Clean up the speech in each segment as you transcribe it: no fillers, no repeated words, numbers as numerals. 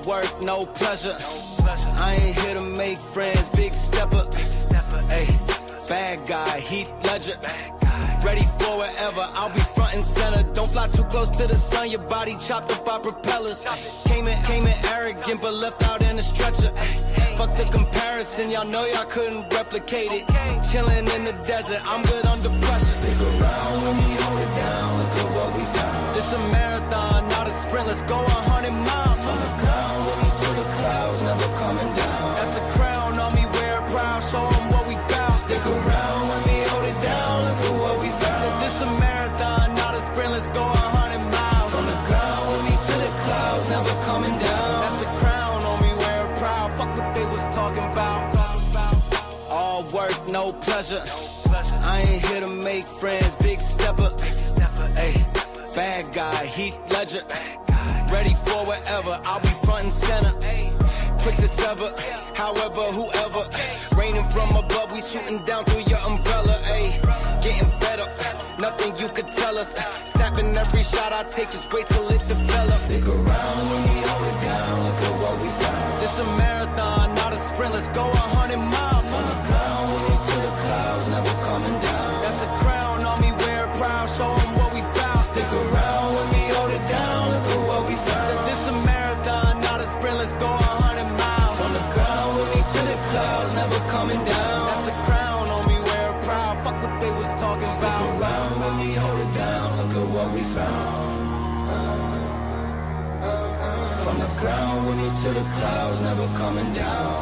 work, no pleasure. I ain't here to make friends, big stepper. Hey, bad guy, Heath Ledger. Ready for whatever, I'll be front and center. Don't fly too close to the sun, your body chopped up by propellers. Came in arrogant, but left out in a stretcher. Fuck the comparison, y'all know y'all couldn't replicate it. Chilling in the desert, I'm good under pressure. Stick around when we hold it down, look at what we found. This a marathon, not a sprint, let's go 100 miles. From the ground, with me to the clouds, never coming down. That's a crown on me, wear it proud, show 'em what we bout. Stick around when we hold it down, look at what we found. Said this a marathon, not a sprint, let's go 100 miles. From the ground, with me to the clouds, never coming down. That's a crown on me, wear it proud, fuck what they was talking about. All work, no pleasure. I ain't here to make friends, big stepper. Hey, bad guy, Heath Ledger. Ready for whatever, I'll be front and center. Quick to sever, however, whoever. Raining from above, we shooting down through your umbrella. Ay, getting fed up, nothing you could tell us. Snapping every shot I take, just wait till it develops. Stick around when we hold it down, look at what we found. This a marathon, not a sprint, let's go 100 miles. From the ground, with me to the clouds, never coming down. That's a crown on me, wear it proud, show 'em what we bout. Stick around when we hold it down, look at what we found. Said this a marathon, not a sprint, let's go 100 miles. From the ground, with me to the clouds, never coming down. That's a crown on me, wear it proud, fuck what they was talking Stick about. around when we hold it down, look at what we found. From the ground, with me to the clouds, never coming down.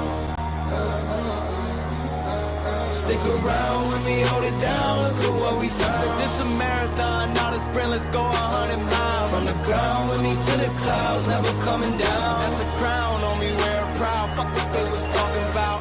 Stick around when we hold it down, look at what we found. Said this a marathon, not a sprint, let's go 100 miles. From the ground, with me to the clouds, never coming down. That's a crown on me, wear it proud, fuck what they was talking about.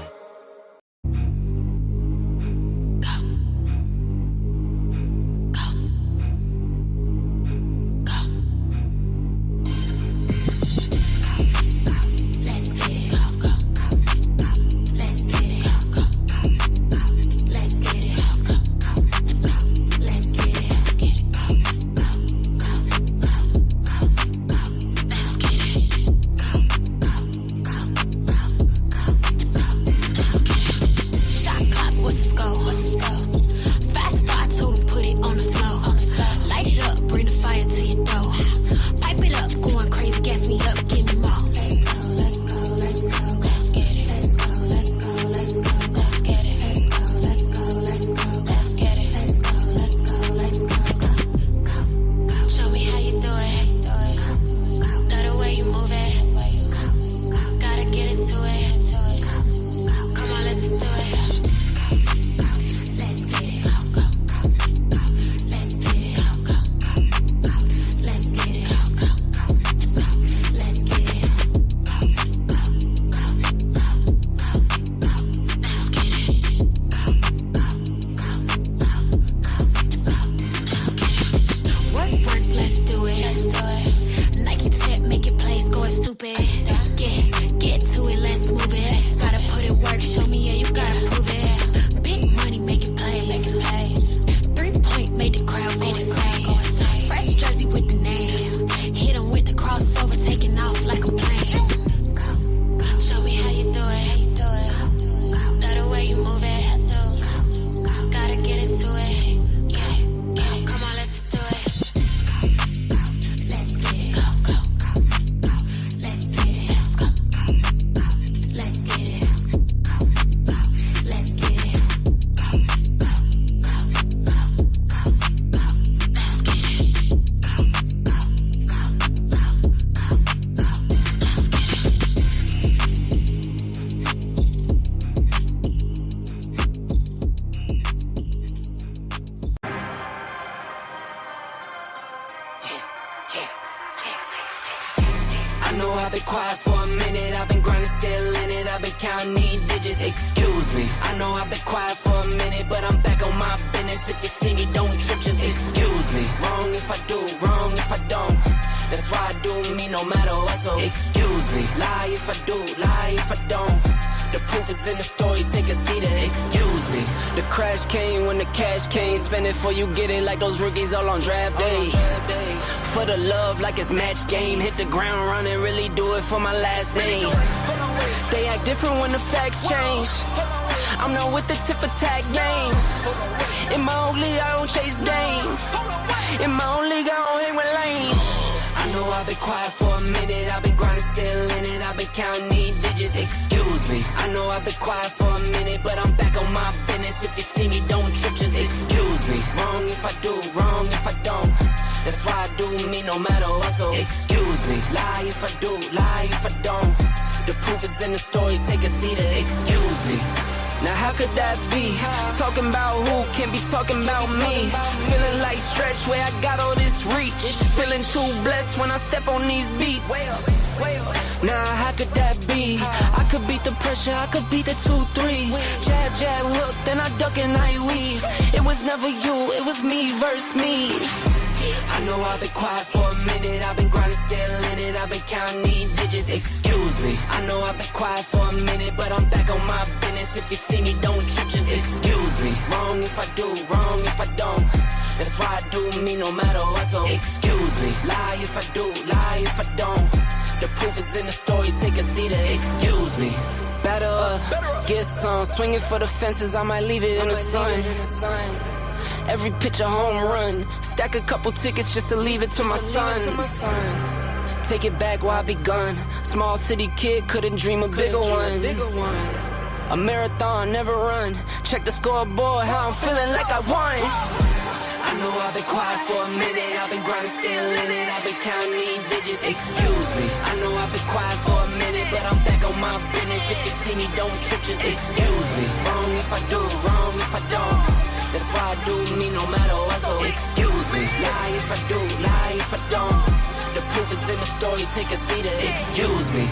I've been quiet for a minute, I've been grinding, still in it, I've been counting these digits, excuse me. I know I've been quiet for a minute, but I'm back on my business. If you see me, don't trip, just excuse me. Wrong if I do, wrong if I don't. That's why I do me no matter what, so excuse me. Lie if I do, lie if I don't. The proof is in the story, take a seat and excuse me. The crash came when the cash came. Spend it before you get it like those rookies all on draft day. For the love like it's match game. Hit the ground running, really do it for my last name. They act different when the facts change. I'm not with the tip for tag games. In my own league, I don't chase game. In my own league, I don't hang with lanes. I know I've been quiet for a minute. I've been grinding, still in it. I've been counting these digits. Excuse me. I know I've been quiet for a minute, but I'm back on my business. If you see me, don't trip, just excuse me. Wrong if I do, wrong if I don't. That's why I do me no matter what, so excuse me. Lie if I do, lie if I don't. The proof is in the story, take a seat and excuse me. Now how could that be? Talking about who can be talking about me. Feeling like stretch where I got all this reach. Feeling too blessed when I step on these beats. Now how could that be? I could beat the pressure, I could beat the 2-3. Jab, jab, hook, then I duck and I weave. It was never you, it was me versus me. I know I've been quiet for a minute. I've been grinding, still in it. I've been counting these digits. Excuse me. I know I've been quiet for a minute, but I'm back on my business. If you see me, don't trip, just excuse me. Wrong if I do, wrong if I don't. That's why I do me no matter what, so excuse me. Lie if I do, lie if I don't. The proof is in the story, take a seat and excuse me. Better up, get some. Swinging for the fences, I might leave it in the sun. Every pitch a home run. Stack a couple tickets just to leave it to my son. Take it back while I be gone. Small city kid, couldn't dream a bigger one. A marathon, never run. Check the scoreboard, how I'm feeling like I won. I know I've been quiet for a minute. I've been grinding, still in it. I've been counting these digits. Excuse me. I know I've been quiet for a minute, but I'm back on my business. If you see me, don't trip, just excuse me. Wrong if I do, wrong if I don't. That's why I do me no matter what, so excuse me. Lie if I do, lie if I don't. The proof is in the story, take a seat and excuse me.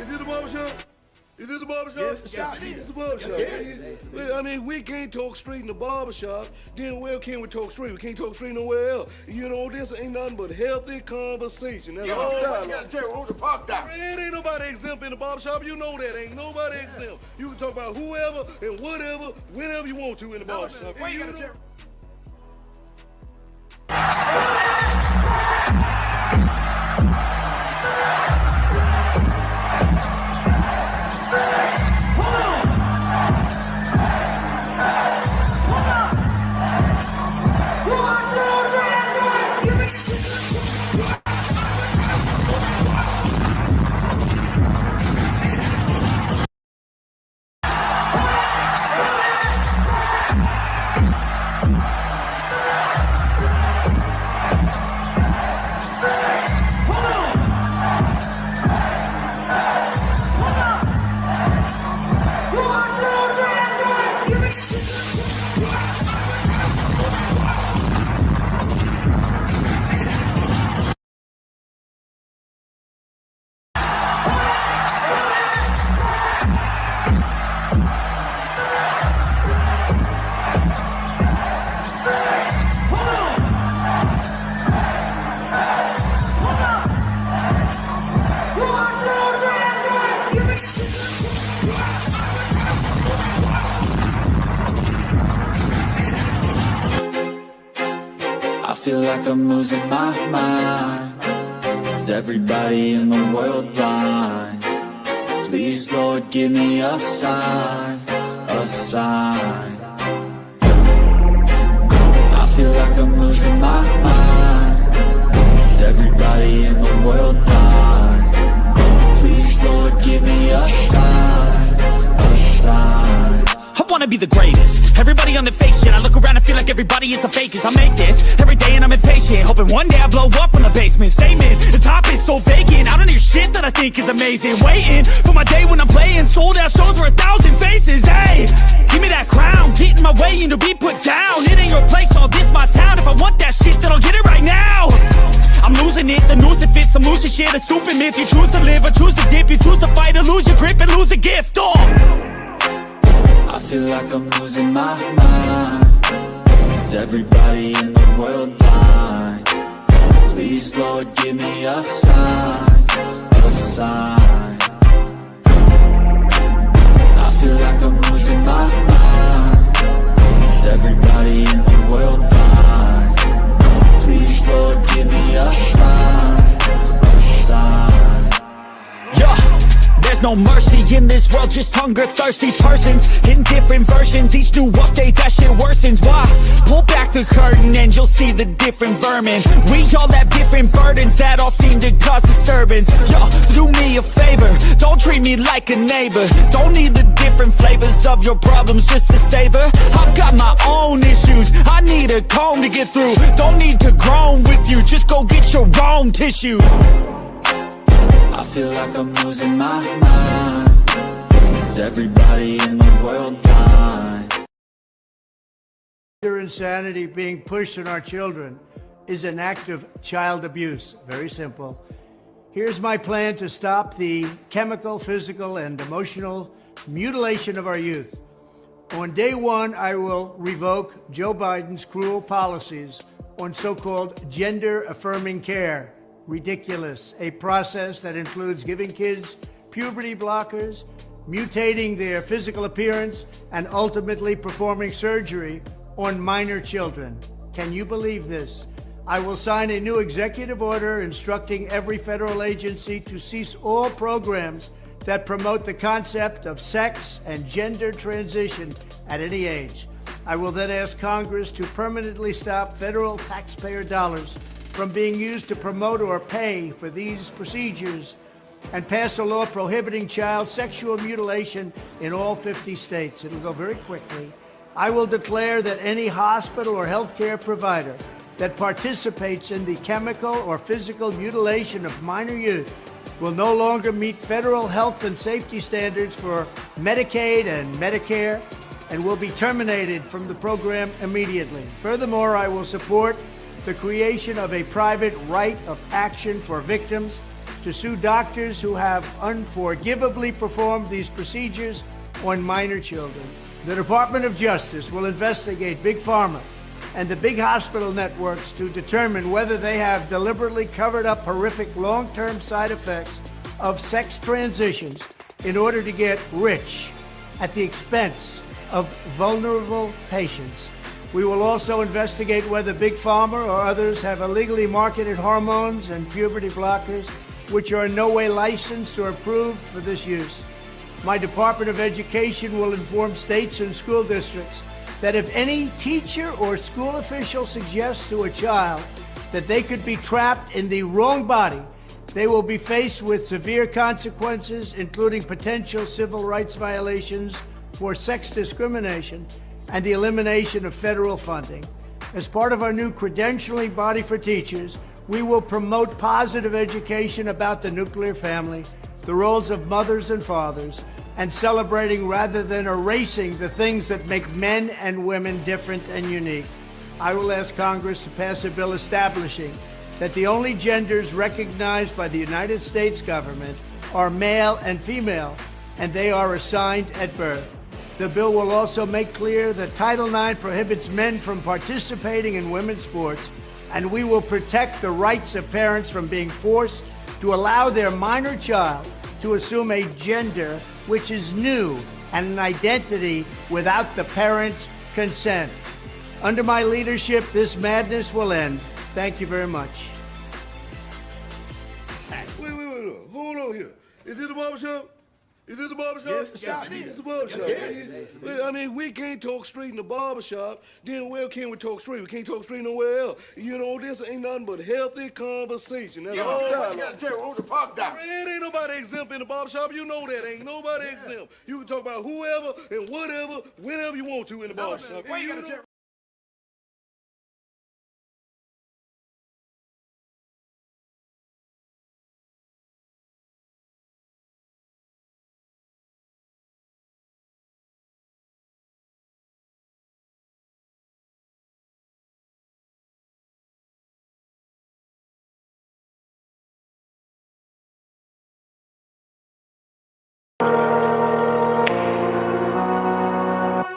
Is this the barbershop? Is this the barbershop? Yes, This is the barbershop. Well, I mean, we can't talk street in the barbershop. Then where can we talk street? We can't talk street nowhere else. You know, this ain't nothing but healthy conversation. That's all you gotta tell who's the park down. It ain't nobody exempt in the barbershop. You know that. Ain't nobody exempt. You can talk about whoever and whatever, whenever you want to in the barbershop. Why you gotta tell? I feel like I'm losing my mind. Is everybody in the world blind? Please, Lord, give me a sign, a sign. I feel like I'm losing my mind. Is everybody in the world blind? Please, Lord, give me a sign, a sign. I wanna be the greatest. Everybody on the fake shit. I look around and feel like everybody is the fakest. I make this every day and I'm impatient, hoping one day I blow up from the basement. Statement, the top is so vacant. I don't hear shit that I think is amazing. Waiting for my day when I'm playing sold out shows for 1,000 faces. Hey, give me that crown, get in my way and to be put down. It ain't your place, all this my town. If I want that shit, then I'll get it right now. I'm losing it, the noose it fits. I'm losing shit, a stupid myth. You choose to live or choose to dip. You choose to fight or lose your grip and lose a gift. Oh, I feel like I'm losing my mind. Is everybody in the world blind? Please, Lord, give me a sign, a sign. I feel like I'm losing my mind. Is everybody in the world blind? Please, Lord, give me a sign, a sign. yeah. There's no mercy in this world, just hunger-thirsty persons in different versions. Each new update, that shit worsens. Why? Pull back the curtain and you'll see the different vermin. We all have different burdens that all seem to cause disturbance. Yo, so do me a favor, don't treat me like a neighbor. Don't need the different flavors of your problems just to savor. I've got my own issues, I need a comb to get through. Don't need to groan with you, just go get your own tissue. I feel like I'm losing my mind. Is everybody in the world blind? Insanity being pushed on our children is an act of child abuse. Very simple. Here's my plan to stop the chemical, physical, and emotional mutilation of our youth. On day one, I will revoke Joe Biden's cruel policies on so-called gender-affirming care. Ridiculous. A process that includes giving kids puberty blockers, mutating their physical appearance, and ultimately performing surgery on minor children. Can you believe this? I will sign a new executive order instructing every federal agency to cease all programs that promote the concept of sex and gender transition at any age. I will then ask Congress to permanently stop federal taxpayer dollars from being used to promote or pay for these procedures and pass a law prohibiting child sexual mutilation in all 50 states. It'll go very quickly. I will declare that any hospital or healthcare provider that participates in the chemical or physical mutilation of minor youth will no longer meet federal health and safety standards for Medicaid and Medicare and will be terminated from the program immediately. Furthermore, I will support the creation of a private right of action for victims to sue doctors who have unforgivably performed these procedures on minor children. The Department of Justice will investigate Big Pharma and the big hospital networks to determine whether they have deliberately covered up horrific long-term side effects of sex transitions in order to get rich at the expense of vulnerable patients. We will also investigate whether Big Pharma or others have illegally marketed hormones and puberty blockers which are in no way licensed or approved for this use. My Department of Education will inform states and school districts that if any teacher or school official suggests to a child that they could be trapped in the wrong body, they will be faced with severe consequences, including potential civil rights violations for sex discrimination and the elimination of federal funding. As part of our new credentialing body for teachers, we will promote positive education about the nuclear family, the roles of mothers and fathers, and celebrating rather than erasing the things that make men and women different and unique. I will ask Congress to pass a bill establishing that the only genders recognized by the United States government are male and female, and they are assigned at birth. The bill will also make clear that Title IX prohibits men from participating in women's sports, and we will protect the rights of parents from being forced to allow their minor child to assume a gender which is new and an identity without the parents' consent. Under my leadership, this madness will end. Thank you very much. Wait. Hold on here. Is this the barbershop? Is this the barbershop? Yes, it's the barbershop. Wait, I mean, we can't talk street in the barbershop. Then where can we talk street? We can't talk street nowhere else. You know, this ain't nothing but healthy conversation. That's all. You gotta tell who the park down. Man, ain't nobody exempt in the barbershop. You know that. Ain't nobody exempt. You can talk about whoever and whatever, whenever you want to in the barbershop. Why you gotta tell?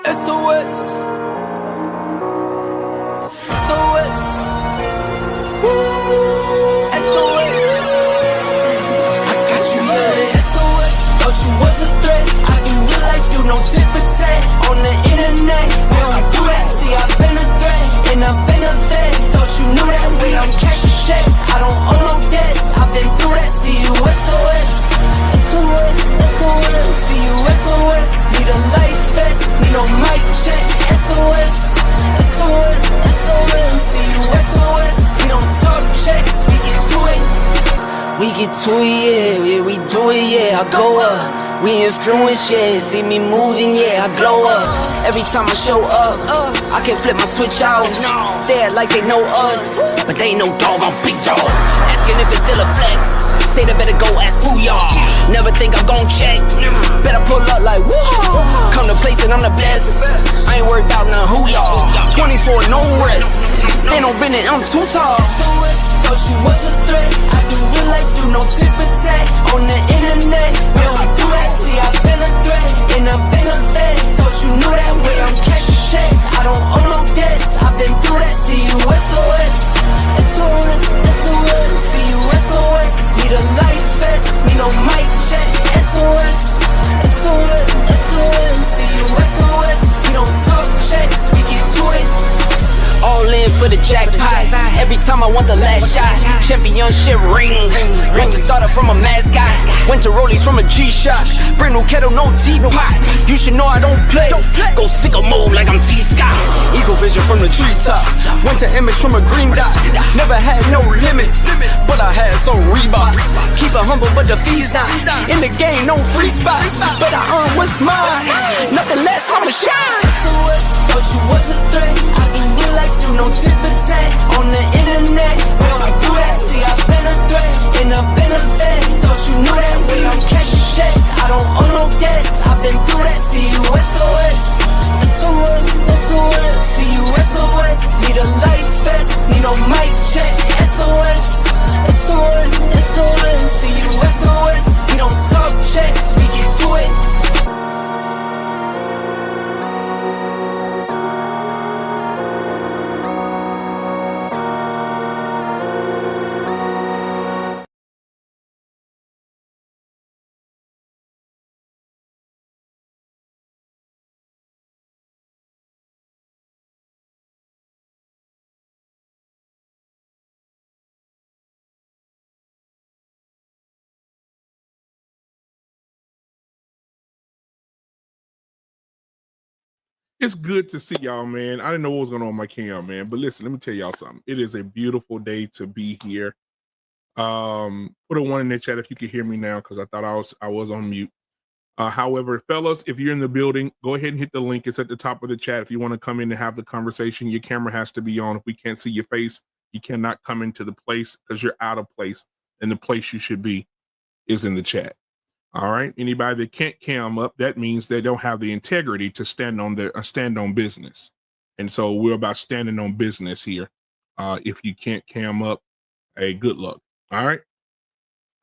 SOS. SOS. SOS. I got you, yeah. SOS. Thought you was a threat. I do real life, do no tip for tat. On the internet, we don't do that. See, I've been a threat, and I've been a vet. Thought you knew that. We don't cash the checks. I don't owe no debts. I've been through that. See you, SOS. SOS. SOS. See you, SOS. Need a life vest. Need no mic check. SOS. SOS. SOS. See you, SOS. We don't talk checks. We get to it. We get to it, yeah, we do it, yeah, I go up. We influence, yeah, see me moving, yeah, I glow up. Every time I show up, I can flip my switch out. They act like they know us, but they ain't no dog, I'm big dog. Asking if it's still a flex, say they better go ask Booyah. Never think I'm gon' check, better pull up like whoa. Come to place and I'm the best, I ain't worried about none who y'all. 24, no rest, stand on business, I'm too tall. Thought you was a threat. I do real life, do no tip for tat. On the internet, we don't do that. See, I've been a threat, and I've been a vet. Thought you knew that way, I'm cashing checks. I don't owe no debts, I've been through that. See you, SOS. SOS, SOS. See you, SOS. Need a life vest, need no mic check. SOS, SOS, SOS. See you, SOS. We don't talk checks, we get to it. All in for the jackpot. Every time I want the last shot. Championship ring. Want to start from a mascot. Went to Rollies from a G-Shot. Brand new kettle, no teapot. You should know I don't play. Go sicko mode like I'm T-Scott. Eagle vision from the treetops. Went to image from a green dot. Never had no limit, but I had some Reeboks. Keep it humble, but the fees not. In the game, no free spots. But I earn what's mine. Nothing less, I'ma shine. SOS, thought you was a threat. I do real life, do no tip for tat. On the internet, we don't do that. See, I've been a threat, and I've been a vet. Thought you knew that way, I'm cashing checks. I don't owe no debts, I've been through that. See you, SOS. SOS, SOS. See you, SOS. Need a life vest, need no mic check. SOS, SOS, SOS. See you, It's good to see y'all, man. I didn't know what was going on with my cam, man. But listen, let me tell y'all something. It is a beautiful day to be here. Put a 1 in the chat if you can hear me now, because I thought I was on mute. However, fellas, if you're in the building, go ahead and hit the link. It's at the top of the chat. If you want to come in and have the conversation, your camera has to be on. If we can't see your face, you cannot come into the place because you're out of place. And the place you should be is in the chat. All right. Anybody that can't cam up, that means they don't have the integrity to stand on business. And so we're about standing on business here. If you can't cam up, hey, good luck. All right.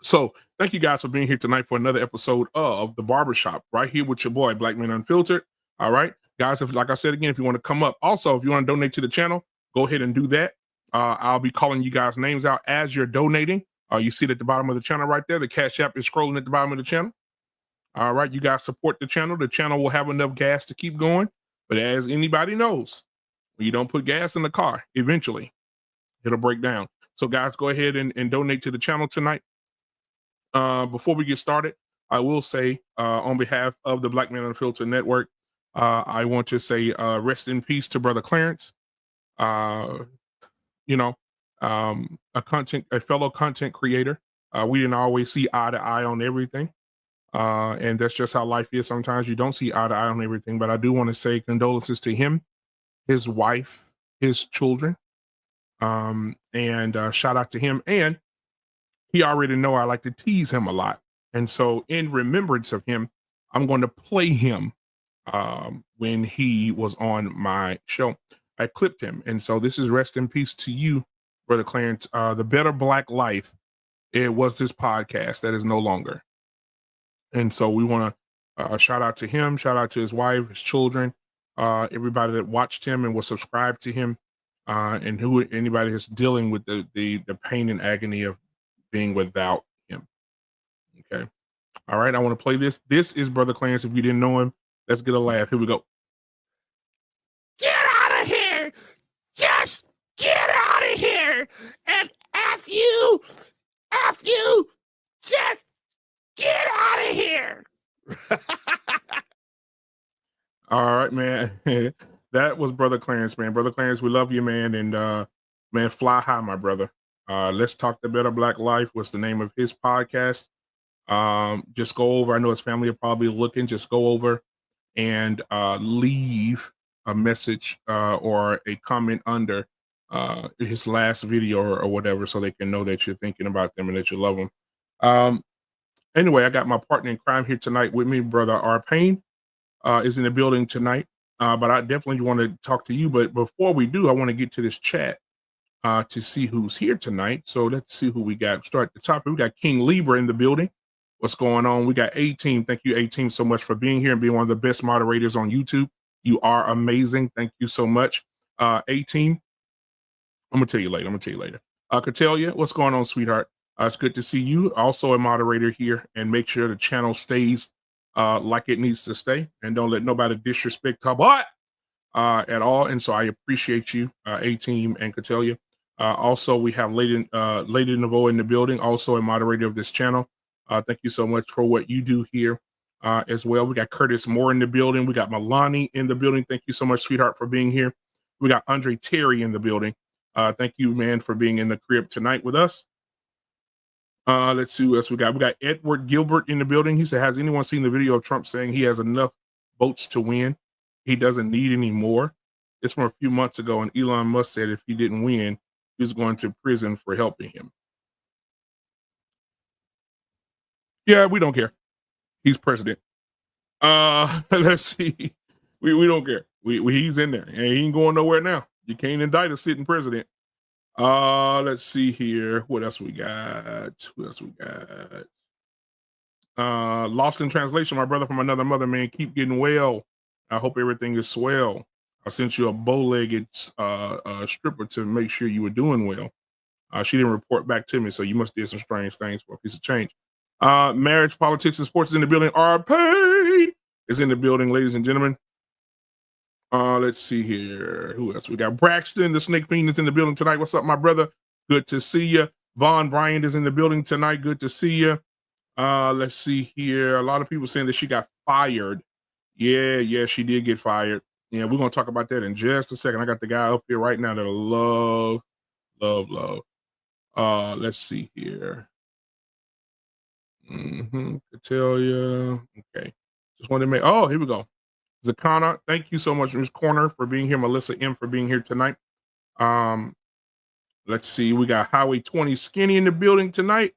So thank you guys for being here tonight for another episode of the Barbershop, right here with your boy, Black Man Unfiltered. All right, guys, if, like I said again, if you want to come up, also, if you want to donate to the channel, go ahead and do that. I'll be calling you guys' names out as you're donating. You see it at the bottom of the channel right there. The Cash App is scrolling at the bottom of the channel. All right, you guys support the channel. The channel will have enough gas to keep going. But as anybody knows, when you don't put gas in the car, eventually it'll break down. So guys, go ahead and donate to the channel tonight. Before we get started, I will say on behalf of the Black Man Unfiltered Network, I want to say rest in peace to Brother Clarence. A fellow content creator. We didn't always see eye to eye on everything. And that's just how life is. Sometimes you don't see eye to eye on everything, but I do want to say condolences to him, his wife, his children, and shout out to him. And he already know I like to tease him a lot. And so in remembrance of him, I'm going to play him when he was on my show. I clipped him. And so this is rest in peace to you, Brother Clarence. The Better Black Life, it was this podcast that is no longer. And so we want to shout out to him, shout out to his wife, his children, everybody that watched him and was subscribed to him, and anybody that's dealing with the pain and agony of being without him. Okay. All right. I want to play this. This is Brother Clarence. If you didn't know him, let's get a laugh. Here we go. Get out of here! Just get out of here! And F you, just get out of here! All right, man. That was Brother Clarence, man. Brother Clarence, we love you, man. And man, fly high, my brother. Let's Talk the Better Black Life was the name of his podcast. Just go over. I know his family are probably looking. Just go over and leave a message or a comment under his last video or whatever, so they can know that you're thinking about them and that you love them. Anyway, I got my partner in crime here tonight with me, Brother R. Payne is in the building tonight. But I definitely want to talk to you. But before we do, I want to get to this chat to see who's here tonight. So let's see who we got. Start at the top. We got King Libra in the building. What's going on? We got A-Team. Thank you, A-Team, so much for being here and being one of the best moderators on YouTube. You are amazing. Thank you so much. A-Team, I'm going to tell you later. Catelia, what's going on, sweetheart? It's good to see you. Also a moderator here, and make sure the channel stays like it needs to stay, and don't let nobody disrespect her butt at all. And so I appreciate you, A-Team and Catelia. Also, we have Lady Naveau in the building, also a moderator of this channel. Thank you so much for what you do here as well. We got Curtis Moore in the building. We got Milani in the building. Thank you so much, sweetheart, for being here. We got Andre Terry in the building. Thank you, man, for being in the crib tonight with us. Let's see what else we got. We got Edward Gilbert in the building. He said, has anyone seen the video of Trump saying he has enough votes to win? He doesn't need any more. It's from a few months ago, and Elon Musk said if he didn't win, he was going to prison for helping him. Yeah, we don't care. He's president. Let's see. We don't care. He's in there, and he ain't going nowhere now. You can't indict a sitting president. Let's see here. What else we got? Lost in translation, my brother from another mother, man. Keep getting well. I hope everything is swell. I sent you a bow-legged stripper to make sure you were doing well. She didn't report back to me, so you must did some strange things for a piece of change. Marriage, politics, and sports is in the building. Our Payne is in the building, ladies and gentlemen. Let's see here. Who else? We got Braxton, the Snake Fiend, is in the building tonight. What's up, my brother? Good to see you. Vaughn Bryant is in the building tonight. Good to see you. Let's see here. A lot of people saying that she got fired. Yeah, she did get fired. Yeah, we're gonna talk about that in just a second. I got the guy up here right now that I love. Let's see here. Could tell you. Okay. Just wanted to make. Oh, here we go. Zakana, thank you so much, Ms. Corner, for being here. Melissa M for being here tonight. Let's see. We got Highway 20 Skinny in the building tonight.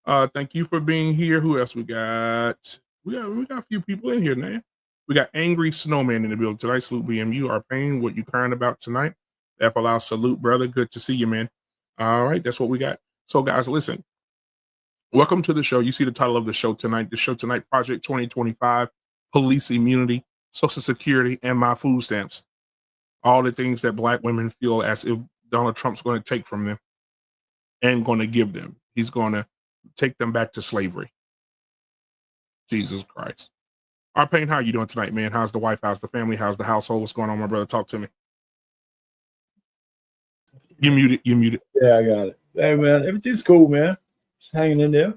Thank you for being here. Who else we got? We got a few people in here, man. We got Angry Snowman in the building tonight. Salute BMU. Our pain. What you crying about tonight? F allow salute, brother. Good to see you, man. All right, that's what we got. So, guys, listen. Welcome to the show. You see the title of the show tonight. The show tonight, Project 2025, Police Immunity, Social Security, and my food stamps. All the things that Black women feel as if Donald Trump's going to take from them and going to give them. He's going to take them back to slavery. Jesus Christ. Arpain, how are you doing tonight, man? How's the wife? How's the family? How's the household? What's going on, my brother? Talk to me. You muted. Yeah, I got it. Hey, man, everything's cool, man. Just hanging in there.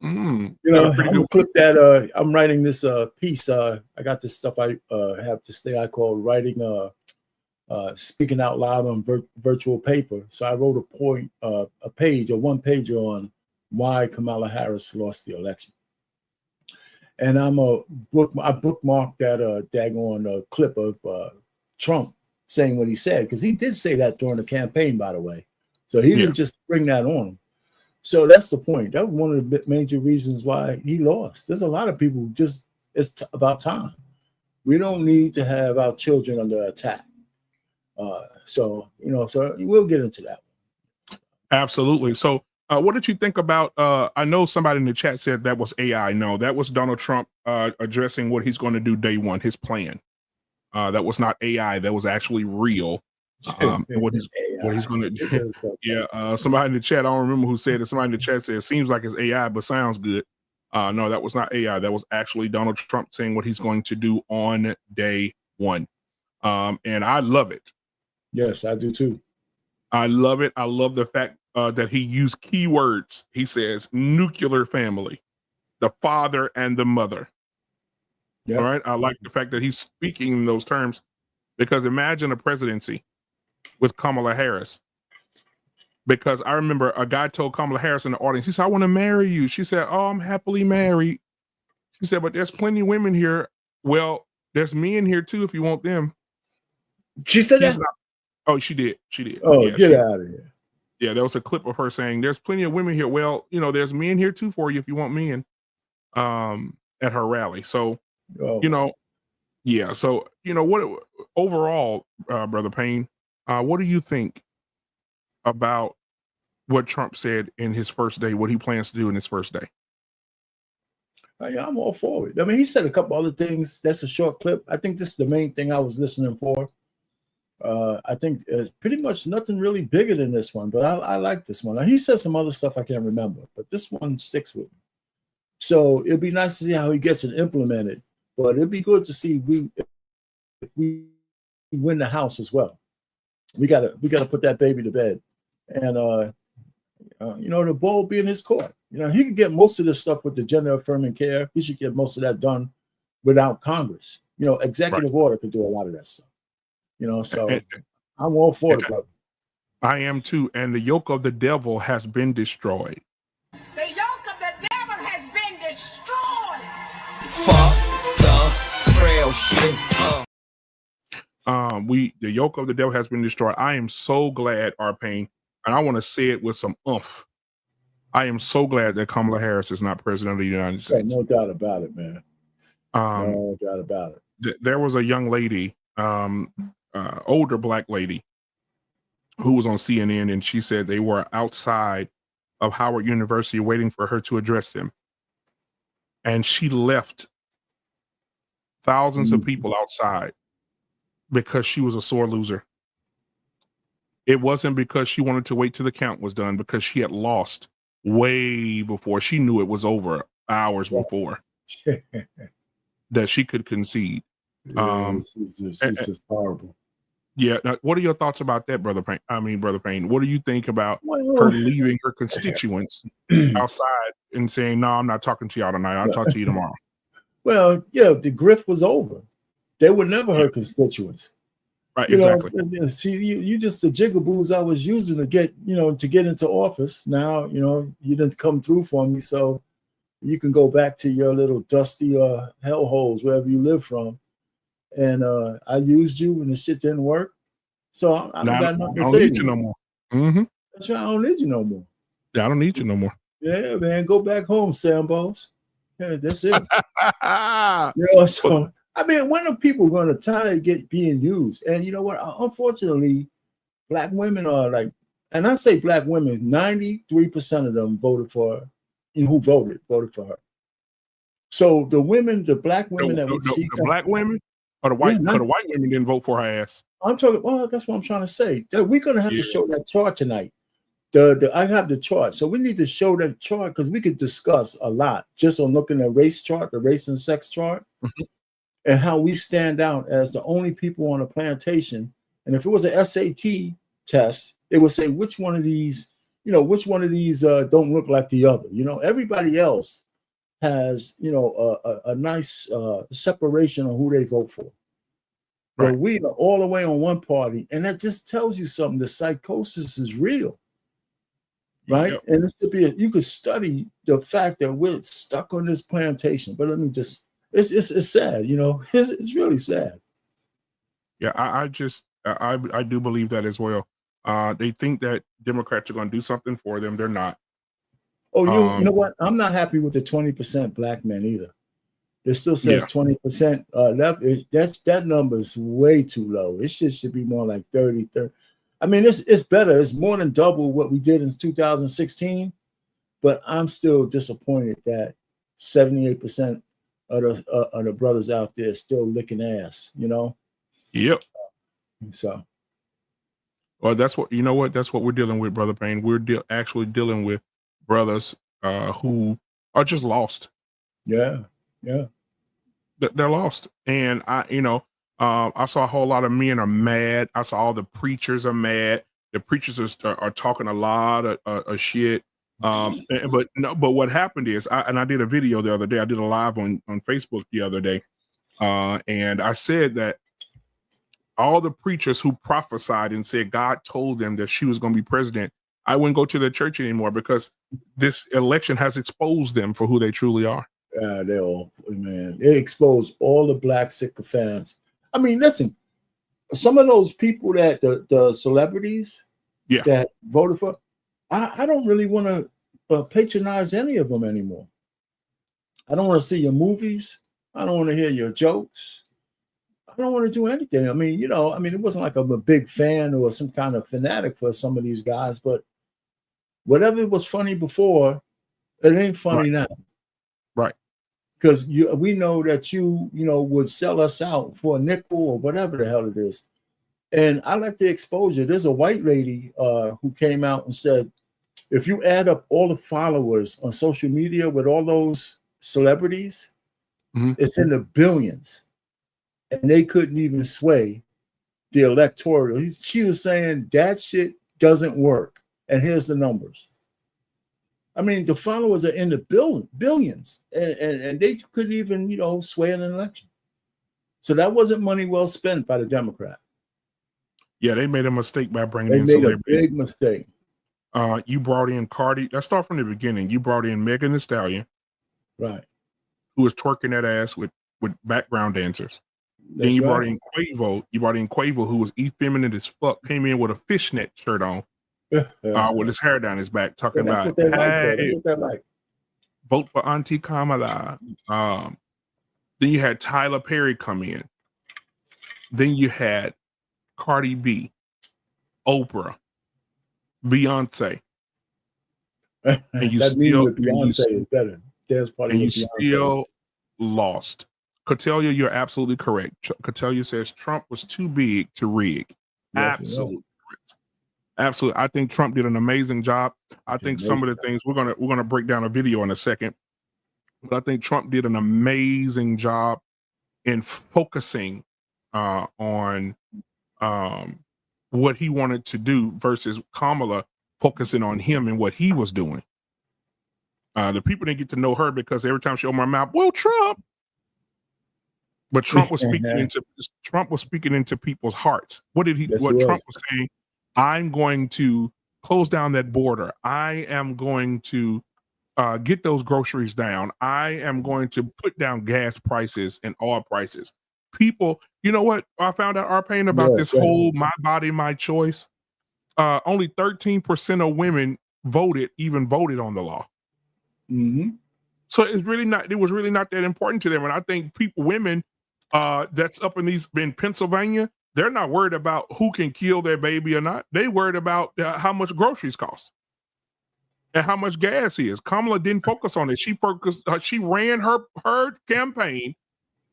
I'm gonna clip that. I'm writing this piece. I got this stuff I have to stay. I call writing speaking out loud on virtual paper. So I wrote a one pager on why Kamala Harris lost the election. And I bookmarked that daggone clip of Trump saying what he said, because he did say that during the campaign, by the way. So he didn't just bring that on him. So that's the point. That was one of the major reasons why he lost. There's a lot of people it's about time. We don't need to have our children under attack. So we'll get into that. Absolutely. So what did you think about, I know somebody in the chat said that was AI. No, that was Donald Trump addressing what he's going to do day one, his plan. That was not AI. That was actually real. What he's going to do. Yeah. Somebody in the chat, I don't remember who said it. Somebody in the chat said, it seems like it's AI, but sounds good. No, that was not AI. That was actually Donald Trump saying what he's going to do on day one. And I love it. Yes, I do too. I love it. I love the fact that he used keywords. He says nuclear family, the father and the mother. Yep. All right. I like the fact that he's speaking in those terms, because imagine a presidency with Kamala Harris. Because I remember a guy told Kamala Harris in the audience, he said, I want to marry you. She said, oh, I'm happily married. She said, but there's plenty of women here. Well, there's men here too if you want them. She said that? Oh, she did. She did. Oh, yeah, get out of here. Yeah, there was a clip of her saying, there's plenty of women here. Well, there's men here too for you if you want men at her rally. So, yeah. So, what overall, Brother Payne, what do you think about what Trump said in his first day, what he plans to do in his first day? Yeah, I'm all for it. I mean, he said a couple other things. That's a short clip. I think this is the main thing I was listening for. I think it's pretty much nothing really bigger than this one, but I like this one. Now, he said some other stuff I can't remember, but this one sticks with me. So it'd be nice to see how he gets it implemented, but it'd be good to see if we win the House as well. We gotta put that baby to bed, and the ball will be in his court. He could get most of this stuff with the gender affirming care. He should get most of that done without Congress. Executive order could do a lot of that stuff. So I'm all for it, brother. I am too. And the yoke of the devil has been destroyed. The yoke of the devil has been destroyed. Fuck the frail shit. The yoke of the devil has been destroyed. I am so glad, Arpain, and I want to say it with some oomph. I am so glad that Kamala Harris is not president of the United States. No doubt about it, man. No doubt about it. There was a young lady, older Black lady, who was on CNN, and she said they were outside of Howard University waiting for her to address them. And she left thousands of people outside because she was a sore loser. It wasn't because she wanted to wait till the count was done, because she had lost way before. She knew it was over hours before that she could concede. It's just horrible. Yeah. Now, what are your thoughts about that, Brother Payne? What do you think about her leaving her constituents outside and saying, no, I'm not talking to y'all tonight. I'll talk to you tomorrow? Well, the grift was over. They were never her constituents. Right, exactly. See, you just the jigaboos I was using to get into office. Now, you didn't come through for me, so you can go back to your little dusty hellholes wherever you live from. And I used you, and the shit didn't work. So I don't got nothing to say. I don't need you no more. Mm-hmm. That's right. I don't need you no more. Yeah, I don't need you no more. Yeah, man, go back home, Sambos. Yeah, that's it. So. I mean, when are people going to try to being used? And you know what? Unfortunately, black women are like, and I say black women, 93% of them voted for her. Who voted for her. So the black women that we see, the black women or the white, the white women didn't vote for her ass. I'm talking. Well, that's what I'm trying to say. That we're going to have to show that chart tonight. I have the chart, so we need to show that chart because we could discuss a lot just on looking at race chart, the race and sex chart. Mm-hmm. And how we stand out as the only people on a plantation. And if it was an SAT test, it would say which one of these don't look like the other. Everybody else has, a nice separation on who they vote for. Right. But we are all the way on one party. And that just tells you something. The psychosis is real. Right. Yep. And you could study the fact that we're stuck on this plantation. But let me just, it's sad, it's really sad. Yeah, I do believe that as well. They think that Democrats are going to do something for them. They're not. Oh, you know what? I'm not happy with the 20% black men either. It still says 20% left. That number is way too low. It should be more like 30. I mean, it's better. It's more than double what we did in 2016. But I'm still disappointed that 78% of the brothers out there still licking ass, Yep. So. Well, that's what we're dealing with, Brother Payne. We're actually dealing with brothers who are just lost. Yeah. They're lost. And I saw a whole lot of men are mad. I saw all the preachers are mad. The preachers are talking a lot of shit. But what happened is I did a video the other day. I did a live on Facebook the other day. And I said that all the preachers who prophesied and said God told them that she was going to be president, I wouldn't go to their church anymore because this election has exposed them for who they truly are. They exposed all the black sycophants. I mean, listen, some of those people that the celebrities that voted for, I don't really want to patronize any of them anymore. I don't want to see your movies. I don't want to hear your jokes. I don't want to do anything. I mean, it wasn't like I'm a big fan or some kind of fanatic for some of these guys, but whatever was funny before, it ain't funny now. Right. Because we know that you would sell us out for a nickel or whatever the hell it is. And I like the exposure. There's a white lady who came out and said, if you add up all the followers on social media with all those celebrities, it's in the billions. And they couldn't even sway the electoral. She was saying that shit doesn't work. And here's the numbers. I mean, the followers are in the billions. And they couldn't even, sway an election. So that wasn't money well spent by the Democrat. Yeah, they made a mistake by bringing in celebrities. They made a big mistake. You brought in Cardi. Let's start from the beginning. You brought in Megan Thee Stallion, right? Who was twerking that ass with background dancers. Then you brought in Quavo. You brought in Quavo, who was effeminate as fuck. Came in with a fishnet shirt on, with his hair down his back, talking about, "Hey, vote for Auntie Kamala." Then you had Tyler Perry come in. Then you had Cardi B, Oprah, Beyonce, and you Beyonce is better. And you still lost. Catellia, you're absolutely correct. Catellia says Trump was too big to rig. Yes, absolutely correct. Absolutely. I think Trump did an amazing job. I think some of the things we're gonna break down a video in a second, but I think Trump did an amazing job in focusing on what he wanted to do versus Kamala focusing on him and what he was doing. The people didn't get to know her because every time she opened her mouth, well, Trump. But Trump was speaking into people's hearts. What Trump was saying? I'm going to close down that border. I am going to get those groceries down. I am going to put down gas prices and oil prices. People, you know what? I found out Arpain about this whole my body, my choice. Only 13% of women voted on the law. Mm-hmm. So it was really not that important to them. And I think women that's up in Pennsylvania, they're not worried about who can kill their baby or not. They worried about how much groceries cost and how much gas is. Kamala didn't focus on it. She ran her campaign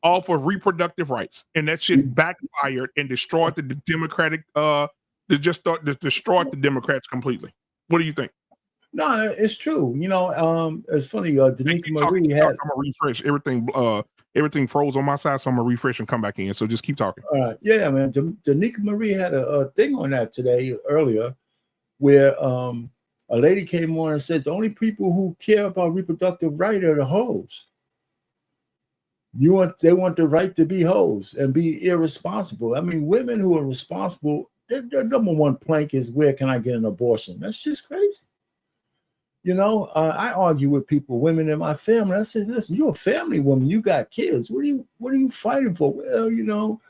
off of reproductive rights, and that shit backfired and destroyed the Democratic. Destroyed the Democrats completely. What do you think? No, it's true. It's funny. Danica Marie had. I'm gonna refresh everything. Everything froze on my side, so I'm gonna refresh and come back in. So just keep talking. All right. Yeah, man. Danica Marie had a thing on that earlier, where a lady came on and said the only people who care about reproductive right are the hoes. They want the right to be hoes and be irresponsible. I mean, women who are responsible, their number one plank is, where can I get an abortion? That's just crazy. I argue with women in my family. I said, listen, you're a family woman. You got kids. What are you fighting for? Well,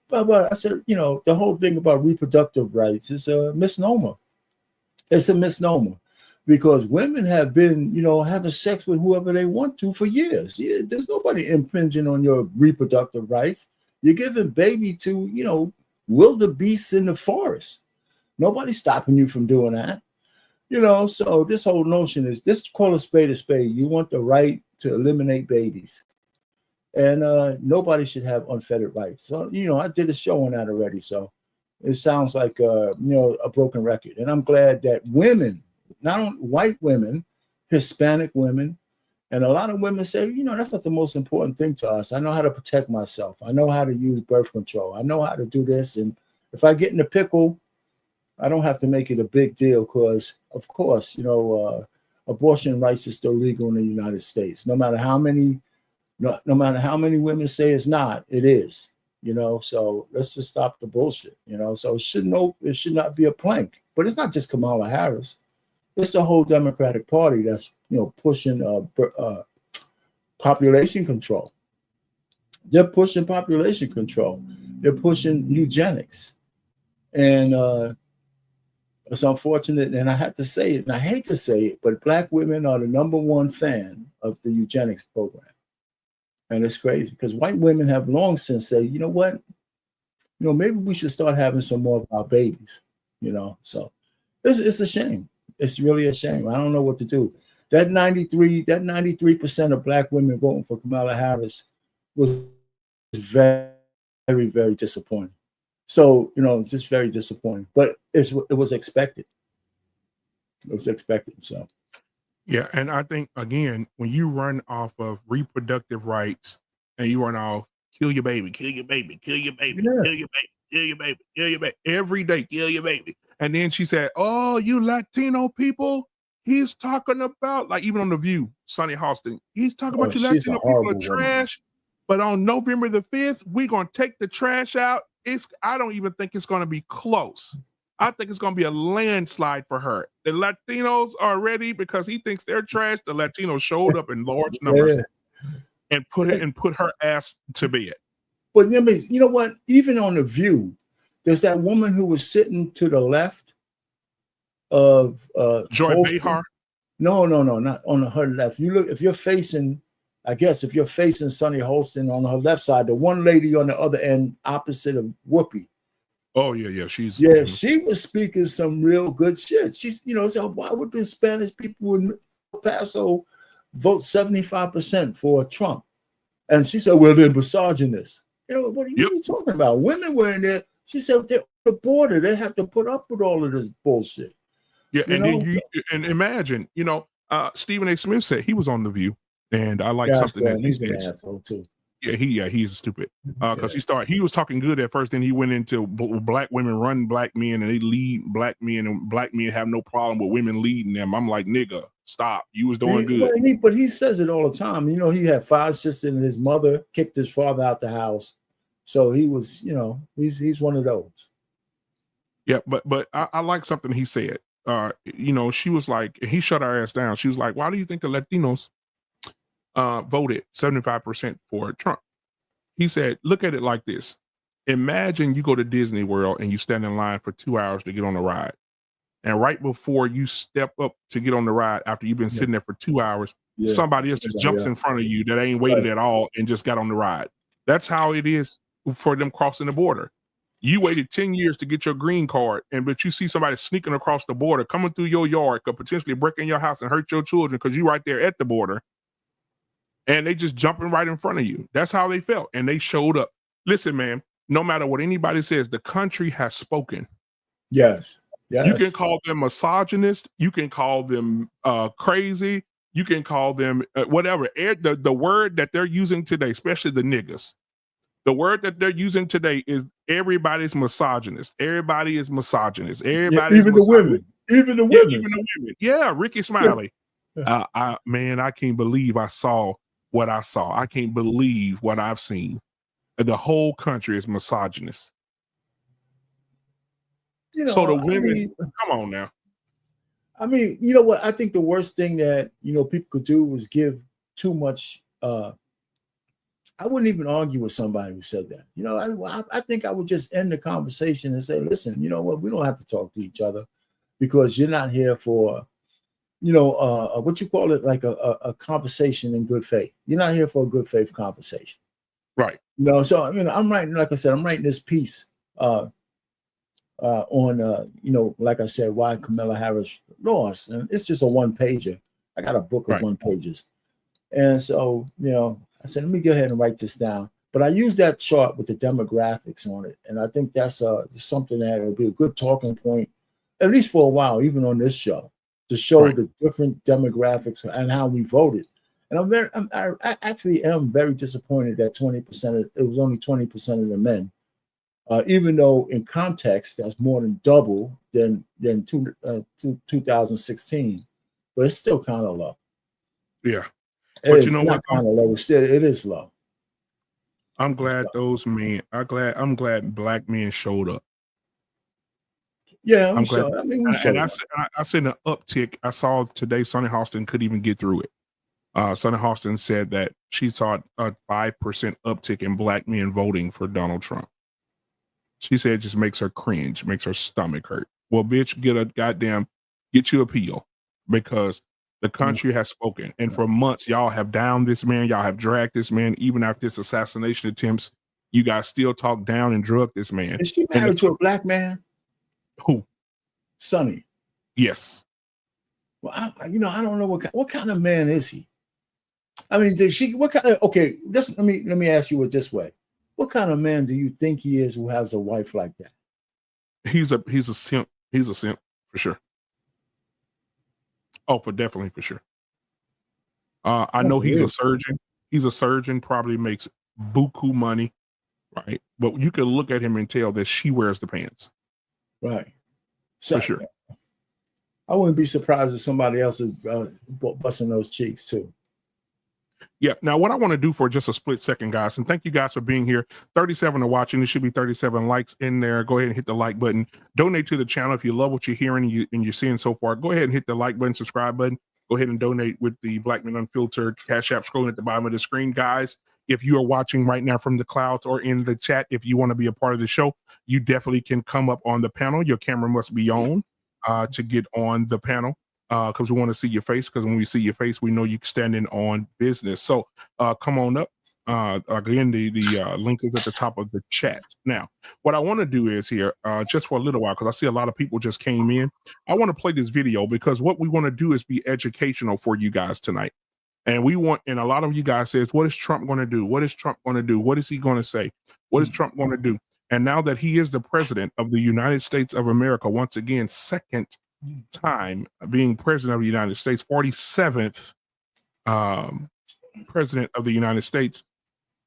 but I said, the whole thing about reproductive rights is a misnomer. It's a misnomer because women have been, having sex with whoever they want to for years. There's nobody impinging on your reproductive rights. You're giving baby to, wildebeests in the forest. Nobody's stopping you from doing that. So this whole notion is, this call a spade a spade. You want the right to eliminate babies. And nobody should have unfettered rights. So, I did a show on that already. So it sounds like, a broken record. And I'm glad that women, not only white women, Hispanic women, and a lot of women say, that's not the most important thing to us. I know how to protect myself. I know how to use birth control. I know how to do this. And if I get in a pickle, I don't have to make it a big deal because, of course, abortion rights is still legal in the United States. No matter how many women say it's not, it is. So let's just stop the bullshit. So it should not be a plank. But it's not just Kamala Harris. It's the whole Democratic Party that's pushing population control. They're pushing population control. They're pushing eugenics, and it's unfortunate, and I have to say it, and I hate to say it, but Black women are the number one fan of the eugenics program. And it's crazy because white women have long since said, you know what? Maybe we should start having some more of our babies, So it's a shame. It's really a shame. I don't know what to do. That 93% of Black women voting for Kamala Harris was very, very, very disappointing. So, just very disappointing, but it was expected. It was expected. So, yeah. And I think, again, when you run off of reproductive rights and you run off, kill your baby, kill your baby, kill your baby, yeah. kill your baby, kill your baby, kill your baby, every day, kill your baby. And then she said, oh, you Latino people, he's talking about, like, even on The View, Sonny Hostin, he's talking about you Latino people are trash. But on November the 5th, we're going to take the trash out. I don't even think it's going to be close. I think it's going to be a landslide for her. The Latinos are ready because he thinks they're trash. The Latinos showed up in large numbers and put her ass to bed. But you know what? Even on The View, there's that woman who was sitting to the left of Joy Behar. No, not on her left. You look, if you're facing Sonny Holston on her left side, the one lady on the other end opposite of Whoopi. Oh, yeah. She was speaking some real good shit. She's, so why would the Spanish people in El Paso vote 75% for Trump? And she said, well, they're misogynist. What are you talking about? Women were in there. She said, they're on the border. They have to put up with all of this bullshit. Yeah, and imagine, Stephen A. Smith said he was on The View. And I like something that he said. An asshole too. he's stupid. Because he was talking good at first, then he went into black women run black men and they lead black men, and black men have no problem with women leading them. I'm like, nigga, stop. You was doing good. But he says it all the time. You know, he had 5 sisters and his mother kicked his father out the house. So he was, you know, he's one of those. Yeah, but I like something he said. You know, she was like, he shut our ass down. She was like, why do you think the Latinos voted 75% for Trump? He said, look at it like this. Imagine you go to Disney World and you stand in line for 2 hours to get on the ride. And right before you step up to get on the ride, after you've been sitting there for 2 hours, somebody else just jumps in front of you that ain't waited at all and just got on the ride. That's how it is for them crossing the border. You waited 10 years to get your green card, but you see somebody sneaking across the border, coming through your yard, could potentially break in your house and hurt your children because you're right there at the border. And they just jumping right in front of you. That's how they felt. And they showed up. Listen, man, no matter what anybody says, the country has spoken. Yes. You can call them misogynist. You can call them crazy. You can call them whatever. The word that they're using today, especially the niggas, the word that they're using today is everybody's misogynist. Everybody is misogynist. Everybody's even misogynist. Even the women. Yeah, Ricky Smiley. Man, I can't believe I saw what I saw. I can't believe what I've seen. The whole country is misogynist. You know, so the women, come on now. I mean, you know what? I think the worst thing that, you know, people could do was give too much. I wouldn't even argue with somebody who said that. You know, I think I would just end the conversation and say, listen, you know what? We don't have to talk to each other because you're not here for, you know, what you call it, like a conversation in good faith. You're not here for a good faith conversation. Right. You know, so, you know, I'm writing, like I said, I'm writing this piece on, you know, like I said, why Kamala Harris lost. And it's just a one-pager. I got a book of one pages. And so, you know, I said, let me go ahead and write this down. But I use that chart with the demographics on it. And I think that's something that will be a good talking point, at least for a while, even on this show, to show the different demographics and how we voted. And I actually am very disappointed that 20%, it was only 20% of the men. Even though in context, that's more than double than 2016, but it's still kind of low. Yeah. But you know what? Kind of low. Still, it is low. I'm glad those men. I'm glad black men showed up. Yeah, I'm glad. I mean, I seen an uptick. I saw today Sonny Hostin couldn't even get through it. Sonny Hostin said that she saw a 5% uptick in black men voting for Donald Trump. She said it just makes her cringe, makes her stomach hurt. Well, bitch, get you a peel, because the country has spoken. And for months, y'all have downed this man. Y'all have dragged this man. Even after this assassination attempts, you guys still talk down and drug this man. Is she married to a black man? Who? Sonny. Yes. Well, I don't know what kind of man is he? I mean, what kind of, okay, let me ask you it this way. What kind of man do you think he is who has a wife like that? He's a simp. He's a simp for sure. Oh, definitely for sure. I know he's a surgeon. He's a surgeon, probably makes buku money, right? But you can look at him and tell that she wears the pants. Right. So, for sure. I wouldn't be surprised if somebody else is busting those cheeks too. Yeah. Now, what I want to do for just a split second, guys, and thank you guys for being here. 37 are watching. There should be 37 likes in there. Go ahead and hit the like button. Donate to the channel if you love what you're hearing and you're seeing so far. Go ahead and hit the like button, subscribe button. Go ahead and donate with the Black Men Unfiltered Cash App scrolling at the bottom of the screen, guys. If you are watching right now from the clouds or in the chat, if you want to be a part of the show, you definitely can come up on the panel. Your camera must be on to get on the panel. Because we want to see your face, because when we see your face, we know you're standing on business. So come on up. Again, the link is at the top of the chat. Now, what I want to do is here, just for a little while, because I see a lot of people just came in. I want to play this video because what we want to do is be educational for you guys tonight. And a lot of you guys says, what is Trump going to do? What is Trump going to do? What is he going to say? What is Trump going to do? And now that he is the president of the United States of America, once again, second time being president of the United States, 47th president of the United States,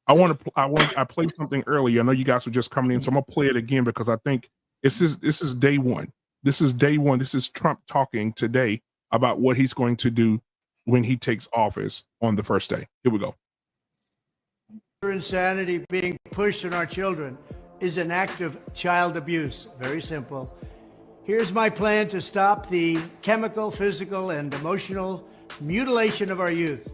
I played something earlier. I know you guys were just coming in, so I'm gonna play it again because I think this is day one. This is day one. This is Trump talking today about what he's going to do when he takes office on the first day. Here we go. Insanity being pushed on our children is an act of child abuse. Very simple. Here's my plan to stop the chemical, physical, and emotional mutilation of our youth.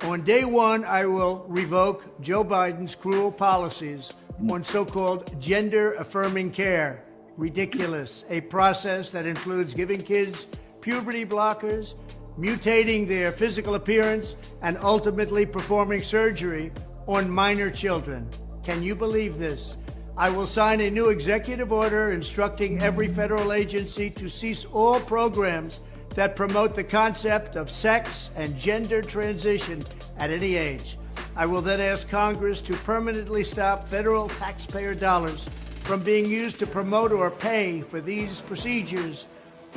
On day one, I will revoke Joe Biden's cruel policies on so-called gender-affirming care. Ridiculous. A process that includes giving kids puberty blockers, mutating their physical appearance, and ultimately performing surgery on minor children. Can you believe this? I will sign a new executive order instructing every federal agency to cease all programs that promote the concept of sex and gender transition at any age. I will then ask Congress to permanently stop federal taxpayer dollars from being used to promote or pay for these procedures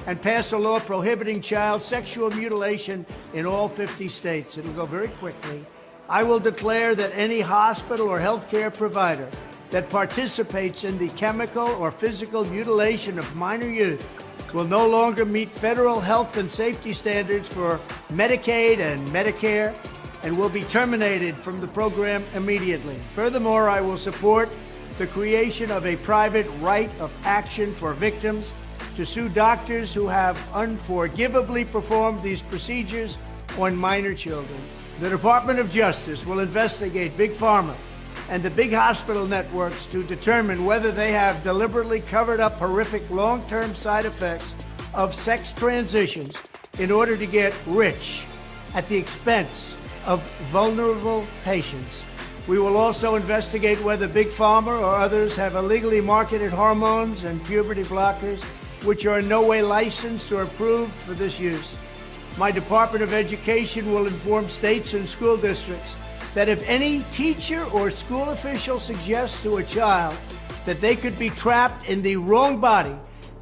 and pass a law prohibiting child sexual mutilation in all 50 states. It'll go very quickly. I will declare that any hospital or healthcare provider that participates in the chemical or physical mutilation of minor youth will no longer meet federal health and safety standards for Medicaid and Medicare and will be terminated from the program immediately. Furthermore, I will support the creation of a private right of action for victims to sue doctors who have unforgivably performed these procedures on minor children. The Department of Justice will investigate Big Pharma and the big hospital networks to determine whether they have deliberately covered up horrific long-term side effects of sex transitions in order to get rich at the expense of vulnerable patients. We will also investigate whether Big Pharma or others have illegally marketed hormones and puberty blockers, which are in no way licensed or approved for this use. My Department of Education will inform states and school districts that if any teacher or school official suggests to a child that they could be trapped in the wrong body,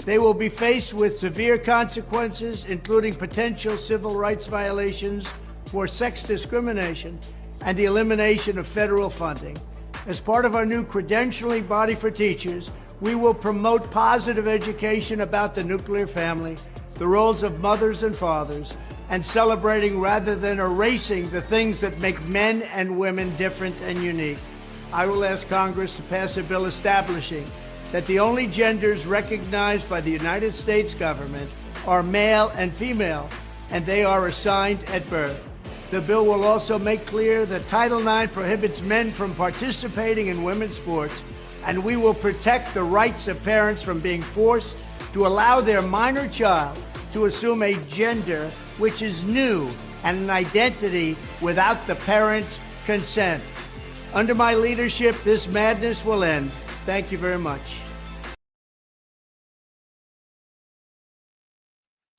they will be faced with severe consequences, including potential civil rights violations for sex discrimination and the elimination of federal funding. As part of our new credentialing body for teachers, we will promote positive education about the nuclear family, the roles of mothers and fathers, and celebrating rather than erasing the things that make men and women different and unique. I will ask Congress to pass a bill establishing that the only genders recognized by the United States government are male and female, and they are assigned at birth. The bill will also make clear that Title IX prohibits men from participating in women's sports, and we will protect the rights of parents from being forced to allow their minor child to assume a gender which is new and an identity without the parents' consent. Under my leadership, this madness will end. Thank you very much.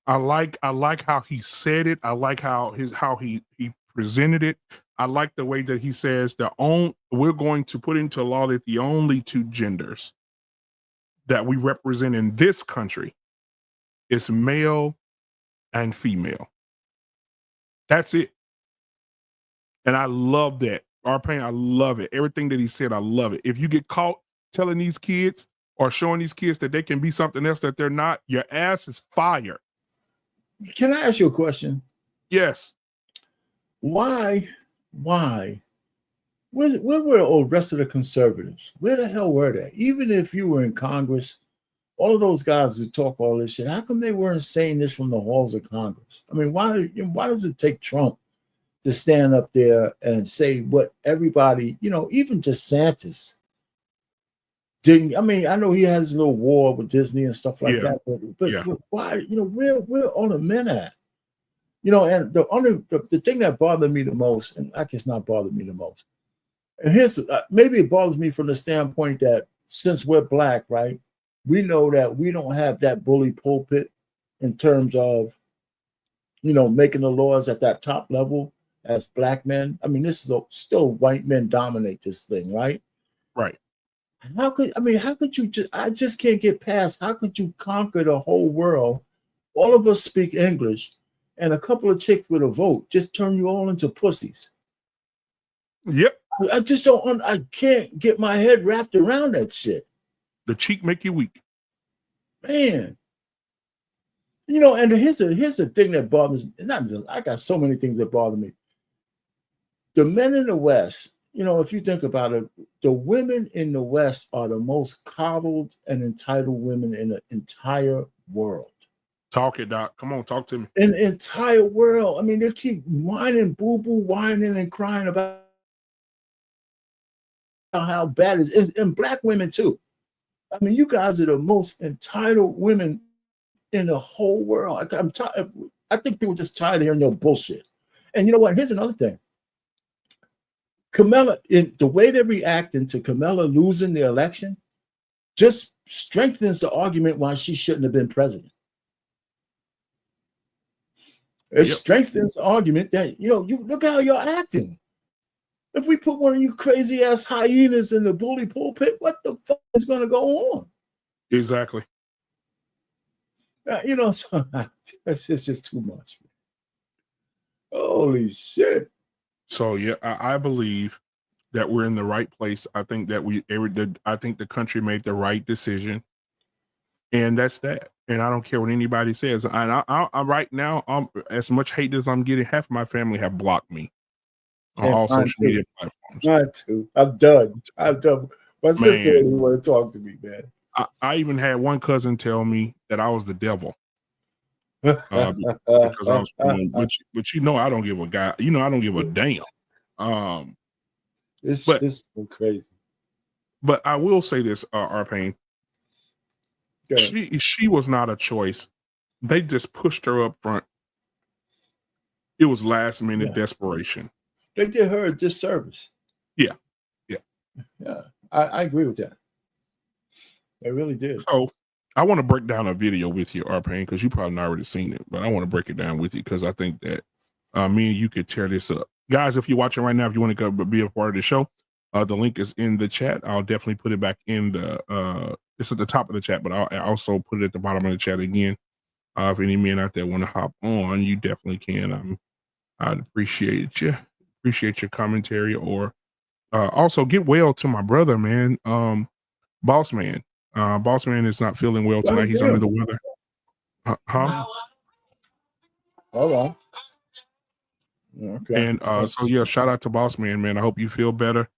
I like how he said it. I like how he presented it. I like the way that he says we're going to put into law that the only two genders that we represent in this country is male and female. That's it. And I love that. Arpain, I love it. Everything that he said, I love it. If you get caught telling these kids or showing these kids that they can be something else that they're not, your ass is fired. Can I ask you a question? Yes. Why? Where were all the rest of the conservatives? Where the hell were they? Even if you were in Congress, all of those guys who talk all this shit, how come they weren't saying this from the halls of Congress? I mean, why does it take Trump to stand up there and say what everybody, even DeSantis didn't? I mean, I know he has a little war with Disney and stuff like that, but why, where all the men at? And the thing that bothered me the most, and I guess not bothered me the most, and here's maybe it bothers me from the standpoint that since we're black, right, we know that we don't have that bully pulpit in terms of, making the laws at that top level as black men. I mean, this is still white men dominate this thing, right? Right. How could you I just can't get past, how could you conquer the whole world? All of us speak English, and a couple of chicks with a vote just turn you all into pussies. Yep. I just don't. I can't get my head wrapped around that shit. The cheek make you weak, man. You know, and here's the thing that bothers me. I got so many things that bother me. The men in the West, you know, if you think about it, the women in the West are the most coddled and entitled women in the entire world. Talk it, Doc. Come on, talk to me. In the entire world. I mean, they keep whining, boo-boo, whining and crying about how bad it is. And black women, too. I mean, you guys are the most entitled women in the whole world. I'm tired. I think people are just tired of hearing your bullshit. And you know what? Here's another thing. Kamala, in the way they're reacting to Kamala losing the election, just strengthens the argument why she shouldn't have been president. It strengthens the argument that, you know, you look how you're acting. If we put one of you crazy ass hyenas in the bully pulpit, what the fuck is going to go on? Exactly. You know, so it's just too much. Holy shit. So yeah, I believe that we're in the right place. I think that I think the country made the right decision, and that's that. And I don't care what anybody says. And I right now, as much hate as I'm getting, half of my family have blocked me on all social media platforms. Mine too. I'm done. My sister didn't want to talk to me, man. I even had one cousin tell me that I was the devil. Because I was but you know I don't give a guy. You know I don't give a damn. It's so crazy. But I will say this, Arpain. She was not a choice. They just pushed her up front. It was last minute desperation. They did her a disservice. Yeah. I agree with that. They really did. So I want to break down a video with you, Arpain, because you probably already seen it, but I want to break it down with you because I think that me and you could tear this up. Guys, if you're watching right now, if you want to be a part of the show, the link is in the chat. I'll definitely put it back in the it's at the top of the chat, but I'll also put it at the bottom of the chat again. If any men out there want to hop on, you definitely can. I'd appreciate you. Appreciate your commentary, or also get well to my brother, man. Boss man. Boss man is not feeling well tonight. He's under the weather. Huh? All right. Okay. And so yeah, shout out to Boss Man, man. I hope you feel better.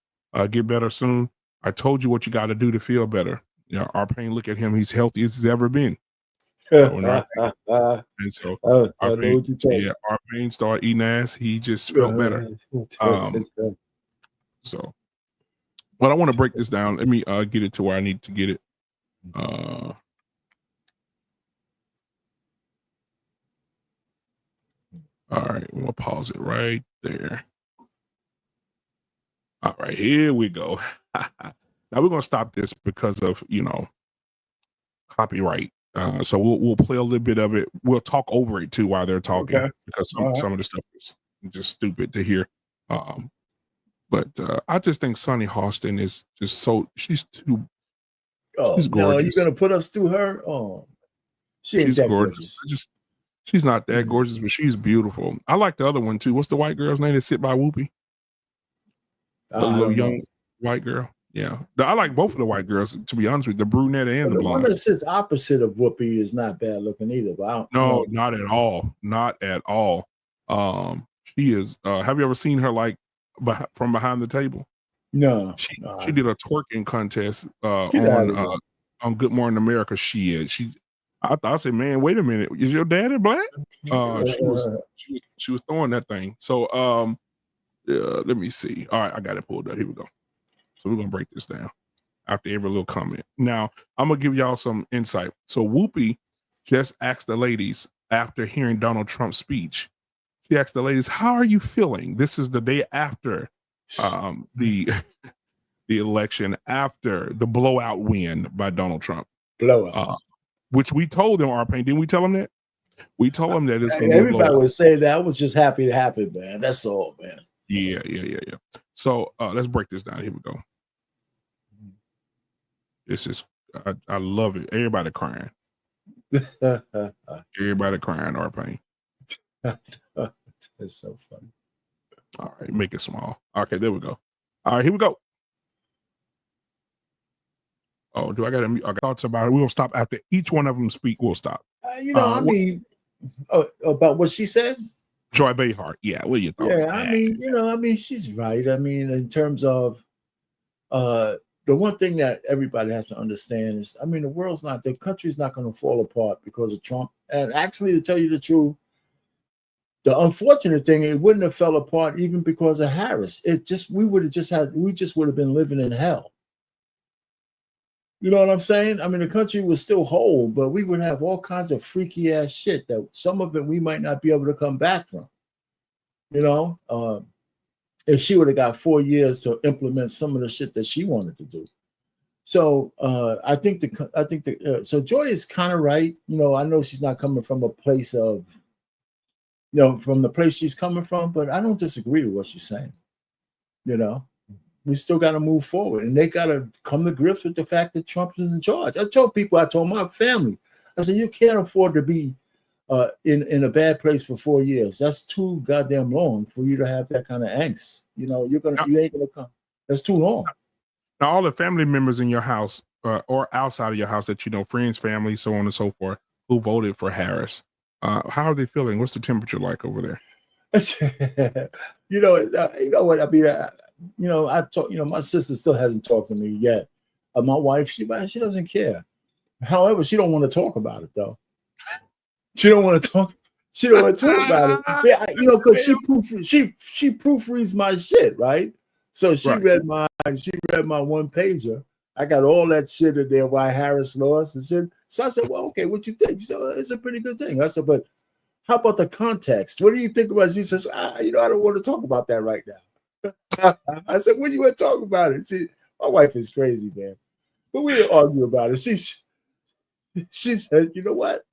Get better soon. I told you what you got to do to feel better. You know, Arpain, look at him. He's healthy as he's ever been. And so Arpain started eating ass. He just felt better. So, but I want to break this down. Let me get it to where I need to get it. All right, we'll pause it right there. All right, here we go. Now we're gonna stop this because of, you know, copyright. So we'll play a little bit of it. We'll talk over it too while they're talking, because some of the stuff is just stupid to hear. But I just think Sunny Hostin is just she's too. She's gorgeous. No, you're gonna put us through her? Oh, she's gorgeous. She's not that gorgeous, but she's beautiful. I like the other one too. What's the white girl's name that sit by Whoopi? The little young white girl. Yeah, I like both of the white girls, to be honest with you, the brunette and the blonde. One that sits opposite of Whoopi is not bad looking either. But no, not at all. Not at all. She is. Have you ever seen her like from behind the table? No. She did a twerking contest on Good Morning America. She I said, man, wait a minute, is your daddy black? She was throwing that thing. So let me see. All right, I got it pulled up. Here we go. So we're gonna break this down after every little comment. Now I'm gonna give y'all some insight. So Whoopi just asked the ladies after hearing Donald Trump's speech. She asked the ladies, "How are you feeling?" This is the day after the election, after the blowout win by Donald Trump. Which we told them, Arpain, didn't we tell them that? We told them that it's going to be everybody would say that. I was just happy to happen, man. That's all, man. Yeah. So let's break this down. Here we go. This is I love it. Everybody crying. Everybody crying, Arpain. That's so funny. All right, make it small. Okay, there we go. All right, here we go. Oh, do I got thoughts about it? We'll stop after each one of them speak. We'll stop. About what she said. Joy Behar. Yeah, what are your thoughts? Yeah, she's right. I mean, in terms of the one thing that everybody has to understand is, the country's not going to fall apart because of Trump. And actually, to tell you the truth, the unfortunate thing, it wouldn't have fell apart even because of Harris. We would have been living in hell. You know what I'm saying? I mean, the country was still whole, but we would have all kinds of freaky ass shit that some of it we might not be able to come back from. If she would have got 4 years to implement some of the shit that she wanted to do. So I think so Joy is kind of right. I know she's not coming from a place of, from the place she's coming from, but I don't disagree with what she's saying. We still got to move forward, and they got to come to grips with the fact that Trump is in charge. I told my family, I said, you can't afford to be in a bad place for 4 years. That's too goddamn long for you to have that kind of angst. You ain't gonna come. That's too long. Now, all the family members in your house or outside of your house that friends, family, so on and so forth, who voted for Harris, how are they feeling? What's the temperature like over there? You know what I mean. I talk. My sister still hasn't talked to me yet. My wife, she doesn't care. However, she don't want to talk about it though. She don't want to talk about it. Yeah, because she proofreads my shit, right? So she read my one pager. I got all that shit in there why Harris lost and shit. So I said, well, okay, what you think? She said, well, it's a pretty good thing. I said, but how about the context? What do you think about it? She says, I don't want to talk about that right now. I said, when you want to talk about it? My wife is crazy, man. But we didn't argue about it. She said, you know what?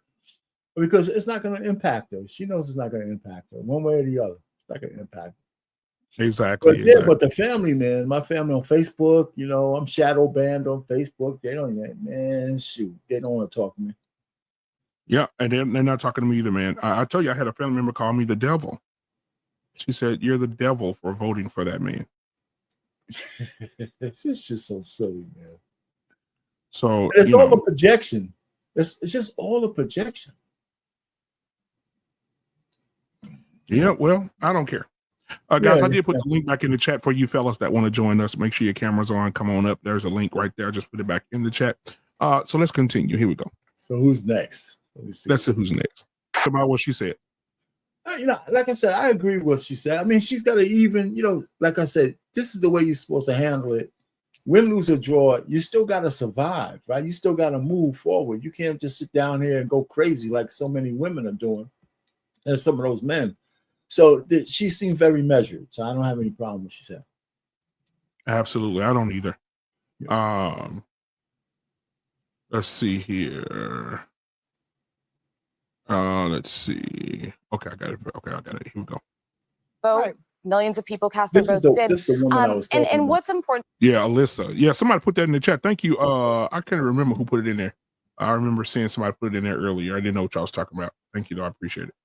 Because it's not going to impact her. She knows it's not going to impact her one way or the other. It's not going to impact her. Exactly. But the family, man, my family on Facebook, I'm shadow banned on Facebook. They don't want to talk to me. Yeah, and they're not talking to me either, man. I tell you, I had a family member call me the devil. She said, "You're the devil for voting for that man." It's just so silly, man. So it's all a projection. It's just all a projection. Yeah, well, I don't care. Guys, I did put the link back in the chat for you fellas that want to join us. Make sure your camera's on. Come on up. There's a link right there. I just put it back in the chat. So let's continue. Here we go. So who's next? Let's see who's next. About what she said. Like I said, I agree with what she said. I mean, she's got to even, like I said, this is the way you're supposed to handle it. Win, lose, or draw, you still got to survive, right? You still got to move forward. You can't just sit down here and go crazy like so many women are doing and some of those men. So she seemed very measured. So I don't have any problem with what she said. Absolutely. I don't either. Let's see here. Let's see. Okay, I got it. Here we go. Vote. Right. Millions of people cast their votes. And what's important? Yeah, Alyssa. Yeah, somebody put that in the chat. Thank you. I can't remember who put it in there. I remember seeing somebody put it in there earlier. I didn't know what y'all was talking about. Thank you, though. I appreciate it.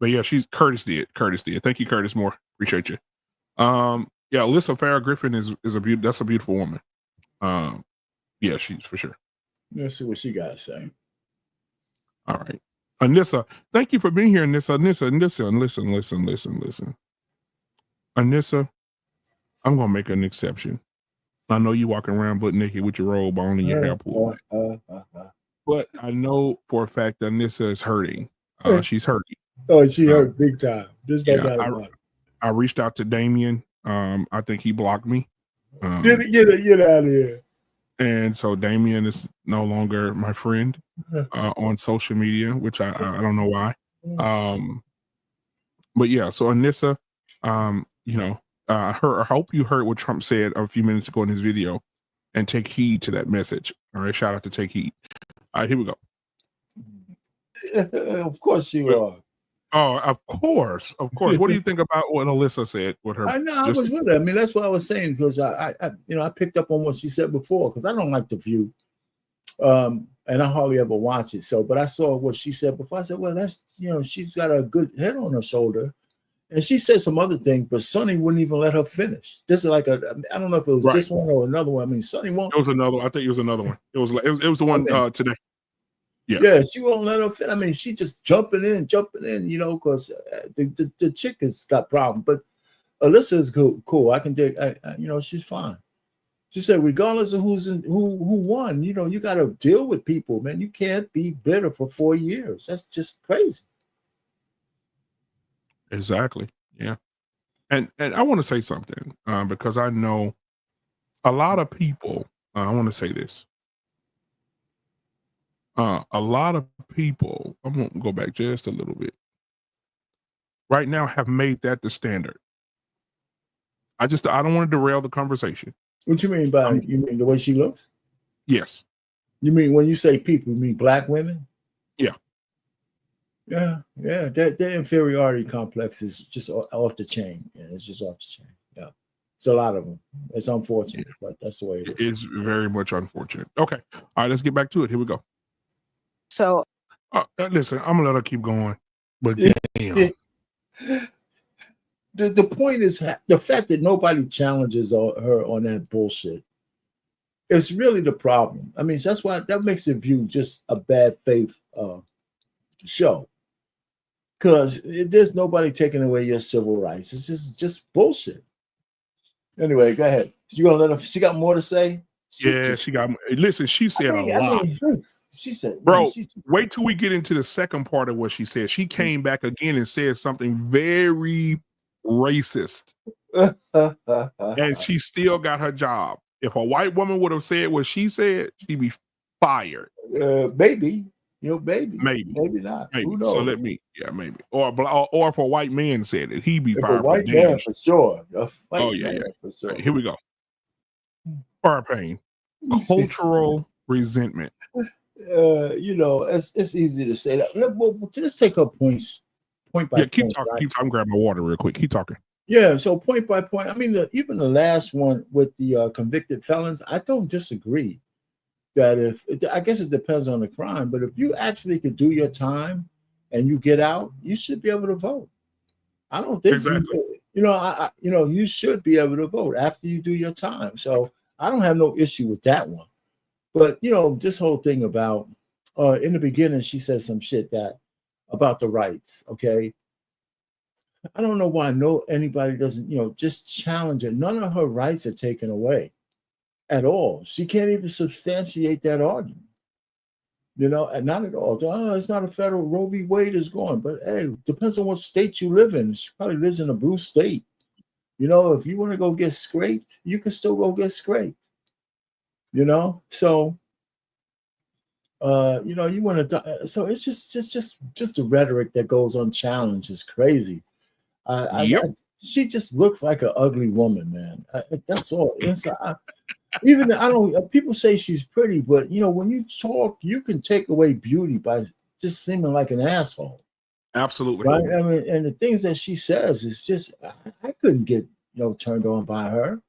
But yeah, Curtis did. Thank you, Curtis Moore. Appreciate you. Yeah, Alyssa Farrah Griffin is that's a beautiful woman. Yeah, she's for sure. Let's see what she got to say. All right. Anissa, thank you for being here, Anissa. Listen. Anissa, I'm going to make an exception. I know you walking around butt naked with your robe on and your hair pulled back. But I know for a fact that Anissa is hurting. She's hurting. Oh, she hurt big time. I reached out to Damien. I think he blocked me. Get out of here. And so Damien is no longer my friend on social media, which I don't know why. But yeah, so Anissa, I hope you heard what Trump said a few minutes ago in his video and take heed to that message. All right, shout out to Take Heed. All right, here we go. Of course you are. Oh, of course. What do you think about what Alyssa said with her? I know, I was with her. I mean, that's what I was saying, because I picked up on what she said before, because I don't like The View, and I hardly ever watch it. So, but I saw what she said before. I said, well, that's she's got a good head on her shoulder, And she said some other thing, but Sonny wouldn't even let her finish. This is like I don't know if it was this one or another one. I mean, Sonny won't. It was another one. I think it was another one. It was the one today. Yeah, she won't let her fit. I mean, she just jumping in, you know, because the chick has got problem. But Alyssa is cool. I can dig. You know, she's fine. She said, regardless of who won, you know, you got to deal with people, man. You can't be bitter for 4 years. That's just crazy. Exactly. Yeah. And I want to say something because I know a lot of people. I want to say this. A lot of people, I'm going to go back just a little bit, right now have made that the standard. I don't want to derail the conversation. What you mean by you mean the way she looks? Yes. You mean when you say people, you mean black women? Yeah. Yeah. Their inferiority complex is just off the chain. Yeah, it's just off the chain. Yeah. It's a lot of them. It's unfortunate, but that's the way it is. It is very much unfortunate. Okay. All right, let's get back to it. Here we go. So listen, I'm gonna let her keep going. But damn. The point is the fact that nobody challenges her on that bullshit. It's really the problem. I mean, that's why that makes it view just a bad faith show. Because there's nobody taking away your civil rights. It's just bullshit. Anyway, go ahead. You gonna let her? She got more to say? She got. Listen, she said a lot. She said, bro, wait till we get into the second part of what she said. She came back again and said something very racist. And she still got her job. If a white woman would have said what she said, she'd be fired. Maybe. You know, maybe not. Maybe. Who knows? So maybe. Or if a white man said it, he'd be fired. A white man for sure. For sure. Right, here we go. Pain. Cultural resentment. You know, it's easy to say that. Let's take up points point by point. Keep talking. Right? Keep talking. Grab my water real quick. Keep talking. Yeah, so point by point. I mean, even the last one with the convicted felons, I don't disagree that I guess it depends on the crime, but if you actually could do your time and you get out, you should be able to vote. I don't think you should be able to vote after you do your time. So I don't have no issue with that one. But this whole thing about in the beginning, she said some shit about the rights. Okay. I don't know why anybody doesn't, just challenge it. None of her rights are taken away at all. She can't even substantiate that argument. And not at all. Oh, it's not a federal. Roe v. Wade is gone. But hey, depends on what state you live in. She probably lives in a blue state. If you want to go get scraped, you can still go get scraped. So you want to. So it's just the rhetoric that goes unchallenged is crazy. She just looks like an ugly woman, man. That's all. Inside, people say she's pretty, but when you talk, you can take away beauty by just seeming like an asshole. Absolutely. Right. I mean, and the things that she says is just I couldn't get turned on by her.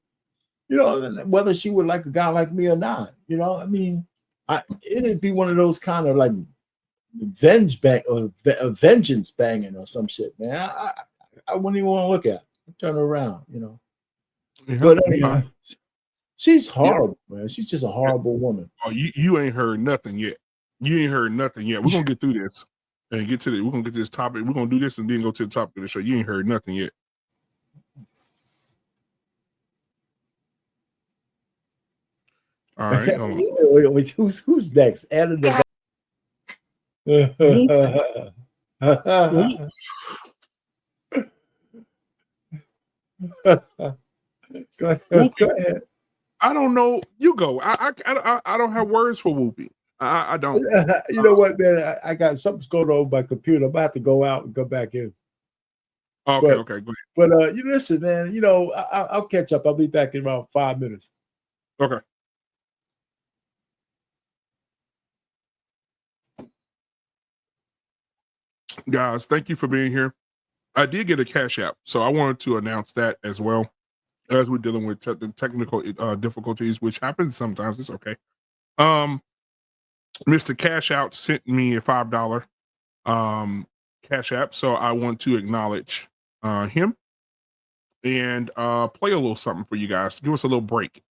Whether she would like a guy like me or not. I mean, it'd be one of those kind of like vengeance banging or some shit, man. I wouldn't even want to look at it. Turn her around, Yeah, but anyway, she's horrible, man. She's just a horrible woman. Oh, you ain't heard nothing yet. We're gonna get through this and get to the. We're gonna get to this topic. We're gonna do this and then go to the topic of the show. You ain't heard nothing yet. All right. Wait, who's next? Adam Go ahead. I don't know. You go. I don't have words for Whoopi. I don't. You know what, man? I got something's going on with my computer. I'm about to go out and go back in. Okay, go ahead. But you listen, man. I'll catch up. I'll be back in around 5 minutes. Okay. Guys, thank you for being here. I did get a Cash App, so I wanted to announce that as well. As we're dealing with technical difficulties, which happens sometimes, it's okay. Mr. Cash Out sent me a $5 Cash App, so I want to acknowledge him and play a little something for you guys. Give us a little break.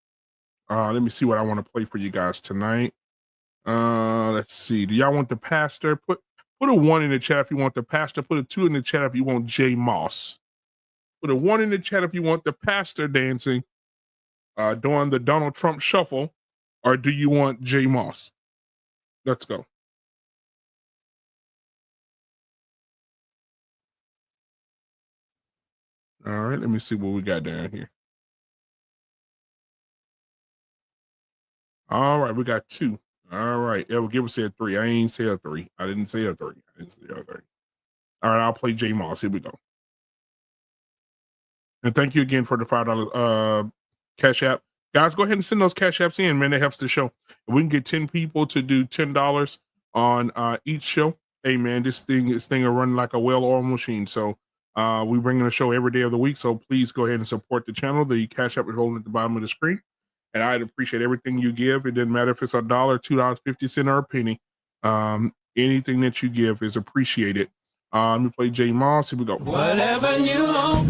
Let me see what I want to play for you guys tonight. Let's see. Do y'all want the pastor? Put a 1 in the chat if you want the pastor. Put a 2 in the chat if you want J Moss. Put a 1 in the chat if you want the pastor dancing during the Donald Trump shuffle, or do you want J Moss? Let's go. All right, let me see what we got down here. All right, we got 2. All right, Ever Giver said 3. I ain't say a 3. I didn't say a 3. I didn't say a 3. All right, I'll play J Moss. Here we go. And thank you again for the $5 Cash App. Guys, go ahead and send those Cash Apps in, man. That helps the show. If we can get 10 people to do $10 on each show, hey, man, this thing will run like a well-oiled machine. So we bring in a show every day of the week. So please go ahead and support the channel. The Cash App is holding at the bottom of the screen. And I'd appreciate everything you give. It doesn't matter if it's $1, $2.50, or a penny. Anything that you give is appreciated. Let me play J Moss. Here we go. Whatever you want,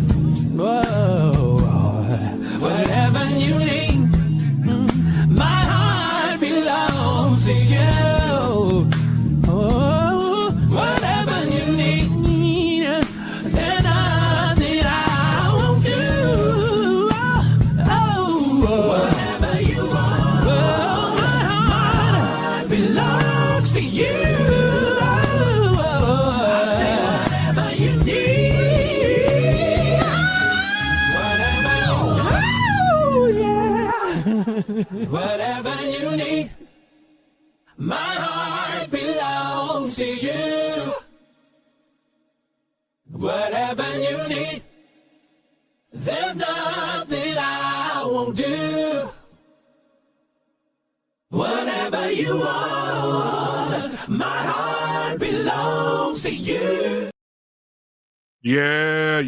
whoa, whatever you need, my heart belongs to you. Oh, whatever you need, then nothing I won't do. Oh, whatever you want, oh, my heart belongs to you. Whatever you need, my heart belongs to you. Whatever you need, there's nothing I won't do. Whatever you want, my heart belongs to you. Yeah.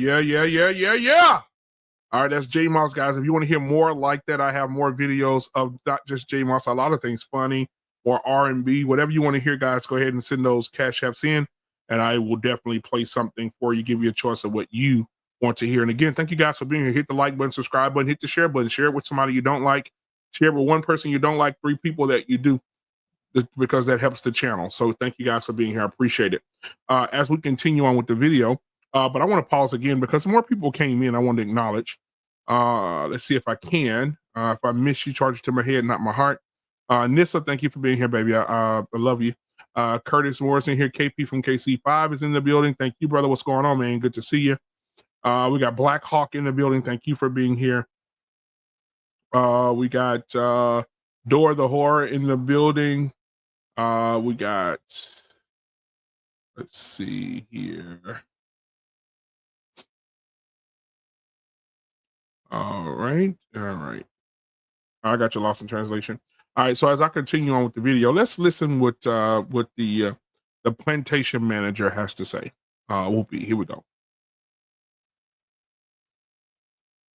All right, that's J Moss, guys. If you want to hear more like that, I have more videos of not just J Moss, a lot of things funny or R&B, whatever you want to hear, guys. Go ahead and send those Cash Apps in, and I will definitely play something for you, give you a choice of what you want to hear. And again, thank you guys for being here. Hit the like button, subscribe button, hit the share button, share it with somebody you don't like, share it with 1 person you don't like, 3 people that you do, because that helps the channel. So thank you guys for being here. I appreciate it. As we continue on with the video, but I want to pause again because more people came in. I want to acknowledge. Let's see if I can. If I miss you, charge it to my head, not my heart. Nissa, thank you for being here, baby. I love you. Curtis Morrison here. KP from KC5 is in the building. Thank you, brother. What's going on, man? Good to see you. We got Black Hawk in the building. Thank you for being here. We got Dora the Horror in the building. We got, let's see here. All right. I got you lost in translation. All right. So as I continue on with the video, let's listen what the plantation manager has to say. Whoopi, here we go.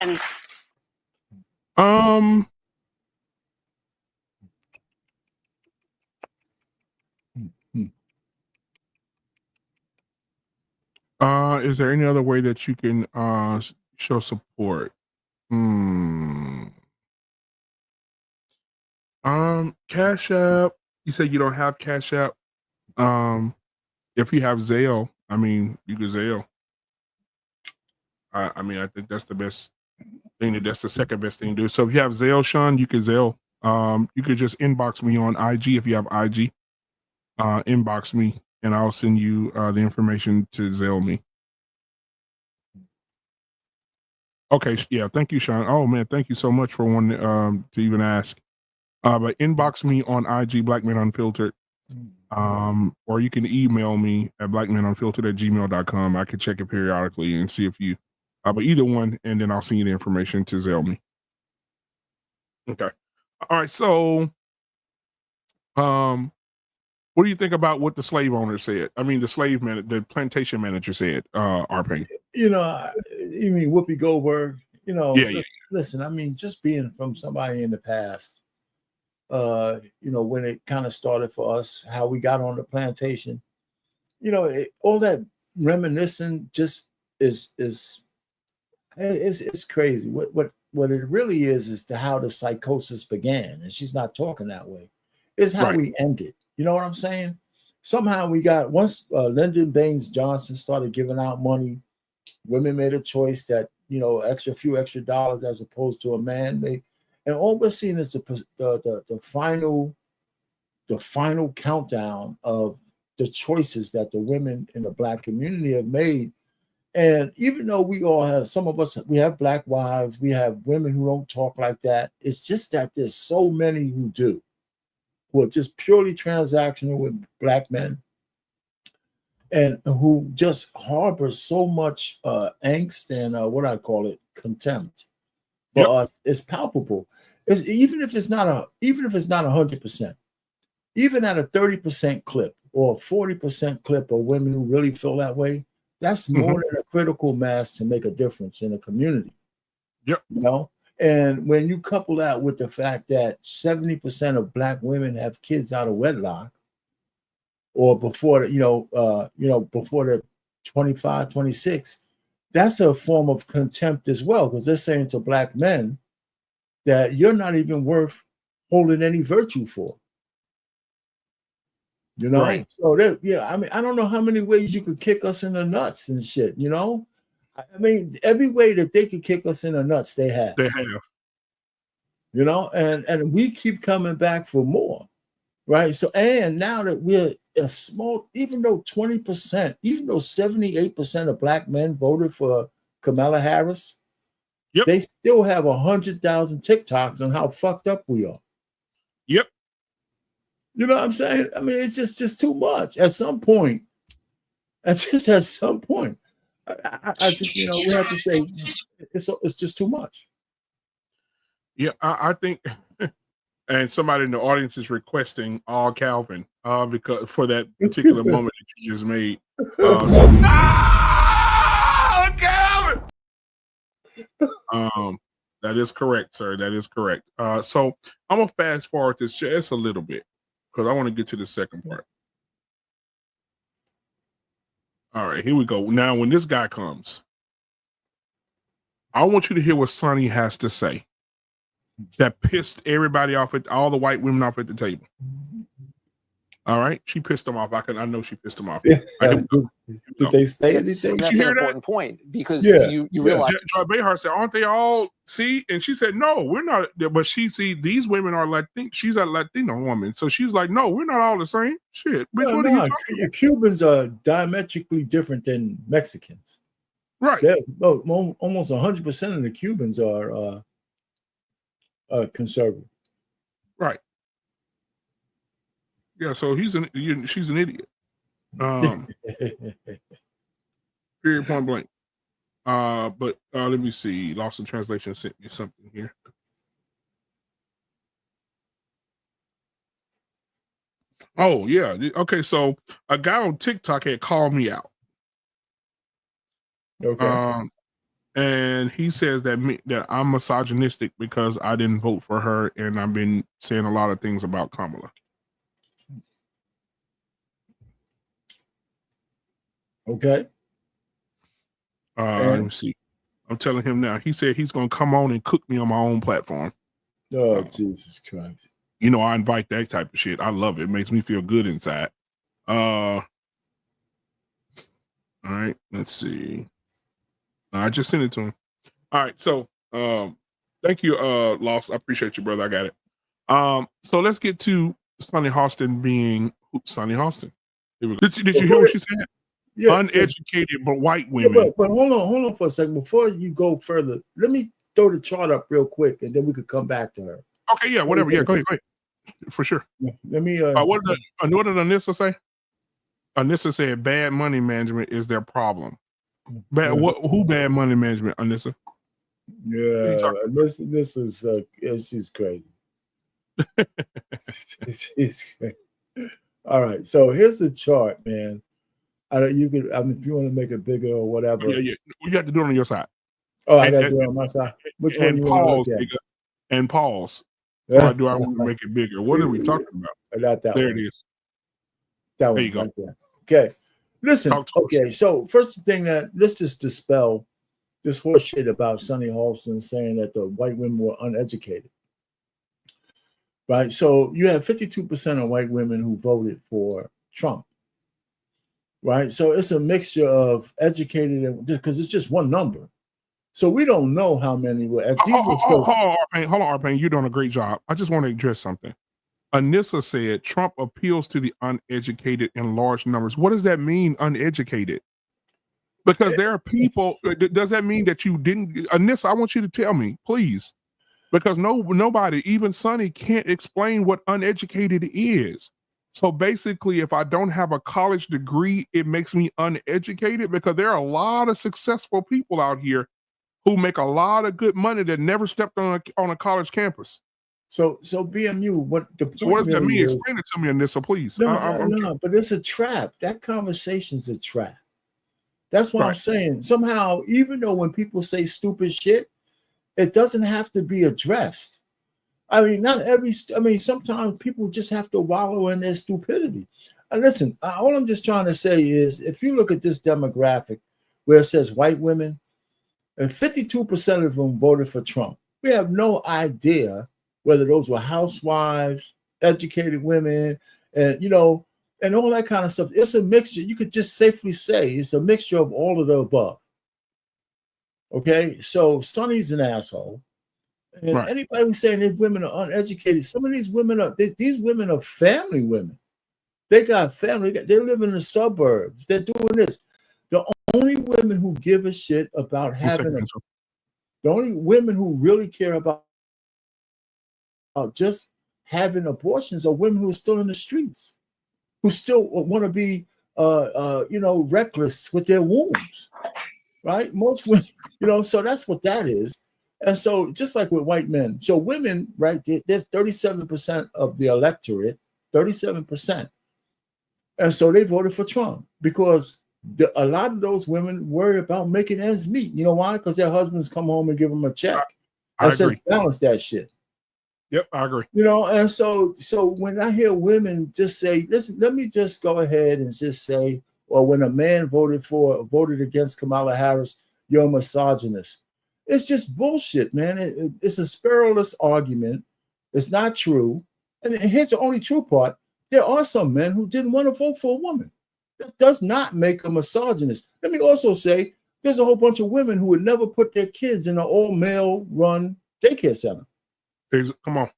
And is there any other way that you can show support? Cash App. You said you don't have Cash App. If you have Zelle, I mean, you can Zelle. I mean, I think that's the best thing. That's the second best thing to do. So if you have Zelle, Sean, you can Zelle. You could just inbox me on IG if you have IG. Inbox me, and I'll send you the information to Zelle me. Okay, yeah, thank you, Sean. Oh man, thank you so much for wanting to even ask. But inbox me on IG, Black Men Unfiltered, or you can email me at blackmenunfiltered@gmail.com. I can check it periodically and see if you, but either one, and then I'll send you the information to Zelle me. Okay, all right. So, what do you think about what the slave owner said? I mean, the plantation manager said, RP. You mean Whoopi Goldberg? Yeah. Listen, I mean, just being from somebody in the past, when it kind of started for us, how we got on the plantation, all that reminiscing just it's crazy. What it really is how the psychosis began, and she's not talking that way. It's how we end it. You know what I'm saying? Somehow we got once Lyndon Baines Johnson started giving out money, women made a choice that few extra dollars as opposed to a man. And all we're seeing is the final countdown of the choices that the women in the Black community have made. And even though we all have, some of us, we have Black wives, we have women who don't talk like that. It's just that there's so many who do, who are just purely transactional with Black men, and who just harbor so much angst and contempt for us. It's palpable. Even if it's not 100%, even at a 30% clip or a 40% clip of women who really feel that way, that's more than a critical mass to make a difference in a community. Yep. And when you couple that with the fact that 70% of Black women have kids out of wedlock, or before before they're 25, 26, that's a form of contempt as well, because they're saying to Black men that you're not even worth holding any virtue for. Right. So I mean, I don't know how many ways you could kick us in the nuts and shit. I mean, every way that they could kick us in the nuts, they have. And we keep coming back for more, right? So, and now that we're a small, even though 78% of Black men voted for Kamala Harris, they still have 100,000 TikToks on how fucked up we are. Yep. You know what I'm saying? I mean, it's just too much. At some point, I just we have to say it's just too much. Yeah, I think, and somebody in the audience is requesting all Calvin because for that particular moment that you just made. Calvin! That is correct, sir. That is correct. So I'm gonna fast forward this just a little bit because I want to get to the second part. All right, here we go. Now, when this guy comes, I want you to hear what Sonny has to say. That pissed everybody off, all the white women off at the table. All right, she pissed them off. I know she pissed them off. Did they say anything? That's an important point because you realize. Joy Behar said, "Aren't they all see?" And she said, "No, we're not." But these women are Latin. She's a Latino woman, so she's like, "No, we're not all the same." Shit, bitch, what are you talking about? Cubans are diametrically different than Mexicans. Right. Almost 100% of the Cubans are conservative. Right. Yeah, so she's an idiot. Period, point blank. But let me see. Lost in Translation sent me something here. Oh, yeah. Okay, so a guy on TikTok had called me out. Okay. And he says that I'm misogynistic because I didn't vote for her, and I've been saying a lot of things about Kamala. Okay. Let me see. I'm telling him now. He said he's gonna come on and cook me on my own platform. Oh, Jesus Christ. I invite that type of shit. I love it. It makes me feel good inside. All right, let's see. I just sent it to him. All right, so thank you, Lost. I appreciate you, brother. I got it. So let's get to Sonny Hostin being Sonny Hostin. Here we go. Did you hear what she said? Yeah, uneducated but white women. Yeah, but hold on for a second. Before you go further, let me throw the chart up real quick, and then we could come back to her. Okay, yeah, whatever. Yeah, go ahead. For sure. Let me. What did Anissa say? Anissa said bad money management is their problem. Who bad money management, Anissa? Yeah, this is she's crazy. She's crazy. All right, so here's the chart, man. If you want to make it bigger or whatever. Yeah. You have to do it on your side. Oh, I got to do it on my side. Which one you want to look at? And pause. Or do I want to make it bigger? What are we talking about? Not that there one. It is. That one. There you go. Right there. Okay. Listen, okay, so first thing let's just dispel this horse shit about Sonny Halston saying that the white women were uneducated. Right? So you have 52% of white women who voted for Trump. Right? So it's a mixture of educated and because it's just one number. So we don't know how many were. Hold on, Arpain. You're doing a great job. I just want to address something. Anissa said Trump appeals to the uneducated in large numbers. What does that mean, uneducated? Because there are people. Does that mean that you didn't? Anissa, I want you to tell me, please. Because nobody, even Sonny, can't explain what uneducated is. So basically, if I don't have a college degree, it makes me uneducated, because there are a lot of successful people out here who make a lot of good money that never stepped on a college campus. So BMU, what does that mean? Explain it to me, Anissa, please. No, but it's a trap. That conversation's a trap. That's what I'm saying. Somehow, even though when people say stupid shit, it doesn't have to be addressed. I mean, sometimes people just have to wallow in their stupidity. Listen, all I'm just trying to say is, if you look at this demographic where it says white women, and 52% of them voted for Trump, we have no idea whether those were housewives, educated women, and and all that kind of stuff. It's a mixture. You could just safely say it's a mixture of all of the above. Okay, so Sonny's an asshole. And anybody who's saying these women are uneducated, some of these women are family women. They got family. They live in the suburbs. They're doing this. The only women who give a shit about the only women who really care about just having abortions are women who are still in the streets, who still want to be reckless with their wombs. Right? Most women, so that's what that is. And so just like with white men, so women, right, there's 37% of the electorate, 37%. And so they voted for Trump because a lot of those women worry about making ends meet. You know why? Because their husbands come home and give them a check and says balance that shit. Yep, I agree. And so when I hear women just say, listen, let me just go ahead and just say, or when a man voted against Kamala Harris, you're a misogynist. It's just bullshit, man. It's a scurrilous argument. It's not true. And here's the only true part. There are some men who didn't want to vote for a woman. That does not make a misogynist. Let me also say, there's a whole bunch of women who would never put their kids in an all-male run daycare center. Come on.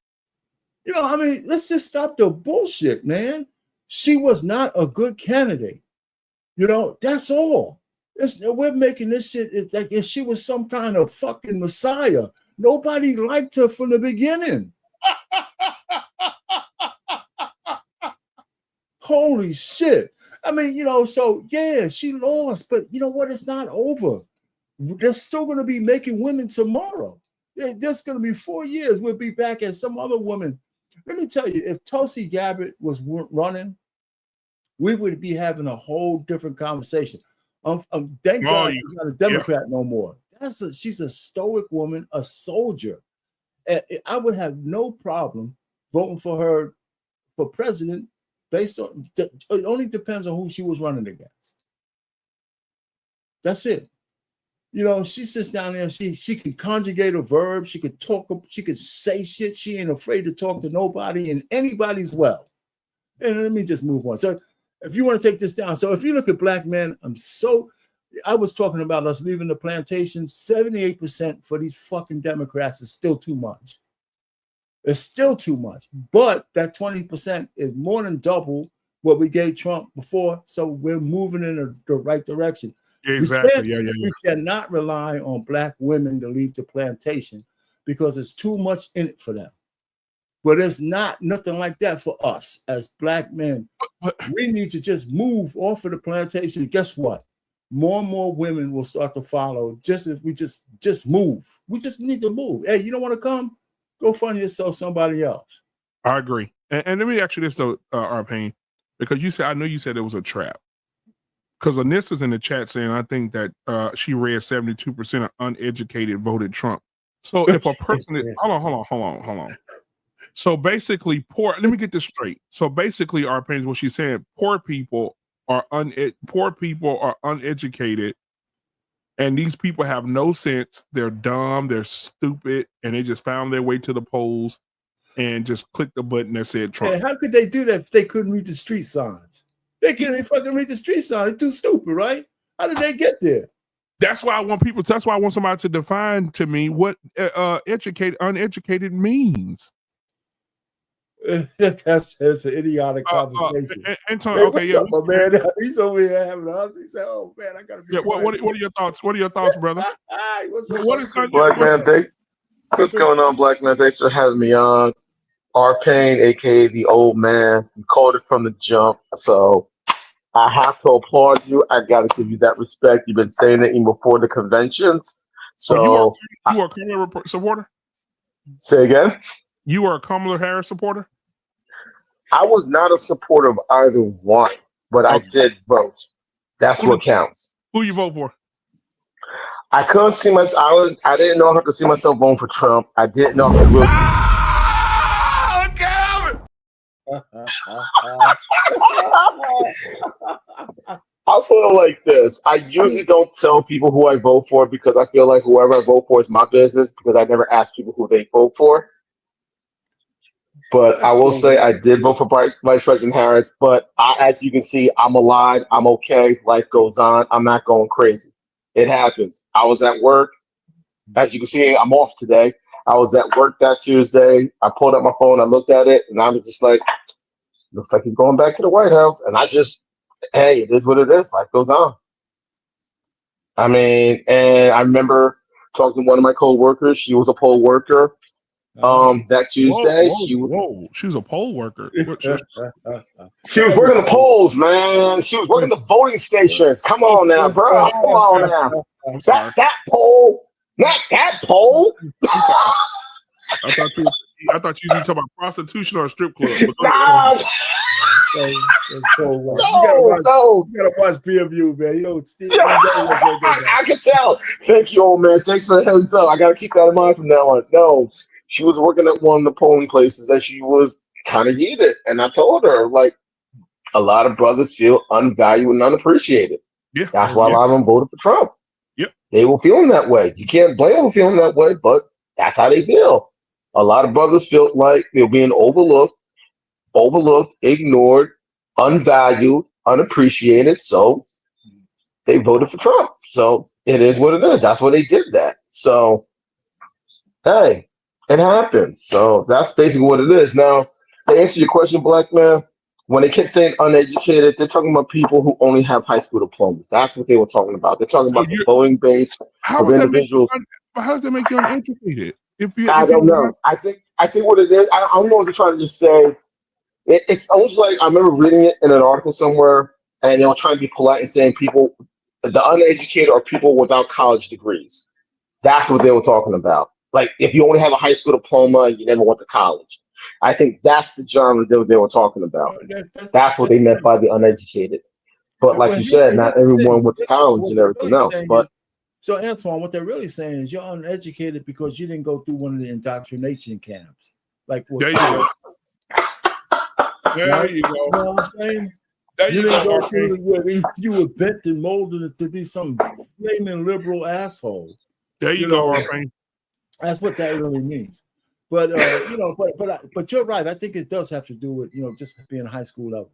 Let's just stop the bullshit, man. She was not a good candidate. That's all. We're making this shit like if she was some kind of fucking messiah. Nobody liked her from the beginning. Holy shit. So yeah, she lost, but you know what? It's not over. They're still going to be making women tomorrow. There's going to be 4 years. We'll be back as some other woman. Let me tell you, if Tulsi Gabbard was running, we would be having a whole different conversation. Thank God she's not a Democrat no more. She's a stoic woman, a soldier. And I would have no problem voting for her for president based on, it only depends on who she was running against. That's it. She sits down there and she can conjugate a verb. She could talk, she could say shit. She ain't afraid to talk to nobody and anybody's well. And let me just move on. So if you want to take this down. So if you look at black men, I was talking about us leaving the plantation. 78% for these fucking Democrats is still too much. It's still too much. But that 20% is more than double what we gave Trump before. So we're moving in the right direction. Exactly. We cannot rely on black women to leave the plantation because it's too much in it for them. But it's nothing like that for us as black men. We need to just move off of the plantation. Guess what? More and more women will start to follow just if we just move. We just need to move. Hey, you don't want to come? Go find yourself somebody else. I agree. And let me ask you this though, Arpain, because I know you said it was a trap. Because Anissa's in the chat saying, I think that she read 72% of uneducated voted Trump. So if a person is, hold on. So basically, let me get this straight. So basically, Arpain, what she's saying, poor people are poor people are uneducated, and these people have no sense. They're dumb, they're stupid, and they just found their way to the polls and just clicked the button that said Trump. And how could they do that if they couldn't read the street signs? They can't even fucking read the street signs. They're too stupid, right? How did they get there? That's why I want people. That's why I want somebody to define to me what uneducated means. That's an idiotic conversation. Anton, okay, yeah, man, he's over here having a he said, "Oh man, I gotta be." Yeah, what are your thoughts? What are your thoughts, brother? What is Black man? What's going on, Black man? Thanks for having me on. R-Pain, aka the old man, you called it from the jump, so I have to applaud you. I got to give you that respect. You've been saying it even before the conventions. So you are a Kamala supporter? Say again? You are a Kamala Harris supporter? I was not a supporter of either one, but I did vote. That's what counts. Who you vote for? I couldn't see myself. I didn't know if I could see myself voting for Trump. I didn't know if I really. I feel like this. I usually don't tell people who I vote for because I feel like whoever I vote for is my business because I never ask people who they vote for. But I will say I did vote for Vice President Harris. But as you can see, I'm alive. I'm okay. Life goes on. I'm not going crazy. It happens. I was at work. As you can see, I'm off today. I was at work that Tuesday. I pulled up my phone. I looked at it, and I was just like, looks like he's going back to the White House. And I just, hey, it is what it is. Life goes on. I mean, and I remember talking to one of my co-workers. She was a poll worker. That Tuesday, she was a poll worker. She was working the polls, man. She was working the voting stations. Come on now, bro. Come on now. That poll, not that poll. I thought you were talking about prostitution or a strip club. Nah. You gotta watch PMU, man. You know, I can tell. Thank you, old man. Thanks for the heads up. I gotta keep that in mind from now on. No. She was working at one of the polling places and she was kind of heated. And I told her, like, a lot of brothers feel unvalued and unappreciated. Yeah. That's why a lot of them voted for Trump. Yep. They were feeling that way. You can't blame them for feeling that way, but that's how they feel. A lot of brothers felt like they were being overlooked, ignored, unvalued, unappreciated. So they voted for Trump. So it is what it is. That's why they did that. So, hey. It happens. So that's basically what it is. Now, to answer your question, Black man, when they kept saying uneducated, they're talking about people who only have high school diplomas. That's what they were talking about. They're talking about the voting base of individuals. How does that make you uneducated? I don't know. I think what it is, I don't know what they're trying to just say. It's almost like I remember reading it in an article somewhere, and they were trying to be polite and saying people, the uneducated are people without college degrees. That's what they were talking about. Like, if you only have a high school diploma and you never went to college. I think that's the genre they were talking about. That's what they meant by the uneducated. But like you said, not everyone went to college and everything else. But so, Antoine, what they're really saying is you're uneducated because you didn't go through one of the indoctrination camps. Like, there you go. There you go. You know what I'm saying? You didn't go through where you were bent and molded to be some flaming liberal asshole. There you go, R-Pain. That's what that really means. But you know, but you're right. I think it does have to do with, you know, just being high school level.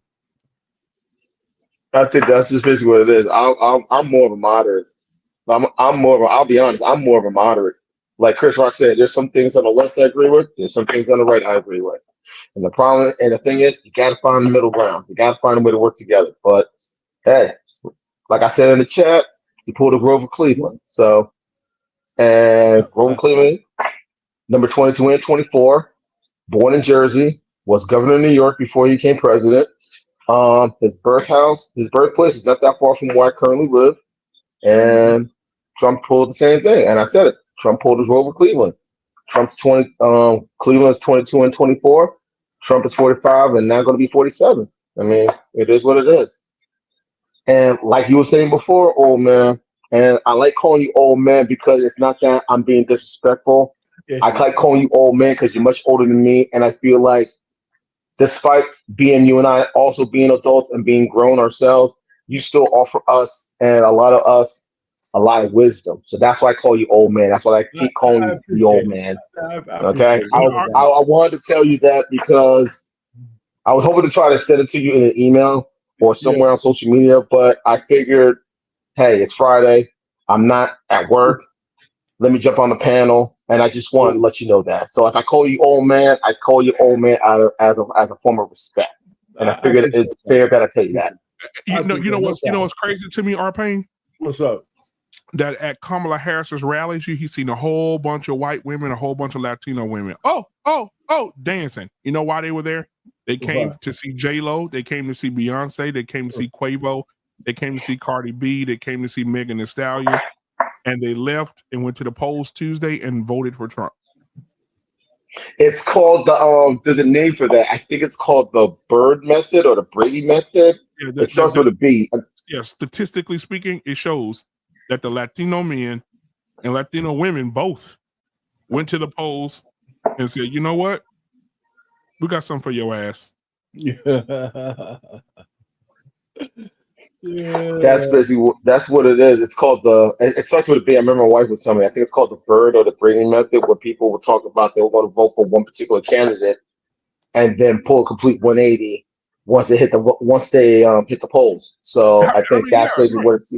I think that's just basically what it is. I'm more of a moderate. I'll be honest, I'm more of a moderate. Like Chris Rock said, there's some things on the left I agree with, there's some things on the right I agree with. And the problem and the thing is, you gotta find the middle ground. You gotta find a way to work together. But hey, like I said in the chat, you pulled a Grover Cleveland. So and Grover Cleveland, number 22 and 24, born in Jersey, was governor of New York before he became president. His birthplace is not that far from where I currently live. And Trump pulled the same thing. And I said it. Trump pulled his Grover Cleveland. Cleveland is 22 and 24. Trump is 45 and now going to be 47. I mean, it is what it is. And like you were saying before, old man, and I like calling you old man because it's not that I'm being disrespectful. Yeah. I like calling you old man because you're much older than me. And I feel like despite being you and I also being adults and being grown ourselves, you still offer us and a lot of us a lot of wisdom. So that's why I call you old man. That's why I keep calling you the old man. Okay. I wanted to tell you that because I was hoping to try to send it to you in an email or somewhere on social media, but I figured, hey, it's Friday. I'm not at work. Let me jump on the panel, and I just want to let you know that. So if I call you old man, I call you old man as a form of respect, and I figured it's fair that I tell you that. You know what's crazy to me, R-Pain? What's up? That at Kamala Harris's rallies, he's seen a whole bunch of white women, a whole bunch of Latino women. Oh, dancing. You know why they were there? They came to see J-Lo. They came to see Beyonce. They came to see Quavo. They came to see Cardi B. They came to see Megan Thee Stallion. And they left and went to the polls Tuesday and voted for Trump. It's called the there's a name for that. I think it's called the Bird method or the Brady method. Yeah, it starts with a B. Yeah, statistically speaking, it shows that the Latino men and Latino women both went to the polls and said, you know what? We got something for your ass. That's basically that's what it is. It's called it starts with a B. I remember my wife was telling me. I think it's called the Bird or the Brady method, where people will talk about they were going to vote for one particular candidate and then pull a complete 180 once they hit the polls. So I think that's basically what it's.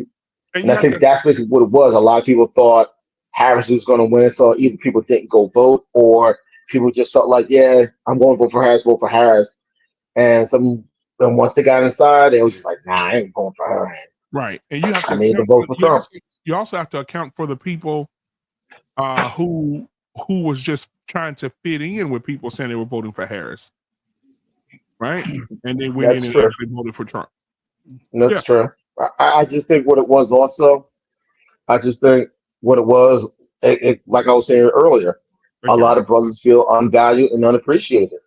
And I think that's basically what it was. A lot of people thought Harris was going to win, so either people didn't go vote or people just felt like, yeah, I'm going to vote for Harris. And once they got inside, they was just like, nah, I ain't going for her. Right. And you have to vote for Trump. You also have to account for the people who was just trying to fit in with people saying they were voting for Harris. Right? And they went in and actually voted for Trump. That's true. I just think what it was also, like I was saying earlier, a lot of brothers feel unvalued and unappreciated.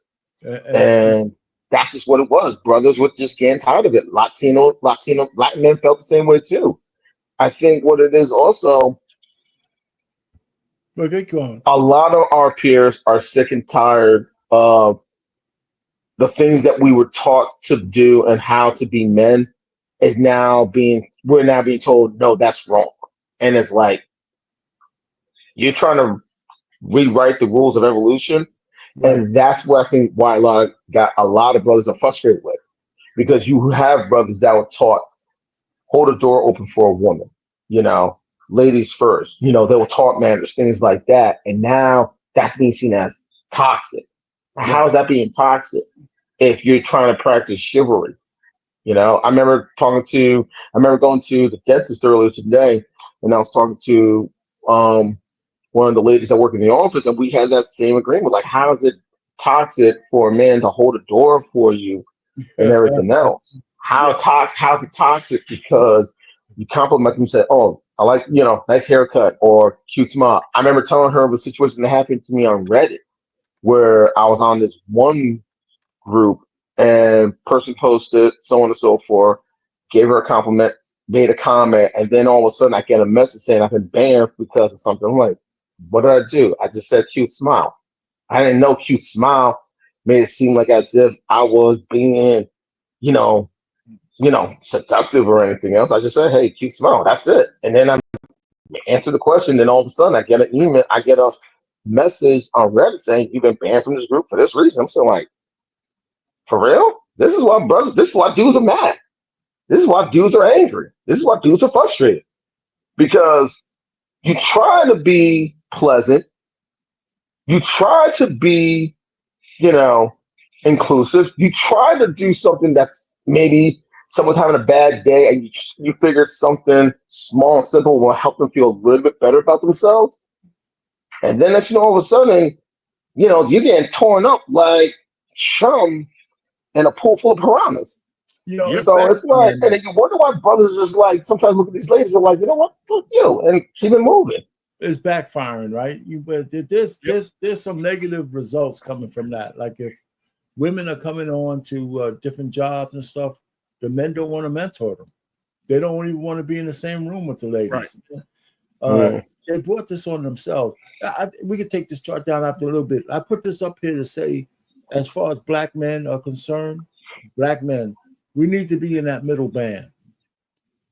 And that's just what it was. Brothers were just getting tired of it. Latin men felt the same way too. I think what it is also, a lot of our peers are sick and tired of the things that we were taught to do and how to be men we're now being told, no, that's wrong. And it's like, you're trying to rewrite the rules of evolution. Right. And that's what I think why a lot of brothers are frustrated with, because you have brothers that were taught, hold a door open for a woman, ladies first, they were taught manners, things like that. And now that's being seen as toxic. Right. How is that being toxic if you're trying to practice chivalry? I remember going to the dentist earlier today, and I was talking to one of the ladies that work in the office, and we had that same agreement. Like, how is it toxic for a man to hold a door for you and everything else? How's it toxic because you compliment them and say, oh, I like, nice haircut or cute smile. I remember telling her of a situation that happened to me on Reddit where I was on this one group and person posted so on and so forth, gave her a compliment, made a comment, and then all of a sudden I get a message saying I've been banned because of something. I'm like, what did I do? I just said cute smile. I didn't know cute smile made it seem like as if I was being, seductive or anything else. I just said, hey, cute smile. That's it. And then I answer the question. Then all of a sudden I get an email. I get a message on Reddit saying you've been banned from this group for this reason. I'm still like, for real? This is why dudes are mad. This is why dudes are angry. This is why dudes are frustrated. Because you try to be pleasant. You try to be, inclusive. You try to do something that's maybe someone's having a bad day and you figure something small and simple will help them feel a little bit better about themselves. And then all of a sudden, you're getting torn up like chum in a pool full of piranhas. So it's like, and then you wonder why brothers just like sometimes look at these ladies and like, you know what, fuck you, and keep it moving. It's backfiring, right? There's some negative results coming from that. Like if women are coming on to different jobs and stuff, the men don't want to mentor them. They don't even want to be in the same room with the ladies. Right. They brought this on themselves. We could take this chart down after a little bit. I put this up here to say, as far as black men are concerned, black men, we need to be in that middle band.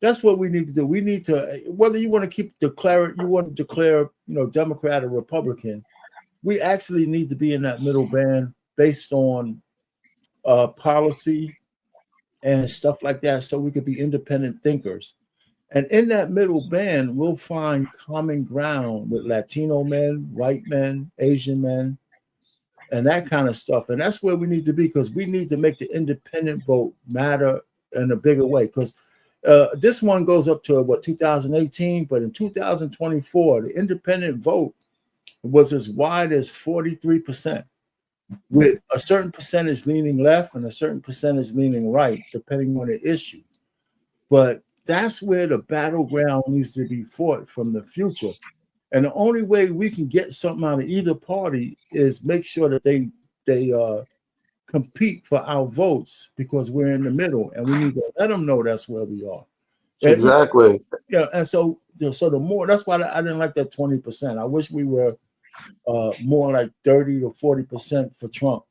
That's what we need to do. We need to, whether you want to declare, Democrat or Republican, we actually need to be in that middle band based on policy and stuff like that, so we could be independent thinkers. And in that middle band, we'll find common ground with Latino men, white men, Asian men, and that kind of stuff. And that's where we need to be, because we need to make the independent vote matter in a bigger way. Because this one goes up to 2018, but in 2024, the independent vote was as wide as 43%, with a certain percentage leaning left and a certain percentage leaning right, depending on the issue. But that's where the battleground needs to be fought from the future. And the only way we can get something out of either party is make sure that they compete for our votes, because we're in the middle, and we need to let them know that's where we are. Exactly. Yeah, and so the more, that's why I didn't like that 20%. I wish we were more like 30 to 40% for Trump,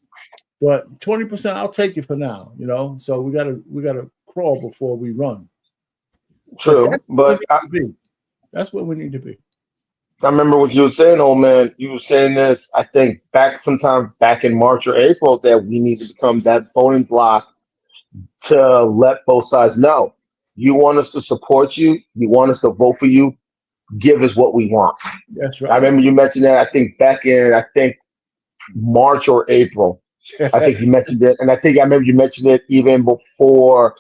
but 20%, I'll take it for now. So we gotta crawl before we run. True, but that's what we need to be. I remember what you were saying, old man. You were saying this, I think, sometime back in March or April, that we need to become that voting bloc to let both sides know. You want us to support you. You want us to vote for you. Give us what we want. That's right. I remember you mentioned that, I think, back in, March or April. I think you mentioned it. And I remember you mentioned it even before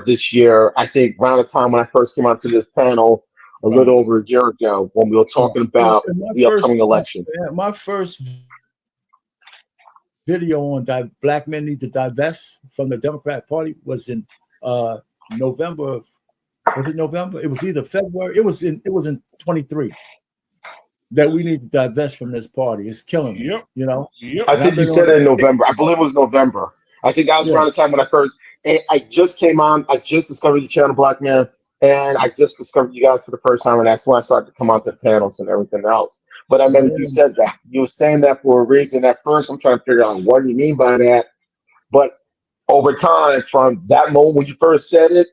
this year. I think around the time when I first came onto this panel, a little over a year ago, when we were talking about the upcoming election. My first video on black men need to divest from the Democrat Party was in November. Was it November? It was either February. It was in 23 that we need to divest from this party. It's killing me. Yep. I think you said it in November. I believe it was November. I think that was around the time when I just came on. I just discovered the channel Black Man. And I just discovered you guys for the first time, and that's when I started to come onto the panels and everything else. But I remember you said that. You were saying that for a reason. At first, I'm trying to figure out what do you mean by that. But over time, from that moment when you first said it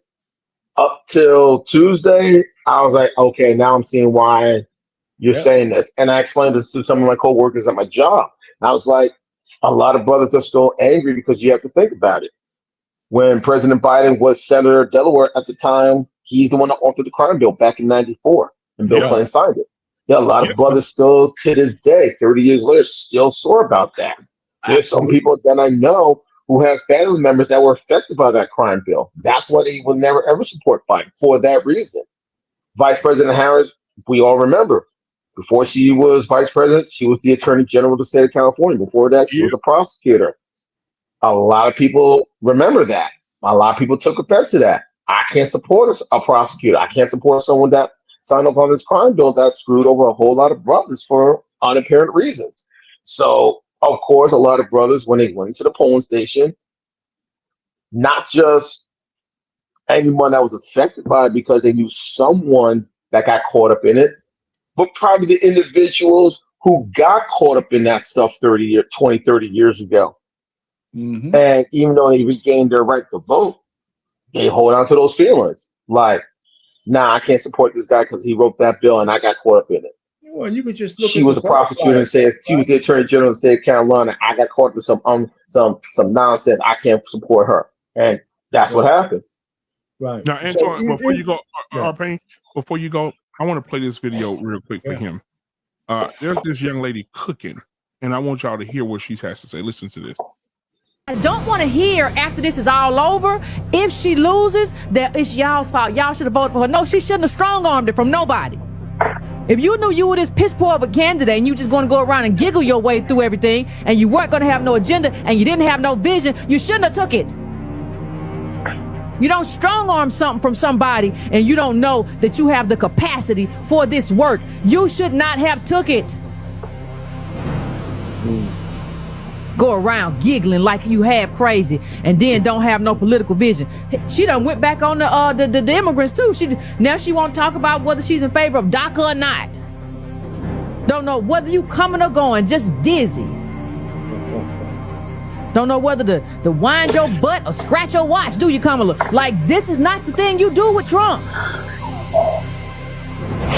up till Tuesday, I was like, okay, now I'm seeing why you're saying this. And I explained this to some of my coworkers at my job. And I was like, a lot of brothers are still angry because you have to think about it. When President Biden was Senator of Delaware at the time, he's the one that authored the crime bill back in '94, and Bill Clinton signed it. A lot of brothers still, to this day, 30 years later, still sore about that. There's some people that I know who have family members that were affected by that crime bill. That's why they would never, ever support Biden, for that reason. Vice President Harris, we all remember, before she was vice president, she was the Attorney General of the state of California. Before that, she was a prosecutor. A lot of people remember that. A lot of people took offense to that. I can't support a prosecutor. I can't support someone that signed off on this crime bill that screwed over a whole lot of brothers for unapparent reasons. So, of course, a lot of brothers, when they went into the polling station, not just anyone that was affected by it because they knew someone that got caught up in it, but probably the individuals who got caught up in that stuff 30 years ago. Mm-hmm. And even though they regained their right to vote, they hold on to those feelings. Like, nah, I can't support this guy because he wrote that bill and I got caught up in it. Well, you could just look. She was a prosecutor and said she was the Attorney General of the state of Carolina. I got caught with some nonsense. I can't support her, and that's what happened. Right now, Antoine. So before you go, Arpain, before you go, I want to play this video real quick for him. There's this young lady cooking, and I want y'all to hear what she has to say. Listen to this. I don't want to hear after this is all over, if she loses, that it's y'all's fault. Y'all should have voted for her. No, she shouldn't have strong-armed it from nobody. If you knew you were this piss poor of a candidate and you just going to go around and giggle your way through everything and you weren't going to have no agenda and you didn't have no vision, you shouldn't have took it. You don't strong-arm something from somebody and you don't know that you have the capacity for this work. You should not have took it. Go around giggling like you half crazy and then don't have no political vision. She done went back on the immigrants too. Now she won't talk about whether she's in favor of DACA or not. Don't know whether you coming or going, just dizzy. Don't know whether to wind your butt or scratch your watch, do you, Kamala? Like, this is not the thing you do with Trump.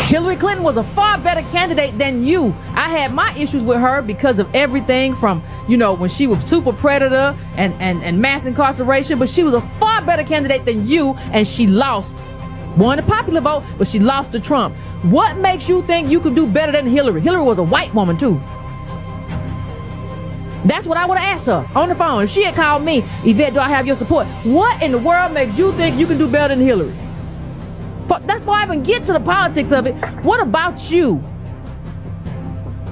Hillary Clinton was a far better candidate than you. I had my issues with her because of everything from, you know, when she was super predator and mass incarceration, but she was a far better candidate than you, and she lost. Won the popular vote, but she lost to Trump. What makes you think you could do better than Hillary? Hillary was a white woman too. That's what I would have asked her on the phone. If she had called me, Yvette, do I have your support? What in the world makes you think you can do better than Hillary? That's before I even get to the politics of it. What about you?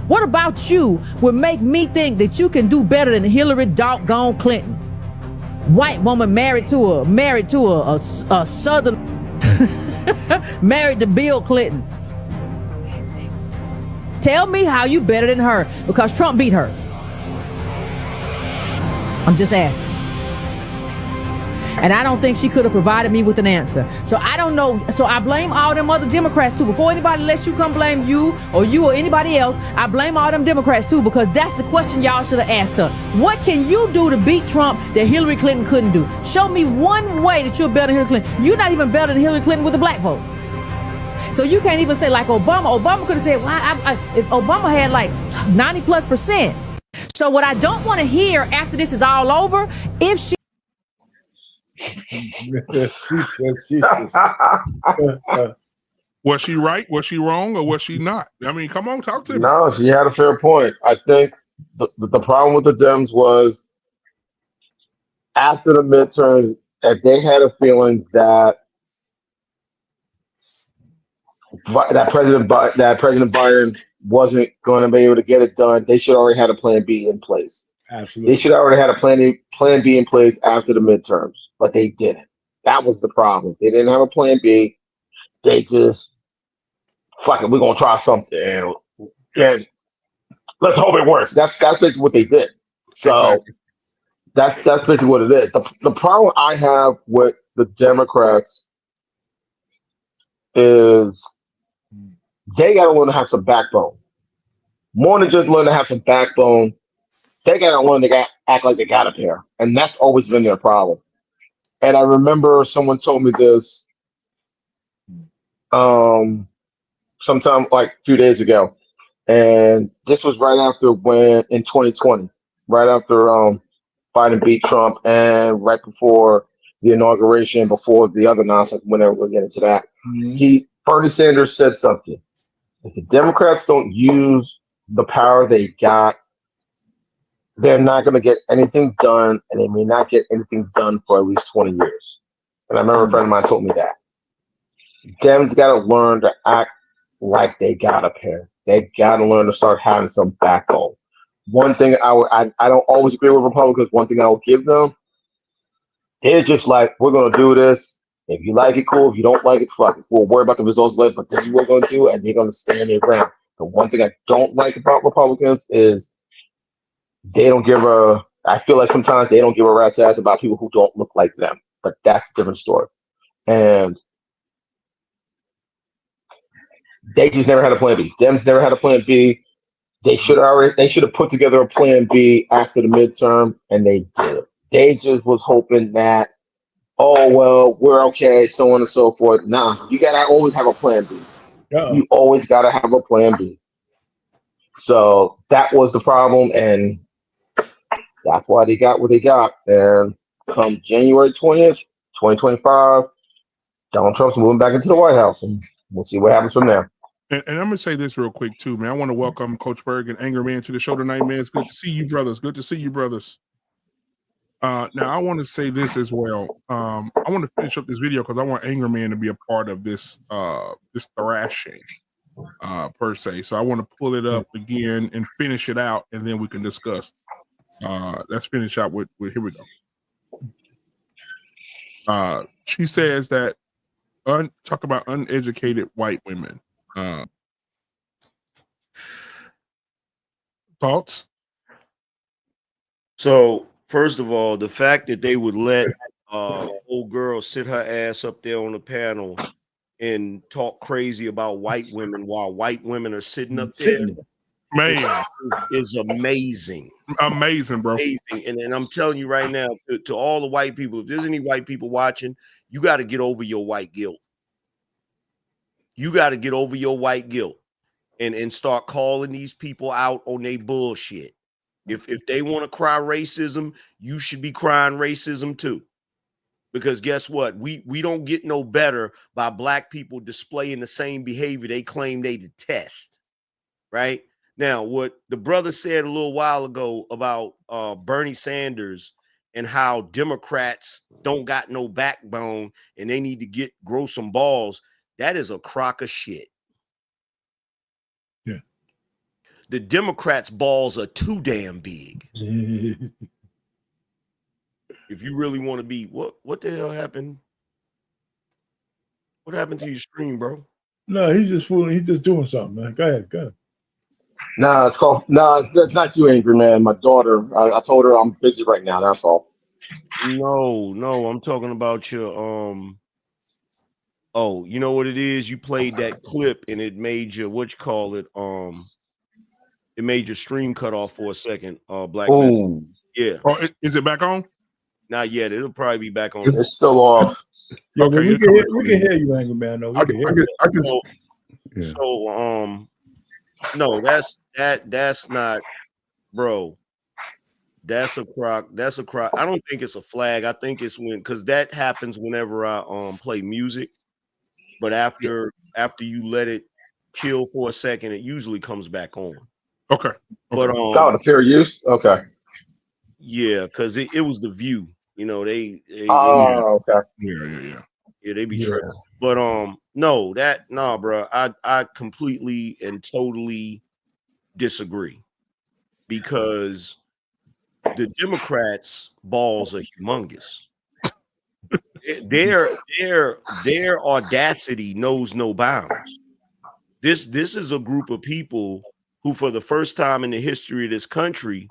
What about you would make me think that you can do better than Hillary doggone Clinton? White woman married to a southern married to Bill Clinton. Tell me how you better than her, because Trump beat her. I'm just asking. And I don't think she could have provided me with an answer. So I don't know. So I blame all them other Democrats too. Before anybody lets you come blame you or anybody else, I blame all them Democrats too, because that's the question y'all should have asked her. What can you do to beat Trump that Hillary Clinton couldn't do? Show me one way that you're better than Hillary Clinton. You're not even better than Hillary Clinton with the black vote. So you can't even say like Obama. Obama could have said, well, if Obama had like 90+%. So what I don't want to hear after this is all over, if she was she right? Was she wrong? Or was she not? I mean, come on, talk to me. No, she had a fair point. I think the problem with the Dems was after the midterms, if they had a feeling that President Biden wasn't going to be able to get it done, they should already had a plan B in place. Absolutely. They should already had a plan B in place after the midterms, but they didn't. That was the problem. They didn't have a plan B. They just, fuck it, we're going to try something. And let's hope it works. That's basically what they did. So exactly. That's basically what it is. The problem I have with the Democrats is they got to learn to have some backbone. More than just learn to have some backbone, they got to learn to act like they got a pair. And that's always been their problem. And I remember someone told me this sometime like a few days ago. And this was right after in 2020, right after Biden beat Trump and right before the inauguration, before the other nonsense, whenever we'll get into that. Mm-hmm. Bernie Sanders said something. If the Democrats don't use the power they got, they're not going to get anything done, and they may not get anything done for at least 20 years. And I remember a friend of mine told me that. Dems got to learn to act like they got a pair. They got to learn to start having some backbone. One thing I don't always agree with Republicans. One thing I will give them, they're just like, we're going to do this. If you like it, cool. If you don't like it, fuck it. We'll worry about the results later, but this is what we're going to do, and they're going to stand their ground. The one thing I don't like about Republicans is they don't give I feel like sometimes they don't give a rat's ass about people who don't look like them, but that's a different story. And they just never had a plan B. Dems never had a plan B. They should have put together a plan B after the midterm, and they did. They just was hoping that, oh, well, we're okay, so on and so forth. Nah, you got to always have a plan B. Uh-oh. You always got to have a plan B. So that was the problem, and that's why they got what they got. And come January 20th, 2025, Donald Trump's moving back into the White House, and we'll see what happens from there. And I'm going to say this real quick, too, man. I want to welcome Coach Berg and Anger Man to the show tonight, man. It's good to see you, brothers. Good to see you, brothers. Now, I want to say this as well. I want to finish up this video because I want Anger Man to be a part of this this thrashing, per se. So I want to pull it up again and finish it out, and then we can discuss. Let's finish out with here we go. She says that talk about uneducated white women. Thoughts? So first of all, the fact that they would let old girl sit her ass up there on the panel and talk crazy about white women while white women are sitting up there man, is amazing. Amazing, bro. Amazing. And I'm telling you right now, to all the white people, if there's any white people watching, you got to get over your white guilt. You got to get over your white guilt and start calling these people out on their bullshit. If they want to cry racism, you should be crying racism too. Because guess what? We don't get no better by black people displaying the same behavior they claim they detest. Right? Now, what the brother said a little while ago about Bernie Sanders and how Democrats don't got no backbone and they need to grow some balls, that is a crock of shit. Yeah. The Democrats' balls are too damn big. If you really want to be, what the hell happened? What happened to your stream, bro? No, he's just fooling. He's just doing something, man. Go ahead. Nah, that's not you, angry man. My daughter. I told her I'm busy right now. That's all. No, I'm talking about your Oh, you know what it is? You played that clip and it made your it made your stream cut off for a second. Black man. Yeah. Oh, is it back on? Not yet. It'll probably be back on. It's still off. Yeah, okay, we can hear you, angry man. No, we can hear you. So, no, that's not, bro. That's a crock. That's a crock. I don't think it's a flag. I think it's because that happens whenever I play music. But after you let it chill for a second, it usually comes back on. Okay. But the fair use. Okay. Yeah, because it was the view. You know, they okay. Yeah, they be tripping. But bro. I completely and totally disagree because the Democrats' balls are humongous. Their audacity knows no bounds. This is a group of people who, for the first time in the history of this country,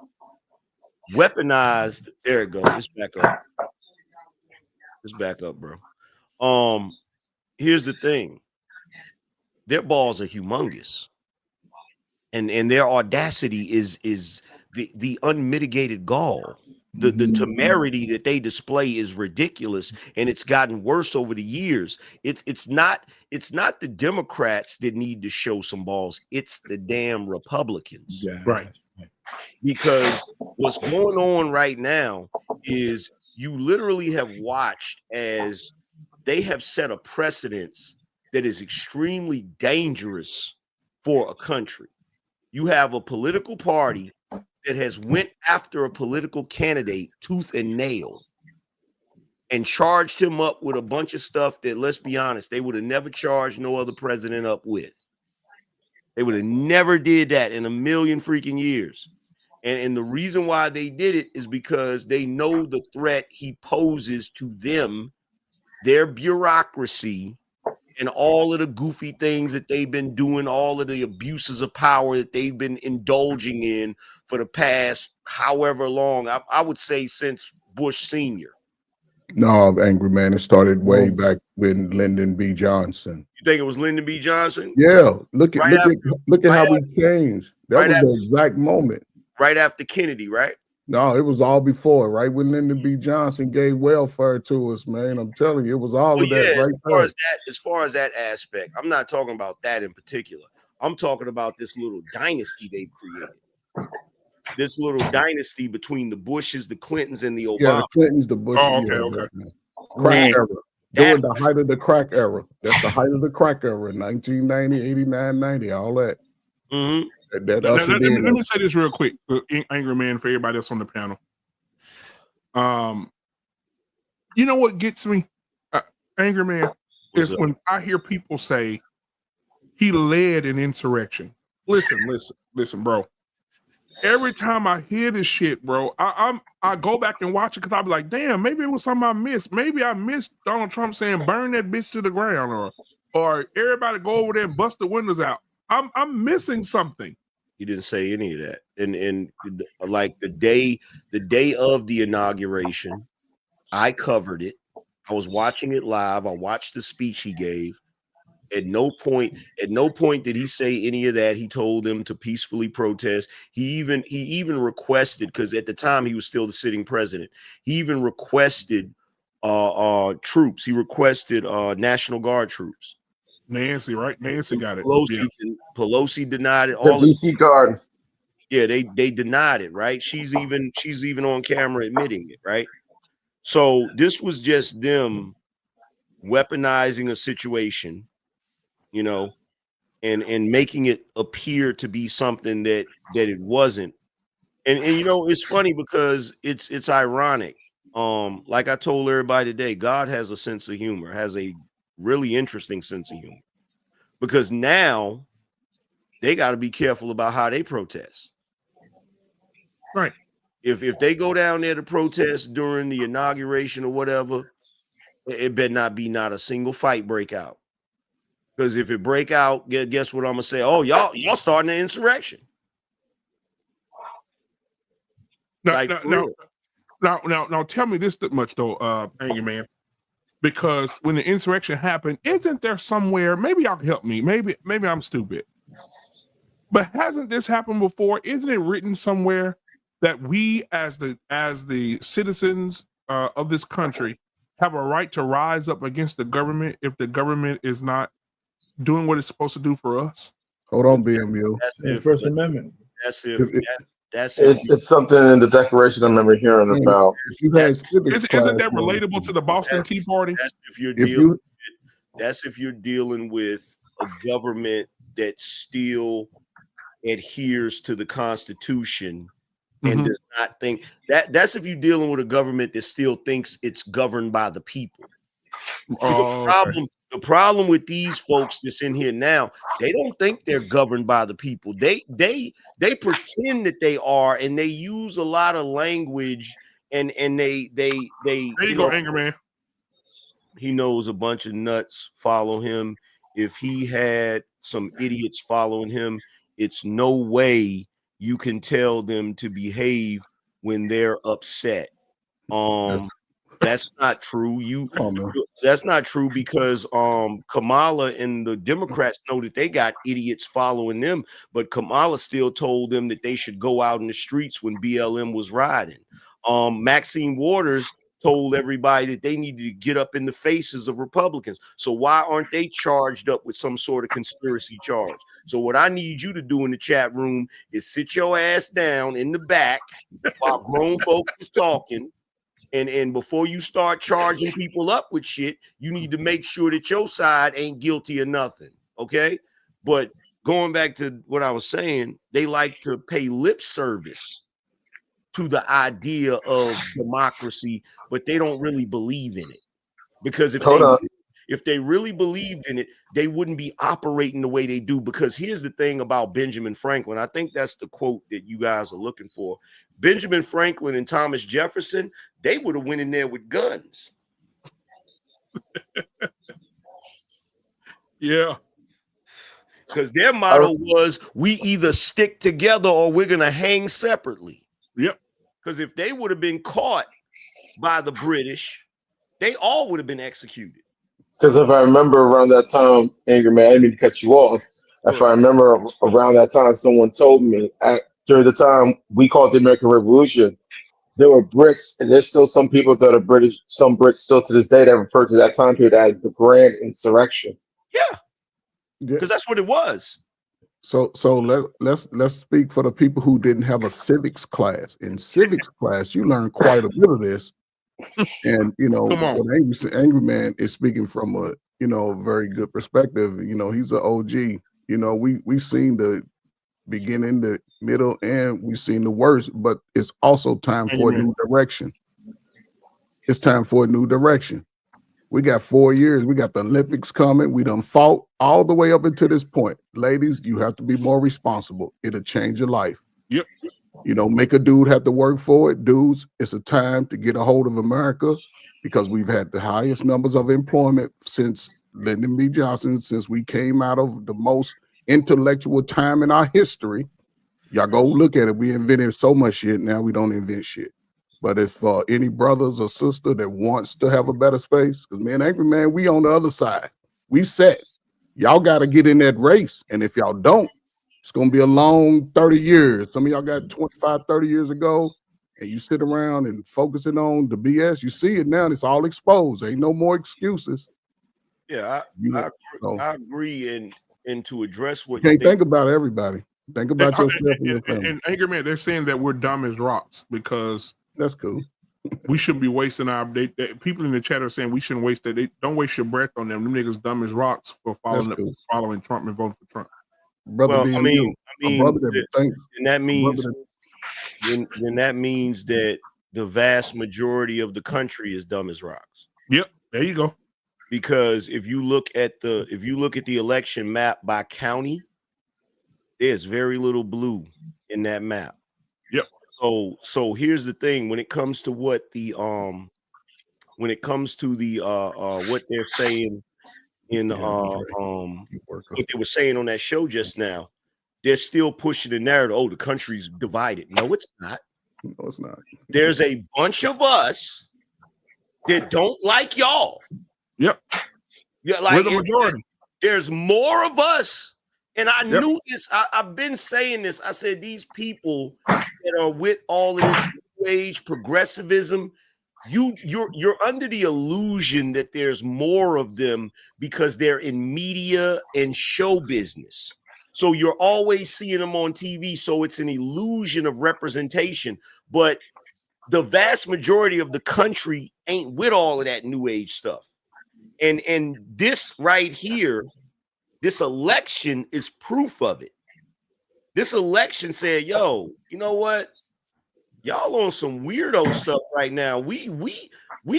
weaponized. There it goes. It's back up. It's back up, bro. Here's the thing. Their balls are humongous. And their audacity is the unmitigated gall. The temerity that they display is ridiculous, and it's gotten worse over the years. It's not the Democrats that need to show some balls. It's the damn Republicans. Yeah. Right. Because what's going on right now is you literally have watched as they have set a precedence that is extremely dangerous for a country. You have a political party that has went after a political candidate tooth and nail and charged him up with a bunch of stuff that, let's be honest, they would have never charged no other president up with. They would have never did that in a million freaking years. And the reason why they did it is because they know the threat he poses to them, their bureaucracy, and all of the goofy things that they've been doing, all of the abuses of power that they've been indulging in for the past however long, I would say since Bush Sr. No, angry man, it started way back when Lyndon B. Johnson. You think it was Lyndon B. Johnson? Yeah, look at how we changed. That was the exact moment. Right after Kennedy, right? No, it was all before, right when Lyndon B. Johnson gave welfare to us, man. I'm telling you, it was all of that right there. As far as that aspect, I'm not talking about that in particular. I'm talking about this little dynasty they've created. This little dynasty between the Bushes, the Clintons, and the Obama. Yeah, the Clintons, the Bushes. Oh, okay. Crack era. During the height of the crack era. That's the height of the crack era. 1990, 89, 90, all that. Mm-hmm. Let me say this real quick, angry man, for everybody that's on the panel. You know what gets me, angry man, is when I hear people say he led an insurrection. Listen, bro. Every time I hear this shit, bro, I go back and watch it because I'll be like, damn, maybe it was something I missed. Maybe I missed Donald Trump saying burn that bitch to the ground, or everybody go over there and bust the windows out. I'm missing something. He didn't say any of that. And like the day of the inauguration, I covered it. I was watching it live. I watched the speech he gave. At no point did he say any of that. He told them to peacefully protest. He even requested, because at the time he was still the sitting president, he even requested troops. He requested National Guard troops. Nancy, right? Nancy got it. Pelosi denied it. The DC Guard. Yeah, they denied it, right? She's even on camera admitting it, right? So this was just them weaponizing a situation, you know, and making it appear to be something that it wasn't. And you know, it's funny because it's ironic. Like I told everybody today, God has a sense of humor, has a really interesting sense of humor, because now they got to be careful about how they protest. Right. If they go down there to protest during the inauguration or whatever, it better not be not a single fight break out. Because if it break out, guess what I'm gonna say? Oh, y'all starting an insurrection. Now, tell me this much though, Angry Man, because when the insurrection happened, isn't there somewhere? Maybe y'all can help me. Maybe I'm stupid, but hasn't this happened before? Isn't it written somewhere that we, as the citizens of this country, have a right to rise up against the government if the government is not doing what it's supposed to do for us? Hold on, BMU. The First Amendment. It's something in the Declaration I remember hearing about. Isn't that relatable to the Boston Tea Party? That's if you're dealing with a government that still adheres to the Constitution and does not think that's if you're dealing with a government that still thinks it's governed by the people. The problem with these folks that's in here now, they don't think they're governed by the people. They pretend that they are, and they use a lot of language, and they there you go, Angry Man. He knows a bunch of nuts follow him. If he had some idiots following him, it's no way you can tell them to behave when they're upset. That's not true. That's not true, because Kamala and the Democrats know that they got idiots following them, but Kamala still told them that they should go out in the streets when BLM was riding. Maxine Waters told everybody that they needed to get up in the faces of Republicans. So why aren't they charged up with some sort of conspiracy charge? So what I need you to do in the chat room is sit your ass down in the back while grown folks is talking. And before you start charging people up with shit, you need to make sure that your side ain't guilty of nothing. Okay. But going back to what I was saying, they like to pay lip service to the idea of democracy, but they don't really believe in it. Because if they really believed in it, they wouldn't be operating the way they do. Because here's the thing about Benjamin Franklin. I think that's the quote that you guys are looking for. Benjamin Franklin and Thomas Jefferson, they would have went in there with guns. Yeah. Because their motto was, we either stick together or we're going to hang separately. Yep. Because if they would have been caught by the British, they all would have been executed. Because if I remember around that time, Angry Man, I didn't mean to cut you off. If I remember around that time, someone told me during the time we called the American Revolution, there were Brits, and there's still some people that are British, some Brits still to this day that refer to that time period as the Grand Insurrection. Yeah. Because that's what it was. So let's speak for the people who didn't have a civics class. In civics class, you learn quite a bit of this. And you know, what Angry Man is speaking from a very good perspective. You know, he's an OG. You know, we seen the beginning, the middle, and we've seen the worst, but it's also time for a new direction. It's time for a new direction. We got 4 years. We got the Olympics coming. We done fought all the way up until this point. Ladies, you have to be more responsible. It'll change your life. Yep. You know, make a dude have to work for it. Dudes, it's a time to get a hold of America, because we've had the highest numbers of employment since Lyndon B. Johnson, since we came out of the most intellectual time in our history. Y'all go look at it. We invented so much shit. Now we don't invent shit. But if any brothers or sister that wants to have a better space, because me and Angry Man, we on the other side. We set. Y'all got to get in that race. And if y'all don't, it's going to be a long 30 years. Some of y'all got 25, 30 years ago, and you sit around and focusing on the BS. You see it now, and it's all exposed. Ain't no more excuses. Yeah, I agree. And to address what you can't think about everybody. Think about yourself and your family. And Angry Man, they're saying that we're dumb as rocks because that's cool. We shouldn't be wasting our people in the chat are saying we shouldn't waste that. Don't waste your breath on them. Them niggas dumb as rocks for following Trump and voting for Trump. Brother, well, I mean, and that means then that means that the vast majority of the country is dumb as rocks. Yep, there you go. Because if you look at the election map by county, there's very little blue in that map. Yep. So here's the thing: when it comes to what they're saying in what they were saying on that show just now, they're still pushing the narrative. Oh, the country's divided. No, it's not. No, it's not. There's a bunch of us that don't like y'all. Yep. Yeah, like we're the majority. There's more of us. And I knew this. I've been saying this. I said these people that are with all of this new age progressivism, you're under the illusion that there's more of them because they're in media and show business. So you're always seeing them on TV. So it's an illusion of representation. But the vast majority of the country ain't with all of that new age stuff. And this right here, this election is proof of it. This election said, yo, you know what? Y'all on some weirdo stuff right now. We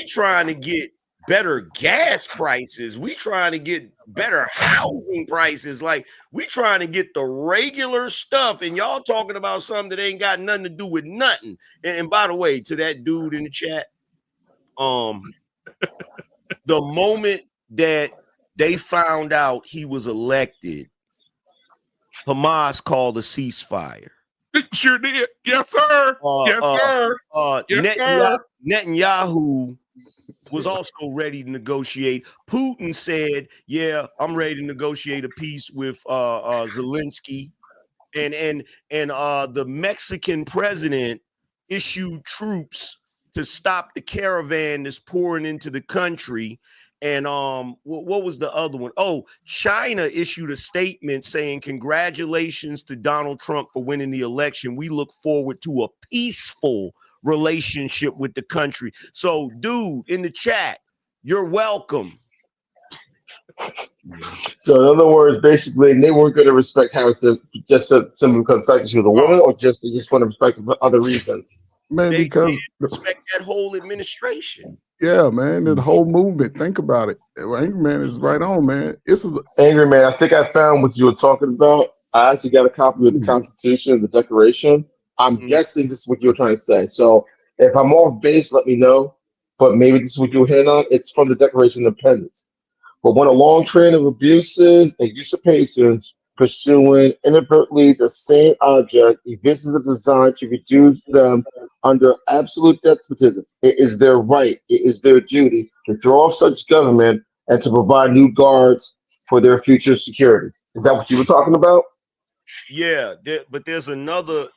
trying to get better gas prices. We trying to get better housing prices. Like we trying to get the regular stuff. And y'all talking about something that ain't got nothing to do with nothing. And by the way, to that dude in the chat, the moment that they found out he was elected, Hamas called a ceasefire. It sure did. Yes, sir. Yes, sir. Netanyahu was also ready to negotiate. Putin said, yeah, I'm ready to negotiate a peace with Zelensky. And the Mexican president issued troops to stop the caravan that's pouring into the country. And what was the other one? Oh, China issued a statement saying, congratulations to Donald Trump for winning the election. We look forward to a peaceful relationship with the country. So, dude, in the chat, you're welcome. So, in other words, basically, they weren't going to respect Harris just simply because the fact that she was a woman, or just they just want to respect for other reasons? Man, because respect that whole administration. Yeah, man, the whole movement. Think about it. Angry Man is right on, man. Angry Man, I think I found what you were talking about. I actually got a copy of the Constitution, the Declaration. I'm guessing this is what you were trying to say. So if I'm off base, let me know. But maybe this is what you were hitting on. It's from the Declaration of Independence. But when a long train of abuses and usurpations pursuing inadvertently the same object, evinces are designed to reduce them under absolute despotism, it is their right, it is their duty to throw off such government and to provide new guards for their future security. Is that what you were talking about? Yeah, but there's another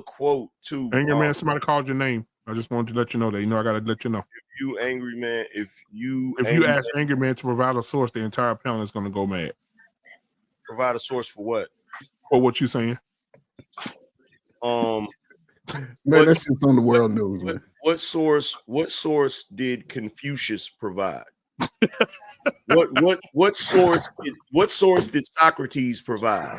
quote too. Angry Man, somebody called your name. I just wanted to let you know that. You know, I gotta let you know. If you Angry Man, if you ask Angry Man to provide a source, the entire panel is gonna go mad. Provide a source for what? For what you saying? Man, that's just on the world news, man. What source did Confucius provide? What source did Socrates provide?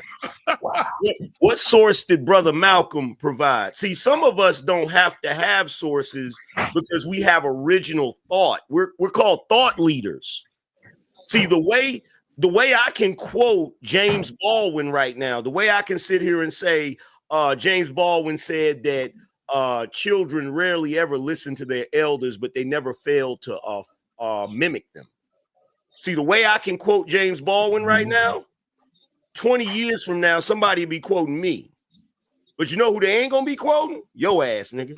What source did Brother Malcolm provide? See, some of us don't have to have sources because we have original thought. We're called thought leaders. See, the way I can quote James Baldwin right now, the way I can sit here and say James Baldwin said that children rarely ever listen to their elders, but they never fail to mimic them. See, the way I can quote James Baldwin right now, 20 years from now, somebody will be quoting me. But you know who they ain't going to be quoting? Yo ass, nigga.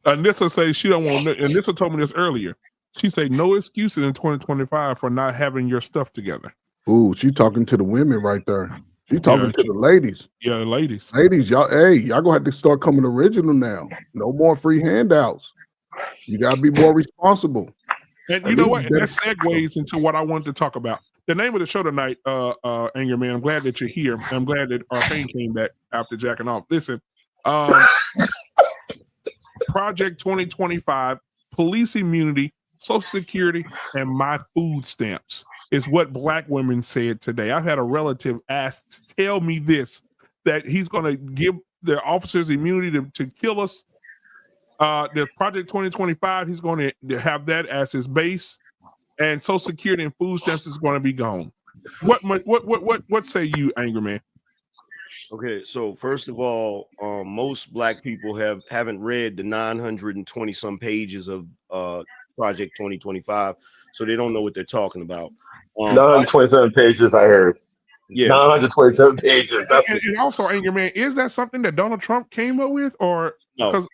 Anissa says she don't want, and Anissa told me this earlier. She say no excuses in 2025 for not having your stuff together. Ooh, she talking to the women right there. She talking to the ladies. Yeah, the ladies. Ladies, y'all, hey, y'all gonna have to start coming original now. No more free handouts. You gotta be more responsible. And you know what? And that segues into what I wanted to talk about. The name of the show tonight, Anger Man. I'm glad that you're here. I'm glad that Arcane came back after jacking off. Listen, Project 2025, police immunity, Social Security, and my food stamps is what Black women said today. I've had a relative tell me this, that he's going to give the officers immunity to kill us. The Project 2025, he's going to have that as his base, and Social Security and food stamps is going to be gone. What say you, Anger Man? Okay, so first of all, most Black people haven't read the 920 some pages of Project 2025, so they don't know what they're talking about. 927 pages, I heard. Yeah, 927 pages. And also, Anger Man, is that something that Donald Trump came up with, or because?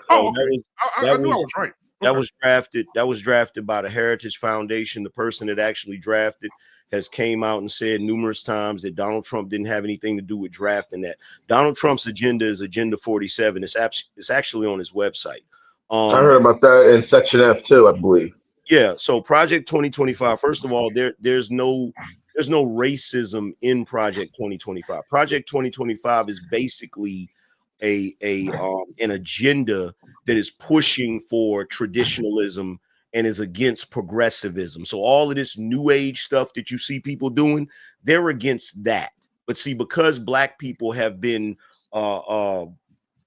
No, okay. I knew I was right. That was drafted. That was drafted by the Heritage Foundation. The person that actually drafted has came out and said numerous times that Donald Trump didn't have anything to do with drafting that. Donald Trump's agenda is Agenda 47. It's actually on his website. I heard about that in Section F too, I believe. Yeah. So Project 2025. First of all, there's no racism in Project 2025. Project 2025 is basically an agenda that is pushing for traditionalism and is against progressivism. So all of this new age stuff that you see people doing, they're against that. But see, because Black people have been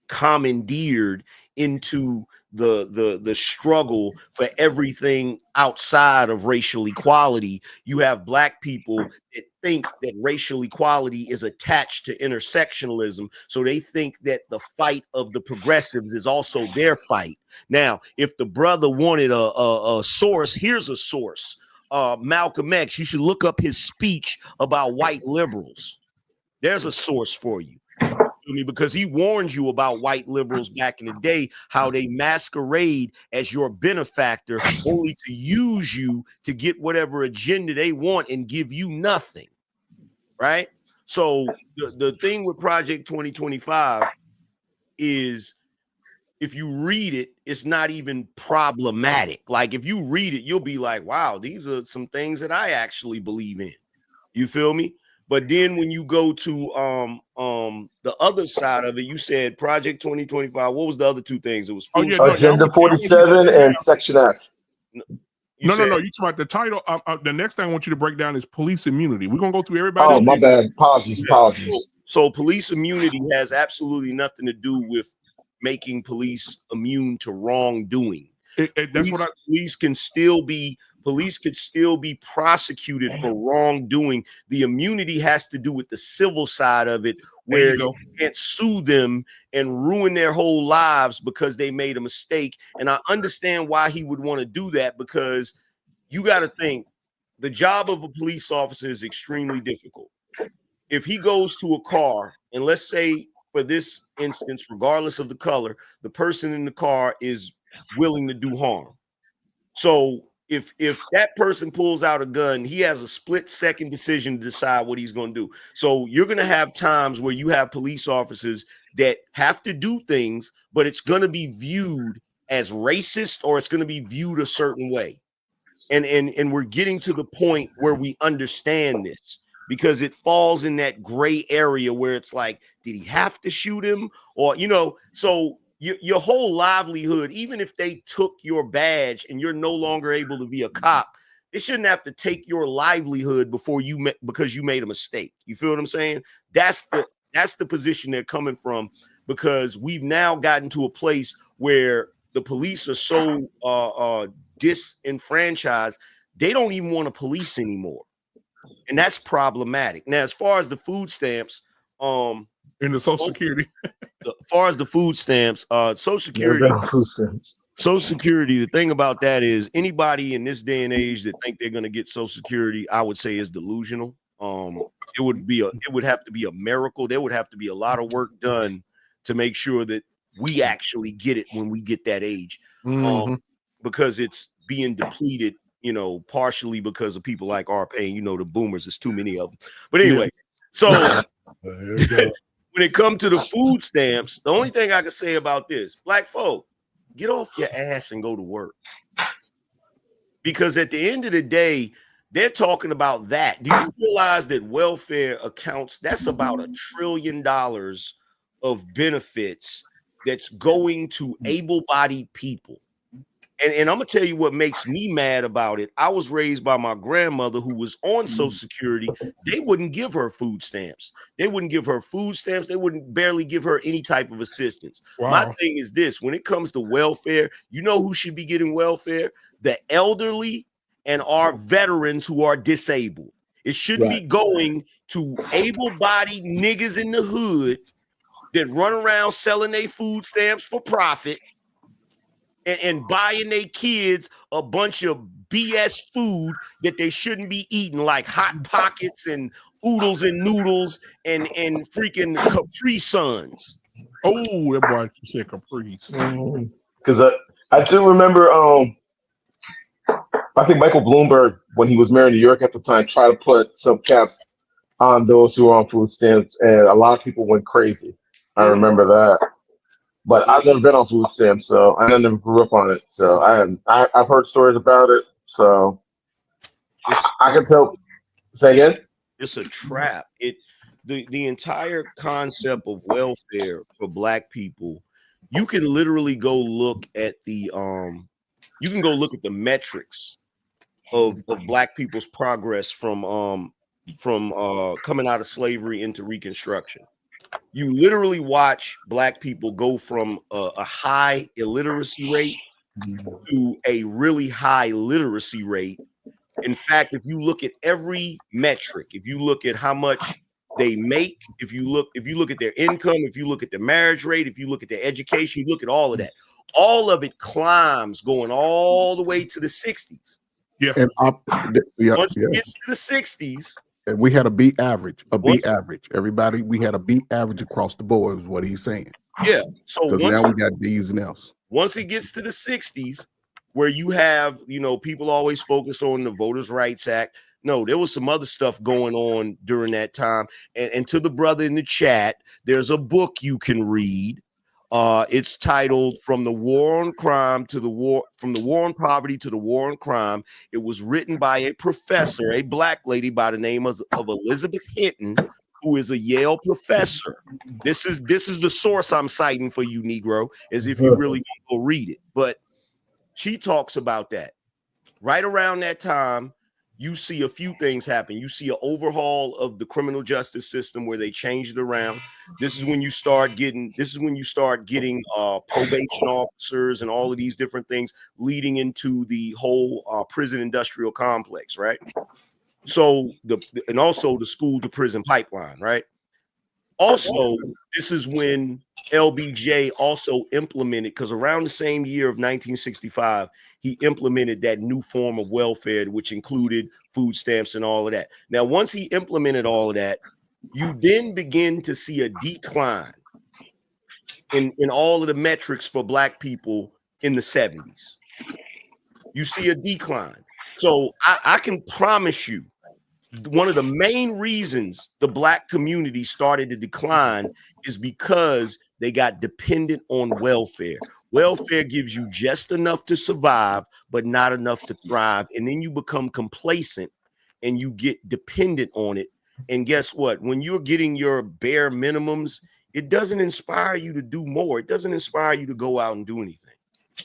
commandeered into the struggle for everything outside of racial equality, you have Black people that think that racial equality is attached to intersectionalism. So they think that the fight of the progressives is also their fight. Now, if the brother wanted a source, here's a source. Malcolm X, you should look up his speech about white liberals. There's a source for you. Because he warns you about white liberals back in the day, how they masquerade as your benefactor only to use you to get whatever agenda they want and give you nothing, right? So the thing with Project 2025 is, if you read it, it's not even problematic. Like, if you read it, you'll be like, wow, these are some things that I actually believe in. You feel me? But then when you go to the other side of it, you said Project 2025. What was the other two things? It was Agenda 47 and Section F. No. You talking about the title. The next thing I want you to break down is police immunity. We're gonna go through everybody. Oh, my bad. Apologies. So police immunity has absolutely nothing to do with making police immune to wrongdoing. Police could still be prosecuted for wrongdoing. The immunity has to do with the civil side of it, where you can't sue them and ruin their whole lives because they made a mistake. And I understand why he would want to do that, because you got to think the job of a police officer is extremely difficult. If he goes to a car, and let's say for this instance, regardless of the color, the person in the car is willing to do harm. So if that person pulls out a gun, he has a split-second decision to decide what he's going to do. So you're going to have times where you have police officers that have to do things, but it's going to be viewed as racist, or it's going to be viewed a certain way. And we're getting to the point where we understand this, because it falls in that gray area where it's like, did he have to shoot him? Or, so your whole livelihood, even if they took your badge and you're no longer able to be a cop, they shouldn't have to take your livelihood because you made a mistake. You feel what I'm saying? That's the position they're coming from, because we've now gotten to a place where the police are so disenfranchised, they don't even want to police anymore. And that's problematic. Now, as far as the food stamps, in the Social Security, as far as the food stamps, Social Security, the thing about that is, anybody in this day and age that think they're going to get Social Security, I would say, is delusional. It would have to be a miracle. There would have to be a lot of work done to make sure that we actually get it when we get that age, because it's being depleted, you know, partially because of people like our pain, you know, the boomers, there's too many of them. But anyway, so when it comes to the food stamps, the only thing I can say about this, black folk, get off your ass and go to work. Because at the end of the day, they're talking about that. Do you realize that welfare accounts, that's about $1 trillion of benefits that's going to able-bodied people? And I'm gonna tell you what makes me mad about it. I was raised by my grandmother who was on Social Security. They wouldn't give her food stamps. They wouldn't give her food stamps. They wouldn't barely give her any type of assistance. Wow. My thing is this: when it comes to welfare, you know who should be getting welfare? The elderly and our veterans who are disabled. It shouldn't be going to able-bodied niggas in the hood that run around selling their food stamps for profit and buying their kids a bunch of BS food that they shouldn't be eating, like Hot Pockets and oodles and noodles and freaking Capri Suns. Oh, that boy said Capri. Because I do remember, I think Michael Bloomberg, when he was mayor of New York at the time, tried to put some caps on those who are on food stamps, and a lot of people went crazy. I remember that. But I've never been on food stamps, so I never grew up on it. So I've heard stories about it. So I can tell. Say again? It's a trap. The entire concept of welfare for black people, you can literally go look at the metrics of black people's progress from coming out of slavery into Reconstruction. You literally watch black people go from a high illiteracy rate to a really high literacy rate. In fact, if you look at every metric, if you look at how much they make, if you look at their income, if you look at their marriage rate, if you look at their education, you look at all of that. All of it climbs going all the way to the 60s. Yeah. And once it gets to the 60s, and we had a beat average. Everybody, we had a beat average across the board, is what he's saying. Yeah. So now we got D's and F's. Once it gets to the 60s, where you have, you know, people always focus on the Voters' Rights Act. No, there was some other stuff going on during that time. And to the brother in the chat, there's a book you can read. It's titled "From the War on Crime to the War, from the War on Poverty to the War on Crime." It was written by a professor, a black lady by the name of Elizabeth Hinton, who is a Yale professor. This is the source I'm citing for you, Negro, as if you really want to go read it. But she talks about that. Right around that time, you see a few things happen. You see an overhaul of the criminal justice system where they changed it around. This is when you start getting probation officers and all of these different things leading into the whole prison industrial complex, right? So and also the school to prison pipeline, right? Also, this is when LBJ also implemented, because around the same year of 1965, he implemented that new form of welfare, which included food stamps and all of that. Now, once he implemented all of that, you then begin to see a decline in all of the metrics for black people in the 70s. You see a decline. So I can promise you, one of the main reasons the black community started to decline is because they got dependent on welfare. Welfare gives you just enough to survive, but not enough to thrive. And then you become complacent and you get dependent on it. And guess what? When you're getting your bare minimums, it doesn't inspire you to do more. It doesn't inspire you to go out and do anything.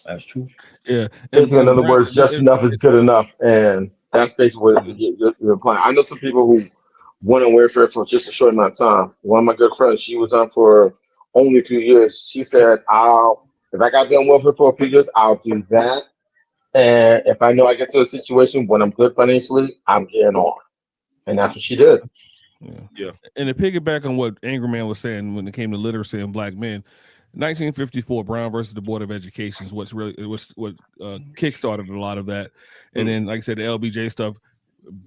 That's true. Yeah. In other words, just enough is good enough. And that's basically what you're implying. I know some people who went on welfare for just a short amount of time. One of my good friends, she was on for only a few years. She said, if I got to be on welfare for a few years, I'll do that. And if I know I get to a situation when I'm good financially, I'm getting off. And that's what she did. Yeah. And to piggyback on what Angry Man was saying when it came to literacy and black men, 1954 Brown versus the Board of Education is what kickstarted a lot of that. And then, like I said, the LBJ stuff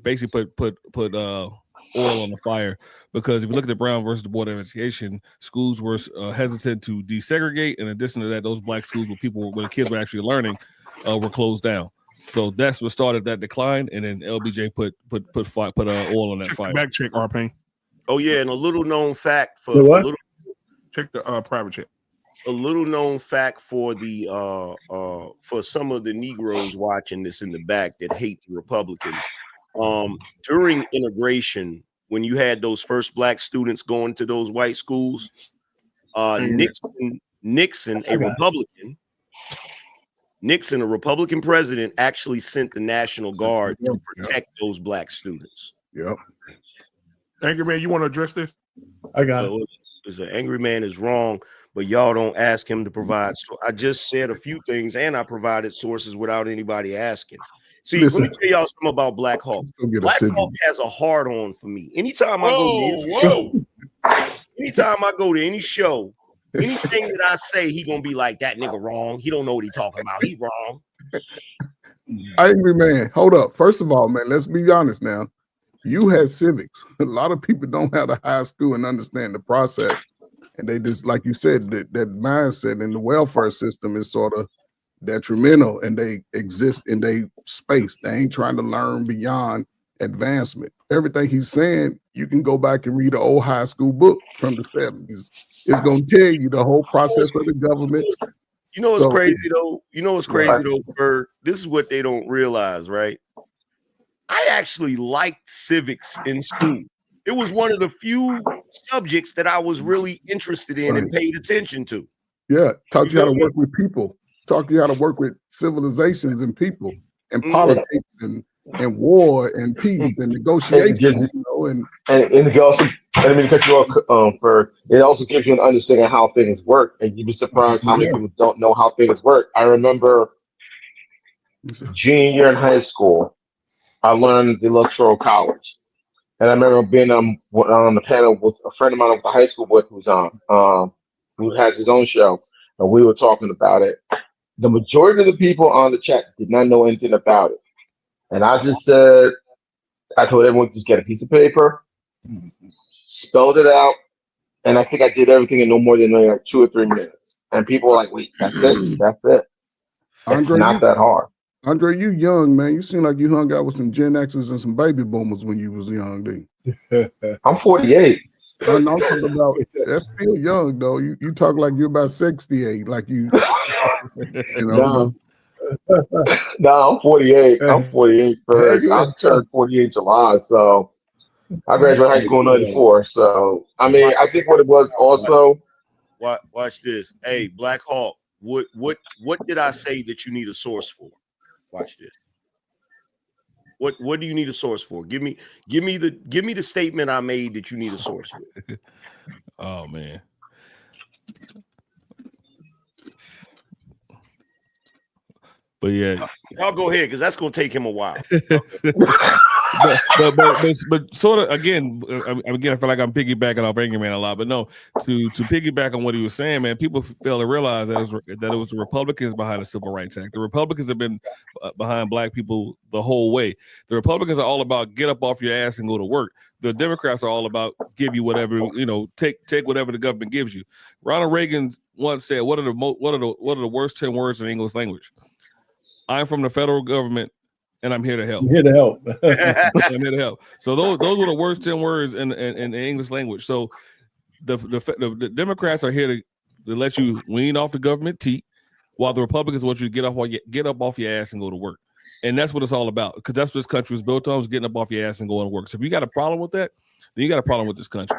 basically put oil on the fire, because if you look at the Brown versus the Board of Education, schools were hesitant to desegregate. In addition to that, those black schools where the kids were actually learning were closed down. So that's what started that decline, and then LBJ put oil on that fire. Back check, R-Pain. Oh yeah, and a little known fact for check the private check. A little known fact for the for some of the Negroes watching this in the back that hate the Republicans. During integration, when you had those first black students going to those white schools, Nixon, a Republican president, actually sent the National Guard to protect those black students. Yep. Angry Man, you want to address this? I got it. Because an angry man is wrong, but y'all don't ask him to provide. So I just said a few things, and I provided sources without anybody asking. See, let me tell y'all something about Black Hawk. Black Hawk has a hard on for me. Anytime I go to any show, anything that I say, he gonna be like, that nigga wrong. He don't know what he talking about. He wrong. Angry Man, hold up. First of all, man, let's be honest now. You had civics. A lot of people don't have the high school and understand the process. And they just, like you said, that mindset in the welfare system is sort of detrimental, and they exist in their space. They ain't trying to learn beyond advancement. Everything he's saying, you can go back and read an old high school book from the 70s. It's going to tell you the whole process of the government. You know what's crazy, though? You know what's crazy, though, Bird? This is what they don't realize, right? I actually liked civics in school. It was one of the few subjects that I was really interested in and paid attention to. Yeah, taught you how to work with people. Taught you how to work with civilizations and people and politics and war and peace and negotiations. And it also, I mean, to cut you off, it also gives you an understanding of how things work, and you'd be surprised how many people don't know how things work. I remember junior year in high school, I learned the electoral college, and I remember being on the panel with a friend of mine I went to high school with, who has his own show, and we were talking about it. The majority of the people on the chat did not know anything about it, and I just said, I told everyone just get a piece of paper, spelled it out, and I think I did everything in no more than like 2 or 3 minutes. And people were like, "Wait, that's it? That's it? It's not that hard." Andre, you young, man. You seem like you hung out with some Gen X's and some baby boomers when you was young, dude. I'm 48. I'm talking about, that's still young, though. You talk like you're about 68, like you know. No, I'm 48. I'm 48. I turned 48 July, so I graduated high school in '94. So I mean, I think what it was also. Watch this. Hey, Black Hawk. What did I say that you need a source for? Watch this. What do you need a source for? Give me the statement I made that you need a source for. Oh man. But yeah, y'all go ahead because that's gonna take him a while. but sort of again, I feel like I'm piggybacking off Angry Man a lot, but no, to piggyback on what he was saying, man, people fail to realize that it was the Republicans behind the Civil Rights Act. The Republicans have been behind black people the whole way. The Republicans are all about get up off your ass and go to work. The Democrats are all about give you whatever, take whatever the government gives you. Ronald Reagan once said, "What are the worst 10 words in the English language? I'm from the federal government, and I'm here to help." I'm here to help. I'm here to help. So those were the worst 10 words in the English language. So the Democrats are here to let you wean off the government teat, while the Republicans want you to get up off your ass and go to work. And that's what it's all about, because that's what this country was built on, is getting up off your ass and going to work. So if you got a problem with that, then you got a problem with this country.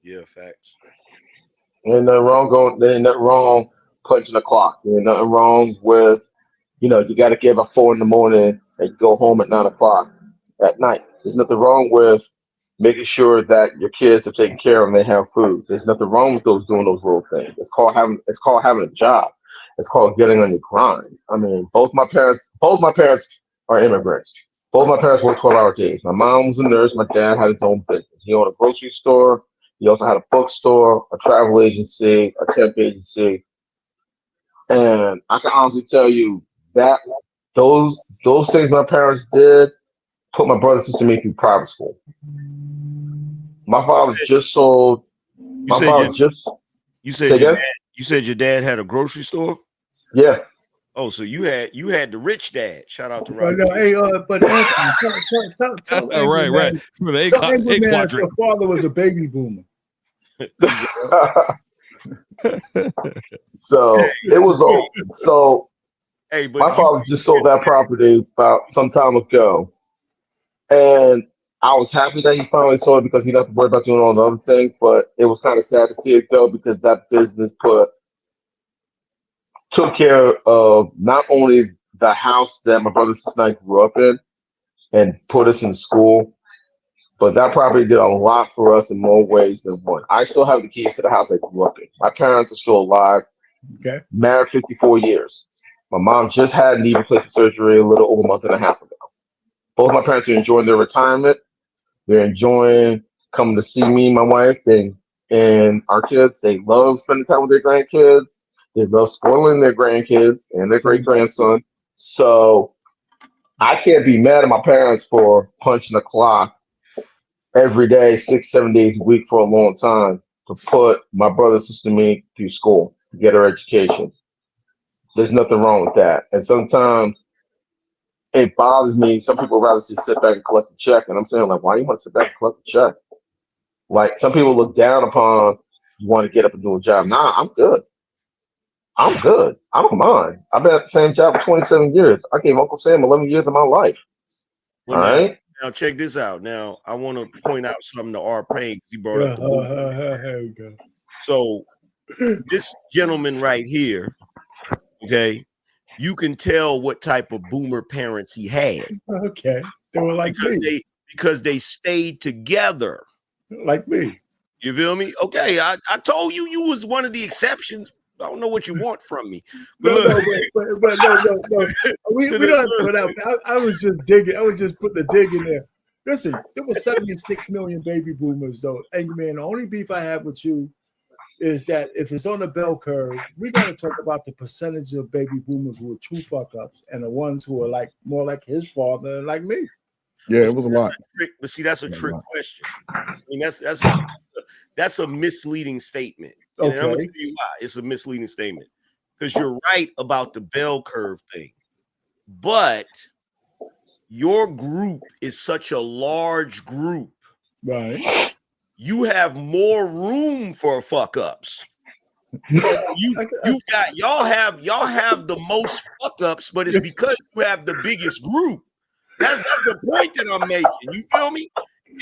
Yeah, facts. Ain't nothing wrong punching the clock. Ain't nothing wrong with, you got to get up at 4 a.m. and go home at 9 o'clock at night. There's nothing wrong with making sure that your kids are taken care of and they have food. There's nothing wrong with doing those little things. It's called having a job. It's called getting on your grind. I mean, both my parents are immigrants. Both my parents worked 12-hour days. My mom was a nurse. My dad had his own business. He owned a grocery store. He also had a bookstore, a travel agency, a temp agency. And I can honestly tell you that those things my parents did put my brother and sister and me through private school. My father just sold. You said your dad had a grocery store? Yeah. Oh, so you had the rich dad. Shout out to But Rob. but Anthony, tell right, man, tell Angry man that your father was a baby boomer. So it was old. So hey, but my father just sold that property about some time ago, and I was happy that he finally sold it because he didn't have to worry about doing all the other things. But it was kind of sad to see it go because that business took care of not only the house that my brother and I grew up in and put us in school, but that property did a lot for us in more ways than one. I still have the keys to the house I grew up in. My parents are still alive. Okay. Married 54 years. My mom just had knee replacement surgery a little over a month and a half ago. Both my parents are enjoying their retirement. They're enjoying coming to see me, my wife, and our kids. They love spending time with their grandkids. They love spoiling their grandkids and their great grandson. So I can't be mad at my parents for punching the clock every day, 6-7 days a week for a long time to put my brother and sister and me through school to get our educations. There's nothing wrong with that. And sometimes it bothers me. Some people rather just sit back and collect a check. And I'm saying, like, why you want to sit back and collect a check? Like, some people look down upon you want to get up and do a job. Nah, I'm good. I'm good. I don't mind. I've been at the same job for 27 years. I gave Uncle Sam 11 years of my life. Well, all right? Now, check this out. Now, I want to point out something to R. Payne. He brought up the Here we go. So, this gentleman right here, okay, you can tell what type of boomer parents he had. Okay. They were like me. Because they stayed together. Like me. You feel me? Okay, I told you was one of the exceptions. I don't know what you want from me. But no. We don't have to put out. I was just digging. I was just putting a dig in there. Listen, there was 76 million baby boomers, though. Angry man, the only beef I have with you is that if it's on the bell curve, we got to talk about the percentage of baby boomers who are true fuck ups and the ones who are like more like his father and like me. Yeah, it was a lot. But see, that's a trick question. I mean, that's a misleading statement. And I'm gonna tell you why it's a misleading statement. Because you're right about the bell curve thing, but your group is such a large group, right? You have more room for fuck ups. Y'all have the most fuck ups, but it's because you have the biggest group. That's the point that I'm making. You feel me?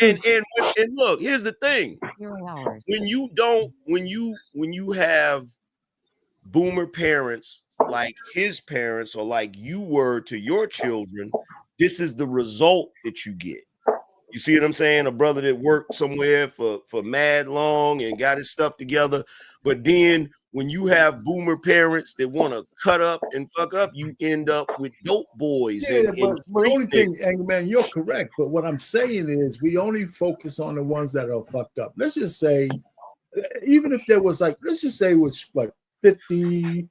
And look, here's the thing. When you have boomer parents like his parents or like you were to your children, this is the result that you get. You see what I'm saying? A brother that worked somewhere for mad long and got his stuff together. But then when you have boomer parents that want to cut up and fuck up, you end up with dope boys. Yeah, but the only thing, Angry man, you're correct. But what I'm saying is we only focus on the ones that are fucked up. Let's just say, even if there was like, let's just say it was like 50%.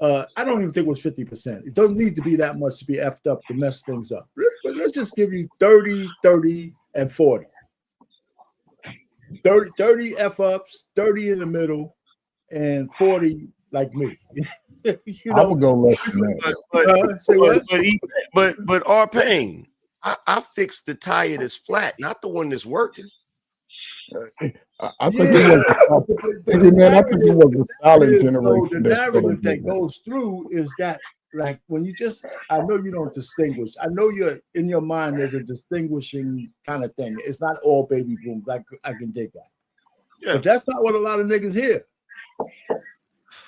I don't even think it was 50%. It doesn't need to be that much to be effed up to mess things up. But let's just give you 30, 30, and 40. 30 F-ups, 30 in the middle, and 40 like me. I would go less than that. But R. Payne, I fixed the tire that's flat, not the one that's working. I think it was a solid generation. The narrative that goes through is that, like, when you I know you don't distinguish. I know you're in your mind. There's a distinguishing kind of thing. It's not all baby booms. I can dig that. Yeah. But that's not what a lot of niggas hear.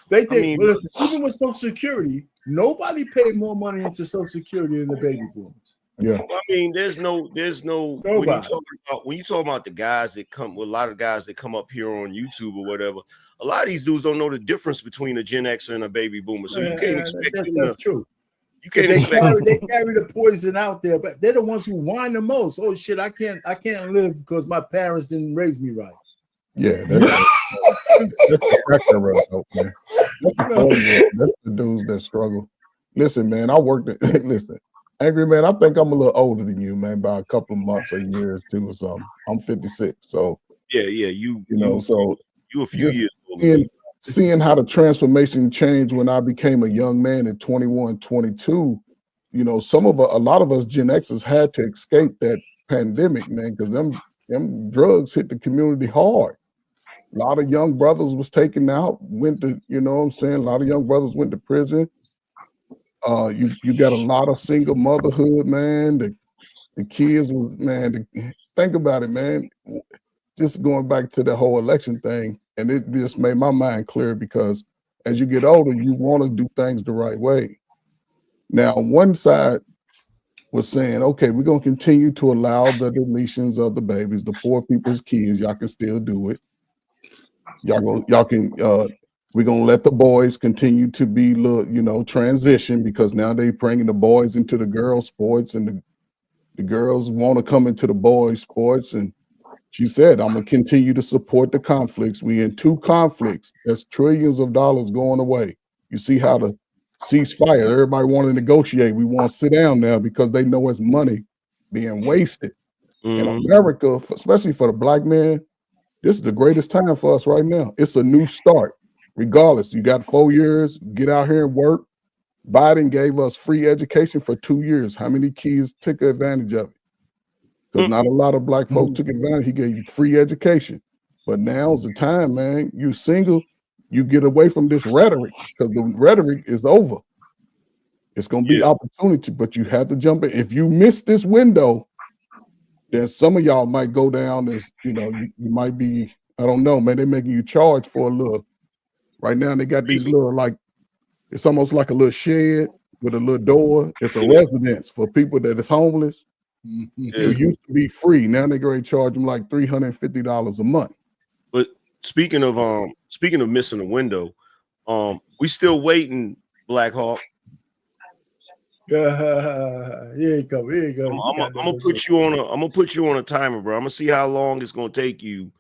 They think, listen, even with Social Security, nobody paid more money into Social Security than the baby boomers. Yeah, I mean, there's no. When you talk about the guys that come, a lot of guys that come up here on YouTube or whatever, a lot of these dudes don't know the difference between a Gen Xer and a baby boomer. So you can't expect that's true. You can't they carry the poison out there, but they're the ones who whine the most. Oh shit, I can't live because my parents didn't raise me right. Yeah, that's the cracker road, man. That's the dudes that struggle. Listen, man, I worked at listen. Angry man, I think I'm a little older than you, man, by a couple of months or years too, or something. I'm 56, so yeah, you know, so you a few years older. seeing how the transformation changed when I became a young man at 21, 22, you know, a lot of us Gen Xers had to escape that pandemic, man, because them drugs hit the community hard. A lot of young brothers was taken out, went to, you know what I'm saying? A lot of young brothers went to prison. You got a lot of single motherhood, man. The kids was, man, think about it, man. Just going back to the whole election thing, and it just made my mind clear because as you get older, you want to do things the right way. Now, one side was saying, okay, we're going to continue to allow the deletions of the babies, the poor people's kids. Y'all can still do it. Y'all can, we're going to let the boys continue to be, you know, transition because now they bringing the boys into the girls' sports and the girls want to come into the boys' sports. And she said, I'm going to continue to support the conflicts. We in 2 conflicts. That's trillions of dollars going away. You see how the ceasefire, everybody want to negotiate. We want to sit down now because they know it's money being wasted. In America, especially for the black man, this is the greatest time for us right now. It's a new start. Regardless, you got 4 years, get out here and work. Biden gave us free education for 2 years. How many kids took advantage of it? Because not a lot of black folks took advantage. He gave you free education. But now's the time, man. You single, you get away from this rhetoric because the rhetoric is over. It's going to be opportunity, but you have to jump in. If you miss this window, then some of y'all might go down as, you know, you might be, I don't know, man, they're making you charge for a little. Right now, they got these little, like, it's almost like a little shed with a little door. It's a residence for people that is homeless. It used to be free. Now they're going to charge them like $350 a month. But speaking of missing a window, we still waiting, Black Hawk. Here you go. Here you go. I'm gonna put you on a timer, bro. I'm gonna see how long it's gonna take you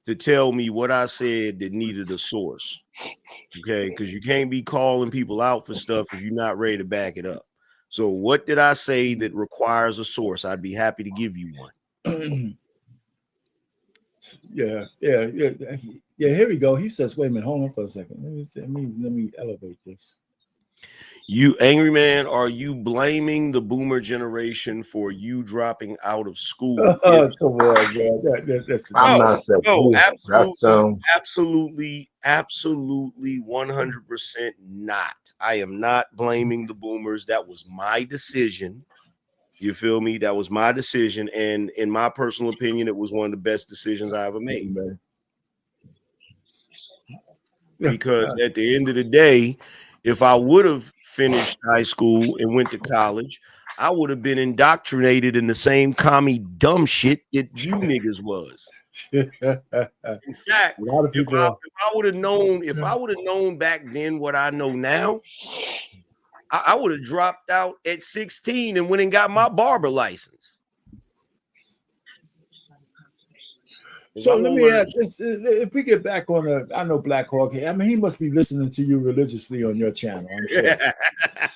to tell me what I said that needed a source. Okay, because you can't be calling people out for stuff if you're not ready to back it up. So what did I say that requires a source? I'd be happy to give you one. Yeah. Here we go. He says, wait a minute, hold on for a second. Let me elevate this. You angry man, are you blaming the boomer generation for you dropping out of school? Oh, come on, man. I'm not saying absolutely 100% not. I am not blaming the boomers. That was my decision. You feel me? That was my decision. And in my personal opinion, it was one of the best decisions I ever made. Because at the end of the day, if I would have finished high school and went to college, I would have been indoctrinated in the same commie dumb shit that you niggas was. In fact, if I would have known back then what I know now, I would have dropped out at 16 and went and got my barber license. So let me ask, if we get back on I know Black Hawk, I mean, he must be listening to you religiously on your channel, I'm sure.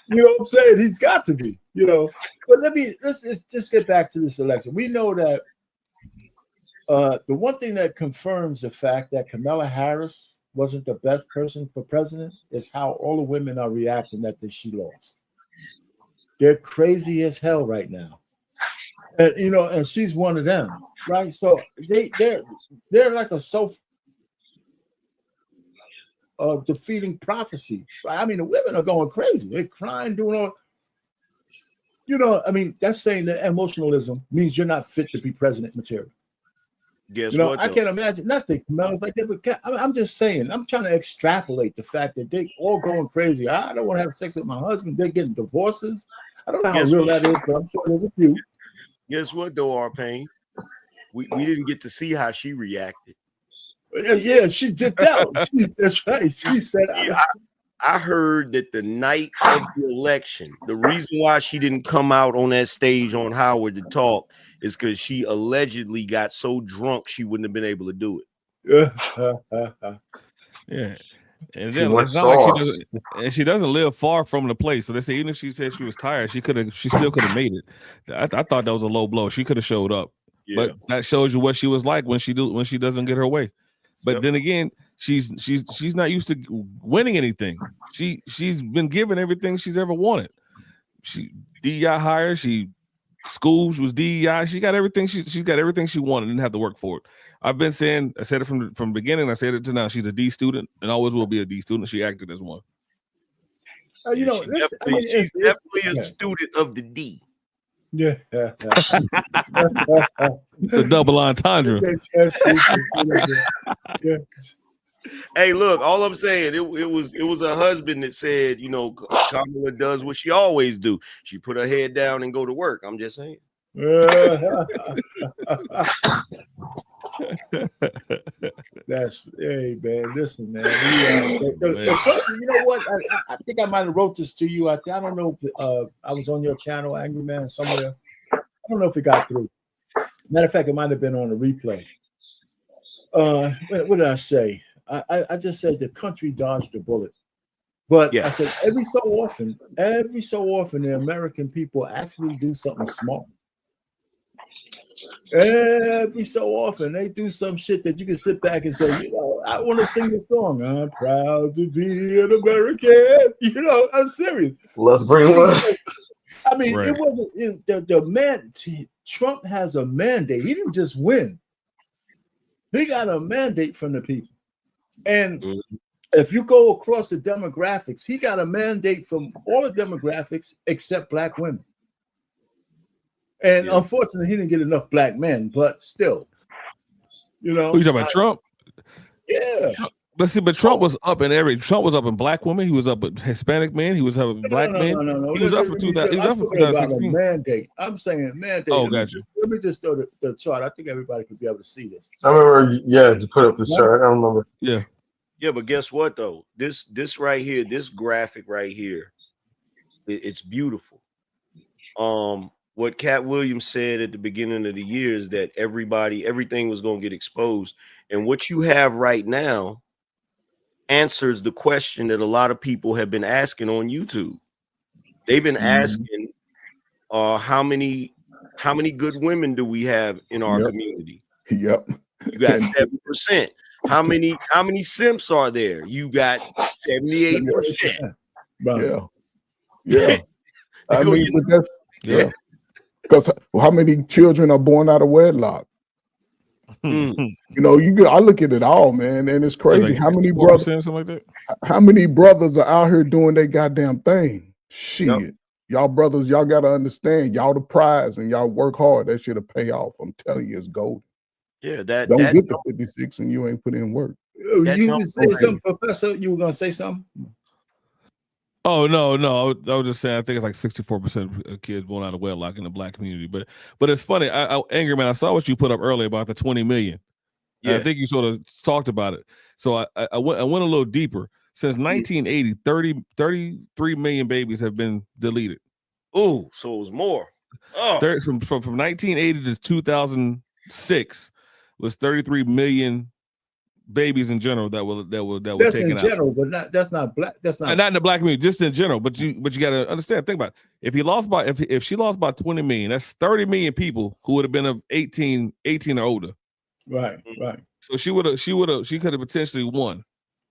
You know what I'm saying? He's got to be, you know. But let's just get back to this election. We know that the one thing that confirms the fact that Kamala Harris wasn't the best person for president is how all the women are reacting that she lost. They're crazy as hell right now. And you know, and she's one of them, right? So they're like a defeating prophecy. Right? I mean, the women are going crazy. They're crying, doing all. You know, I mean, that's saying that emotionalism means you're not fit to be president material. Guess you know, what? I can't imagine nothing. Kamala's like that, but I'm just saying. I'm trying to extrapolate the fact that they all going crazy. I don't want to have sex with my husband. They're getting divorces. I don't know how real that is, but I'm sure there's a few. Guess what, though, R-Pain? We didn't get to see how she reacted. Yeah, she did that. That's right. She said, I heard that the night of the election, the reason why she didn't come out on that stage on Howard to talk is because she allegedly got so drunk she wouldn't have been able to do it. Yeah. And then it's not like she doesn't live far from the place. So they say even if she said she was tired, she still could have made it. I thought that was a low blow. She could have showed up. Yeah. But that shows you what she was like when she doesn't get her way. But then again, she's not used to winning anything. She's been given everything she's ever wanted. She DEI hire, schools was DEI. She got everything. She's got everything she wanted. Didn't have to work for it. I've been saying, I said it from the beginning. I said it to now. She's a D student and always will be a D student. She acted as one. She's definitely a student of the D. Yeah. The double entendre. Hey, look, all I'm saying, it was a husband that said, Kamala does what she always do. She put her head down and go to work. I'm just saying. Hey man, listen, man. You know what? I think I might have wrote this to you. I don't know if I was on your channel, Angry Man, somewhere. I don't know if it got through. Matter of fact, it might have been on a replay. What did I say? I just said the country dodged a bullet. But I said every so often, the American people actually do something smart. Every so often, they do some shit that you can sit back and say, I want to sing the song. I'm proud to be an American. I'm serious. Let's bring one. I mean, It wasn't the man. Trump has a mandate. He didn't just win. He got a mandate from the people. And if you go across the demographics, he got a mandate from all the demographics except black women. And unfortunately, he didn't get enough black men, but still, Who you talking about, Trump? Yeah. But Trump was up in Trump was up in black women. He was up with Hispanic men. He was up with black men. No. He was up for 2000. He was up for 2016. Mandate. I'm saying mandate. Oh, gotcha. Let me just throw the chart. I think everybody could be able to see this. I remember, to put up the chart. I remember. Yeah. Yeah, but guess what though? This right here, this graphic right here, it's beautiful. What Cat Williams said at the beginning of the year is that everything was going to get exposed. And what you have right now answers the question that a lot of people have been asking on YouTube. They've been asking, how many good women do we have in our community? Yep. You got 7%. How many simps are there? You got 78%. Yeah. I mean, but that's because how many children are born out of wedlock? I look at it all, man, and it's crazy. Like how many brothers, something like that? How many brothers are out here doing their goddamn thing? Shit, y'all brothers, y'all gotta understand, y'all the prize, and y'all work hard. That shit'll pay off. I'm telling you, it's gold. Yeah, don't get to 56 and you ain't put in work. You would say something, Professor? You were gonna say something? Oh no! I was just saying. I think it's like 64% of kids born out of wedlock in the black community. But it's funny. Angry Man, I saw what you put up earlier about the 20 million. Yeah. I think you sort of talked about it. So I went a little deeper. Since 1980, 33 million babies have been deleted. Oh, so it was more. From 1980 to 2006 was 33 million babies in general that were taken out. That's in general, but that's not black. That's not in the black community, just in general. But you got to understand. Think about it. If she lost by 20 million, that's 30 million people who would have been of 18 or older. Right. So she could have potentially won,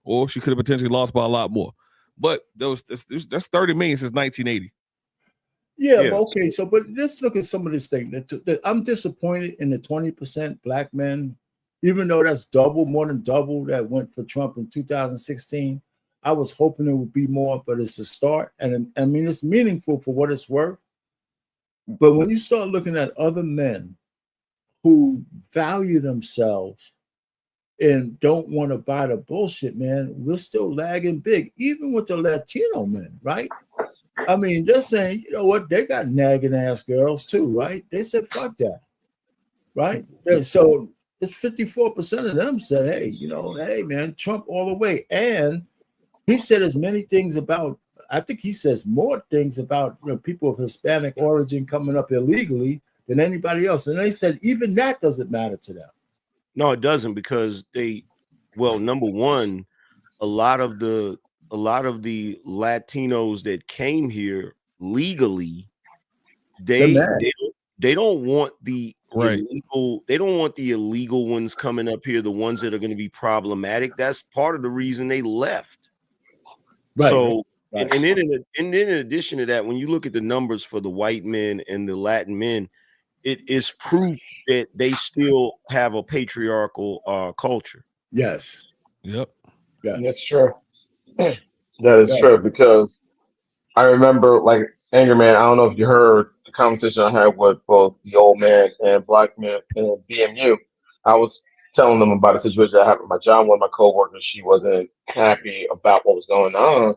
or she could have potentially lost by a lot more. But that's 30 million since 1980. Yeah. Okay. So, but let's look at some of this thing. That I'm disappointed in the 20% black men. Even though that's more than double that went for Trump in 2016, I was hoping it would be more, but it's a start. And I mean, it's meaningful for what it's worth. But when you start looking at other men who value themselves and don't want to buy the bullshit, man, we're still lagging big, even with the Latino men, right? I mean, they're saying, you know what, they got nagging ass girls too, right? They said, fuck that, right? So it's 54% of them said, hey, man, Trump all the way. And he said as many things about, I think he says more things about people of Hispanic origin coming up illegally than anybody else. And they said even that doesn't matter to them. No, it doesn't, because number one, a lot of the Latinos that came here legally, they don't want the Right. They don't want the illegal ones coming up here, the ones that are going to be problematic. That's part of the reason they left. Right. So, right. And then in addition to that, when you look at the numbers for the white men and the Latin men, it is proof that they still have a patriarchal culture. Yes. Yep. Yes. That's true. That is true, because I remember, like, Anger Man, I don't know if you heard the conversation I had with both the old man and black man and BMU. I was telling them about a situation that happened with my job. One of my coworkers, she wasn't happy about what was going on.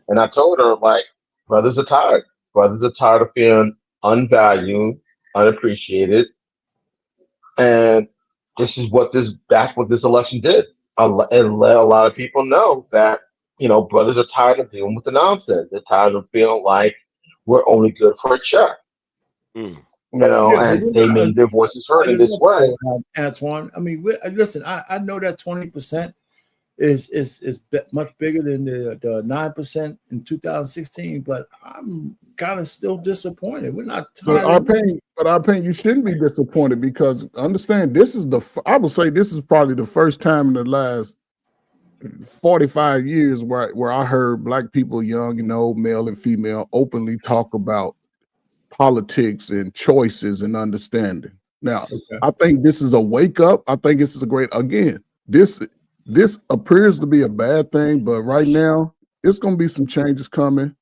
And I told her, like, brothers are tired. Brothers are tired of feeling unvalued, unappreciated. And this is what this election did. It let a lot of people know that, brothers are tired of dealing with the nonsense. They're tired of feeling like we're only good for a check. And they made their voices heard in this way. Antoine, I mean, listen, I know that 20% is much bigger than the 9% in 2016, but I'm kind of still disappointed. We're not tired. But our opinion, you shouldn't be disappointed, because understand, I would say this is probably the first time in the last 45 years where I heard black people, young and old, male and female, openly talk about politics and choices and understanding. Now, I think this is a wake up. I think this is a great, again, this appears to be a bad thing, but right now it's going to be some changes coming.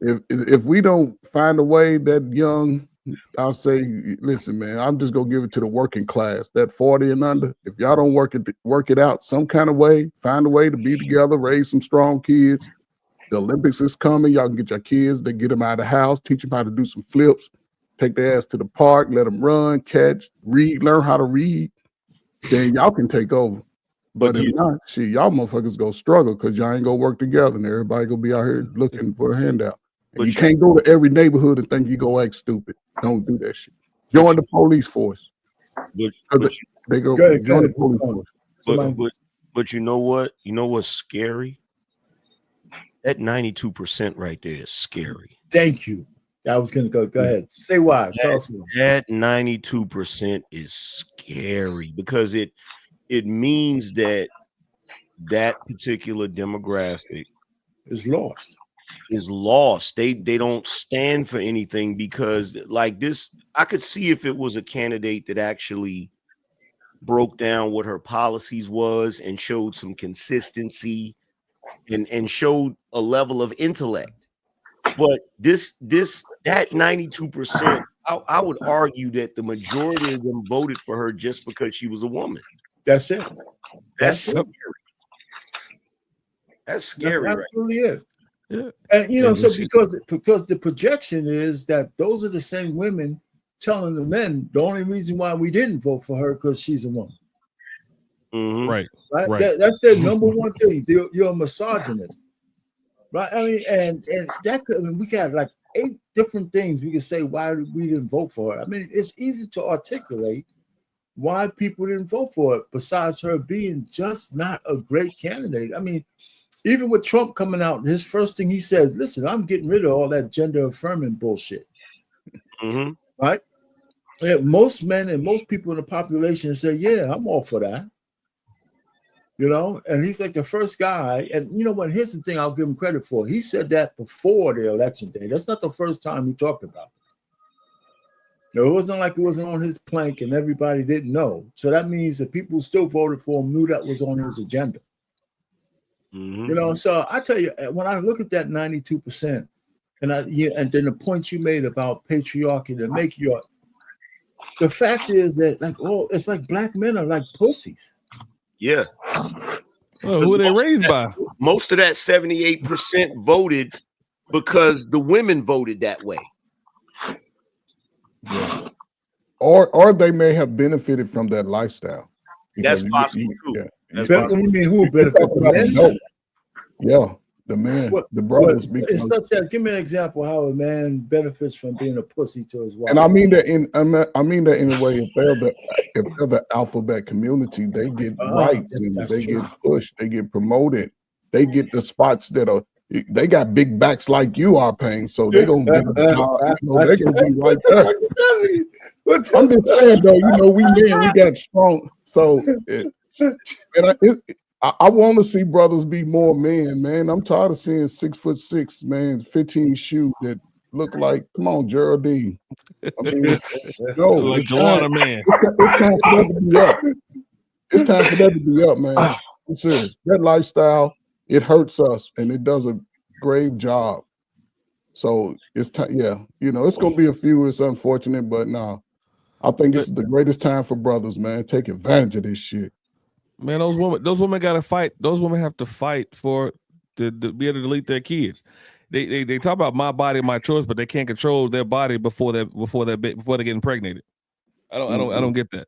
If we don't find a way that young, I'll say, listen, man, I'm just gonna give it to the working class, that 40 and under. If y'all don't work it out some kind of way, find a way to be together, raise some strong kids. The Olympics is coming. Y'all can get your kids, they get them out of the house, teach them how to do some flips, take their ass to the park, let them run, catch, read, learn how to read. Then y'all can take over. But if not, y'all motherfuckers go struggle, because y'all ain't gonna work together, and everybody gonna be out here looking for a handout. And you can't go to every neighborhood and think you go act stupid. Don't do that shit. Join the police force. They go join the police force. But you know what? You know what's scary? That 92% right there is scary. Thank you. I was gonna go ahead. Say why. Tell us why. That 92% is scary, because it means that particular demographic is lost. They don't stand for anything, because like this, I could see if it was a candidate that actually broke down what her policies was and showed some consistency and showed a level of intellect. But that 92%, I would argue that the majority of them voted for her just because she was a woman. That's it. That's scary. That's scary. That's absolutely it. Yeah. And so because the projection is that those are the same women telling the men the only reason why we didn't vote for her because she's a woman. Mm-hmm. Right. That's their number one thing. You're a misogynist, right? I mean, and that we got like 8 different things we could say why we didn't vote for her. I mean, it's easy to articulate why people didn't vote for it, besides her being just not a great candidate. I mean, even with Trump coming out, his first thing he said, listen, I'm getting rid of all that gender affirming bullshit. Mm-hmm. Right? Yeah, most men and most people in the population say, yeah, I'm all for that. And he's like the first guy. And you know what? Here's the thing I'll give him credit for. He said that before the election day. That's not the first time he talked about it. It wasn't like it wasn't on his plank and everybody didn't know. So that means that people who still voted for him knew that was on his agenda. Mm-hmm. So I tell you, when I look at that 92%, and then the point you made about patriarchy and matriarchy, the fact is that it's like black men are like pussies. Yeah. Well, who are they raised by? Most of that 78% voted because the women voted that way. Yeah. Or they may have benefited from that lifestyle. That's possible too. Yeah. What do you mean who benefited? Yeah, the man, the brothers. It's such that. Give me an example how a man benefits from being a pussy to his wife. And I mean that in a way, if they're the alphabet community, they get rights and they get pushed, they get promoted, they get the spots that they got big backs like you are paying, so they're gonna get the job. They're gonna be right there. I'm just saying though, you know, we men, we got strong. So, I want to see brothers be more men, man. I'm tired of seeing 6'6", man, 15 shoe that look like, come on, Geraldine. I mean, no, like Joanna, man. It's time for that to be up. It's time for that to be up, man. I'm serious. That lifestyle, it hurts us, and it does a grave job. So it's time, yeah. You know, it's gonna be a few. It's unfortunate, but no, I think this is the greatest time for brothers, man. Take advantage of this shit. Man, those women gotta fight. Those women have to fight to be able to delete their kids. They talk about my body, my choice, but they can't control their body before they're getting impregnated. I don't get that.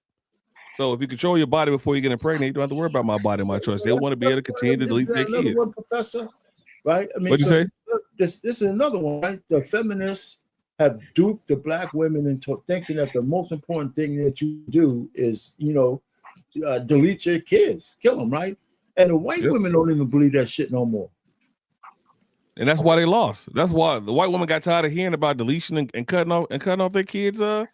So if you control your body before you get impregnated, you don't have to worry about my body, my choice. They want to be able to continue to delete their kids. One, Professor, right? I mean, what'd you say? This is another one, right? The feminists have duped the black women into thinking that the most important thing that you do is, you know, delete your kids, kill them, right? And the white women don't even believe that shit no more. And that's why they lost. That's why the white woman got tired of hearing about deletion and cutting off their kids twig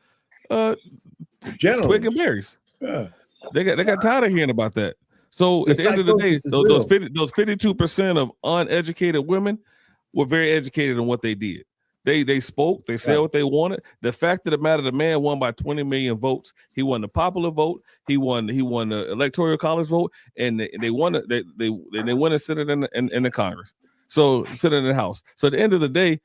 and berries. Yeah. They got tired of hearing about that. So at the end of the day, those 52% of uneducated women were very educated in what they did. They spoke, they said what they wanted. The fact of the matter, the man won by 20 million votes. He won the popular vote. He won the electoral college vote, and they won it. They won and sit it in the Congress. So sit in the House. So at the end of the day,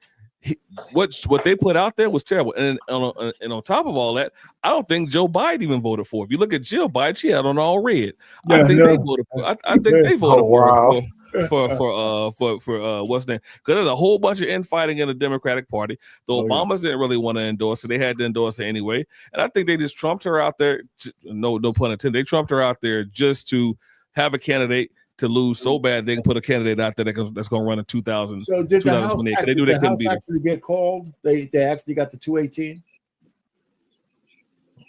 what they put out there was terrible. And on top of all that, I don't think Joe Biden even voted for it. If you look at Jill Biden, she had on all red. I think they voted for. I think they voted for what's name? Because there's a whole bunch of infighting in the Democratic Party. The Obamas didn't really want to endorse it. They had to endorse it anyway. And I think they just trumped her out there. No pun intended. They trumped her out there just to have a candidate to lose so bad they can put a candidate out there that's going to run in 2000. So did the House actually get called? They actually got the 218.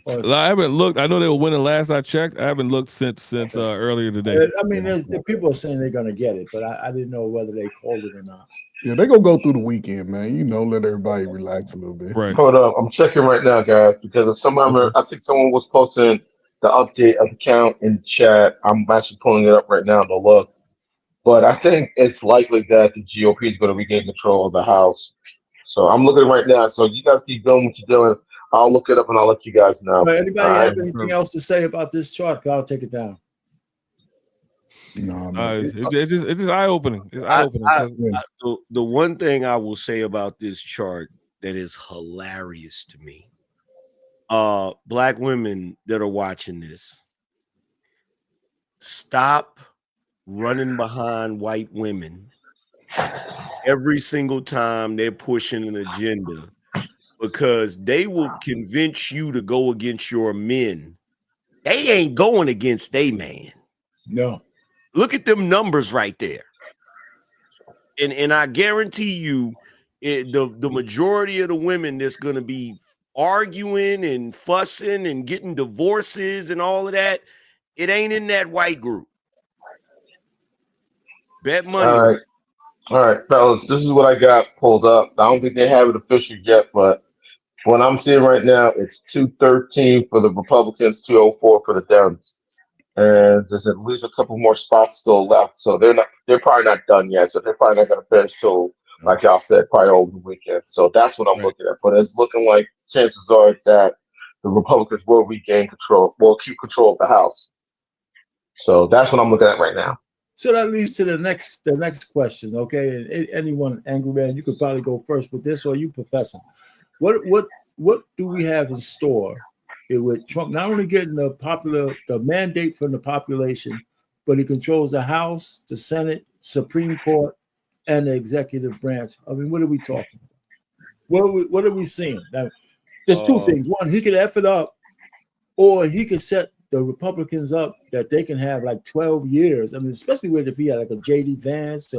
I haven't looked. I know they were winning last I checked. I haven't looked since earlier today. I mean, the people are saying they're going to get it, but I didn't know whether they called it or not. Yeah, they're going to go through the weekend, man. You know, let everybody relax a little bit. Right. Hold up. I'm checking right now, guys, because I think someone was posting the update of the count in the chat. I'm actually pulling it up right now to look. But I think it's likely that the GOP is going to regain control of the House. So I'm looking right now. So you guys keep doing what you're doing. I'll look it up and I'll let you guys know. Anybody have anything else to say about this chart? I'll take it down. No, it's just eye-opening. It's eye-opening. The one thing I will say about this chart that is hilarious to me, black women that are watching this, stop running behind white women every single time they're pushing an agenda, because they will convince you to go against your men. They ain't going against they man. No. Look at them numbers right there. And I guarantee you, the majority of the women that's going to be arguing and fussing and getting divorces and all of that, it ain't in that white group. Bet money. All right, fellas, this is what I got pulled up. I don't think they have it official yet, but what I'm seeing right now, it's 213 for the Republicans, 204 for the Dems. And there's at least a couple more spots still left. So they're probably not done yet. So they're probably not going to finish till, like y'all said, probably over the weekend. So that's what I'm looking at. But it's looking like chances are that the Republicans will regain control, will keep control of the House. So that's what I'm looking at right now. So that leads to the next question, okay? And anyone, Angry Man, you could probably go first with this, or you, Professor. What do we have in store with Trump not only getting the mandate from the population, but he controls the House, the Senate, Supreme Court, and the executive branch? I mean, what are we talking about? What are we seeing? Now, there's two things. One, he could F it up, or he could set the Republicans up that they can have like 12 years. I mean, especially if he had like a J.D. Vance,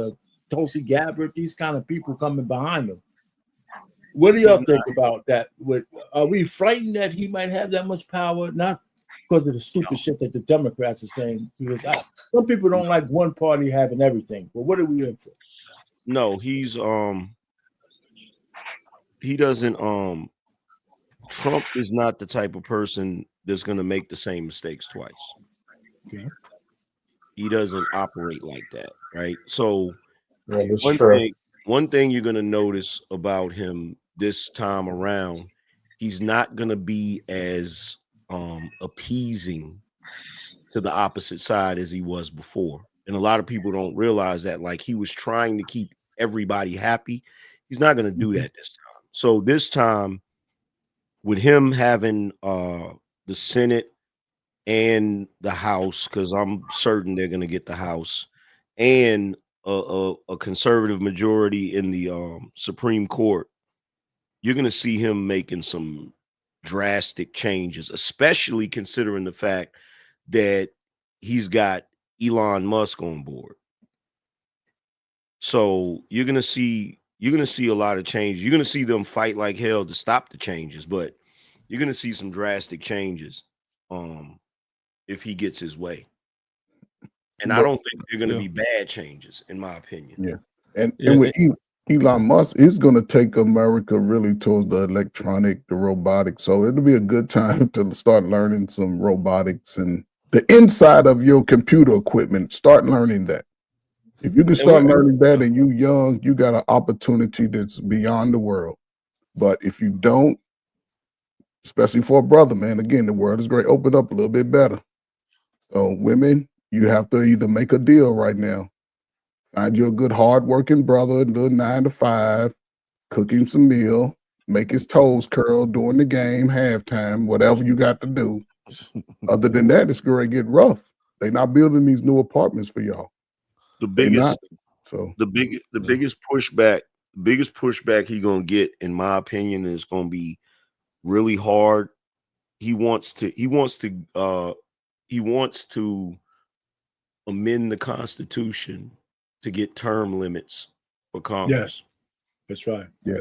Tulsi Gabbard, these kind of people coming behind him. What do y'all think about that? Are we frightened that he might have that much power? Not because of the stupid shit that the Democrats are saying. Because some people don't like one party having everything. But what are we in for? No, he doesn't Trump is not the type of person that's going to make the same mistakes twice. Okay. He doesn't operate like that, right? So that's one thing you're going to notice about him this time around, he's not going to be as appeasing to the opposite side as he was before. And a lot of people don't realize that, like, he was trying to keep everybody happy. He's not going to do that this time. So this time, with him having the Senate and the House, because I'm certain they're going to get the House, and a conservative majority in the Supreme Court, you're going to see him making some drastic changes, especially considering the fact that he's got Elon Musk on board. So you're going to see a lot of changes. You're going to see them fight like hell to stop the changes, but you're going to see some drastic changes if he gets his way. And I don't think they're going to be bad changes, in my opinion. Yeah. And with Elon Musk is going to take America really towards the electronic, the robotics. So it'll be a good time to start learning some robotics and the inside of your computer equipment. Start learning that. If you can start learning that and you young, you got an opportunity that's beyond the world. But if you don't, especially for a brother, man, again, the world is great. Open up a little bit better. So women, you have to either make a deal right now. Find you a good, hard-working brother, a little 9 to 5, cook him some meal, make his toes curl during the game, halftime, whatever you got to do. Other than that, it's going to get rough. They're not building these new apartments for y'all. The biggest pushback he gonna get, in my opinion, is gonna be really hard. He wants to amend the Constitution to get term limits for Congress. Yes, that's right. Yeah,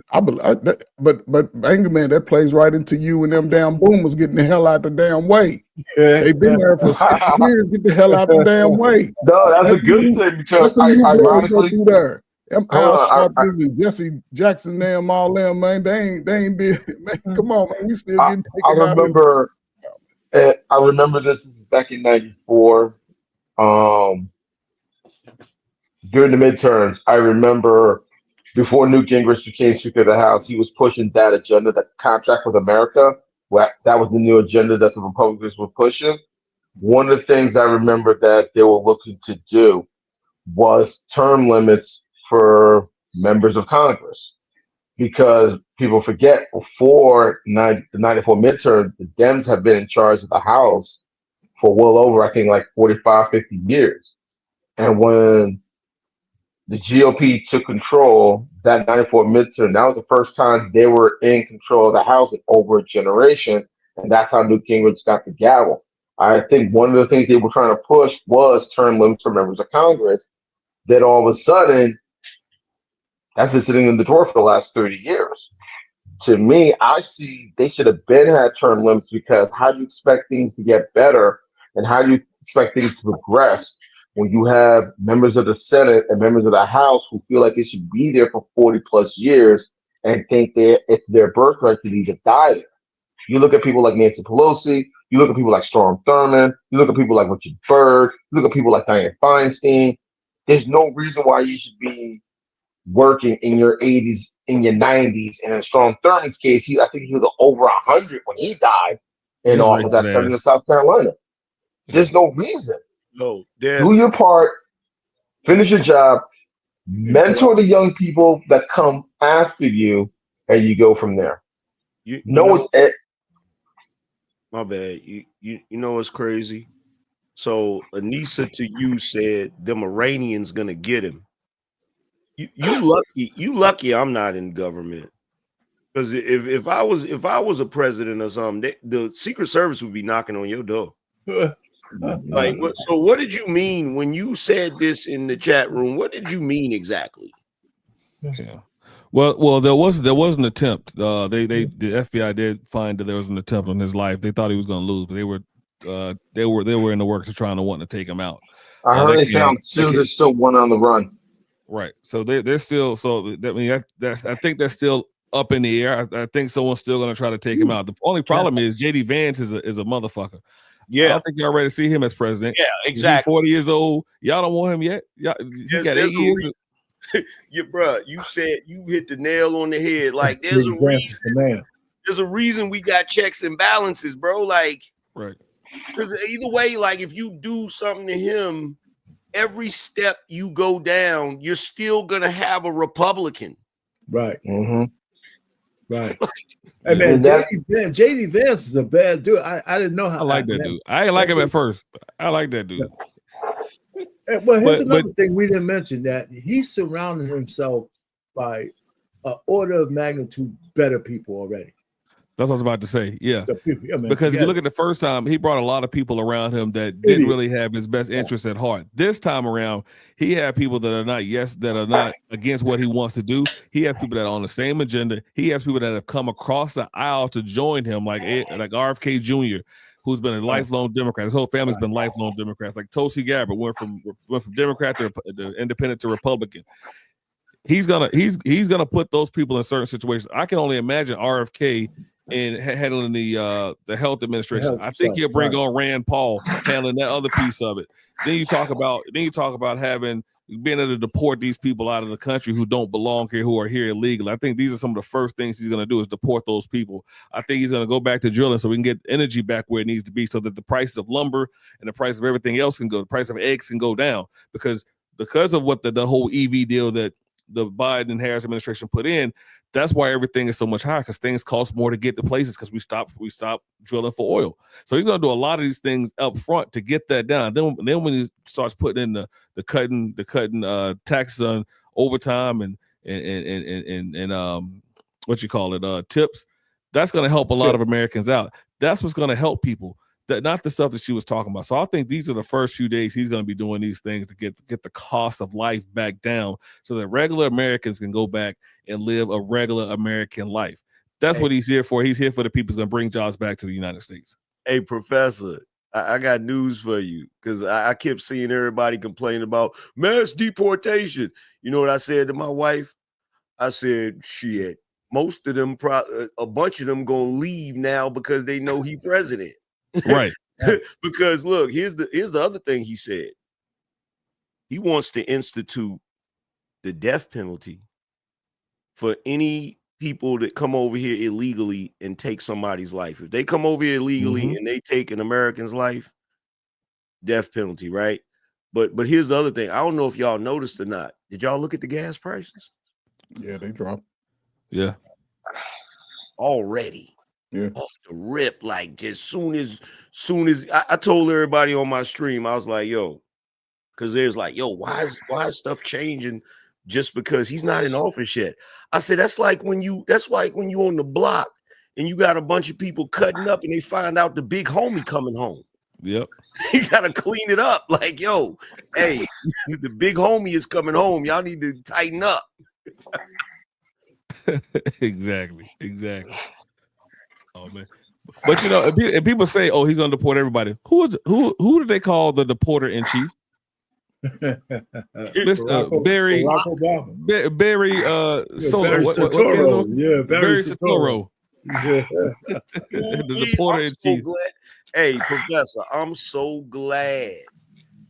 but Angry Man, that plays right into you and them damn boomers getting the hell out the damn way. They've been there for 50 years. Get the hell out the damn way. No, that's a good thing because ironically, there. Al Sharpton, Jesse Jackson, them all them, man. They ain't did. Man, come on, man. We still getting taken out. I remember this is back in '94. During the midterms, I remember before Newt Gingrich became Speaker of the House, he was pushing that agenda, that contract with America. That was the new agenda that the Republicans were pushing. One of the things I remember that they were looking to do was term limits for members of Congress, because people forget before the '94 midterm, the Dems have been in charge of the House for well over, I think, like 45, 50 years. And when the GOP took control, that '94 midterm, that was the first time they were in control of the House in over a generation. And that's how Newt Gingrich got the gavel. I think one of the things they were trying to push was term limits for members of Congress. Then all of a sudden, that's been sitting in the drawer for the last 30 years. To me, I see they should have had term limits, because how do you expect things to get better and how do you expect things to progress when you have members of the Senate and members of the House who feel like they should be there for 40 plus years and think that it's their birthright to either die there? You look at people like Nancy Pelosi, you look at people like Strom Thurmond, you look at people like Richard Byrd, you look at people like Dianne Feinstein. There's no reason why you should be working in your 80s, in your 90s. And in Strom Thurmond's case, I think he was over 100 when he died in office at Senator South Carolina. There's no reason. No, do your part, finish your job, mentor the young people that come after you, and you go from there. My bad. You know what's crazy? So Anissa to you said them Iranians gonna get him. You lucky I'm not in government. Because if I was a president or something, the Secret Service would be knocking on your door. Like, what? So what did you mean when you said this in the chat room? What did you mean exactly? Yeah. Well, there was an attempt. The FBI did find that there was an attempt on his life. They thought he was going to lose, but they were in the works of trying to take him out. I heard they found two. There's still one on the run. Right. So they're still. So I think that's still up in the air. I think someone's still going to try to take him out. The only problem is J.D. Vance is a motherfucker. Yeah, I don't think y'all ready to see him as president. Yeah, exactly. He's 40 years old. Y'all don't want him yet. He got 8 years. You said you hit the nail on the head. Like there's a reason. There's a reason we got checks and balances, bro. Like, right. Because either way, like if you do something to him, every step you go down, you're still gonna have a Republican. Right. Mm-hmm. Right. Hey man, JD Vance is a bad dude. I didn't know how. I like that dude. I didn't like him at first. But I like that dude. Well, here's another thing we didn't mention, that he surrounded himself by an order of magnitude better people already. That's what I was about to say. Yeah. Man, because if you look at the first time, he brought a lot of people around him that didn't really have his best interests at heart. This time around, he had people that are not against what he wants to do. He has people that are on the same agenda. He has people that have come across the aisle to join him, like RFK Jr., who's been a lifelong Democrat. His whole family's been lifelong Democrats. Like Tulsi Gabbard went from Democrat to Independent to Republican. He's gonna put those people in certain situations. I can only imagine RFK in handling the health administration. I think he'll bring on Rand Paul handling that other piece of it. Then you talk about being able to deport these people out of the country who don't belong here, who are here illegally. I think these are some of the first things he's going to do is deport those people. I think he's going to go back to drilling so we can get energy back where it needs to be, so that the prices of lumber and the price of everything else can go. The price of eggs can go down because of what the whole EV deal that the Biden and Harris administration put in. That's why everything is so much higher, because things cost more to get to places because we stop drilling for oil. So he's going to do a lot of these things up front to get that down. Then when he starts putting in the cutting taxes on overtime and what you call it, tips, that's going to help a lot of Americans out. That's what's going to help people. That not the stuff that she was talking about. So I think these are the first few days he's going to be doing these things to get the cost of life back down, so that regular Americans can go back and live a regular American life. That's what he's here for. He's here for the people who's going to bring jobs back to the United States. Hey, Professor, I got news for you, because I kept seeing everybody complain about mass deportation. You know what I said to my wife? I said, shit, most of them, a bunch of them going to leave now because they know he president. Right. Because look, here's the other thing he said. He wants to institute the death penalty for any people that come over here illegally and take somebody's life. If they come over here illegally and they take an American's life, death penalty, right? But here's the other thing. I don't know if y'all noticed or not. Did y'all look at the gas prices? Yeah, they dropped. Yeah. Already. Yeah. Off the rip, like just soon as I told everybody on my stream, I was like, yo, because there's like, yo, why is stuff changing just because he's not in office yet? I said that's like when you on the block and you got a bunch of people cutting up and they find out the big homie coming home. Yep. You gotta clean it up. Like, yo, hey, the big homie is coming home. Y'all need to tighten up. Exactly. Oh man, but you know, if people say, "Oh, he's going to deport everybody," who do they call the deporter in chief? Mr. Barry Soetoro. Yeah. The deporter in chief. Hey, Professor, I'm so glad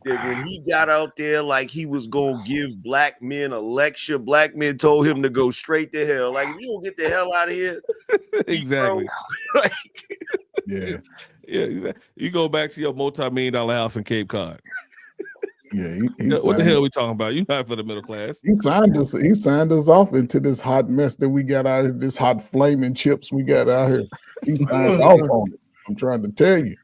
that when he got out there like he was gonna give black men a lecture, black men told him to go straight to hell. Like, if you don't get the hell out of here, exactly. Yeah. You go back to your multi-million-dollar house in Cape Cod. Yeah, what the hell are we talking about? You're not for the middle class. He signed us off into this hot mess that we got out here, this hot flaming chips we got out here. He signed off on it. I'm trying to tell you.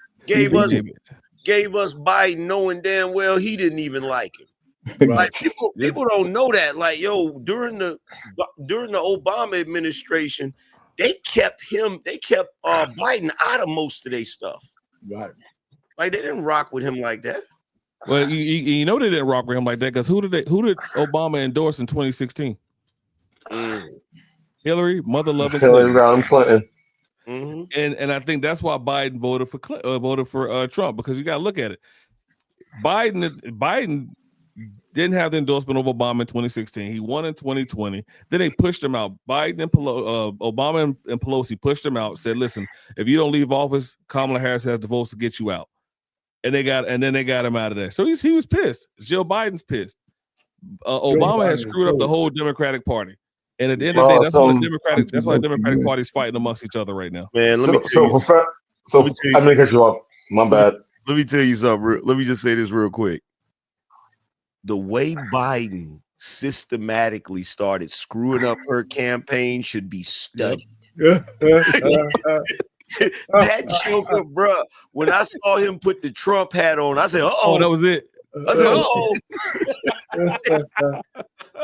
Gave us Biden knowing damn well he didn't even like him. Like people don't know that. Like, yo, during the Obama administration, they kept Biden out of most of their stuff. Right. Like, they didn't rock with him like that. Well, you know they didn't rock with him like that, because who did Obama endorse in 2016? Hillary, mother-loving Clinton. And I think that's why Biden voted for Trump, because you got to look at it. Biden Didn't have the endorsement of Obama in 2016. He won in 2020. Then they pushed him out. Biden and Obama and Pelosi pushed him out. Said, "Listen, if you don't leave office, Kamala Harris has the votes to get you out." And then they got him out of there. So he was pissed. Joe Biden's pissed. Obama has screwed up the whole Democratic Party. And at the end of the day, that's why the Democratic Party is fighting amongst each other right now. Man, I'm gonna cut you off. My bad. Let me tell you something. Let me just say this real quick. The way Biden systematically started screwing up her campaign should be studied. That joker, bro. When I saw him put the Trump hat on, I said, "Oh, that was it." I said, "Oh."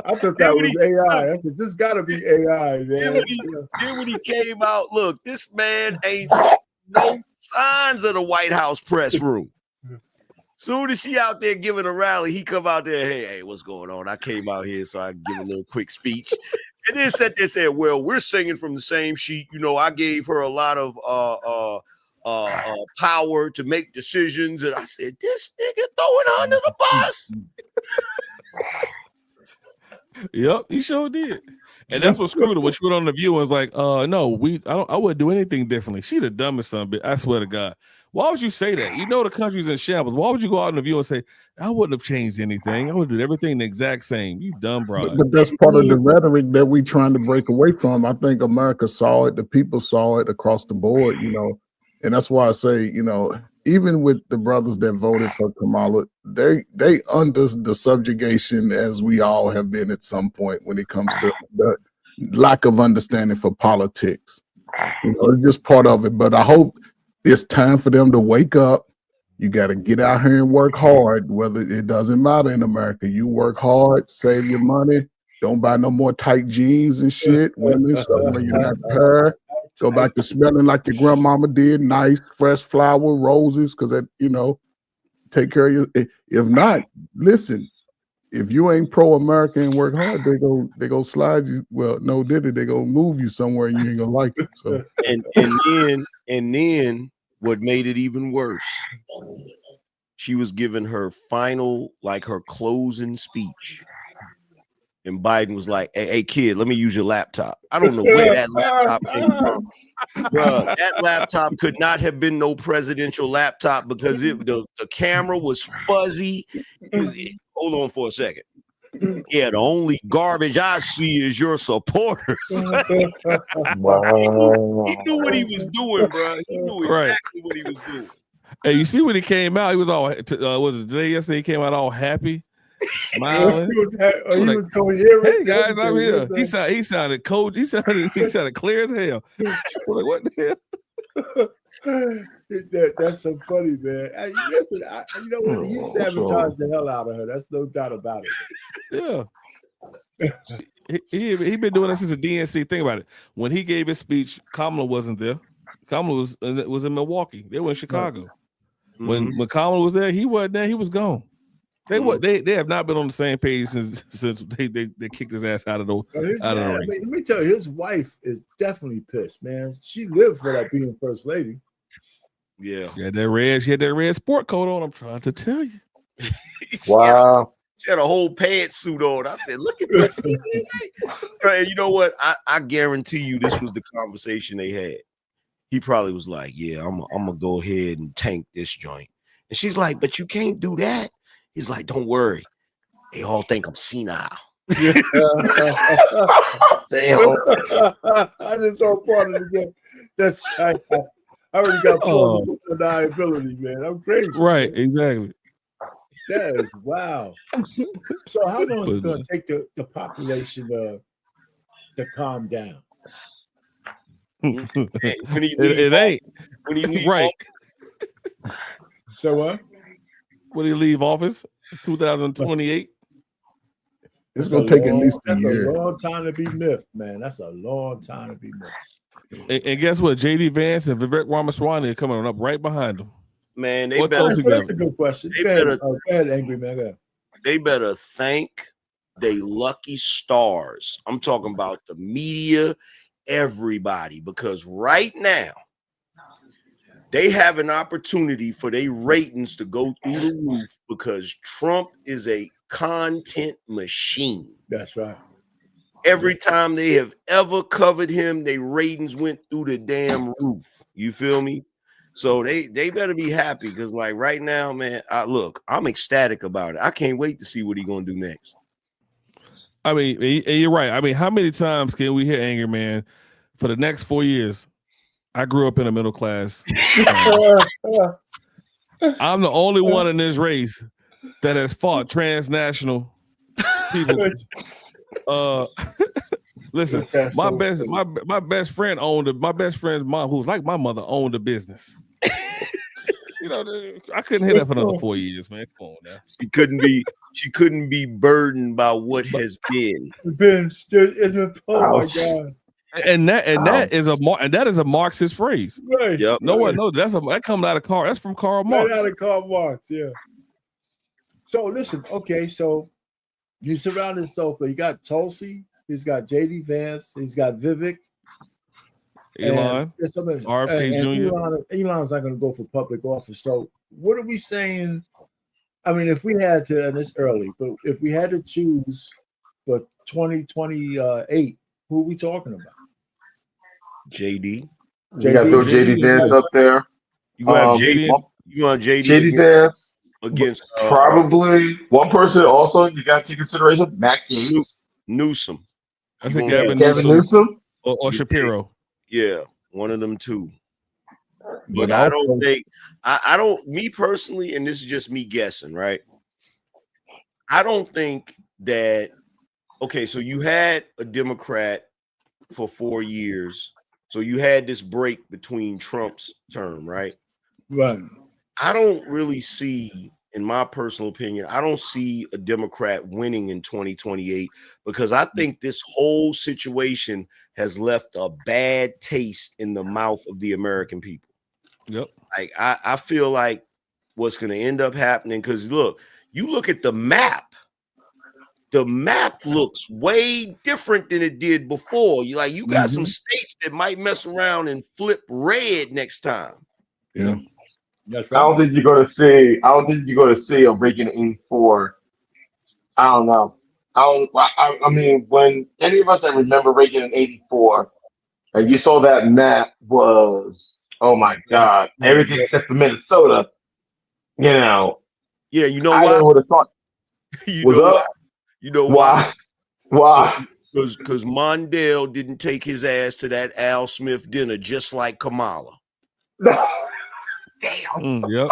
I thought that was AI. I said, "This got to be AI, man." Then when he came out, look, this man ain't seen no signs of the White House press room. Soon as she out there giving a rally, he come out there, hey, what's going on? I came out here so I can give a little quick speech. And then said, well, we're singing from the same sheet. You know, I gave her a lot of power to make decisions. And I said, this nigga throwing her under the bus. Yep, he sure did. And that's what screwed her when she went on The View and was like, no, I wouldn't do anything differently. She the dumbest son, but I swear to God. Why would you say that? You know the country's in shambles. Why would you go out in The View and say, I wouldn't have changed anything? I would have did everything the exact same. You dumb broad. But that's part of the rhetoric that we're trying to break away from. I think America saw it. The people saw it across the board, you know. And that's why I say, you know, even with the brothers that voted for Kamala, they under the subjugation as we all have been at some point when it comes to the lack of understanding for politics. You know, it's just part of it. But I hope it's time for them to wake up. You got to get out here and work hard. Whether it doesn't matter in America, you work hard, save your money. Don't buy no more tight jeans and shit. Women, start bringing that hair. Go back to smelling like your grandmama did, nice, fresh flower, roses, because that, you know, take care of you. If not, listen, if you ain't pro-American and work hard, they go slide you. Well, no, they gonna move you somewhere and you ain't gonna like it. So and then what made it even worse, she was giving her final, like her closing speech. And Biden was like, hey, kid, let me use your laptop. I don't know where that laptop came from. Bruh, that laptop could not have been no presidential laptop because the camera was fuzzy. Hold on for a second. Yeah, the only garbage I see is your supporters. Wow. He knew what he was doing, bro. He knew exactly what he was doing. Hey, you see when he came out, he was all, was it today, yesterday, he came out all happy, smiling. He was going here. Hey guys, I'm here. He sounded cold. He sounded clear as hell. Like, what the hell? That's so funny, man. Listen, you know what? He sabotaged the hell out of her. That's no doubt about it. Yeah. he been doing this since the DNC. Think about it. When he gave his speech, Kamala wasn't there. Kamala was in Milwaukee. They were in Chicago. When Kamala was there, he wasn't there. He was gone. They have not been on the same page since they kicked his ass out of the race. Let me tell you, his wife is definitely pissed, man. She lived for that being first lady. Yeah. She had that red sport coat on. I'm trying to tell you. Wow. She had a whole pantsuit on. I said, look at this. And you know what? I guarantee you this was the conversation they had. He probably was like, yeah, I'm gonna go ahead and tank this joint. And she's like, but you can't do that. He's like, don't worry. They all think I'm senile. Damn. I just saw part of it again. That's right. I already got plausible deniability, man. I'm crazy. Right, exactly. That is wow. So how long is it going to take the population to calm down? It ain't. When he leave right. So what? When he leave office, 2028. It's going to take at least a year. That's a long time to be miffed, man. That's a long time to be miffed. And guess what? J.D. Vance and Vivek Ramaswamy are coming up right behind him. Man, that's a good question. Go ahead, angry man. They better thank they lucky stars. I'm talking about the media, everybody, because right now they have an opportunity for their ratings to go through the roof because Trump is a content machine. That's right. Every time they have ever covered him, their ratings went through the damn roof. You feel me? So they better be happy because, like, right now, man, I'm ecstatic about it. I can't wait to see what he's gonna do next. I mean, and you're right. I mean, how many times can we hear Angry Man for the next 4 years? I grew up in a middle class. I'm the only one in this race that has fought transnational people. Listen, my best friend my best friend's mom, who's like my mother, owned a business. You know, I couldn't hear that for another 4 years, man. Come on now. She couldn't be burdened by what has been. Oh my God. And that is a Marxist phrase. Right. Yep. No one knows that comes out of Karl. That's from Karl Marx. Right out of Karl Marx, yeah. So listen, okay, so you surround yourself, but you got Tulsi, he's got JD Vance, he's got Vivek. Elon, RFK Jr. Elon's not going to go for public office. So what are we saying? I mean, if we had to, and it's early, but if we had to choose for 2028, who are we talking about? JD. You got to throw JD Vance up there. You gonna have JD? You want JD Vance against probably one person? Also, you got to take consideration Matt Gaetz, Newsom. I think Gavin Newsom or Shapiro. Yeah, one of them two. But I don't think I don't. Me personally, and this is just me guessing, right? I don't think that. Okay, so you had a Democrat for 4 years. So you had this break between Trump's term, right? Right. I don't really see, in my personal opinion, I don't see a Democrat winning in 2028 because I think this whole situation has left a bad taste in the mouth of the American people. Yep. Like I feel like what's going to end up happening, because look, you look at the map. The map looks way different than it did before. You got some states that might mess around and flip red next time. Yeah. That's right. I don't think you're going to see a Reagan 84. I don't know. I mean, when any of us that remember Reagan in 84, and you saw that map was, oh my God, everything except for Minnesota. You know. Yeah, you know I why? would have thought. You know why? Why? Because Mondale didn't take his ass to that Al Smith dinner just like Kamala. Damn. Yep.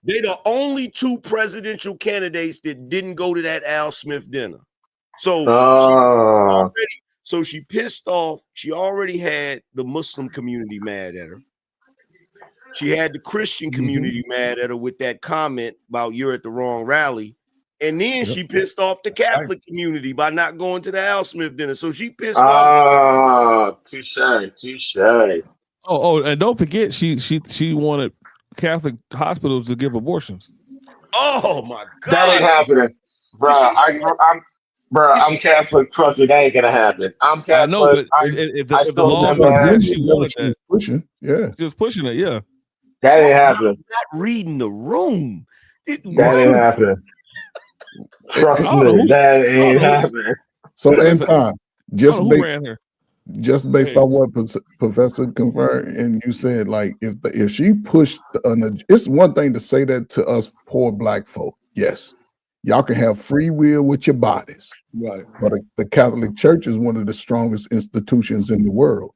They the only two presidential candidates that didn't go to that Al Smith dinner. So she pissed off. She already had the Muslim community mad at her. She had the Christian community mad at her with that comment about you're at the wrong rally. And then she pissed off the Catholic community by not going to the Al Smith dinner. So she pissed off. Touche. Oh, and don't forget, she wanted Catholic hospitals to give abortions. Oh my God, that ain't happening, bro. I'm Catholic. Trust me, that ain't gonna happen. I'm Catholic. I know, but if the law she wanted that, pushing, yeah, she was pushing it, yeah. That ain't happening. Not reading the room. That ain't happening. Trust me, that ain't happening. So, in time, just based on what Professor confirmed, and you said, like, if she pushed, it's one thing to say that to us poor black folk. Yes, y'all can have free will with your bodies, right? But the Catholic Church is one of the strongest institutions in the world,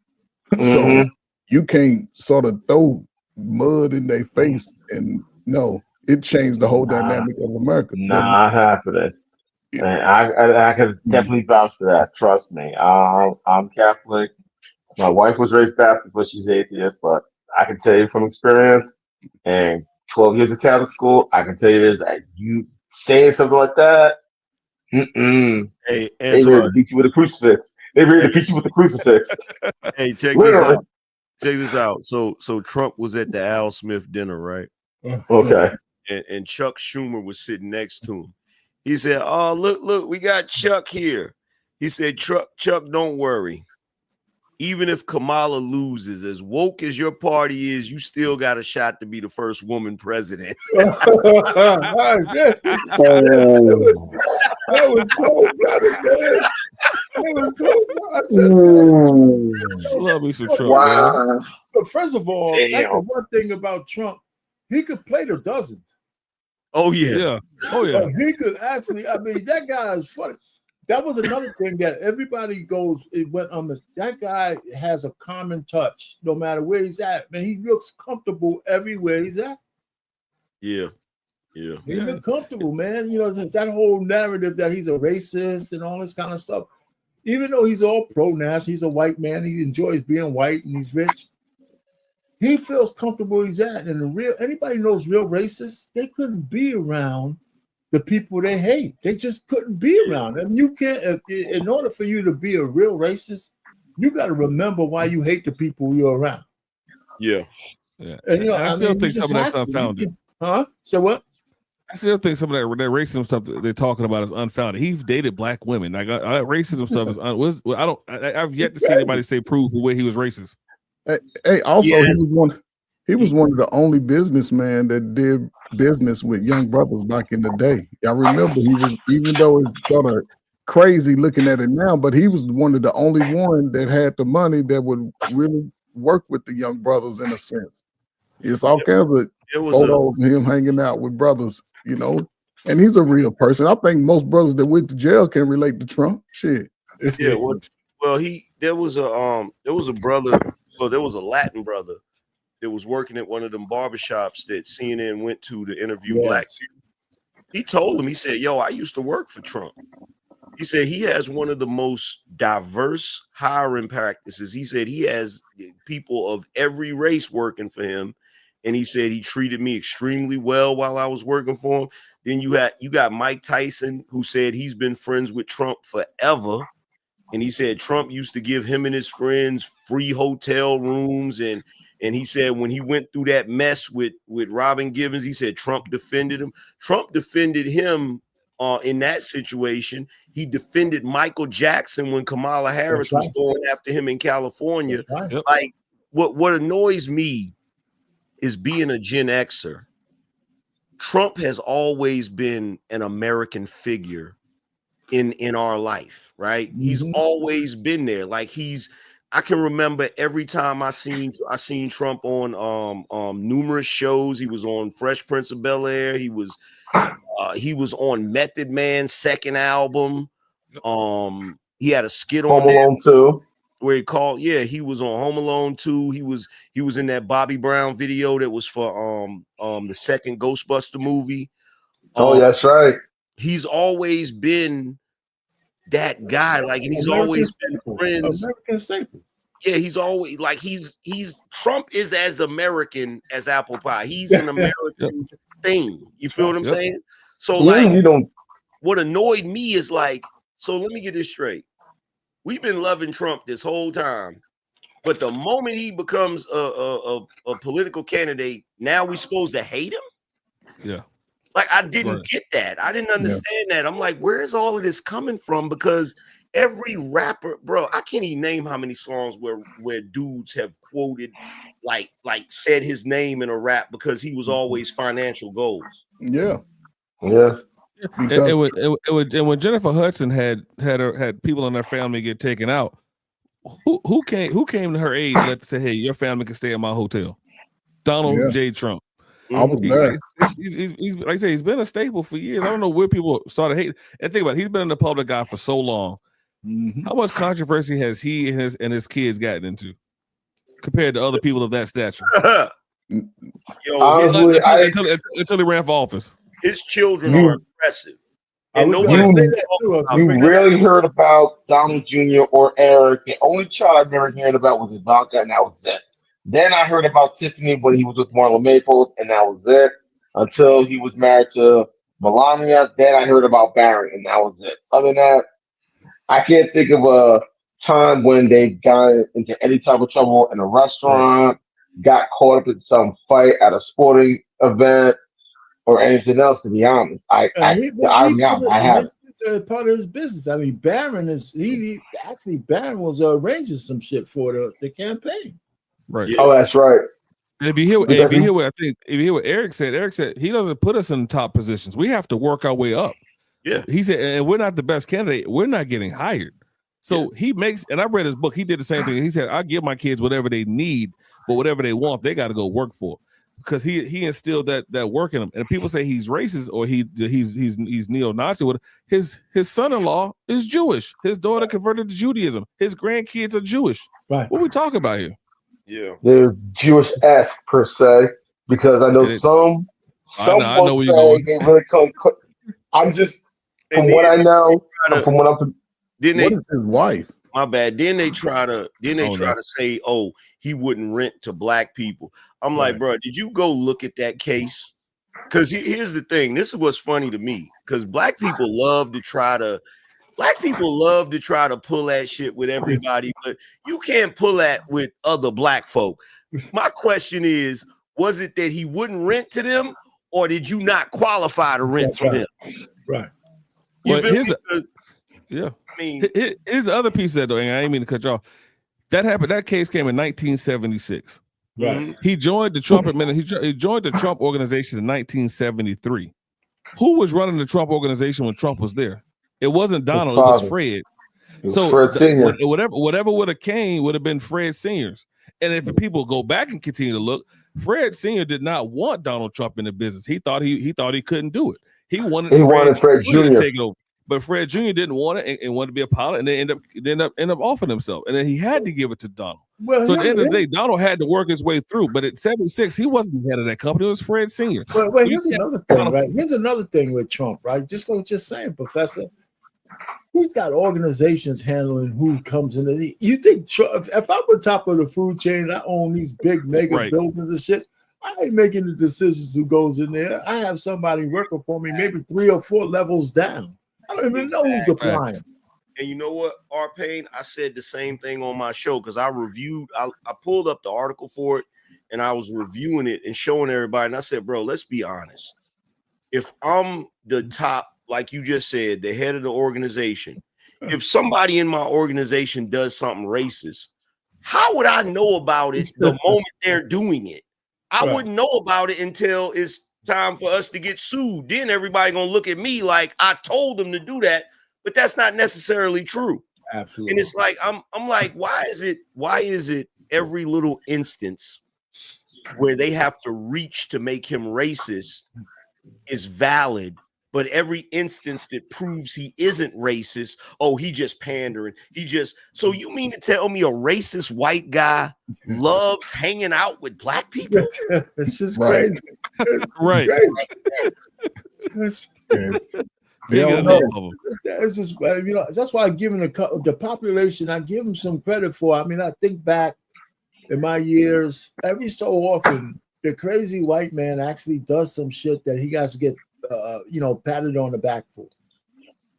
so you can't sort of throw mud in their face and no. It changed the whole dynamic of America. Not happening. And I can definitely vouch for that. Trust me. I'm Catholic. My wife was raised Baptist, but she's atheist. But I can tell you from experience, and 12 years of Catholic school, I can tell you this: that you saying something like that, hey, they ready to beat you with a crucifix. They ready to beat you with a crucifix. Hey, check this out. Check this out. So Trump was at the Al Smith dinner, right? Okay. And Chuck Schumer was sitting next to him. He said, "Oh, look, we got Chuck here." He said, "Chuck, don't worry. even if Kamala loses, as woke as your party is, you still got a shot to be the first woman president. That was cold-blooded, man. That was cold-blooded. I said, Love me some Trump, Wow. man. But first of all, that's the Damn. one thing about Trump. He could play the dozens. Oh yeah. Yeah. Oh yeah. He could actually. I mean, that guy is funny. That was another thing that everybody goes. It went on the. That guy has a common touch, no matter where he's at. Man, he looks comfortable everywhere he's at. Yeah. Yeah. He looks comfortable, man. You know that whole narrative that he's a racist and all this kind of stuff. Even though he's all pro-national, he's a white man. He enjoys being white and he's rich. He feels comfortable he's at. And the real anybody knows real racists, they couldn't be around the people they hate. They just couldn't be around them. You can't, in order for you to be a real racist, you got to remember why you hate the people you're around. Yeah. Yeah. And, you know, I still think some of that's unfounded. Huh? So what? I still think some of that racism stuff that they're talking about is unfounded. He's dated black women. Like racism stuff is. I've yet to see anybody say prove the way he was racist. Hey, also he was one of the only businessmen that did business with young brothers back in the day. I remember he was, even though it's sort of crazy looking at it now, but he was one of the only one that had the money that would really work with the young brothers in a sense. It's all kinds of photos of him hanging out with brothers, you know, and he's a real person. I think most brothers that went to jail can relate to Trump. Shit. Yeah. Well, there was a brother. Well, there was a Latin brother that was working at one of them barbershops that CNN went to interview black people. He told him, he said, yo, I used to work for Trump. He said he has one of the most diverse hiring practices. He said he has people of every race working for him. And he said he treated me extremely well while I was working for him. Then you got Mike Tyson, who said he's been friends with Trump forever. And he said Trump used to give him and his friends free hotel rooms. And he said when he went through that mess with Robin Givens, he said Trump defended him. Trump defended him in that situation. He defended Michael Jackson when Kamala Harris was going after him in California. Like what annoys me is being a Gen Xer. Trump has always been an American figure in our life, right? Mm-hmm. He's always been there. Like I can remember every time I seen Trump on numerous shows. He was on Fresh Prince of Bel-Air. He was on Method Man's second album. He had a skit on Home Alone 2. Where he was on Home Alone 2. He was in that Bobby Brown video that was for the second Ghostbuster movie. That's right. He's always been that guy, like, and he's always been friends. American staple. Yeah, he's always like he's Trump is as American as apple pie. He's an American thing. You feel what I'm saying? So what annoyed me is like, so let me get this straight. We've been loving Trump this whole time, but the moment he becomes a political candidate, now we're supposed to hate him? Yeah. Like, I didn't get that. I didn't understand that. I'm like, where is all of this coming from? Because every rapper, bro, I can't even name how many songs where dudes have quoted, like said his name in a rap because he was always financial goals. Yeah. Yeah. And when Jennifer Hudson had people in her family get taken out, who came to her aid and let say, hey, your family can stay at my hotel? Donald J. Trump. I was there. He's like I say, he's been a staple for years. I don't know where people started hating. And think about it, he's been in the public eye for so long. Mm-hmm. How much controversy has he and his kids gotten into compared to other people of that stature? Honestly, until he ran for office. His children are impressive. And you rarely heard about Donald Jr. or Eric. The only child I've never heard about was Ivanka, and that was it. Then I heard about Tiffany when he was with Marla Maples, and that was it. Until he was married to Melania. Then I heard about Barry, and that was it. Other than that, I can't think of a time when they got into any type of trouble in a restaurant, got caught up in some fight at a sporting event, or anything else. To be honest, I haven't. part of his business. I mean, Barron was arranging some shit for the campaign. Right. Oh, that's right. And if you hear what Eric said he doesn't put us in the top positions. We have to work our way up. Yeah. He said, and we're not the best candidate. We're not getting hired. So he makes, and I read his book. He did the same thing. He said, I give my kids whatever they need, but whatever they want, they got to go work for. Because he instilled that work in them. And people say he's racist or he's neo-Nazi. His son-in-law is Jewish. His daughter converted to Judaism. His grandkids are Jewish. Right. What we talking about here? Yeah, they're Jewish-esque per se, because I know some will say they really come. I'm just from what I know, from what I'm. Didn't what is his wife? My bad. Then they try to say, oh, he wouldn't rent to black people. I'm like, bro, did you go look at that case? Because here's the thing. This is what's funny to me. Because black people love to try to pull that shit with everybody, but you can't pull that with other black folk. My question is, was it that he wouldn't rent to them, or did you not qualify to rent from them? Right. Well, here's the other piece of that, though, and I ain't mean to cut you off. That happened. That case came in 1976. Right. He joined the Trump administration. He joined the Trump organization in 1973. Who was running the Trump organization when Trump was there? It wasn't Donald. It was Fred. Fred Sr. Whatever would have came would have been Fred Sr.'s. And if people go back and continue to look, Fred Sr. did not want Donald Trump in the business. He thought he couldn't do it. He wanted Fred Jr. to take it over. But Fred Jr. didn't want it and wanted to be a pilot, and they end up offering himself. And then he had to give it to Donald. Well, so at the end of the day, Donald had to work his way through. But at 76, he wasn't the head of that company. It was Fred Sr. Well, here's another thing, right? Here's another thing with Trump, right? Just like just saying, Professor. He's got organizations handling who comes in. You think if I'm on top of the food chain, I own these big mega buildings and shit, I ain't making the decisions who goes in there. I have somebody working for me, maybe 3 or 4 levels down. I don't even know who's applying. And you know what, R-Pain? I said the same thing on my show because I pulled up the article for it and I was reviewing it and showing everybody. And I said, bro, let's be honest. If I'm the top, like you just said, the head of the organization, if somebody in my organization does something racist, how would I know about it the moment they're doing it? I wouldn't know about it until it's time for us to get sued. Then everybody gonna look at me like I told them to do that, but that's not necessarily true. Absolutely. And it's like I'm like, why is it every little instance where they have to reach to make him racist is valid, but every instance that proves he isn't racist, oh, he just pandering. So you mean to tell me a racist white guy loves hanging out with black people? It's just crazy. Right. It's just, that's why I'm giving the population, I give them some credit for. I mean, I think back in my years, every so often, the crazy white man actually does some shit that he got to get patted on the back for.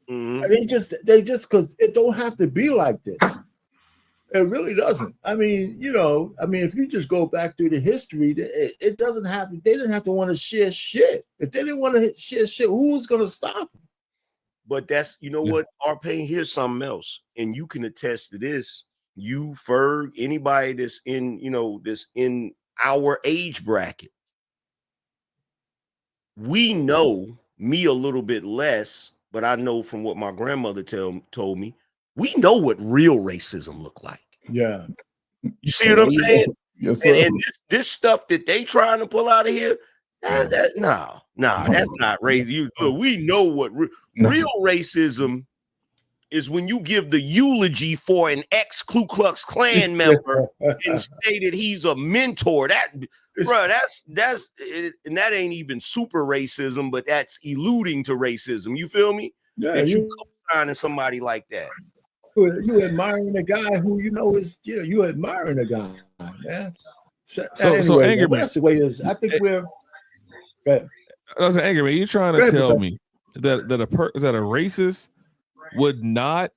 Mm-hmm. And they just because it don't have to be like this. It really doesn't. I mean, if you just go back through the history, it doesn't have. They didn't have to want to share shit. If they didn't want to share shit, who was going to stop them? But that's, what, R-Pain, here's something else, and you can attest to this. You, Ferg, anybody that's in our age bracket. We know, me a little bit less, but I know from what my grandmother told me, we know what real racism look like. Yeah. You see what I'm saying? Yes, sir. And this stuff that they trying to pull out of here, that's not racist. We know what real racism is when you give the eulogy for an ex-Ku Klux Klan member and say that he's a mentor. That's and that ain't even super racism, but that's alluding to racism. You feel me? Yeah, that you co-signing somebody like that. You admiring a guy who you admiring a guy, man. So Angry Man, that's the way it is. I think we're. I was Angry Man. You're trying to tell me that a racist would not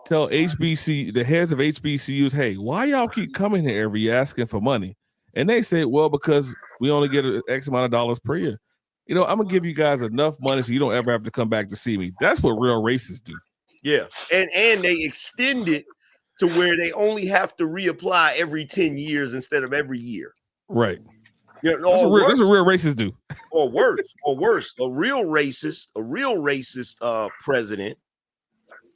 tell the heads of HBCUs, hey, why y'all keep coming here every year asking for money? And they say, well, because we only get X amount of dollars per year. you know, I'm gonna give you guys enough money so you don't ever have to come back to see me. That's what real racists do. Yeah, and they extend it to where they only have to reapply every 10 years instead of every year. Right. Yeah, that's what real racists do. Or worse, a real racist president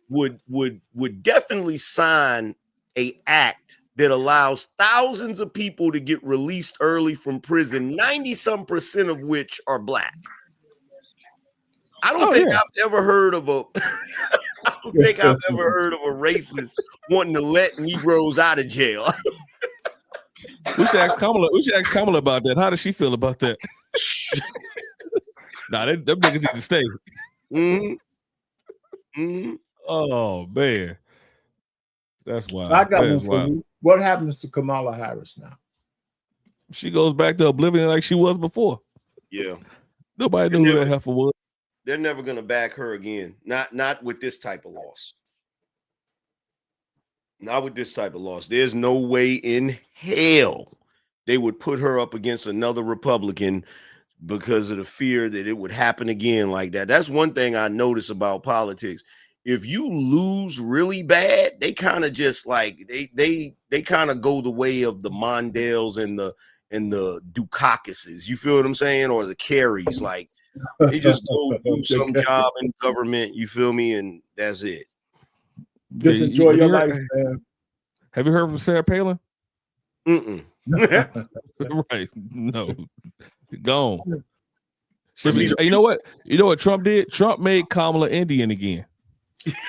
would definitely sign a act that allows thousands of people to get released early from prison, 90-some% of which are black. I don't think I've ever heard of a racist wanting to let Negroes out of jail. We should ask Kamala about that. How does she feel about that? Nah, them niggas need to stay. Oh man, that's wild. I got one for you. What happens to Kamala Harris now? She goes back to oblivion like she was before. Yeah, nobody knew who that heifer was. They're never gonna back her again. Not with this type of loss. Not with this type of loss. There's no way in hell they would put her up against another Republican because of the fear that it would happen again like that. That's one thing I notice about politics. If you lose really bad, they kind of just like they kind of go the way of the Mondales and the Dukakis's. You feel what I'm saying? Or the Kerrys. Like they just go do some job in government. You feel me? And that's it. Just enjoy your life, man. Have you heard from Sarah Palin? Mm-mm. Right. No. Gone. You know what? You know what Trump did? Trump made Kamala Indian again.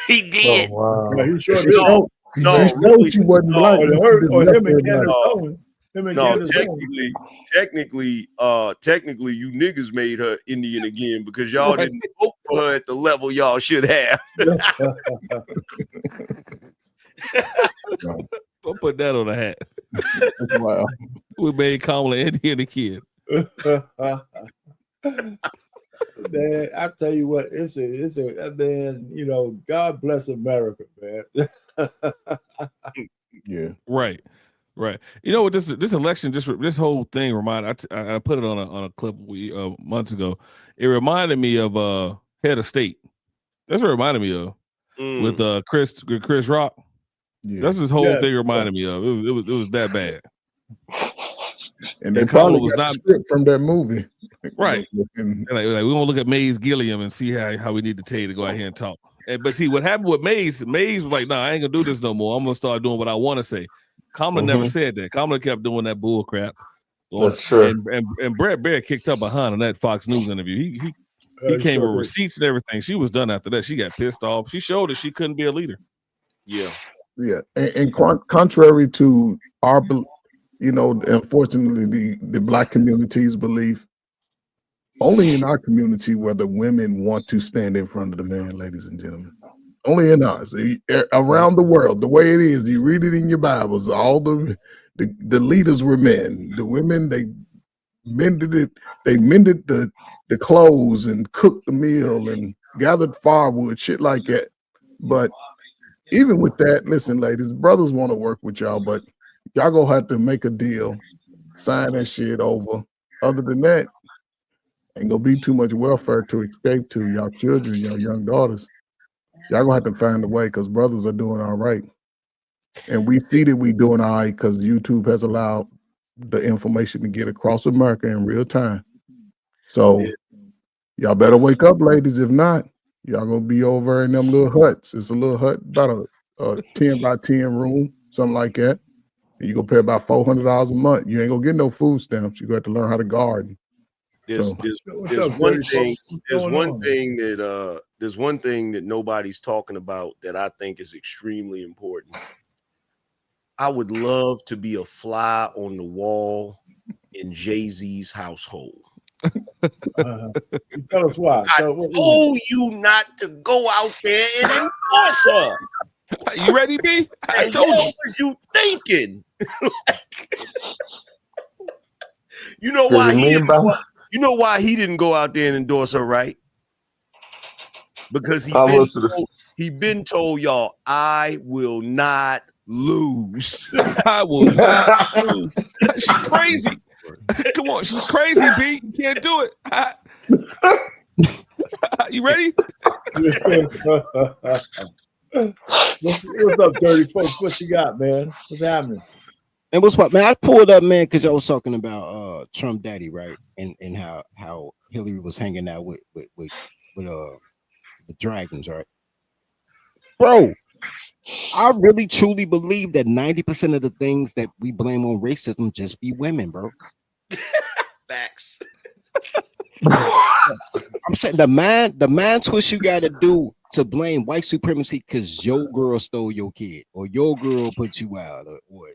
He did. Oh, wow. Yeah, he sure did. She wasn't black. Technically, you niggas made her Indian again because y'all didn't vote for her at the level y'all should have. Don't put that on a hat. Wow. We made Kamala Indian again. Man, I tell you what, it's a man, you know, God bless America, man. Yeah. Right. You know what? This election, this whole thing reminded. I put it on a clip months ago. It reminded me of Head of State. That's what it reminded me of with Chris Rock. Yeah. That's what this whole thing reminded me of. It was that bad. And they probably was not script from that movie, right? And like we want to look at Mays Gilliam and see how we need to tell you to go out here and talk. But see what happened with Mays was like, nah, I ain't gonna do this no more. I'm gonna start doing what I want to say. Kamala never said that. Kamala kept doing that bull crap. That's true. And Brett Baer kicked up behind on that Fox News interview. He came with receipts and everything. She was done after that. She got pissed off. She showed that she couldn't be a leader. Yeah. And contrary to our, unfortunately, the black community's belief, only in our community where the women want to stand in front of the man, ladies and gentlemen. Only in ours. Around the world, the way it is, you read it in your Bibles, all the leaders were men. The women, they mended it. They mended the clothes and cooked the meal and gathered firewood, shit like that. But even with that, listen, ladies, brothers want to work with y'all, but y'all gonna have to make a deal, sign that shit over. Other than that, ain't gonna be too much welfare to escape to y'all children, y'all young daughters. Y'all gonna have to find a way because brothers are doing all right. And we see that we doing all right because YouTube has allowed the information to get across America in real time. So y'all better wake up, ladies. If not, y'all gonna be over in them little huts. It's a little hut, about a 10 by 10 room, something like that. And you gonna pay about $400 a month. You ain't gonna get no food stamps. You got to learn how to garden. There's one thing that nobody's talking about that I think is extremely important. I would love to be a fly on the wall in Jay-Z's household. Tell us why. I told you not to go out there and enforce her. You ready, B? I told you. What was you thinking? You know why he didn't go out there and endorse her, right? Because he been told y'all, I will not lose. I will not lose. She's crazy. Come on, she's crazy, B. You can't do it. You ready? What's up, dirty folks? What you got, man? What's happening? And what's what, man? I pulled up, man, because I was talking about Trump daddy, right? And how Hillary was hanging out with the dragons, right? Bro, I really truly believe that 90% of the things that we blame on racism just be women, bro. Facts. I'm saying the mind twist you got to do to blame white supremacy because your girl stole your kid or your girl put you out or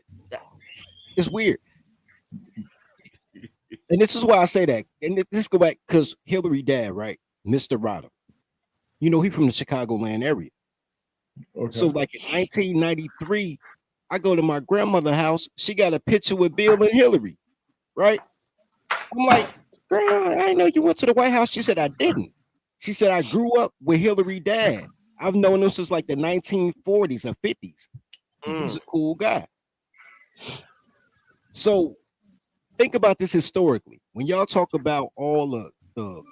it's weird. And this is why I say that. And let's go back because Hillary dad, right? Mr. Rodham. You know, he from the Chicagoland area. Okay. So like in 1993, I go to my grandmother's house. She got a picture with Bill and Hillary, right? I'm like, Grandma, I didn't know you went to the White House. She said, I didn't. She said, I grew up with Hillary dad. I've known him since like the 1940s or 50s. He's a cool guy. So think about this historically. When y'all talk about all of the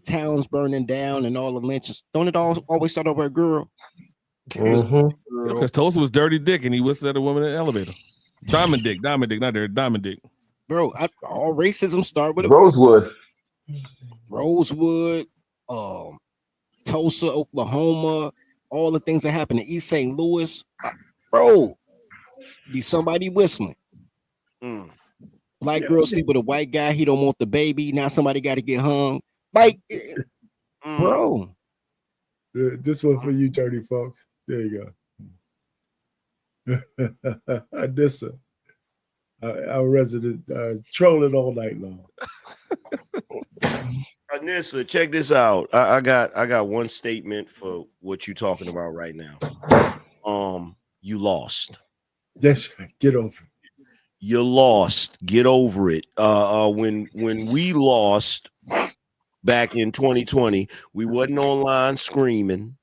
towns burning down and all the lynches, don't it always start over a girl? Because Tulsa was Dirty Dick and he whistled at a woman in the elevator. Diamond Dick, not there, Diamond Dick. Bro, all racism start with Rosewood, Tulsa, Oklahoma, all the things that happen in East St. Louis. Bro, be somebody whistling. Black girl sleep with a white guy. He don't want the baby. Now somebody got to get hung. Like, bro. This one for you, dirty folks. There you go. Adissa, our resident, trolling all night long. Anissa, check this out. I got one statement for what you're talking about right now. You lost. Yes, get over it. You lost. Get over it. When we lost back in 2020, we wasn't online screaming.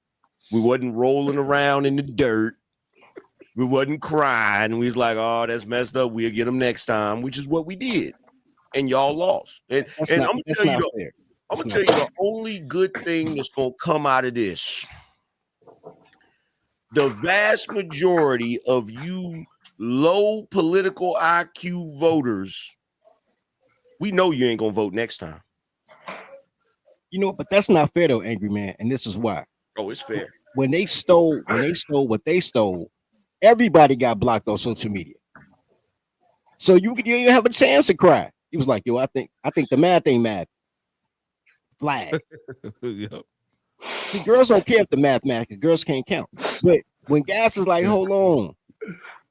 We wasn't rolling around in the dirt. We wasn't crying. We was like, oh, that's messed up. We'll get them next time, which is what we did. And y'all lost. And I'm gonna tell you the only good thing that's gonna come out of this. The vast majority of you low political IQ voters, we know you ain't gonna vote next time. You know, but that's not fair though, Angry Man. And this is why. Oh, it's fair. When they stole what they stole, everybody got blocked on social media. So you didn't have a chance to cry. He was like, yo, I think the math ain't mad. Flag. Yep. See, girls don't care if the mathematics, girls can't count. But when guys is like, hold on,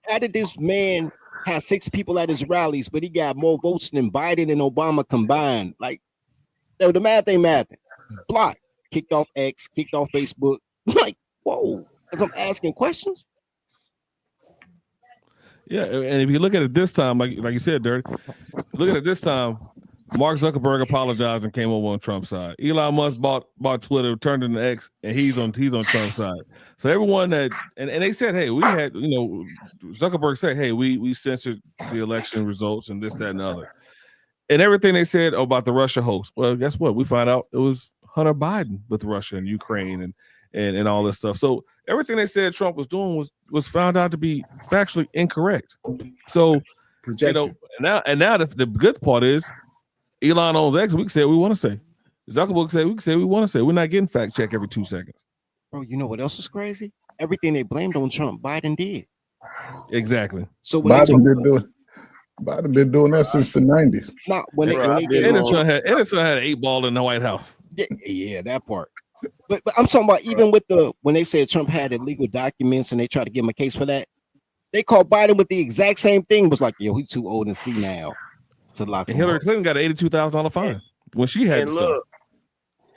how did this man have 6 people at his rallies, but he got more votes than Biden and Obama combined? Like, yo, the math ain't math. Block. Kicked off X, kicked off Facebook. Like, whoa, because I'm asking questions. Yeah, and if you look at it this time, like you said, Dirty, look at it this time. Mark Zuckerberg apologized and came over on Trump's side. Elon Musk bought Twitter, turned into X, and he's on Trump's side. So everyone that and they said, hey, we had, Zuckerberg said, hey, we censored the election results and this, that, and the other. And everything they said about the Russia hoax. Well, guess what? We found out it was Hunter Biden with Russia and Ukraine and all this stuff. So everything they said Trump was doing was found out to be factually incorrect. So projection. And now the good part is Elon owns X. We can say what we want to say. Zuckerberg said we can say what we want to say. We're not getting fact check every 2 seconds. Bro, you know what else is crazy? Everything they blamed on Trump, Biden did. Exactly. So when Biden been doing that since the 90s. Not when his son had an 8-ball in the White House. Yeah, that part. But I'm talking about even with when they said Trump had illegal documents and they tried to give him a case for that, they called Biden with the exact same thing. It was like, yo, he's too old and senile to lock him Hillary up. Clinton got an $82,000 fine when she had and stuff.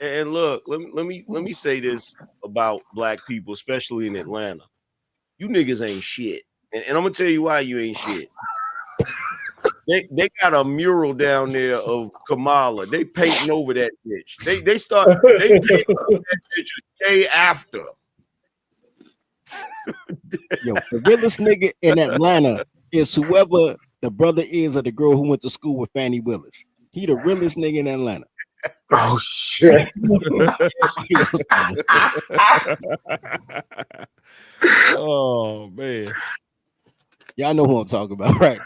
Look, let me say this about black people, especially in Atlanta. You niggas ain't shit. And I'm gonna tell you why you ain't shit. They got a mural down there of Kamala. They painting over that bitch. They painting over that bitch a day after. Yo, the realest nigga in Atlanta is whoever the brother is of the girl who went to school with Fannie Willis. He the realest nigga in Atlanta. Oh shit. Oh man. Y'all know who I'm talking about, right?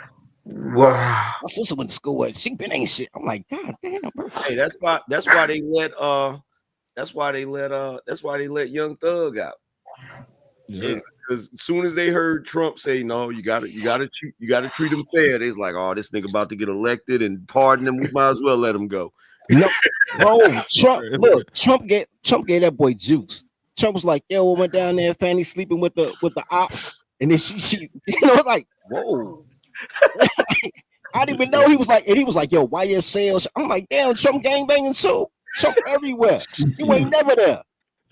Wow. My sister went to school with. She been ain't shit. I'm like, God damn, bro. Hey, that's why they let Young Thug out. Yeah, because as soon as they heard Trump say no, you gotta treat him fair, they's like, oh, this nigga about to get elected and pardon him. We might as well let him go. No, bro, Trump gave that boy juice. Trump was like, yo, we went down there, Fanny sleeping with the ops, and then she like, whoa. I didn't even know he was like, yo, why your sales? I'm like, damn, Trump gangbanging too. Trump everywhere. You ain't never there.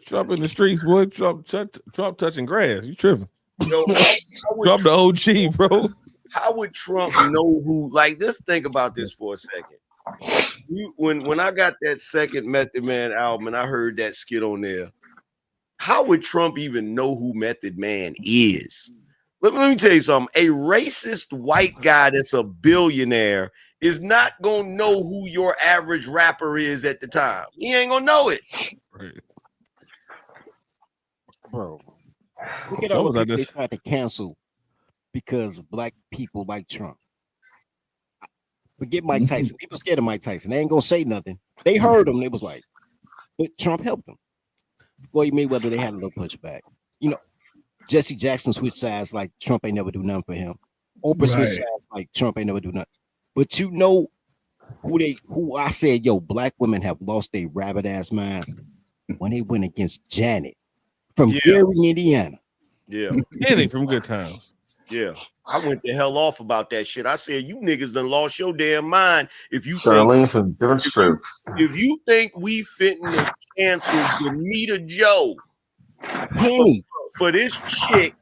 Trump in the streets, boy. Trump touching grass. You tripping? Yo, Trump the OG, bro. How would Trump know who? Like, just think about this for a second. When I got that second Method Man album and I heard that skit on there, how would Trump even know who Method Man is? Let me tell you something. A racist white guy that's a billionaire is not gonna know who your average rapper is at the time. He ain't gonna know it. Right. Bro, look at all the people they tried to cancel because black people like Trump. Forget Mike Tyson. People scared of Mike Tyson. They ain't gonna say nothing. They heard him. They was like, but Trump helped them. Floyd Mayweather, they had a little pushback. You know, Jesse Jackson switched sides like Trump ain't never do nothing for him. Oprah switched sides like Trump ain't never do nothing. But you know who I said, yo, black women have lost their rabbit ass minds when they went against Janet from Gary, Indiana. Yeah. Janet from Good Times. Yeah. I went the hell off about that shit. I said, you niggas done lost your damn mind if you Charlene from Different Strokes. If you think we fitting to cancel Benita Joe for this chick,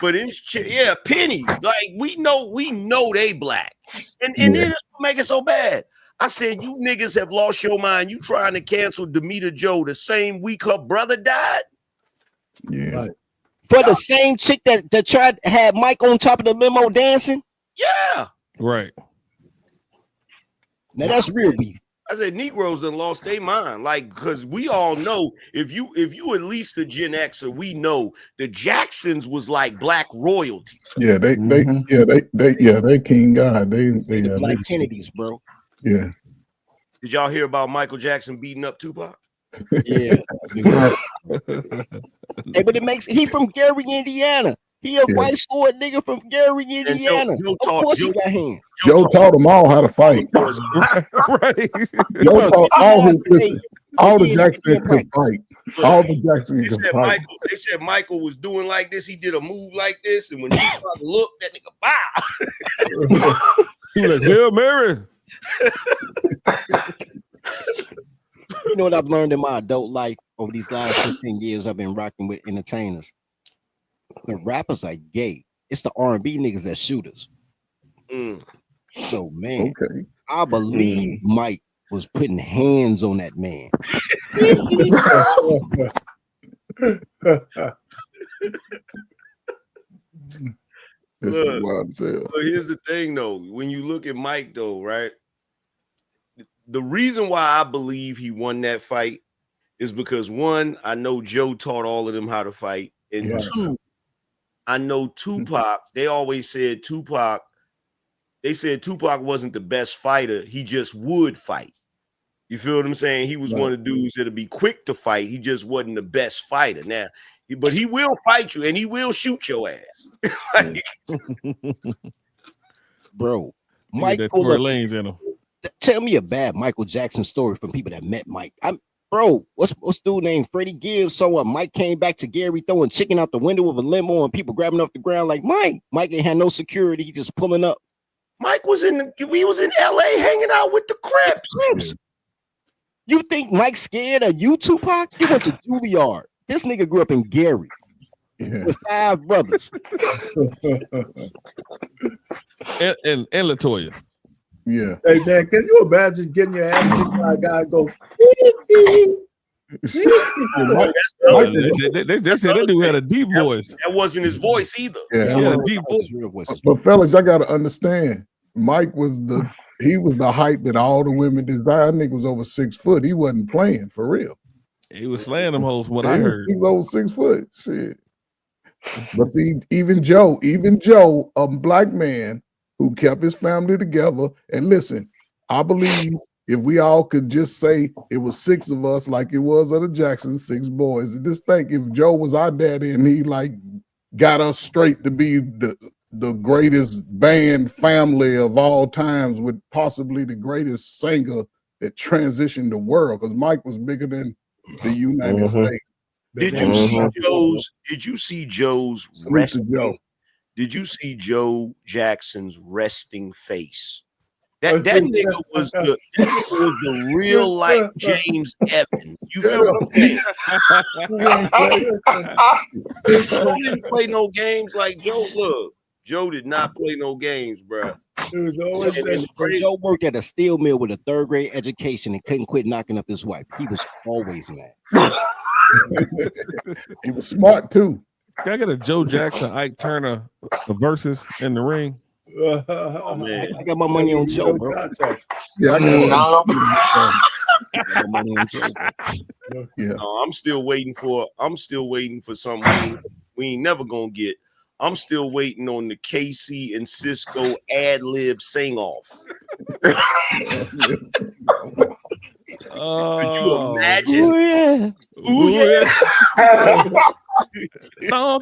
yeah, Penny. Like we know they black. And then it's what make it so bad. I said, you niggas have lost your mind. You trying to cancel Benita Joe the same week her brother died? Yeah. Right. For the same chick that tried to have Mike on top of the limo dancing? Yeah. Right. Now that's real beef. I said Negroes done lost their mind. Like, because we all know if you at least a Gen Xer, we know the Jacksons was like black royalty. Yeah, they king God. They black Kennedys, bro. Yeah. Did y'all hear about Michael Jackson beating up Tupac? Yeah. Hey, but he's from Gary, Indiana. He a white scored nigga from Gary, Indiana. Of course he got hands. Joe taught them all how to fight. Right. Joe taught all the Jacksons could fight. All the Jacksons could fight. They said Michael was doing like this. He did a move like this, and when he looked, that nigga, bow. He was like, Hail Mary. You know what I've learned in my adult life over these last 15 years I've been rocking with entertainers? The rappers are gay. It's the R&B niggas that shooters. So, man, I believe Mike was putting hands on that man. Look, so here's the thing, though. When you look at Mike, though, right? The reason why I believe he won that fight is because, one, I know Joe taught all of them how to fight. And two, I know Tupac. They always said Tupac. They said Tupac wasn't the best fighter. He just would fight. You feel what I'm saying? He was one of the dudes that'd be quick to fight. He just wasn't the best fighter. Now, but he will fight you and he will shoot your ass. Bro, Mike lanes in him. Tell me a bad Michael Jackson story from people that met Mike. Bro, what's dude named Freddie Gibbs? Someone Mike came back to Gary throwing chicken out the window of a limo and people grabbing off the ground like Mike. Mike ain't had no security. He just pulling up. Mike was in LA hanging out with the Crips. You think Mike's scared of you, Tupac? He went to Juilliard. This nigga grew up in Gary with 5 brothers. and Latoya. Yeah. Hey man, can you imagine getting your ass kicked by a guy and go? They said that dude had a deep voice. That wasn't his voice either. Yeah, he had a deep voice. But fellas, I gotta understand. Mike was he was the height that all the women desired. Nigga was over 6 foot. He wasn't playing for real. He was slaying them hoes. What I heard. He was over 6 foot. Shit. But see, even Joe, a black man who kept his family together. And listen, I believe if we all could just say it was 6 of us, like it was of the Jacksons, 6 boys, and just think if Joe was our daddy and he like got us straight to be the greatest band family of all times with possibly the greatest singer that transitioned the world, because Mike was bigger than the United States. Did you see Joe's? Did you see Joe's resting? Did you see Joe Jackson's resting face? That nigga was the real life James Evans. You feel what I'm saying? Joe didn't play no games like Joe. Look, Joe did not play no games, bro. Joe worked at a steel mill with a 3rd grade education and couldn't quit knocking up his wife. He was always mad. He was smart too. Can I get a Joe Jackson, Ike Turner versus in the ring? Oh, man. I got my money on Joe, bro. Yeah, no, I'm still waiting for something we ain't never gonna get. I'm still waiting on the KC and Cisco ad-lib sing-off. Could you imagine? Ooh, yeah. Ooh, yeah. No.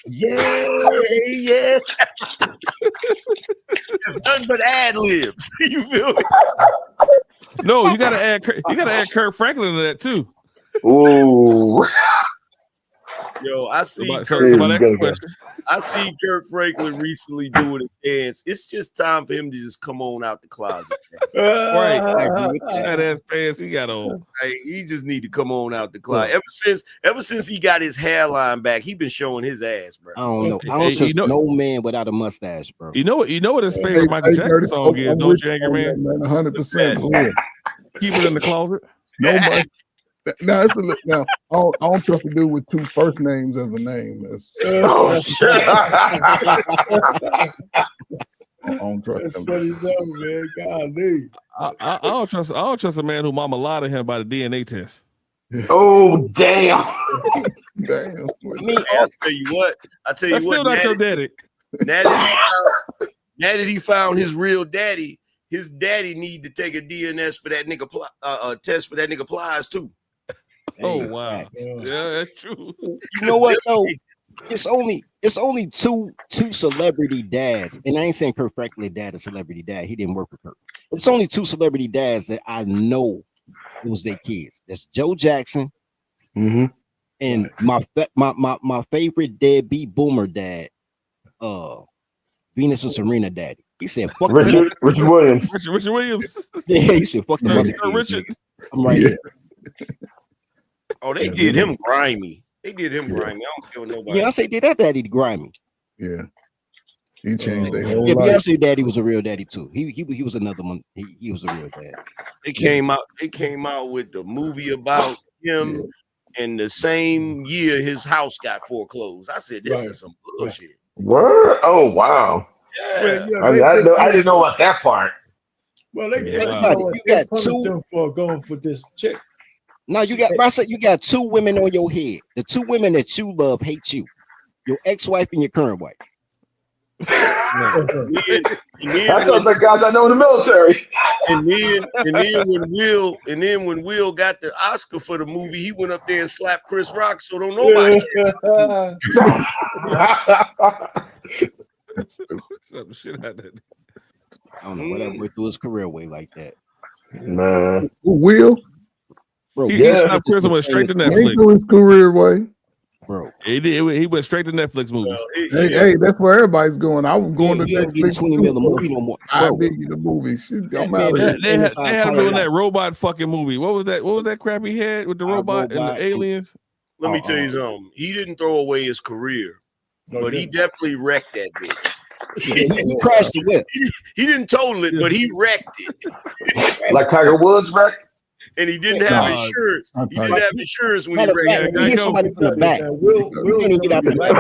Yeah. It's nothing but ad-libs. You feel me? No, you gotta add Kurt Franklin to that too. Ooh. Yo, I see Kurt Franklin recently doing a dance. It's just time for him to just come on out the closet. Right. That ass pants he got on. Hey, he just need to come on out the closet. Ever since he got his hairline back, he been showing his ass, bro. I don't know. I don't trust no man without a mustache, bro. You know what his favorite Michael Jackson song is, don't you, Angry Man? 100%. Keep it in the closet. No money. Now I don't trust a dude with 2 first names as a name. Oh shit! I don't trust him. Man. Golly. I don't trust a man who mama lied to him by the DNA test. Oh damn! Damn. I mean, I'll tell you what. That's still not your daddy. Now that he found his real daddy, his daddy need to take a DNS for that nigga test for that nigga Plies too. Oh wow, yeah, that's true. You know what though? It's only two celebrity dads, and I ain't saying Kurt Franklin dad a celebrity dad. He didn't work with Kurt. It's only 2 celebrity dads that I know it was their kids. That's Joe Jackson, and my favorite deadbeat boomer dad, Venus and Serena daddy. He said, "Fuck Richard Williams." Richard Williams. Yeah, he said, "Fuck the mother Richard." I'm right here. Oh, they did him grimy. They did him grimy. I don't feel nobody. Yeah, I say did that daddy grimy. Yeah, he changed their whole Yeah, life. Beyonce daddy was a real daddy too. He was another one. He was a real dad. They came out with the movie about him, and the same year his house got foreclosed. I said, this is some bullshit. Word? Oh wow. Yeah. I didn't know about that part. Well, they you got 2 for going for this chick. Now you got 2 women on your head. The 2 women that you love hate you. Your ex-wife and your current wife. That sounds like guys I know in the military. And then when Will got the Oscar for the movie, he went up there and slapped Chris Rock. So don't nobody care. Some shit out there. I don't know what that went through his career way like that. Man, Will? Bro, he slapped Chris and went straight to Netflix. He his career way. Bro, he did. He went straight to Netflix movies. Hey, that's where everybody's going. I was going to Netflix. 20 million movie no more. I big in the movie. I'm out of They had him doing that robot fucking movie. What was that? What was that crap he had with the robot and the aliens? Let me tell you something. He didn't throw away his career, but he definitely wrecked that bitch. He crashed the whip. He didn't total it, but he wrecked it. Like Tiger Woods wrecked. And he didn't have insurance. He didn't have insurance when he wrecked. He hit somebody from the back. Will didn't get out the back.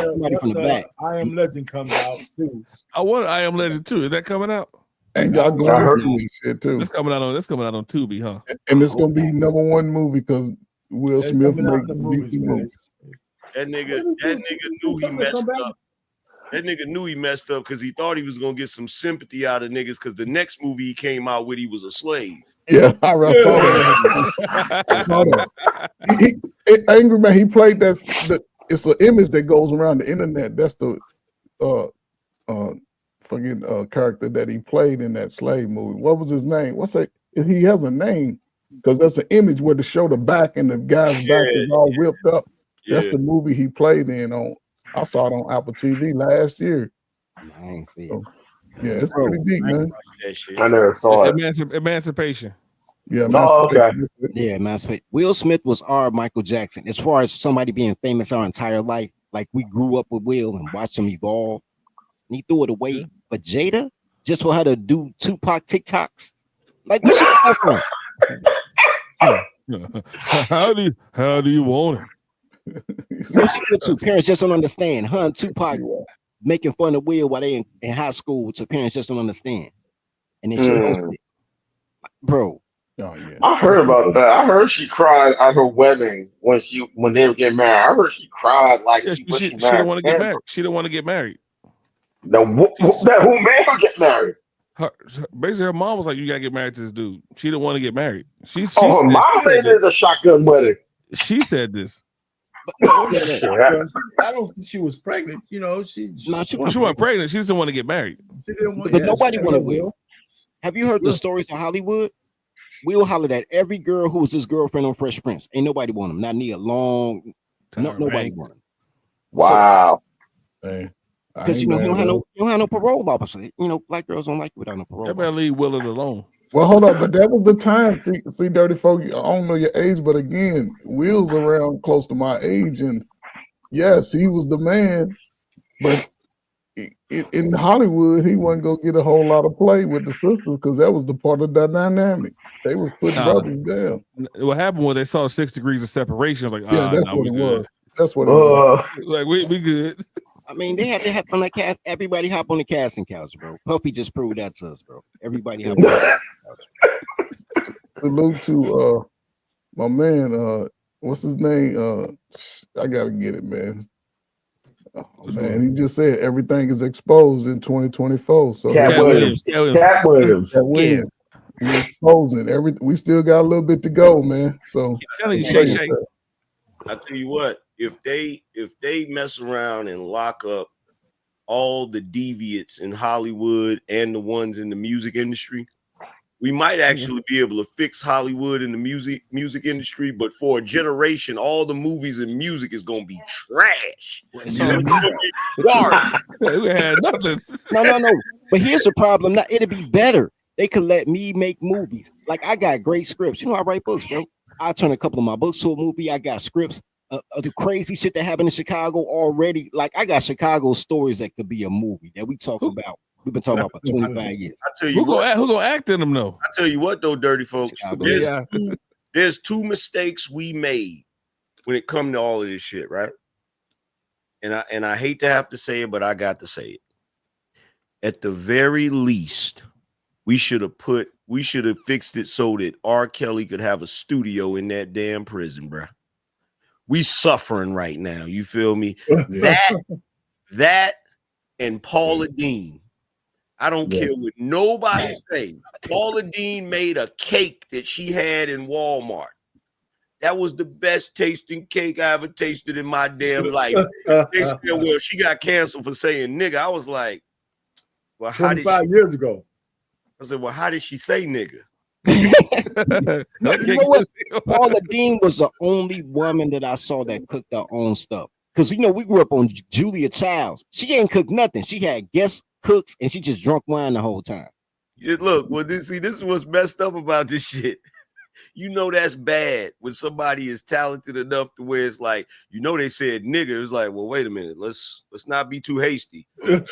Somebody from the back. I Am Legend comes out too. I want I Am Legend too. Is that coming out? And y'all going through this shit too. That's coming out on Tubi, huh? And it's gonna be #1 movie because Will Smith make DC movies. That nigga knew he messed up. That nigga knew he messed up because he thought he was gonna get some sympathy out of niggas because the next movie he came out with, he was a slave. Yeah, I saw that. Angry Man, he played it's an image that goes around the internet. That's the character that he played in that slave movie. What was his name? He has a name because that's an image where they show the back and the guy's back is all ripped up. That's the movie he played in on. I saw it on Apple TV last year. I ain't see it. So, yeah, it's pretty deep, man. I never saw it. Emancipation. Yeah, Yeah, Emancipation. Will Smith was our Michael Jackson. As far as somebody being famous our entire life, like we grew up with Will and watched him evolve, and he threw it away. But Jada, just for her to do Tupac TikToks, like where she get that from? How do you want it? Where she go to? Parents just don't understand. Her and Tupac making fun of Will while they in high school, so parents just don't understand. And then she hosted it. Bro. Oh, yeah. I heard about that. I heard she cried at her wedding when they were getting married. I heard she cried like she didn't want to get married. She didn't want to get married. Who made her get married? Basically, her mom was like, "You gotta get married to this dude." She didn't want to get married. Her mom made it a shotgun wedding. She said this. I don't think she was pregnant. You know, she wasn't pregnant. She just didn't want to get married. But nobody wanted Will. Have you heard the stories of Hollywood? Will hollered at every girl who was his girlfriend on Fresh Prince. Ain't nobody want him. Not Nia Long. Nobody want him. Wow. Because you don't have no parole officer. You know, black girls don't like you without no parole. Everybody leave Will alone. Well, hold on, but that was the time. See, Dirty Folk, I don't know your age, but again, Will's around close to my age, and yes, he was the man, but in Hollywood, he wasn't gonna get a whole lot of play with the sisters because that was the part of the dynamic. They were putting brothers down. What happened was they saw 6 degrees of separation. Like, that's what it was. That's what it was. Like we good. I mean, they had to have on the cast. Everybody hop on the casting couch, bro. Puffy just proved that to us, bro. Everybody hop on the couch. Salute to my man. What's his name? I gotta get it, man. Oh, man, he just said everything is exposed in 2024. So Cat Williams. We're exposing everything. We still got a little bit to go, man. So telling you, Shay. I tell you what, if they mess around and lock up all the deviants in Hollywood and the ones in the music industry, we might actually be able to fix Hollywood and the music industry. But for a generation, all the movies and music is gonna be trash. It's gonna be garbage. We had nothing. No. But here's the problem. Now it'll be better. They could let me make movies. Like I got great scripts. You know, I write books, bro. I turn a couple of my books to a movie. I got scripts of the crazy shit that happened in Chicago already. Like I got Chicago stories that could be a movie that we talk about. We've been talking about for 25 years. I tell you who gonna act in them though? I tell you what though, dirty folks. There's two mistakes we made when it comes to all of this shit, right? And I hate to have to say it, but I got to say it. At the very least, we should have fixed it so that R. Kelly could have a studio in that damn prison, bro. We suffering right now. You feel me? That and Paula Dean. I don't care what nobody say. Paula Dean made a cake that she had in Walmart. That was the best tasting cake I ever tasted in my damn life. They said, well, she got canceled for saying nigga. I was like, well, how did 25 years ago. I said, well, how did she say nigga? You know what? Paula Dean was the only woman that I saw that cooked her own stuff. Because, you know, we grew up on Julia Childs. She ain't cooked nothing. She had guest cooks and she just drunk wine the whole time. Look, well, this is what's messed up about this shit. You know that's bad when somebody is talented enough to where it's like, you know, they said nigga. It's like, well, wait a minute, let's not be too hasty.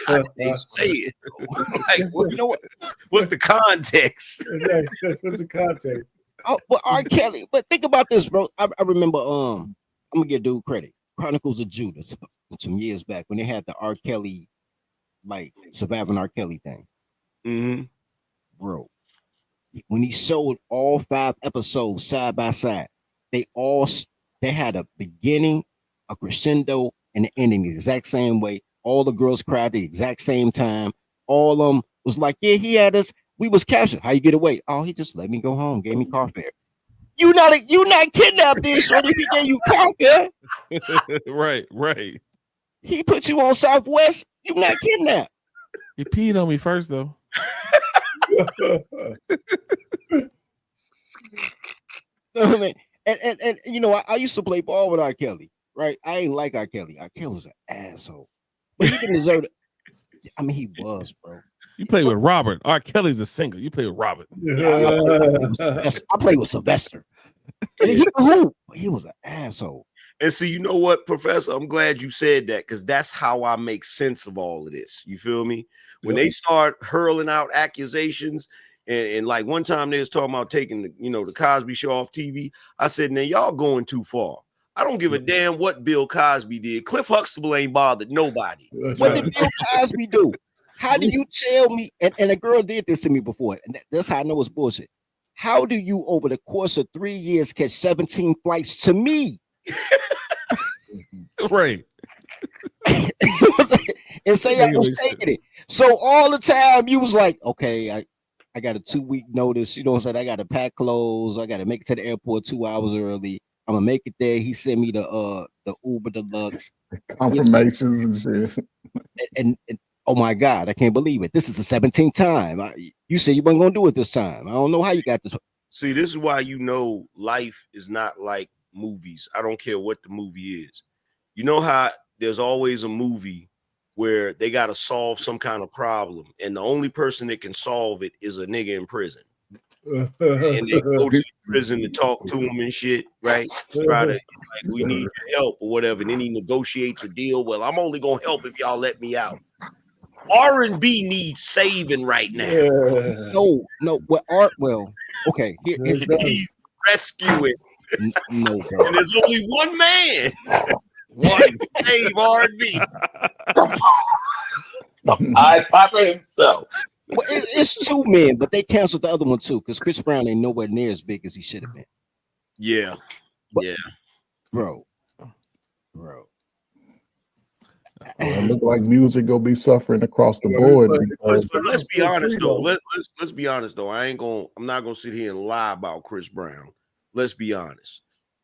How did they say it? Like, well, you know what? What's the context? What's the context? Oh, but R. Kelly. But think about this, bro. I remember. I'm gonna give dude credit. Chronicles of Judas some years back when they had the R. Kelly, like surviving R. Kelly thing. Mm-hmm. bro, when he showed all 5 episodes side by side, they had a beginning, a crescendo, and an ending the exact same way. All the girls cried the exact same time. All of them was like, yeah, he had us. We was captured. How you get away? Oh, he just let me go home, gave me car fare. You not kidnapped this shorty if he gave you car fare. Right. He put you on Southwest. You not kidnapped. He peed on me first though. I mean, and you know, I used to play ball with R. Kelly, right? I ain't like R. Kelly. R. Kelly was an asshole, but he didn't deserve it. I mean, he was, bro. You play with Robert. R. Kelly's a singer. You play with Robert. I played with Sylvester. He was an asshole. And so, you know what, Professor? I'm glad you said that because that's how I make sense of all of this. You feel me? When they start hurling out accusations, and like one time they was talking about taking the Cosby Show off TV. I said, now y'all going too far. I don't give a damn what Bill Cosby did. Cliff Huxtable ain't bothered nobody. What did Bill Cosby do? How do you tell me? And a girl did this to me before, and that's how I know it's bullshit. How do you, over the course of 3 years, catch 17 flights to me? Right. And say I was taking it. So all the time you was like, okay, I got a 2-week notice. You know what I'm saying? I got to pack clothes. I got to make it to the airport 2 hours early. I'm gonna make it there. He sent me the Uber Deluxe confirmations and shit. And oh my God, I can't believe it. This is the 17th time. You said you weren't gonna do it this time. I don't know how you got this. See, this is why life is not like movies. I don't care what the movie is. You know how there's always a movie where they got to solve some kind of problem, and the only person that can solve it is a nigga in prison. And they go to prison to talk to him and shit, right? Try to, like, we need your help or whatever. And then he negotiates a deal. Well, I'm only gonna help if y'all let me out. R&B needs saving right now. No. Well, okay. Rescue it. No, bro. And there's only one man. One save R&B. I pop himself. Well, it's 2 men, but they canceled the other one too because Chris Brown ain't nowhere near as big as he should have been. Yeah, bro. It look like music gonna be suffering across the board. But let's be honest though. Let's be honest though. I'm not gonna sit here and lie about Chris Brown. Let's be honest.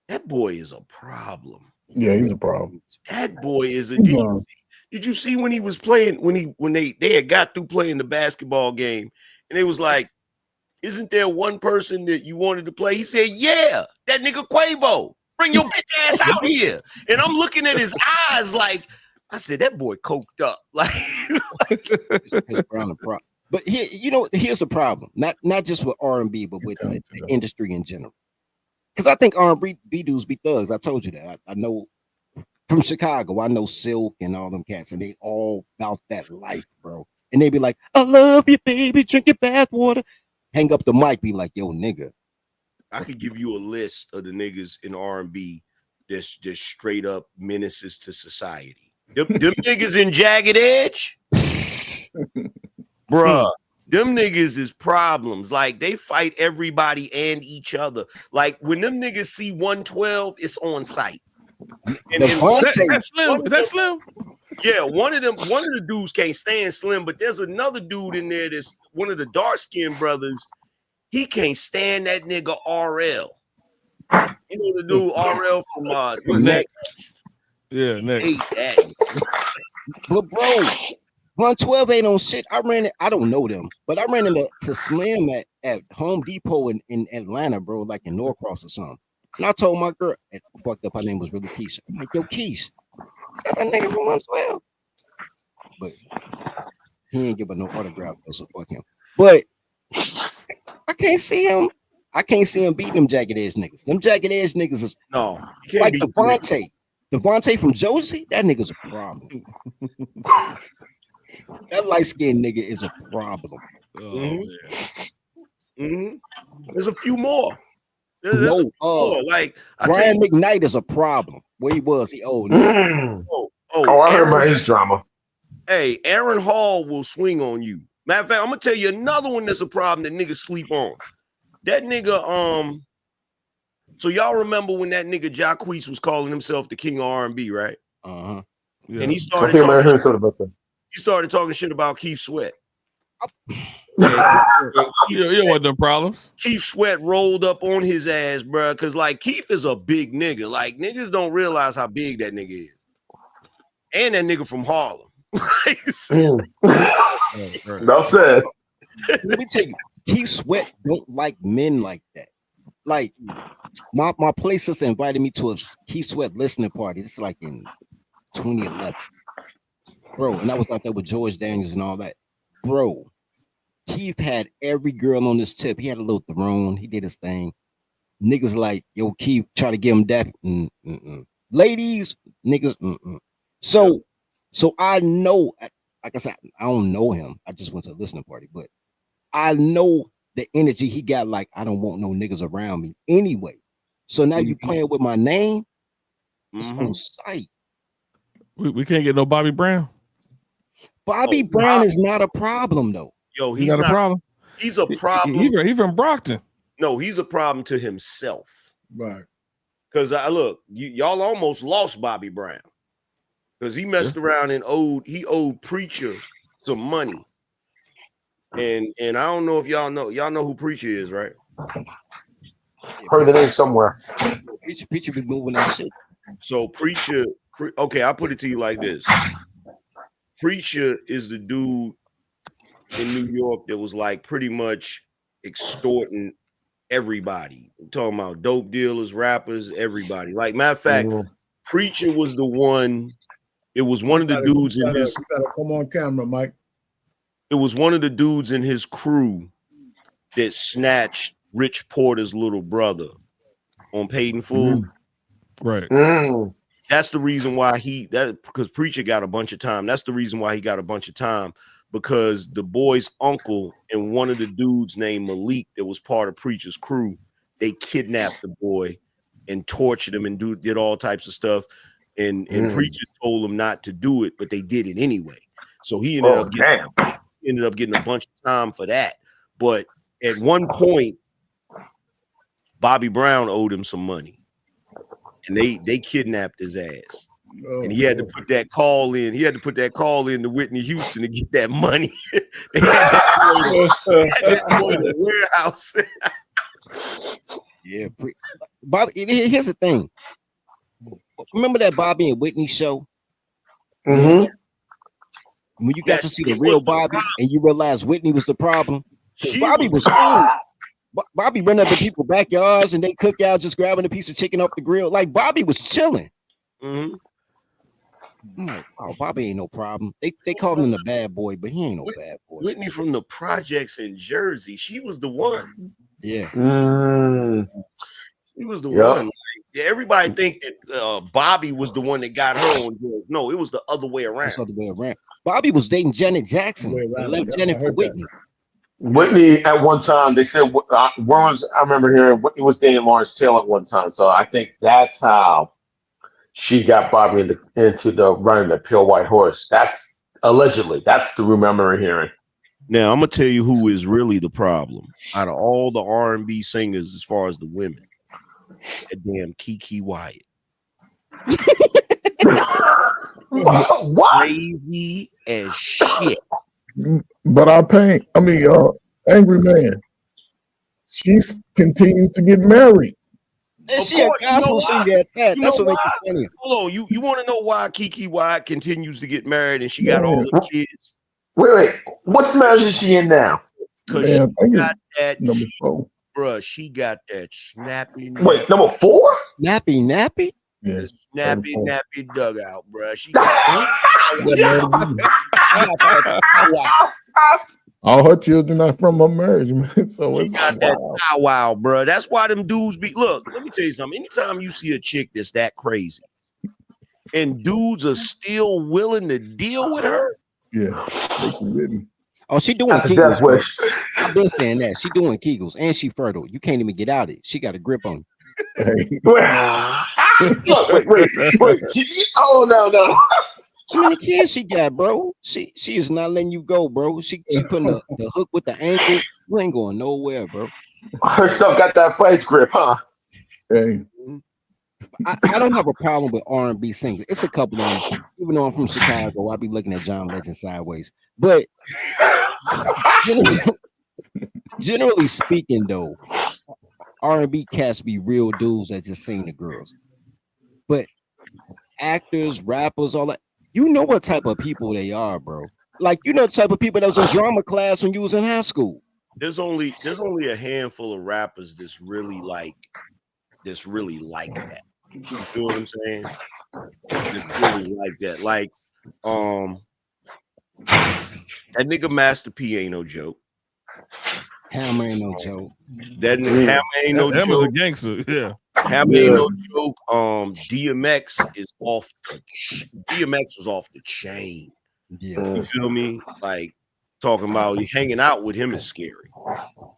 That boy is a problem. Yeah, he's a problem. That boy is a. Did you see when he was playing when they had got through playing the basketball game and it was like, isn't there one person that you wanted to play? He said, yeah, that nigga Quavo. Bring your bitch ass out here. And I'm looking at his eyes like, I said, that boy coked up. Like but here's the problem. Not just with R&B, but with the industry in general. Because I think R&B dudes be thugs. I told you that. I know from Chicago, I know Silk and all them cats, and they all about that life, bro. And they be like, I love you, baby, drink your bath water. Hang up the mic, be like, yo, nigga. I could give you a list of the niggas in R&B that's just straight up menaces to society. Them niggas in Jagged Edge, bruh. Them niggas is problems. Like they fight everybody and each other. Like when them niggas see 112, it's on site. That's Slim. Is that Slim? Yeah, one of the dudes can't stand Slim, but there's another dude in there that's one of the dark-skinned brothers. He can't stand that nigga RL. You know the dude RL from Next. Yeah, Next. But bro, 112 ain't on shit. I don't know them, but I ran into Slim at Home Depot in Atlanta, bro, like in Norcross or something. And I told my girl, and fucked up, her name was really Keisha. I'm like, yo, Keish, that's that nigga from 112. But he ain't give her no autograph, so fuck him. But I can't see him. I can't see him beating them Jagged Edge niggas. Them Jagged Edge niggas is like Devontae. Devontae from Josie, that nigga's a problem. That light-skinned nigga is a problem. There's a few more. Like Brian McKnight is a problem. Where he was, he old. I heard about his drama. Hey, Aaron Hall will swing on you. Matter of fact, I'm gonna tell you another one that's a problem that niggas sleep on. That nigga, so y'all remember when that nigga Jacquees was calling himself the king of R&B, right? Uh-huh. Yeah. And he started talking shit about Keith Sweat. You want them problems. Keith Sweat rolled up on his ass, bro, because like Keith is a big nigga. Like niggas don't realize how big that nigga is. And that nigga from Harlem. No said. Let me tell you, Keith Sweat don't like men like that. Like my play sister invited me to a Keith Sweat listening party. This is like in 2011, bro. And I was out there with George Daniels and all that, bro. Keith had every girl on his tip. He had a little throne. He did his thing. Niggas like, yo, Keith, try to give him that. Ladies, niggas. So I know, like I said, I don't know him. I just went to a listening party, but I know the energy he got. Like, I don't want no niggas around me anyway. So now you playing with my name. It's on sight. We can't get no Bobby Brown. Bobby Brown is not a problem though. Yo, he's not a problem. He's a problem. He from Brockton. No, he's a problem to himself. Right. Because look, y'all almost lost Bobby Brown. Because he messed around and owed Preacher some money. And I don't know if y'all know who Preacher is, right? Heard the name somewhere. Preacher be moving that shit. So Preacher, okay, I'll put it to you like this. Preacher is the dude in New York that was like pretty much extorting everybody. I'm talking about dope dealers, rappers, everybody. Like, matter of fact, Preacher was the one. It was one of the dudes in his. You gotta come on camera, Mike. It was one of the dudes in his crew that snatched Rich Porter's little brother on Paid in Full. Right. That's the reason why because Preacher got a bunch of time. That's the reason why he got a bunch of time, because the boy's uncle and one of the dudes named Malik that was part of Preacher's crew, they kidnapped the boy and tortured him and did all types of stuff. And Preacher told him not to do it, but they did it anyway. So he ended up getting a bunch of time for that. But at one point, Bobby Brown owed him some money. And they kidnapped his ass. And he had to put that call in. He had to put that call in to Whitney Houston to get that money. They had that boy in the warehouse. Yeah, Bobby. Here's the thing. Remember that Bobby and Whitney show? When you got to see the real Bobby and you realize Whitney was the problem. Bobby was cool. Bobby ran up in people's backyards and they cook out just grabbing a piece of chicken off the grill. Like Bobby was chilling. I'm like, oh, Bobby ain't no problem. They called him the bad boy, but he ain't no bad boy. Whitney from the projects in Jersey. She was the one. Yeah. He was the one. Like, everybody think that Bobby was the one that got her on drugs. No, it was the other way around. Bobby was dating Janet Jackson. Left Janet for Whitney. Whitney at one time, they said, I remember hearing Whitney was dating Lawrence Taylor at one time. So I think that's how she got Bobby into the running the pure white horse. That's allegedly. That's the rumor I'm hearing. Now I'm gonna tell you who is really the problem out of all the R&B singers as far as the women. That damn Kiki Wyatt. What? Crazy as shit. But Angry Man, she continues to get married. And she a gospel singer at that. That's what makes it funny. Hold on, you want to know why Kiki Wyatt continues to get married and she got all the kids? Wait, what marriage is she in now? Because she got that number 4. Bruh, she got that snappy. Wait, number 4? Nappy? Yeah. Snappy dugout, bruh. She got all her children are from her marriage, man. So it's got that wow, bro. That's why them dudes be. Look, let me tell you something. Anytime you see a chick that's that crazy, and dudes are still willing to deal with her, oh, she doing Kegels. I've been saying that she doing Kegels, and she fertile. You can't even get out of it. She got a grip on you. Wait. Oh no. How many kids she got, bro? She is not letting you go, bro. She putting the hook with the ankle. You ain't going nowhere, bro. Her stuff got that vice grip, huh? Hey. I don't have a problem with R&B singers. It's a couple of them. Even though I'm from Chicago, I be looking at John Legend sideways. But generally speaking, though, R&B cats be real dudes that just sing to girls. But actors, rappers, all that, you know what type of people they are, bro. Like, you know the type of people that was in drama class when you was in high school. There's only a handful of rappers that's really like that. You feel what I'm saying? It's really like that. Like, that nigga Master P ain't no joke. Hammer ain't no joke. That nigga Hammer ain't no joke. Hammer's a gangster. Yeah. Hammer ain't no joke. DMX is off. DMX was off the chain. Yeah. You feel me? Like, talking about hanging out with him is scary.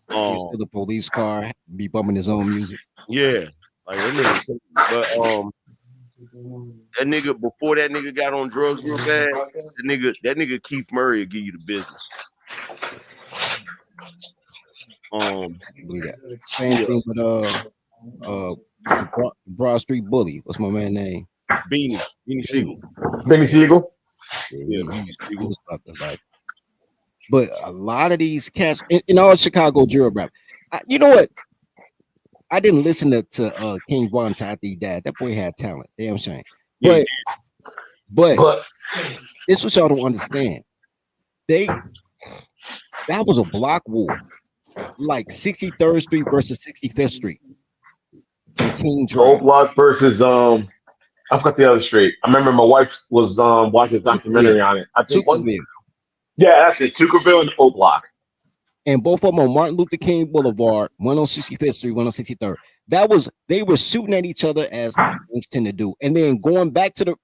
To the police car, be bumping his own music. Yeah. Like that nigga, but that nigga before that nigga got on drugs real bad, that nigga Keith Murray will give you the business. Same thing with Broad Street Bully. What's my man's name? Beanie Siegel. Beanie Siegel. Yeah, Beanie Siegel. But a lot of these cats in all Chicago drill rap, you know what? I didn't listen to King Von until after he died. That boy had talent. Damn shame. But this what y'all don't understand. That was a block war, like 63rd Street versus 65th Street. King Old Block versus I forgot the other street. I remember my wife was watching a documentary on it. I think that's it. Tuckerville and Old Block. And both of them on Martin Luther King Boulevard, one on 65th Street, one on 63rd. They were shooting at each other as things tend to do, and then going back to the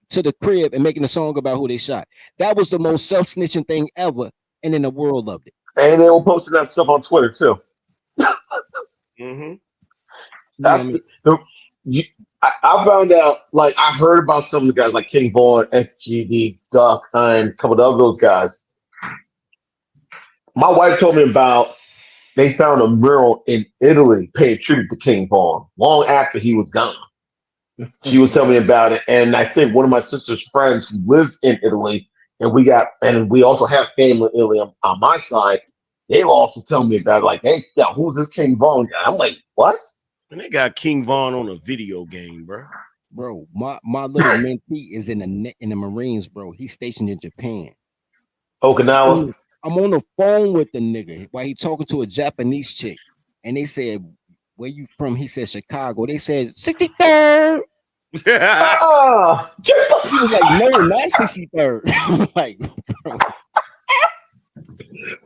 crib and making a song about who they shot. That was the most self-snitching thing ever, and then the world loved it. And they were posting that stuff on Twitter too. That's I found out, like, I heard about some of the guys like King Vaughn, FGD, Duck, and a couple of those guys. My wife told me about they found a mural in Italy paying tribute to King Vaughn long after he was gone. She was telling me about it, and I think one of my sister's friends who lives in Italy, and we also have family in Italy on my side. They were also telling me about it, like, hey, yeah, who's this King Vaughn guy? I'm like, what? And they got King Vaughn on a video game, bro. Bro, my little mentee is in the Marines, bro. He's stationed in Japan. Okinawa. I'm on the phone with the nigga while he talking to a Japanese chick, and they said, "Where you from?" He said, "Chicago." They said, "63rd." He was like, "No, not 63rd." Like, bro.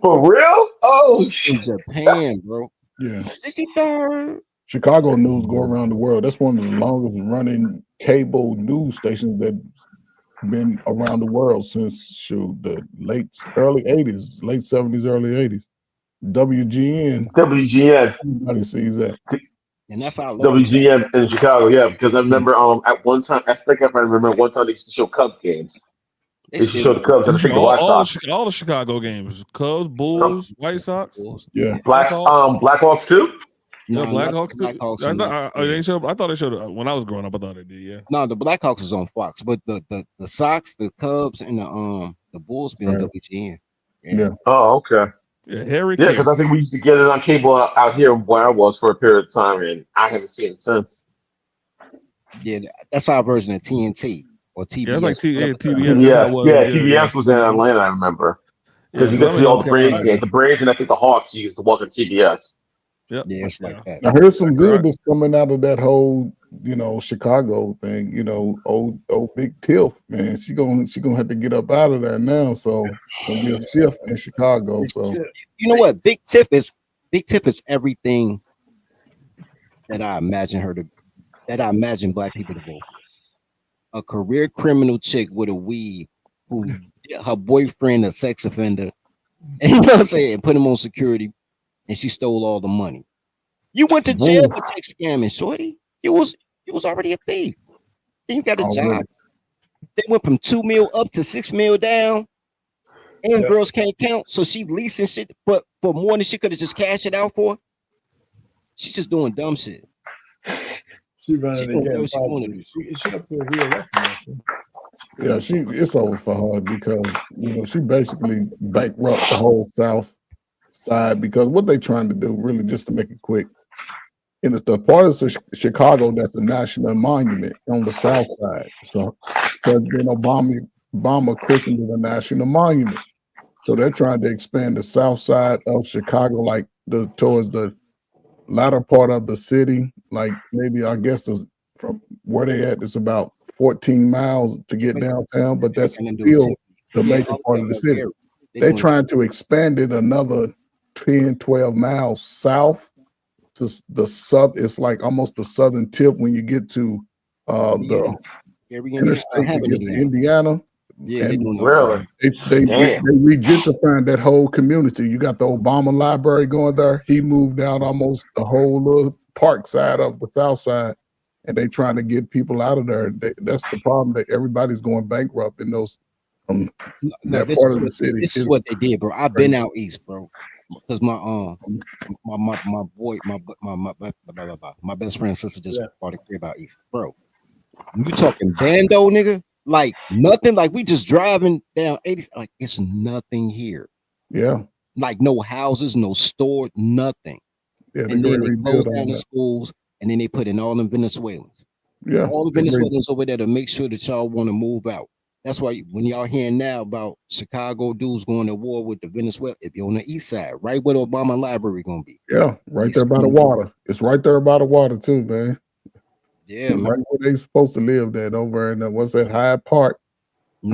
For real? Oh, in Japan, bro. Yeah. 63rd. Chicago news go around the world. That's one of the longest running cable news stations that's been around the world since the early 80s, late 70s, early 80s. WGN. Everybody sees that. And that's how WGN in Chicago, yeah, because I remember at one time, I think I remember one time they used to show Cubs games. They used to show the Cubs and the White Sox. All the Chicago games. Cubs, Bulls, White Sox. Yeah. Blackhawks too? No, Blackhawks too. Blackhawks I thought they showed when I was growing up. I thought they did. Yeah. No, the Blackhawks is on Fox, but the Sox, the Cubs, and the Bulls be on WGN. Yeah. Oh, okay. Yeah, Harry. Yeah, because I think we used to get it on cable out here where I was for a period of time, and I haven't seen it since. Yeah, that's our version of TNT or TBS. Yeah, it's like TBS. TBS was in Atlanta, I remember. Because you get to see all the Braves games. The Braves and I think the Hawks used to walk on TBS. Yep. Yeah, it's like that. I heard some good that's coming out of that whole, Chicago thing. Old Big Tiff, man, she gonna have to get up out of there now. So it's gonna be a shift in Chicago. So you know what, Big Tiff is everything that I imagine black people to vote for. A career criminal chick with a weed who her boyfriend a sex offender, and you know what I'm saying, put him on security. And she stole all the money. You went to jail for check scamming, shorty. You was already a thief. Then you got a job. They went from 2 mil up to 6 mil down, and girls can't count. So she leasing shit, but for more than she could have just cashed it out for. She's just doing dumb shit. She running again. She up for re-election. Yeah, it's over for her because she basically bankrupt the whole South side because what they trying to do, really, just to make it quick, and it's the part of Chicago that's a national monument on the South side. So President Obama christened it a national monument. So they're trying to expand the South side of Chicago, like towards the latter part of the city, like maybe I guess from where they at, it's about 14 miles to get downtown, but that's still the major part of the city. They're trying to expand it another 10, 12 miles south to the south. It's like almost the southern tip when you get to the interstate to get to Indiana. Yeah, and really? they regentrifying that whole community. You got the Obama Library going there. He moved out almost the whole little park side of the South side, and they trying to get people out of there. That's the problem, that everybody's going bankrupt in those that part of the city. This is what they did, bro. I've been out east, bro, because my best friend's sister just bought a crib out east, bro. You talking bando, nigga? Like nothing, like we just driving down 80, like it's nothing here. Yeah. Like no houses, no store, nothing. Yeah, and then they close down the schools, and then they put in all them Venezuelans. Yeah. All the Venezuelans over there to make sure that y'all want to move out. That's why when y'all hearing now about Chicago dudes going to war with the Venezuela, if you're on the east side, right where the Obama Library gonna be. Yeah, right there by the water. It's right there by the water too, man. Yeah, right where they supposed to live, that over in what's that, Hyde Park,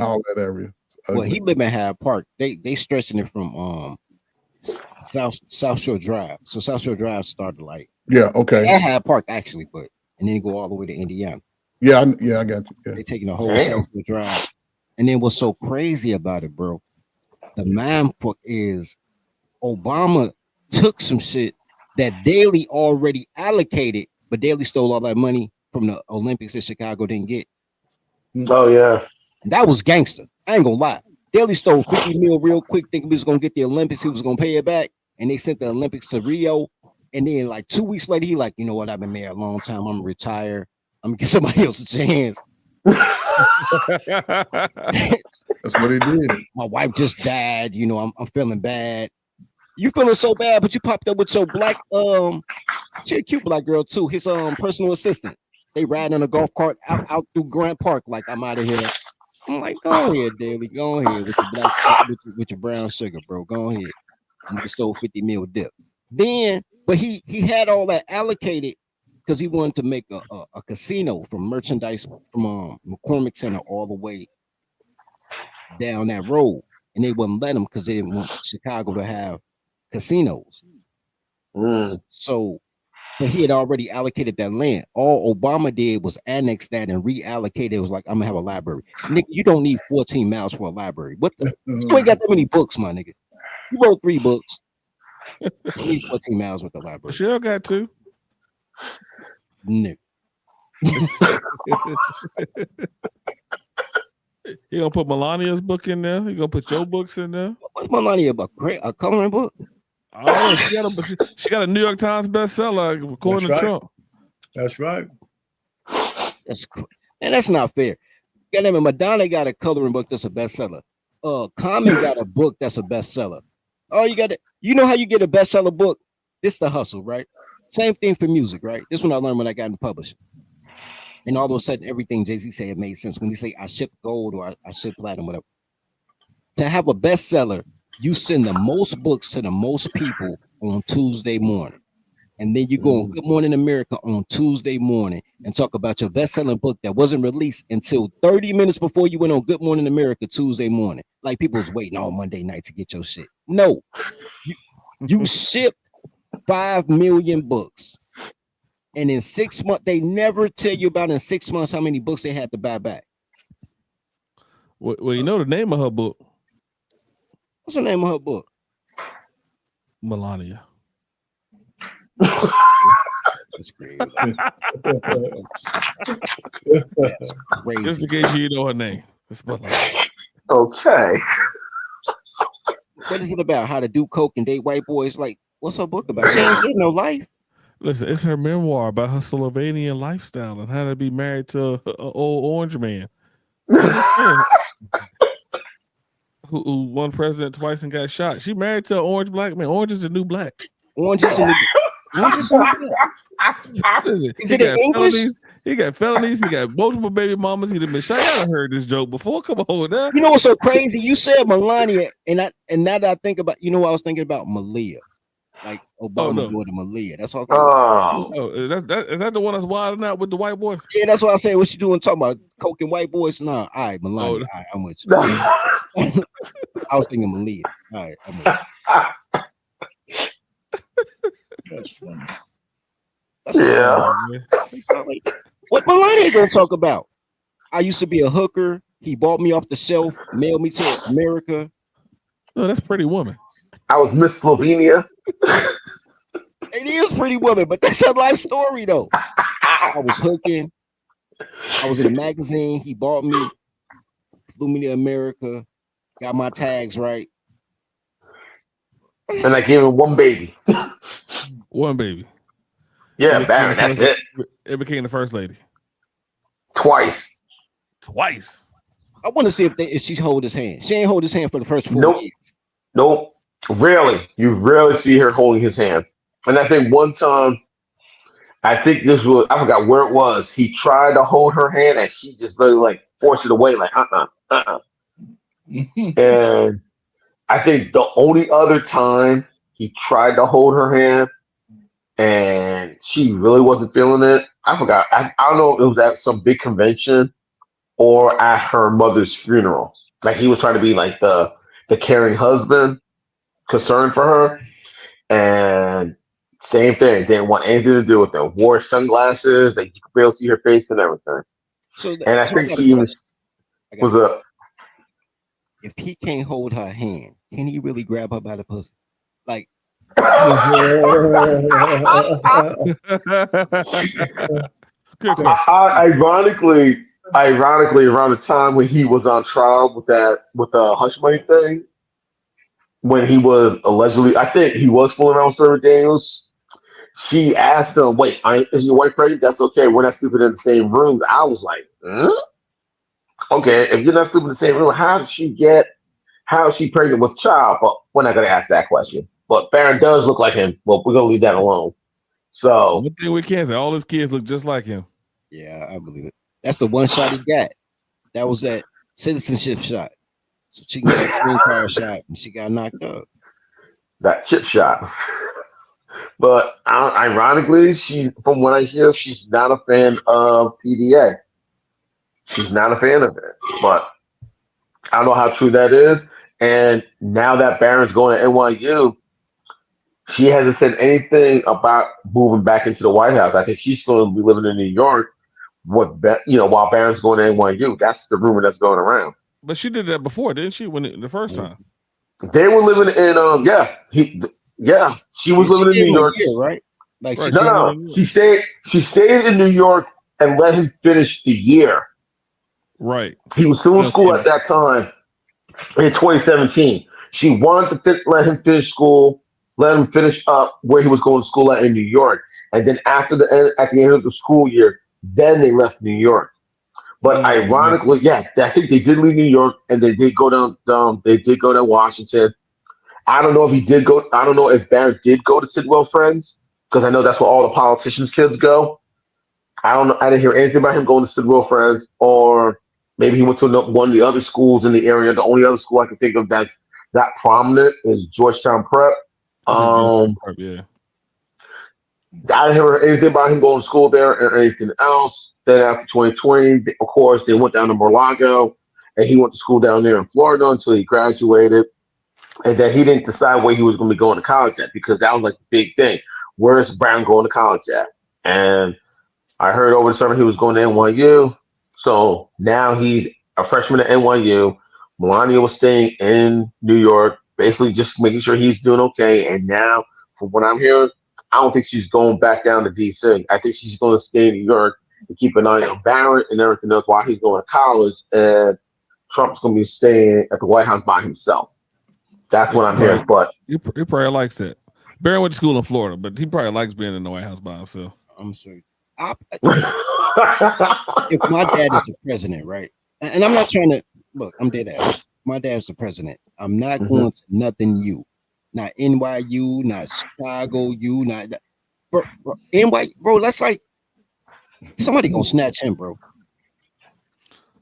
all that area. Well, he live in Hyde Park. They stretching it from South Shore Drive. So South Shore Drive started like at Hyde Park actually, but and then go all the way to Indiana. Yeah, I got you. Yeah. They taking the whole South Shore Drive. And then what's so crazy about it, bro? The mind fuck is Obama took some shit that Daley already allocated, but Daley stole all that money from the Olympics that Chicago didn't get. Oh yeah, that was gangster. I ain't gonna lie. Daley stole 50 mil real quick, thinking he was gonna get the Olympics. He was gonna pay it back, and they sent the Olympics to Rio. And then like 2 weeks later, he like, you know what? I've been there a long time. I'm gonna retire. I'm gonna give somebody else a chance. That's what he did. My wife just died. You know, I'm feeling bad. You feeling so bad, but you popped up with your black she a cute black girl too. His personal assistant. They ride in a golf cart out through Grant Park. Like, I'm out of here. I'm like, go ahead, Daley. Go ahead with your black with your brown sugar, bro. Go ahead. You stole 50 mil dip. Then, but he had all that allocated because he wanted to make a casino from merchandise from McCormick Center all the way down that road, and they wouldn't let him because they didn't want Chicago to have casinos. So, but he had already allocated that land. All Obama did was annex that and reallocate it. It was like, I'm gonna have a library. Nigga, you don't need 14 miles for a library. What the? You ain't got that many books, my nigga. You wrote 3 books. You need 14 miles with the library. Sure got 2. No. You gonna put Melania's book in there? You gonna put your books in there? What's Melania book? A coloring book? Oh, she got a New York Times bestseller according to Trump. That's right. And that's not fair. Goddamn, Madonna got a coloring book that's a bestseller. Common got a book that's a bestseller. Oh, you know how you get a bestseller book? This the hustle, right? Same thing for music, right? This one I learned when I got in publishing. And all of a sudden, everything Jay-Z said it made sense. When he say I ship gold or I ship platinum, whatever. To have a bestseller, you send the most books to the most people on Tuesday morning. And then you go on Good Morning America on Tuesday morning and talk about your best-selling book that wasn't released until 30 minutes before you went on Good Morning America Tuesday morning. Like people was waiting all Monday night to get your shit. No, you shipped 5 million books. And in 6 months, they never tell you about in 6 months how many books they had to buy back. Well, you know the name of her book. What's the name of her book? Melania. That's crazy. Just in case you know her name. Okay. What is it about? How to do coke and date white boys? Like, what's her book about? She ain't getting no life. Listen, it's her memoir about her Slovenian lifestyle and how to be married to an old orange man. Who won president twice and got shot. She married to an orange black man. Orange is the new black. Orange is the new Listen, is it in English? Felonies. He got felonies. He got multiple baby mamas. He done been shot. I heard this joke before. Come on with that. You know what's so crazy? You said Melania, and now that I think about, you know what I was thinking about? Malia. Like Obama daughter Malia. That's all. Is that the one that's wilding out with the white boy? Yeah, that's what I said. What she doing? Talking about coke and white boys? Nah, all right, Melania. All right, I'm with you. I was thinking Malia. All right, I'm with you. That's funny. What Melania gonna talk about? I used to be a hooker. He bought me off the shelf, mailed me to America. No, that's Pretty Woman. I was Miss Slovenia. It is Pretty Woman, but that's her life story though. I was hooking. I was in a magazine. He bought me, flew me to America, got my tags right. And I gave him one baby. One baby. Yeah, Baron, that's it. It became the first lady. Twice. I want to see if she hold his hand. She ain't hold his hand for the first 4 years. Nope. Rarely. You rarely see her holding his hand. And I think one time, I forgot where it was. He tried to hold her hand and she just literally like forced it away, like And I think the only other time he tried to hold her hand and she really wasn't feeling it, I forgot. I don't know if it was at some big convention or at her mother's funeral. Like he was trying to be like the caring husband, concerned for her. And same thing, didn't want anything to do with them. Wore sunglasses, like you could barely see her face and everything. And I think she was a. If he can't hold her hand, can he really grab her by the pussy? Like, ironically, around the time when he was on trial with the hush money thing, when he was allegedly, I think he was fooling around with Stormy Daniels. She asked him, "Wait, is your wife pregnant? That's okay. We're not sleeping in the same room." I was like, "Okay, if you're not sleeping in the same room, how is she pregnant with a child?" But we're not gonna ask that question. But Baron does look like him. Well, we're gonna leave that alone. So one thing we can say, all his kids look just like him. Yeah, I believe it. That's the one shot he got. That was that citizenship shot. So she got a green card shot and she got knocked up. That chip shot. But ironically, from what I hear, she's not a fan of PDA. She's not a fan of it. But I don't know how true that is. And now that Baron's going to NYU, she hasn't said anything about moving back into the White House. I think she's still going to be living in New York while Baron's going to NYU. That's the rumor that's going around. But she did that before, didn't she? The first time they were living in she was living in New York, right? Like she stayed in New York and let him finish the year. Right. He was still in school at that time in 2017. She wanted to let him finish school, let him finish up where he was going to school at in New York, and then at the end of the school year, then they left New York. But ironically, I think they did leave New York and they did go down. They did go to Washington. I don't know if he did go. I don't know if Barrett did go to Sidwell Friends because I know that's where all the politicians' kids go. I don't know. I didn't hear anything about him going to Sidwell Friends, or maybe he went to one of the other schools in the area. The only other school I can think of that's that prominent is Georgetown Prep. Yeah. I didn't hear anything about him going to school there or anything else. Then after 2020, of course, they went down to Mar-a-Lago, and he went to school down there in Florida until he graduated. And then he didn't decide where he was going to be going to college at because that was like the big thing. Where's Brown going to college at? And I heard over the summer he was going to NYU. So now he's a freshman at NYU. Melania was staying in New York, basically just making sure he's doing okay. And now, from what I'm hearing, I don't think she's going back down to DC. I think she's going to stay in New York and keep an eye on Barrett and everything else while he's going to college, and Trump's going to be staying at the White House by himself. That's what I'm hearing. But he probably likes that. Barrett went to school in Florida, but he probably likes being in the White House by himself. I'm sorry. If my dad is the president, right? And I'm not trying to look, I'm dead ass. My dad's the president. I'm not going to nothing U. Not NYU, not Chicago U, not that. Bro, NYU, bro, that's like somebody gonna snatch him, bro.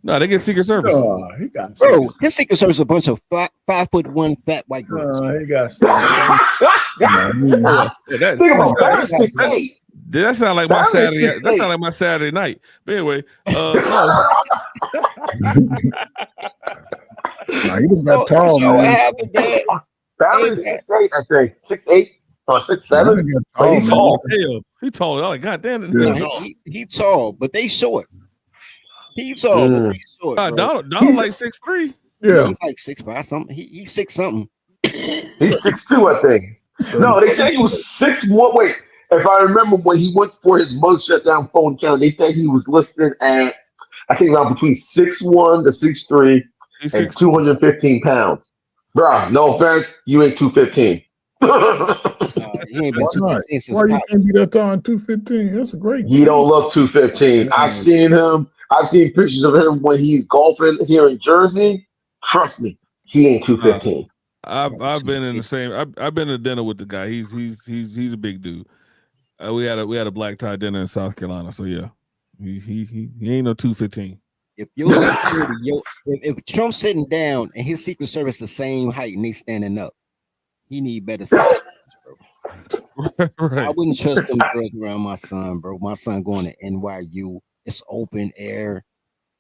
No, they get Secret Service. Oh, he got bro. His Secret Service is a bunch of 5'1" fat white girls. He got that sound like my Saturday. That sound like my Saturday night. But anyway, he just got tall, so man. Barrett's 6'8", I think 6'8" or 6'7". But he's tall. He tall. I'm like, God damn it, he tall, but they short. He's tall, but they short. Donald like 6'3". Yeah, he's like 6'5" something. He's 6 something. He's 6'2", I think. No, they said he was 6'1". Wait, if I remember when he went for his mug shutdown phone count, they said he was listed at, I think, around between 6'1" to 6'3" and 215 pounds. Bro, no offense, you ain't 215. He ain't been 215 since Why you can't be that tall in 215? That's a great. He don't look 215. I've seen him. I've seen pictures of him when he's golfing here in Jersey. Trust me, he ain't 215. I've been in the same. I've been to dinner with the guy. He's a big dude. We had a black tie dinner in South Carolina. So yeah, he ain't no 215. If your security, if Trump's sitting down and his Secret Service the same height and they standing up, he need better security, bro. Right. I wouldn't trust them girls around my son, bro. My son going to NYU. It's open air.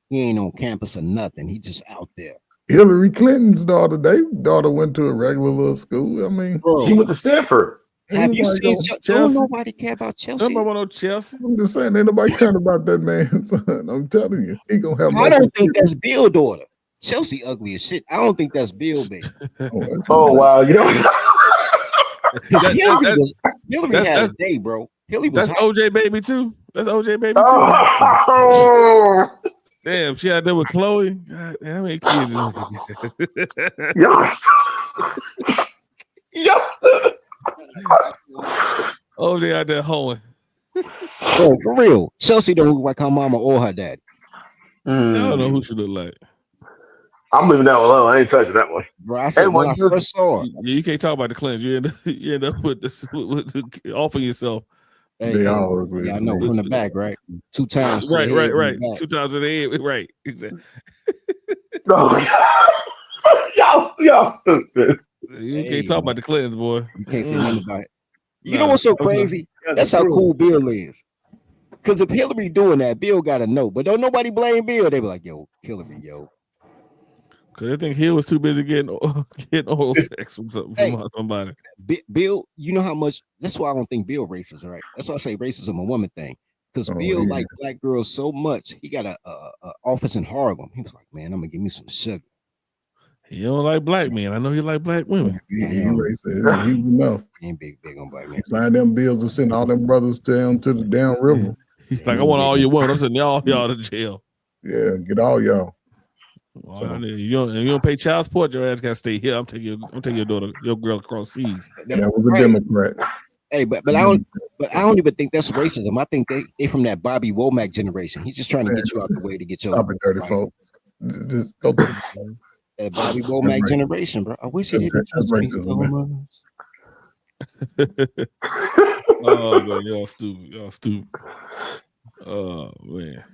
He ain't on campus or nothing. He just out there. Hillary Clinton's daughter, daughter went to a regular little school. I mean, she went to Stanford. Have you seen Chelsea? Don't nobody care about Chelsea. Nobody want no Chelsea. I'm just saying, ain't nobody caring about that man, son. I'm telling you, he gonna have. I don't think that's Bill's daughter. Chelsea ugly as shit. I don't think that's Bill, baby. Oh wow, you know. Hillary had a day, bro. Hillary was that's OJ baby too. That's OJ baby too. Oh. Damn, she out there with Chloe. God, how many kids? OJ out there hoeing. Bro, for real. Chelsea don't look like her mama or her dad. I don't know who she look like. I'm leaving that alone. I ain't touching that one. Bro, I said when I first saw her. You can't talk about the cleanse. You end up with offing yourself. Hey, I know from the back, right? 2 times. Right. 2 times in the head. Right. Exactly. No, y'all stupid. You can't talk about the cleanse, boy. You can't say nothing about it. You know what's so crazy? That's how cool Bill is. Because if Hillary doing that, Bill gotta know. But don't nobody blame Bill. They be like, yo, Hillary, yo. Because I think Hill was too busy getting oral sex from somebody. Bill, you know how much. That's why I don't think Bill racist, right? That's why I say racism a woman thing. Because Bill like black girls so much. He got a office in Harlem. He was like, man, I'm gonna give me some sugar. He don't like black men. I know he like black women. He racist. He enough. He ain't big on black men. Sign them bills and send all them brothers down to the down river. He's like, I want all your women. I'm sending y'all to jail. Yeah, get all y'all. You don't pay child support, your ass gotta stay here. I'm taking your daughter, your girl across seas. That was a Democrat. Hey, but I don't even think that's racism. I think they from that Bobby Womack generation. He's just trying to get you out the way to get your stop it, dirty folks. Just go to that Bobby Womack generation, bro. I wish he didn't trust me so much. Oh man, y'all stupid. Oh man.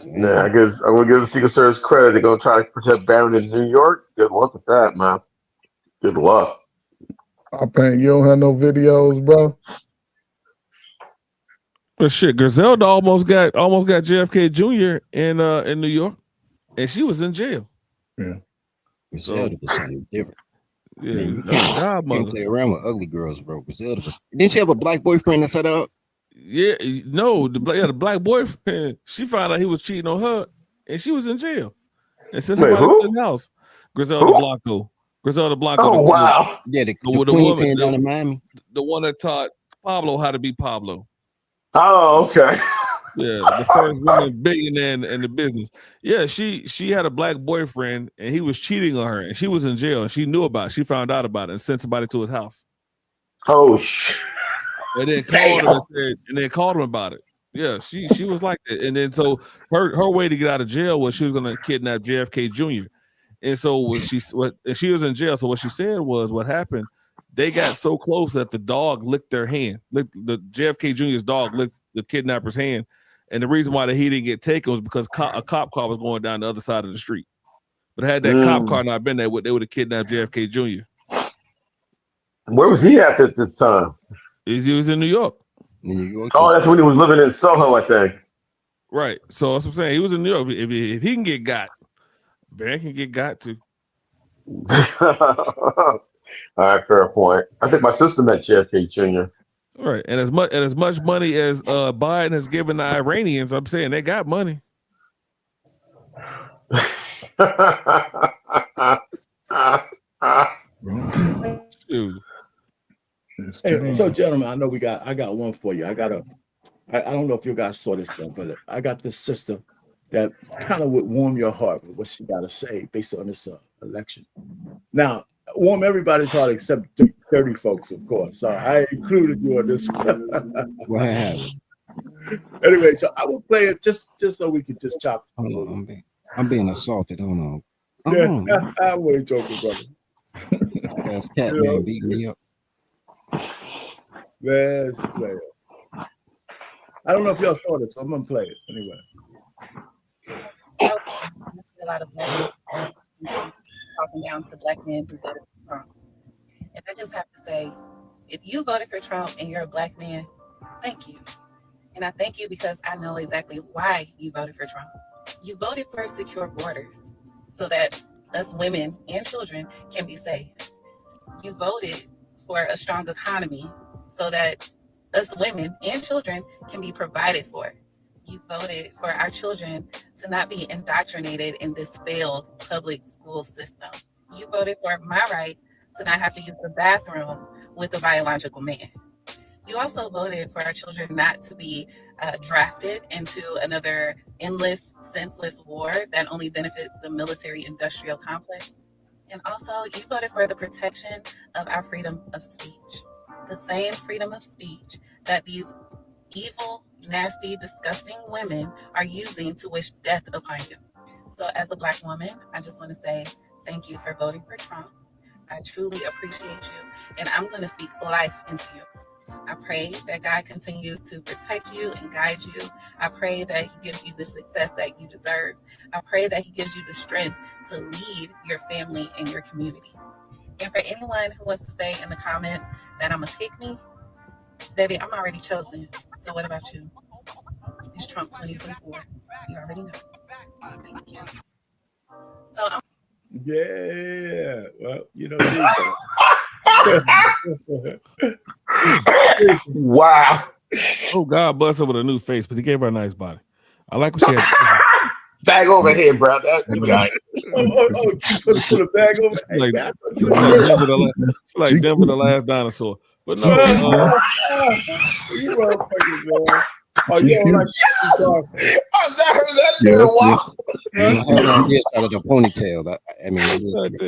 Nah, I guess I will give the Secret Service credit. They're gonna try to protect Barron in New York. Good luck with that, man. Good luck. You don't have no videos, bro. But shit, Griselda almost got JFK Jr. in New York, and she was in jail. Yeah, Griselda was something different. Yeah, you can't play around with ugly girls, bro. Griselda was. Didn't she have a black boyfriend that set up? Yeah, no, the black boyfriend. She found out he was cheating on her, and she was in jail. And since somebody in his house, Griselda Blanco. Oh wow! Yeah, the woman down in Miami. The one that taught Pablo how to be Pablo. Oh, okay. Yeah, the first woman billionaire in the business. Yeah, she had a black boyfriend and he was cheating on her, and she was in jail and she knew about it. She found out about it and sent somebody to his house. Oh shit. And then called him about it. Yeah, she was like that. And then so her way to get out of jail was she was gonna kidnap JFK Jr. And so she was in jail. So what she said was what happened, they got so close that the dog licked their hand. The JFK Jr.'s dog licked the kidnapper's hand. And the reason why he didn't get taken was because a cop car was going down the other side of the street. But had that cop car not been there, they would have kidnapped JFK Jr. Where was he at this time? He was in New York. Oh, that's when he was living in Soho, I think. Right. So that's what I'm saying. He was in New York. If he can get got, Bear can get got too. All right, fair point. I think my sister met JFK Jr. All right, and as much money as Biden has given the Iranians, I'm saying they got money. Dude. Hey, so gentlemen, I know I got one for you. I don't know if you guys saw this stuff, but I got this sister that kind of would warm your heart with what she got to say based on this election. Now, warm everybody's heart except 30 folks, of course. So I included you on this one. Wow. Anyway, so I will play it just so we can just chop. Hold on, I'm being assaulted. Hold on. Yeah, I'm only joking, brother. That's cat man beating me up. Let's play it. I don't know if y'all saw this, so I'm gonna play it anyway. A lot of black men talking down to black men who voted for Trump. And I just have to say, if you voted for Trump and you're a black man, thank you. And I thank you because I know exactly why you voted for Trump. You voted for secure borders so that us women and children can be safe. You voted for a strong economy so that us women and children can be provided for. You voted for our children to not be indoctrinated in this failed public school system. You voted for my right to not have to use the bathroom with a biological man. You also voted for our children not to be drafted into another endless, senseless war that only benefits the military-industrial complex. And also, you voted for the protection of our freedom of speech. The same freedom of speech that these evil, nasty, disgusting women are using to wish death upon you. So as a Black woman, I just want to say thank you for voting for Trump. I truly appreciate you, and I'm going to speak life into you. I pray that God continues to protect you and guide you. I pray that he gives you the success that you deserve. I pray that he gives you the strength to lead your family and your communities. And for anyone who wants to say in the comments that I'm a pick-me, baby, I'm already chosen. So what about you? It's Trump 2024. You already know. Thank you. So yeah. Well, you know. Wow. Oh, God bless her with a new face, but he gave her a nice body. I like what she had. Bag over here, bro. You got it. You put a bag over. Like Denver the last dinosaur. But no. You motherfuckers, man. Oh, you don't like I've not heard that in a while. Yes, out of the ponytail. I mean, I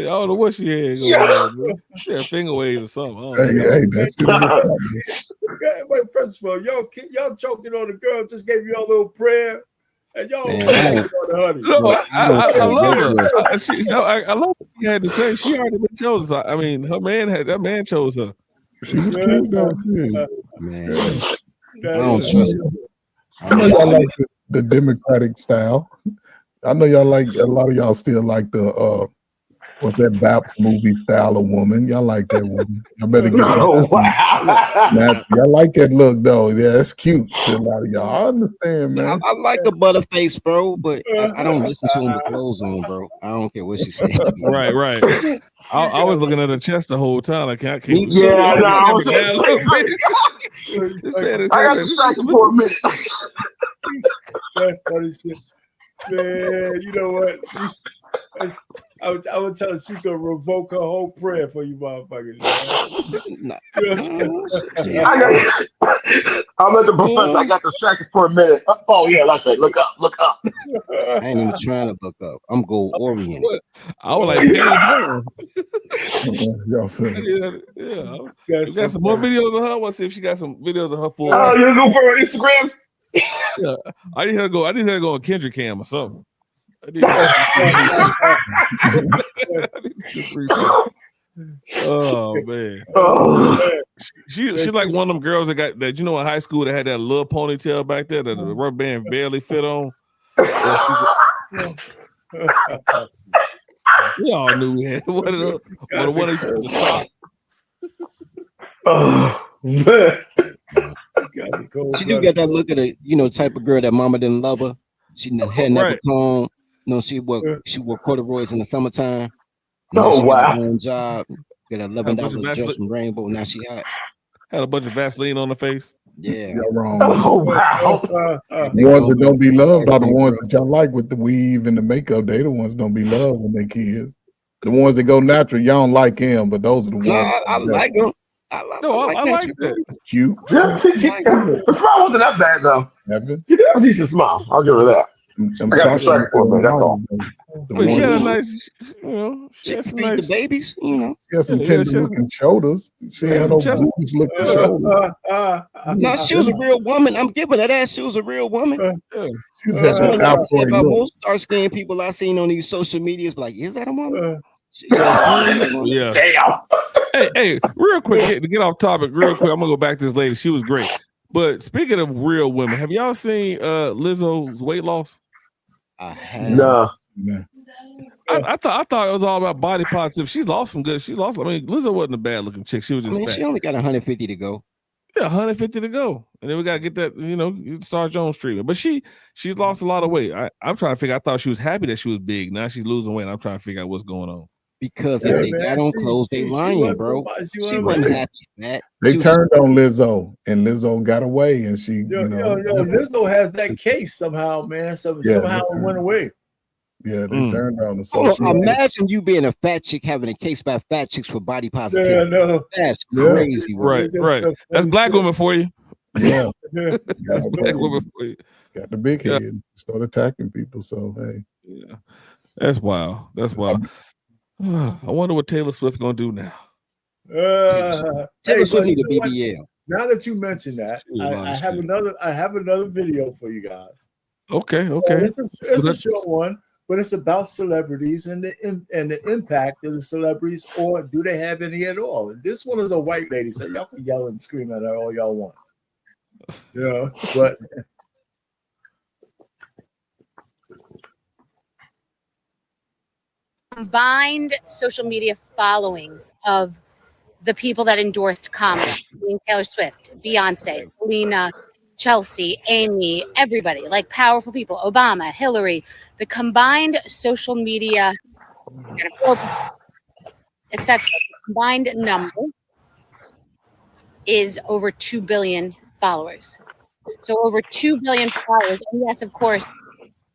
don't know what she had. She had finger waves or something. Wait, first of all, y'all choking on the girl. Just gave you a little prayer. And y'all I love her. I love what she had to say. She already been chosen. I mean, that man chose her. She was cool though. Man, I don't trust her. I know y'all like the Democratic style. I know y'all like, a lot of y'all still like the what's that Baps movie style of woman. y'all like that woman. Y'all better get y'all. Y'all like that look though. Yeah, it's cute to a lot of y'all. I understand, man. I like a butterface, bro, but I don't listen to him with clothes on, bro. I don't care what she says. Right. I was looking at her chest the whole time. I can't. Yeah, no, I was I got distracted for a minute. That's funny shit. Man, you know what? I would tell her she could revoke her whole prayer for you motherfuckers. I'll let the professor. I got distracted for a minute. Oh yeah, that's right. Look up. Look up. I ain't even trying to look up. I'm goal oriented. I was like, y'all said. Yeah. We got some more videos of her. Let's see if she got some videos of her full. Oh, you gonna go for Instagram? Yeah. I need her to go on Kendrick Cam or something. Oh man. She like one of them girls that in high school that had that little ponytail back there that the rubber band barely fit on. We all knew we had one of the sock. Oh man. She do got that look at the type of girl that mama didn't love her. She had never comb. She wore corduroys in the summertime. Oh wow! Got job, got $11 dress from Rainbow. Now she hot. Had a bunch of Vaseline on her face. Yeah, you're wrong. Oh wow! The ones that don't be loved are the ones that y'all like with the weave and the makeup. They the ones that don't be loved when they kids. The ones that go natural, y'all don't like him, but those are the ones. I like them. I like that. Cute. Yeah, the smile wasn't that bad though. She did have a decent smile. I'll give her that. I got distracted for a minute. That's all. But she had a nice, she had some feed the babies, She had some tender looking shoulders. She had no boobies looking shoulders. No, she was a real woman. I'm giving her that. She was a real woman. She's about most dark-skinned people I seen on these social medias, like, is that a woman? Yeah. Damn. Hey, real quick, to get off topic, real quick. I'm gonna go back to this lady. She was great. But speaking of real women, have y'all seen Lizzo's weight loss? I have. No. I thought it was all about body positive. She's lost some good. Lizzo wasn't a bad looking chick. She was just fat. She only got 150 to go. Yeah, 150 to go. And then we gotta get that, Star Jones treatment. But she's lost a lot of weight. I'm trying to figure. I thought she was happy that she was big. Now she's losing weight. I'm trying to figure out what's going on. Because if they got on clothes, they lying, bro. She wasn't happy fat. They turned on Lizzo, and Lizzo got away, and she, Lizzo has that case somehow, man. Somehow it went away. Yeah, they turned on the social. Imagine you being a fat chick having a case by fat chicks for body positivity. Yeah, no. That's crazy. Right. That's black women for you. Yeah. That's black women for you. Got the big head. Start attacking people. So hey. Yeah. That's wild. I wonder what Taylor Swift gonna do now. Taylor Swift need a BBL. Now that you mention that, I have another video for you guys. Okay. It's a short one, but it's about celebrities and the impact of the celebrities, or do they have any at all? This one is a white lady, so y'all can yell and scream at her all y'all want. But combined social media followings of the people that endorsed Kamala, Taylor Swift, Beyonce, Selena, Chelsea, Amy, everybody, like powerful people, Obama, Hillary, the combined social media, etc. The combined number is over 2 billion followers. So over 2 billion followers. And yes, of course,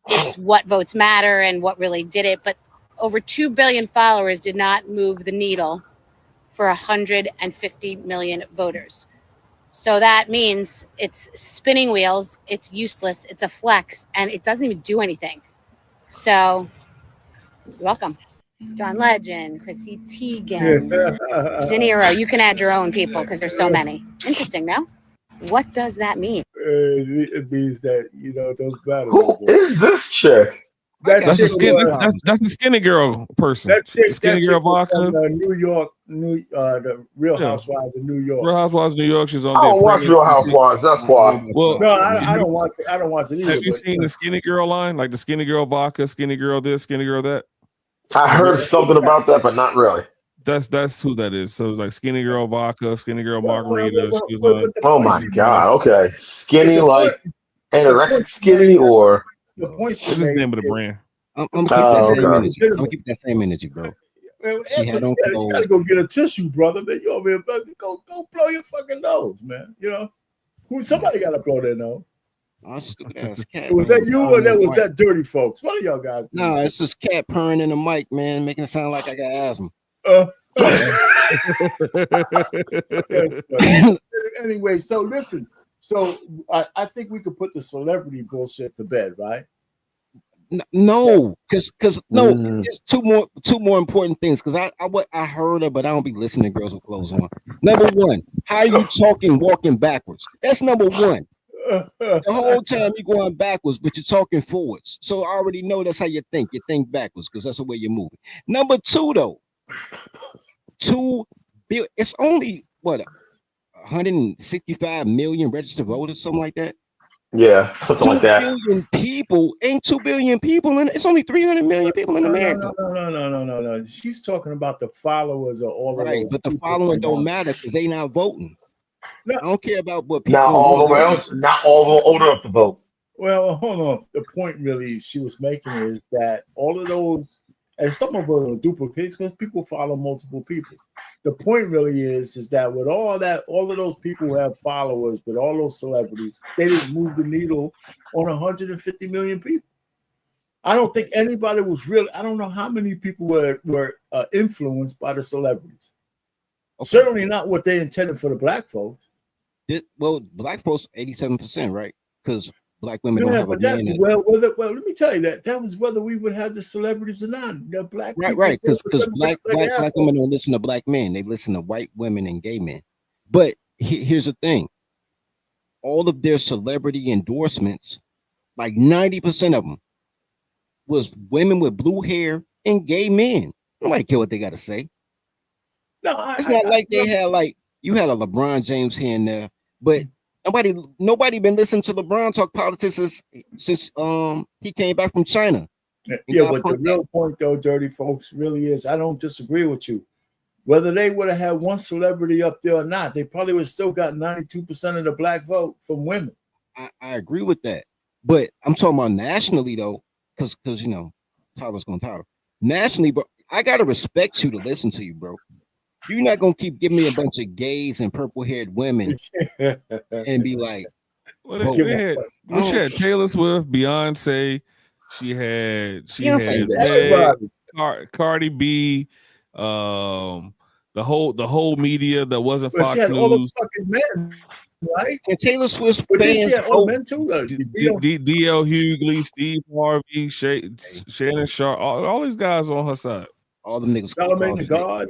it's what votes matter and what really did it, but over 2 billion followers did not move the needle for 150 million voters. So that means it's spinning wheels, it's useless, it's a flex, and it doesn't even do anything. So, you're welcome. John Legend, Chrissy Teigen, De Niro. You can add your own people because there's so many. Interesting, no? What does that mean? It means that, those battles. Who is this chick? That's the skinny girl person. That chick, skinny girl vodka. New York, the Real Housewives of New York. Real Housewives of New York. She's on. I don't watch Real Housewives. That's why. Well, no, I don't watch it. I don't watch it either. Have you seen the skinny girl line, like the skinny girl vodka, skinny girl this, skinny girl that? I heard something about that, but not really. That's who that is. So like skinny girl vodka, skinny girl margarita. Oh my god. Okay, skinny like anorexic skinny or. The point what's the name of the brand? I'm gonna keep that same energy, bro. Man, you gotta go get a tissue, brother. Man, you over here, go blow your fucking nose, man. Somebody gotta blow their nose. Oh, stupid ass cat. Was that you or that was that dirty folks? One of y'all guys. No, it's just cat purring in the mic, man, making it sound like I got asthma. Anyway, so listen. So I think we could put the celebrity bullshit to bed, right? No, because there's two more important things. Because I heard her, but I don't be listening to girls with clothes on. Number one, how are you talking walking backwards? That's number one. The whole time you're going backwards, but you're talking forwards. So I already know that's how you think. You think backwards because that's the way you're moving. Number two, though, it's only what 165 million registered voters, something like that. Yeah, something like that. 2 billion people ain't 2 billion people, and it's only 300 million people in America. No. She's talking about the followers of all of those. But the following don't matter because they not voting. No. I don't care about what people. Not all of them old enough to vote. Well, hold on. The point really she was making is that all of those, and some of them are duplicates because people follow multiple people. The point really is that with all that, all of those people who have followers, with all those celebrities, they didn't move the needle on 150 million people. I don't think anybody was really. I don't know how many people were influenced by the celebrities. Okay. Certainly not what they intended for the black folks. Black folks 87%, right? Because black women don't have a man. Well, let me tell you that was whether we would have the celebrities or not. The black right, because black women don't listen to black men; they listen to white women and gay men. But here's the thing: all of their celebrity endorsements, like 90% of them, was women with blue hair and gay men. Nobody care what they got to say. No, it's not like they had like you had a LeBron James here and there, but nobody been listening to LeBron talk politics since he came back from China. Yeah, but the real point though, dirty folks, really is I don't disagree with you. Whether they would have had one celebrity up there or not, they probably would have still got 92% of the black vote from women. I agree with that, but I'm talking about nationally though, because Tyler's gonna Tyler nationally, bro. I gotta respect you to listen to you, bro. You're not gonna keep giving me a bunch of gays and purple-haired women and be like, she had Taylor Swift, Beyonce, she had Cardi B, the whole media that wasn't Fox she had News. All the fucking men, right? And Taylor Swift's fans, all men too. D.L. Hughley, Steve Harvey, Shannon Sharp, all these guys on her side. All them niggas. Charlamagne the God.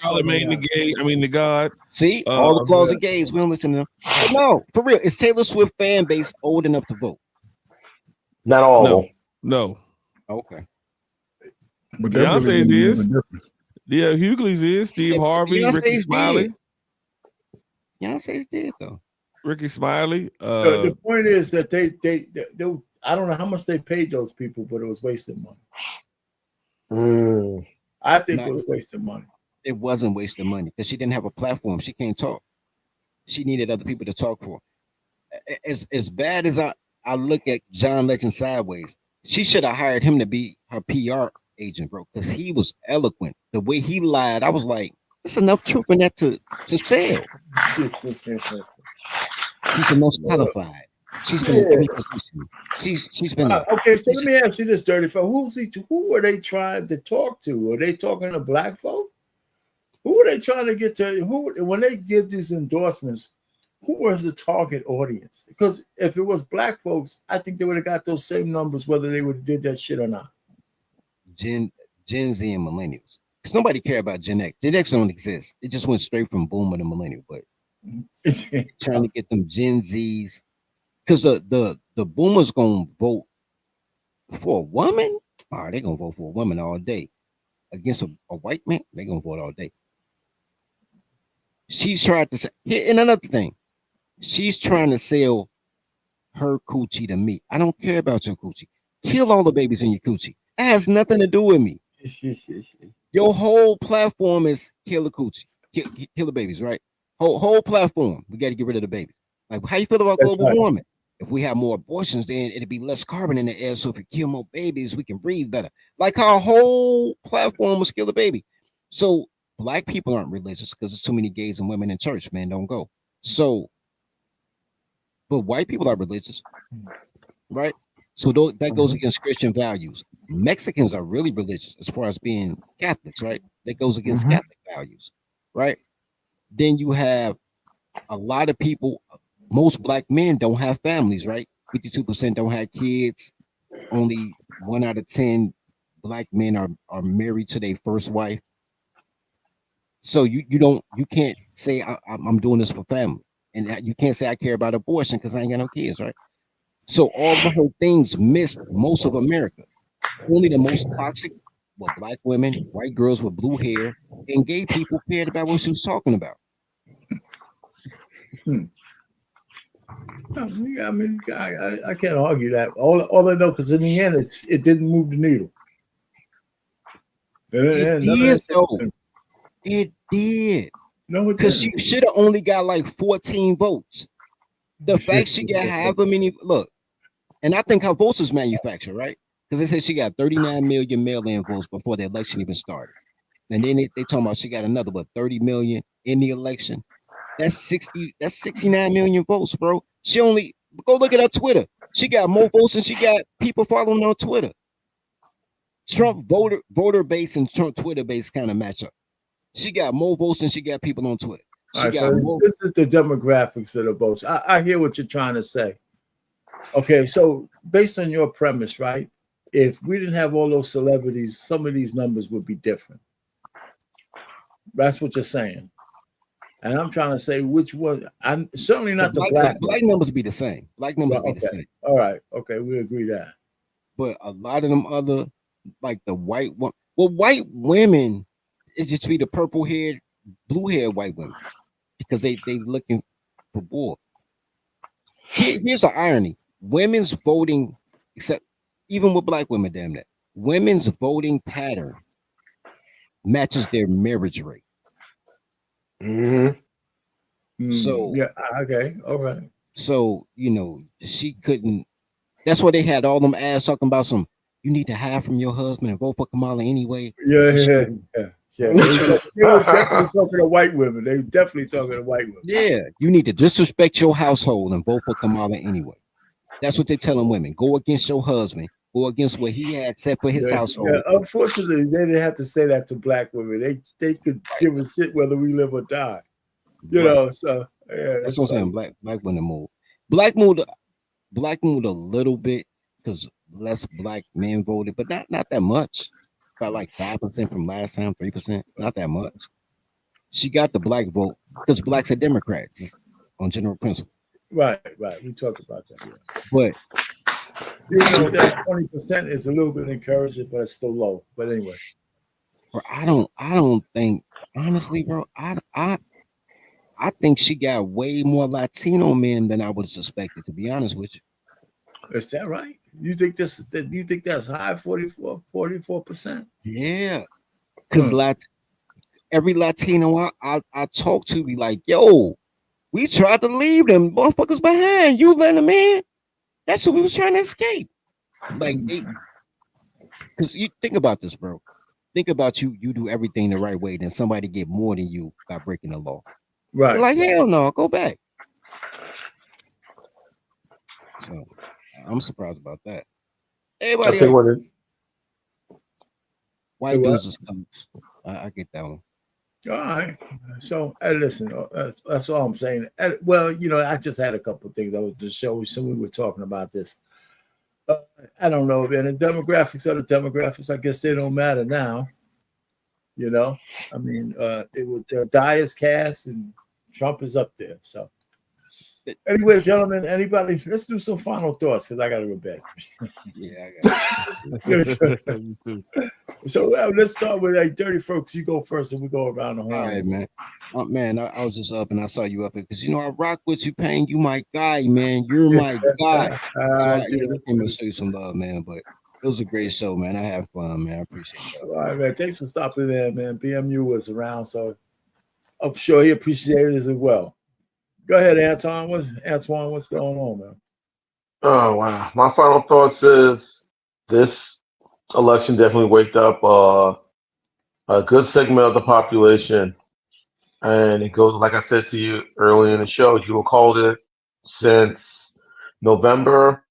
Charlamagne the God. See, all the closet gays. We don't listen to them. But no, for real, is Taylor Swift fan base old enough to vote? Not all of them. No. Okay. But Beyonce's is. Yeah, Hughley's is. Steve Harvey, Ricky Smiley. Beyonce's dead though. Ricky Smiley. The point is that they I don't know how much they paid those people, but it was wasting money. I think it was wasting money. It wasn't wasting money because she didn't have a platform. She can't talk. She needed other people to talk for. As bad as I look at John Legend sideways, she should have hired him to be her PR agent, bro, because he was eloquent. The way he lied, I was like, there's enough truth in that to sell. She's the most qualified. She's been in every position. She's been okay. So let me ask you this, dirty folk. Who are they trying to talk to? Are they talking to black folk? Who are they trying to get to? Who when they give these endorsements? Who was the target audience? Because if it was black folks, I think they would have got those same numbers whether they would have did that shit or not. Gen Z and millennials. Because nobody care about Gen X. Gen X don't exist. It just went straight from boomer to millennial. But trying to get them Gen Zs. Because the boomers gonna vote for a woman. All right, they gonna vote for a woman all day. Against a white man, they gonna vote all day. She's trying to say, and another thing, she's trying to sell her coochie to me. I don't care about your coochie. Kill all the babies in your coochie. That has nothing to do with me. Your whole platform is kill the coochie, kill the babies, right? Whole platform. We got to get rid of the babies. Like, how you feel about global warming? If we have more abortions, then it'd be less carbon in the air. So if we kill more babies, we can breathe better. Like our whole platform was kill the baby. So black people aren't religious because there's too many gays and women in church. Man, don't go. So but white people are religious, right? So that goes against Christian values. Mexicans are really religious as far as being Catholics, right? That goes against Catholic values, right? Then you have a lot of people. Most black men don't have families, right? 52% don't have kids. Only 1 out of 10 black men are married to their first wife. So you can't say I'm doing this for family, and you can't say I care about abortion because I ain't got no kids, right? So all of those things miss most of America. Only the most toxic were black women, white girls with blue hair, and gay people cared about what she was talking about. I mean, I can't argue that. All I know, because in the end, it didn't move the needle. It did, though. It did. No, because she should have only got like 14 votes. The fact she got however many, look, and I think her votes is manufactured, right? Because they said she got 39 million mail-in votes before the election even started. And then they talking about she got another, 30 million in the election. That's 69 million votes, bro. She only, go look at her Twitter. She got more votes than she got people following on Twitter. Trump voter base and Trump Twitter base kind of match up. She got more votes than she got people on Twitter. This is the demographics of the votes. I hear what you're trying to say. Okay, so based on your premise, right? If we didn't have all those celebrities, some of these numbers would be different. That's what you're saying. And I'm trying to say which one. I'm certainly not the black numbers be the same. Black numbers be the same. All right. Okay, we agree that. But a lot of them other, like the white one, white women, it just be the purple haired, blue haired white women because they looking for bull. Here's the irony: women's voting, except even with black women, damn that, women's voting pattern matches their marriage rate. So yeah, okay, all right. So she couldn't. That's why they had all them ads talking about some. You need to hide from your husband and vote for Kamala anyway. Yeah. They were definitely talking to white women. They definitely talking to white women. Yeah, you need to disrespect your household and vote for Kamala anyway. That's what they're telling women. Go against your husband. Go against what he had set for his household. Yeah, unfortunately, they didn't have to say that to black women. They could give a shit whether we live or die. You know, so yeah. That's what I'm saying. Black women move. Black moved a little bit because less black men voted, but not that much. About like 5% from last time, 3%. Not that much. She got the black vote because blacks are Democrats just on general principle. Right. We talked about that. Yeah. But that 20% is a little bit encouraging, but it's still low. But anyway, bro, I don't think honestly, bro. I think she got way more Latino men than I would have suspected. To be honest with you, is that right? You think that's high? 44%? Yeah, because every Latino I talk to be like, yo, we tried to leave them motherfuckers behind. You let them in. That's what we was trying to escape. Like, because you think about this, bro. Think about you do everything the right way, then somebody get more than you by breaking the law. Right. You're like, hell no, go back. So I'm surprised about that. Everybody else, white dudes just come. I get that one. All right. So listen, that's all I'm saying. Well, I just had a couple of things I was to show you. So we were talking about this. I don't know, man. The demographics are the demographics. I guess they don't matter now. I mean, it was Dyer's cast and Trump is up there. So anyway, gentlemen, anybody, let's do some final thoughts because I got to go to bed. Yeah, I got So let's start with Dirty Folks. You go first and we go around the horn. All right, man. Man, I was just up and I saw you up here because I rock with you, Payne. You my guy, man. You're my guy. So I came to show you some love, man. But it was a great show, man. I had fun, man. I appreciate it. All right, man. Thanks for stopping there, man. BMU was around, so I'm sure he appreciated it as well. Go ahead, Antoine. What's going on, man? Oh, wow. My final thoughts is this election definitely waked up a good segment of the population. And it goes, like I said to you earlier in the show, you called it since November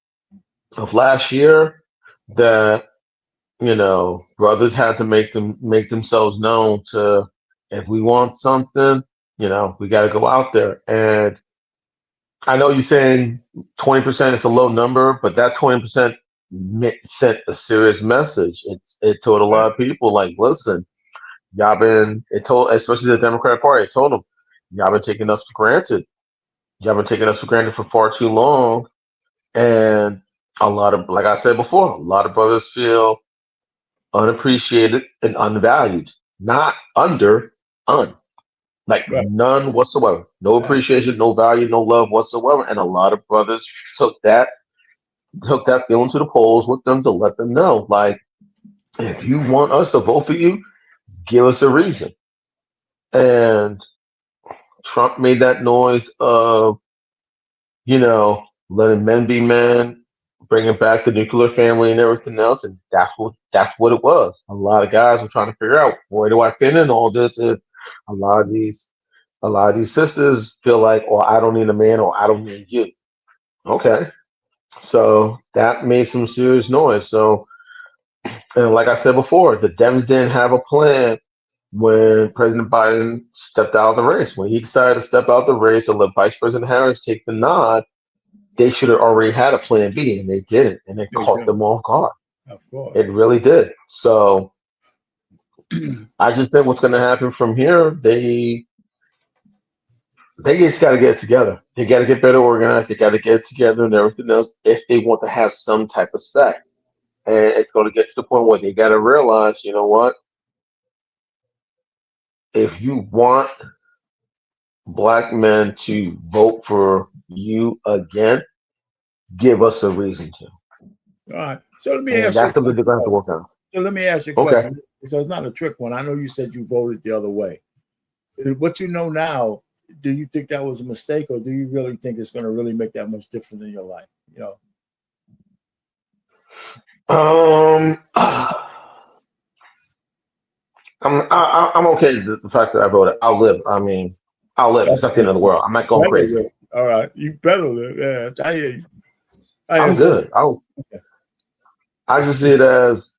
of last year that brothers had to make themselves known to, if we want something, we got to go out there. And I know you're saying 20% is a low number, but that 20% sent a serious message. It told a lot of people, like, listen, especially the Democratic Party, it told them, y'all been taking us for granted. Y'all been taking us for granted for far too long. And a lot of, like I said before, a lot of brothers feel unappreciated and unvalued, not none whatsoever. No appreciation, no value, no love whatsoever. And a lot of brothers took that feeling to the polls with them to let them know, like, if you want us to vote for you, give us a reason. And Trump made that noise of, letting men be men, bringing back the nuclear family and everything else, and that's what it was. A lot of guys were trying to figure out, where do I fit in all this? If a lot of these sisters feel like, oh, I don't need a man, or I don't need you. Okay, so that made some serious noise. So, and like I said before, the Dems didn't have a plan when President Biden stepped out of the race. When he decided to step out of the race and let Vice President Harris take the nod, they should have already had a plan B, and they didn't, and it caught them off guard. Of course. It really did. So I just think what's going to happen from here, they just got to get it together. They got to get better organized. They got to get it together and everything else if they want to have some type of say. And it's going to get to the point where they got to realize, you know what? If you want Black men to vote for you again, give us a reason to. All right. So let me And ask that's you. something they're going to have to work on. So let me ask you a question. So it's not a trick one. I know you said you voted the other way. What you know now, do you think that was a mistake, or do you really think it's going to really make that much difference in your life? I'm okay with the fact that I voted. I'll live. It's not the end of the world. I'm not going crazy. All right. You better live. Yeah, I hear you. I'm good. I just see it as.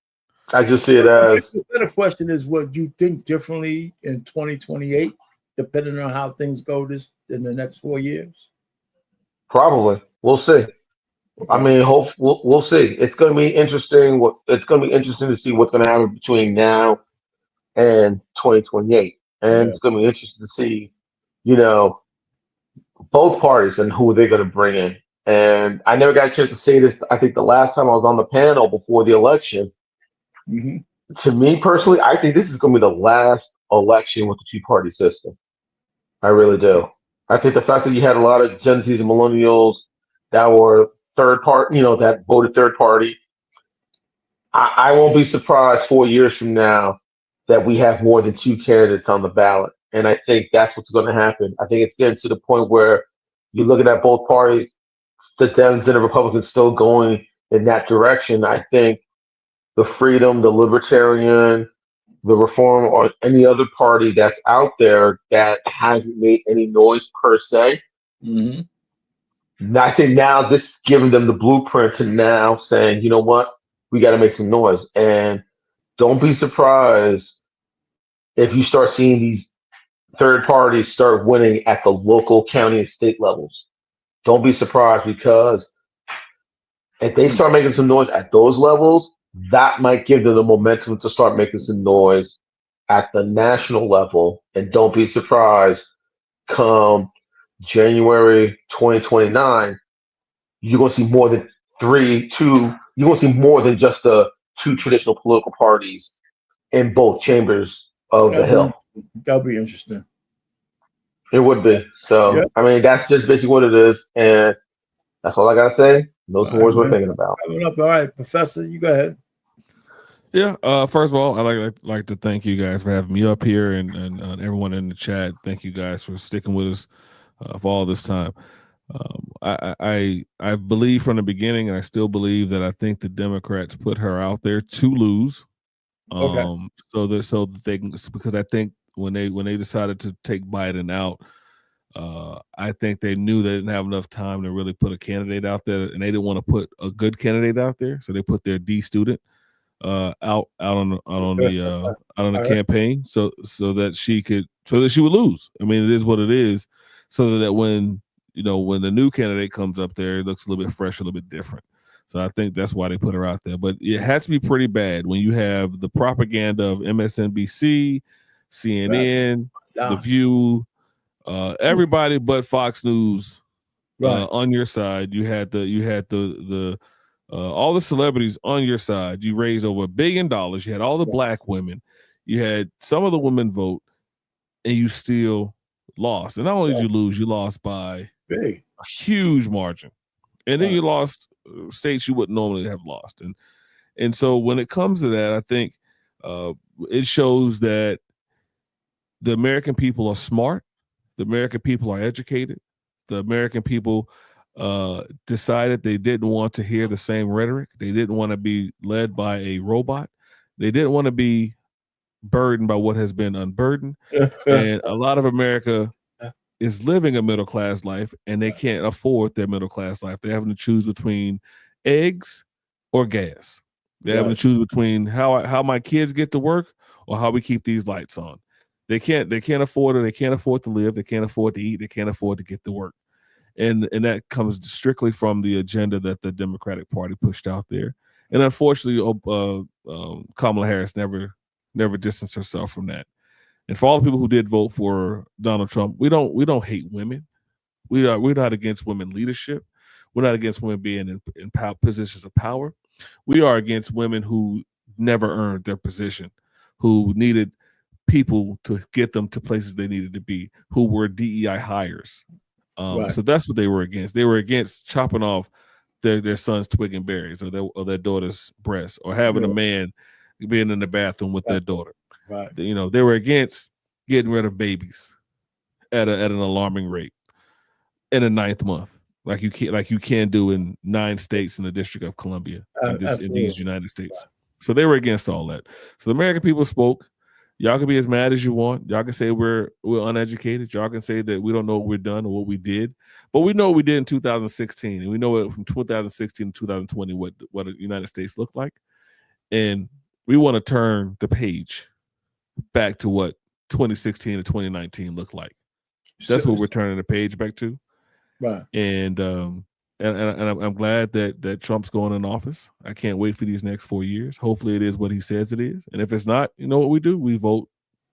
The better question is, what you think differently in 2028, depending on how things go in the next 4 years? Probably. We'll see. I mean, we'll see. It's going to be interesting. It's going to be interesting to see what's going to happen between now and 2028, and it's going to be interesting to see, both parties and who they're going to bring in. And I never got a chance to say this. I think the last time I was on the panel before the election. Mm-hmm. To me personally, I think this is going to be the last election with the two-party system. I really do. I think the fact that you had a lot of Gen Zs and millennials that were third party, that voted third party, I won't be surprised 4 years from now that we have more than two candidates on the ballot. And I think that's what's going to happen. I think it's getting to the point where you're looking at both parties, the Dems and the Republicans still going in that direction. I think the Freedom, the Libertarian, the Reform, or any other party that's out there that hasn't made any noise per se. Mm-hmm. I think now this is giving them the blueprint to now saying, you know what, we got to make some noise. And don't be surprised if you start seeing these third parties start winning at the local, county, and state levels. Don't be surprised, because if they start making some noise at those levels, that might give them the momentum to start making some noise at the national level. And don't be surprised, come January 2029, you're going to see more than you're going to see more than just the two traditional political parties in both chambers of the Hill. That'll be interesting. It would be. So, yeah. I mean, that's just basically what it is. And that's all I got to say. Those words we're thinking about. All right, Professor, you go ahead. Yeah. First of all, I'd like to thank you guys for having me up here, and everyone in the chat. Thank you guys for sticking with us for all this time. I believe from the beginning, and I still believe that I think the Democrats put her out there to lose. So that they, because I think when they decided to take Biden out, I think they knew they didn't have enough time to really put a candidate out there, and they didn't want to put a good candidate out there, so they put their D student out on the campaign, so that she would lose. I mean, it is what it is, so that when the new candidate comes up there, it looks a little bit fresh, a little bit different. So I think that's why they put her out there. But it has to be pretty bad when you have the propaganda of MSNBC, CNN, The View, everybody but Fox News on your side. You had the all the celebrities on your side. You raised over $1 billion. You had all the black women. You had some of the women vote, and you still lost. And not only did you lose, you lost by a huge margin. And then you lost states you wouldn't normally have lost. And so when it comes to that, I think it shows that the American people are smart. The American people are educated. The American people decided they didn't want to hear the same rhetoric. They didn't want to be led by a robot. They didn't want to be burdened by what has been unburdened. And a lot of America is living a middle-class life, and they can't afford their middle-class life. They're having to choose between eggs or gas. They're having to choose between how my kids get to work or how we keep these lights on. They can't afford it. They can't afford to live. They can't afford to eat. They can't afford to get to work. And that comes strictly from the agenda that the Democratic Party pushed out there. And unfortunately, Kamala Harris never distanced herself from that. And for all the people who did vote for Donald Trump, we don't hate women. We're not against women leadership. We're not against women being in positions of power. We are against women who never earned their position, who needed people to get them to places they needed to be, who were DEI hires. So that's what they were against. They were against chopping off their son's twig and berries or their daughter's breasts, or having a man being in the bathroom with their daughter. Right. They were against getting rid of babies at an alarming rate in the 9th month, like you can do in 9 states in the District of Columbia in these United States. So they were against all that. So the American people spoke. Y'all can be as mad as you want. Y'all can say we're uneducated. Y'all can say that we don't know what we've done or what we did. But we know what we did in 2016, and we know it from 2016 to 2020 what the United States looked like. And we want to turn the page back to what 2016 to 2019 looked like. That's what we're turning the page back to. Right. And I'm glad that Trump's going in office. I can't wait for these next 4 years. Hopefully it is what he says it is. And if it's not, you know what we do? We vote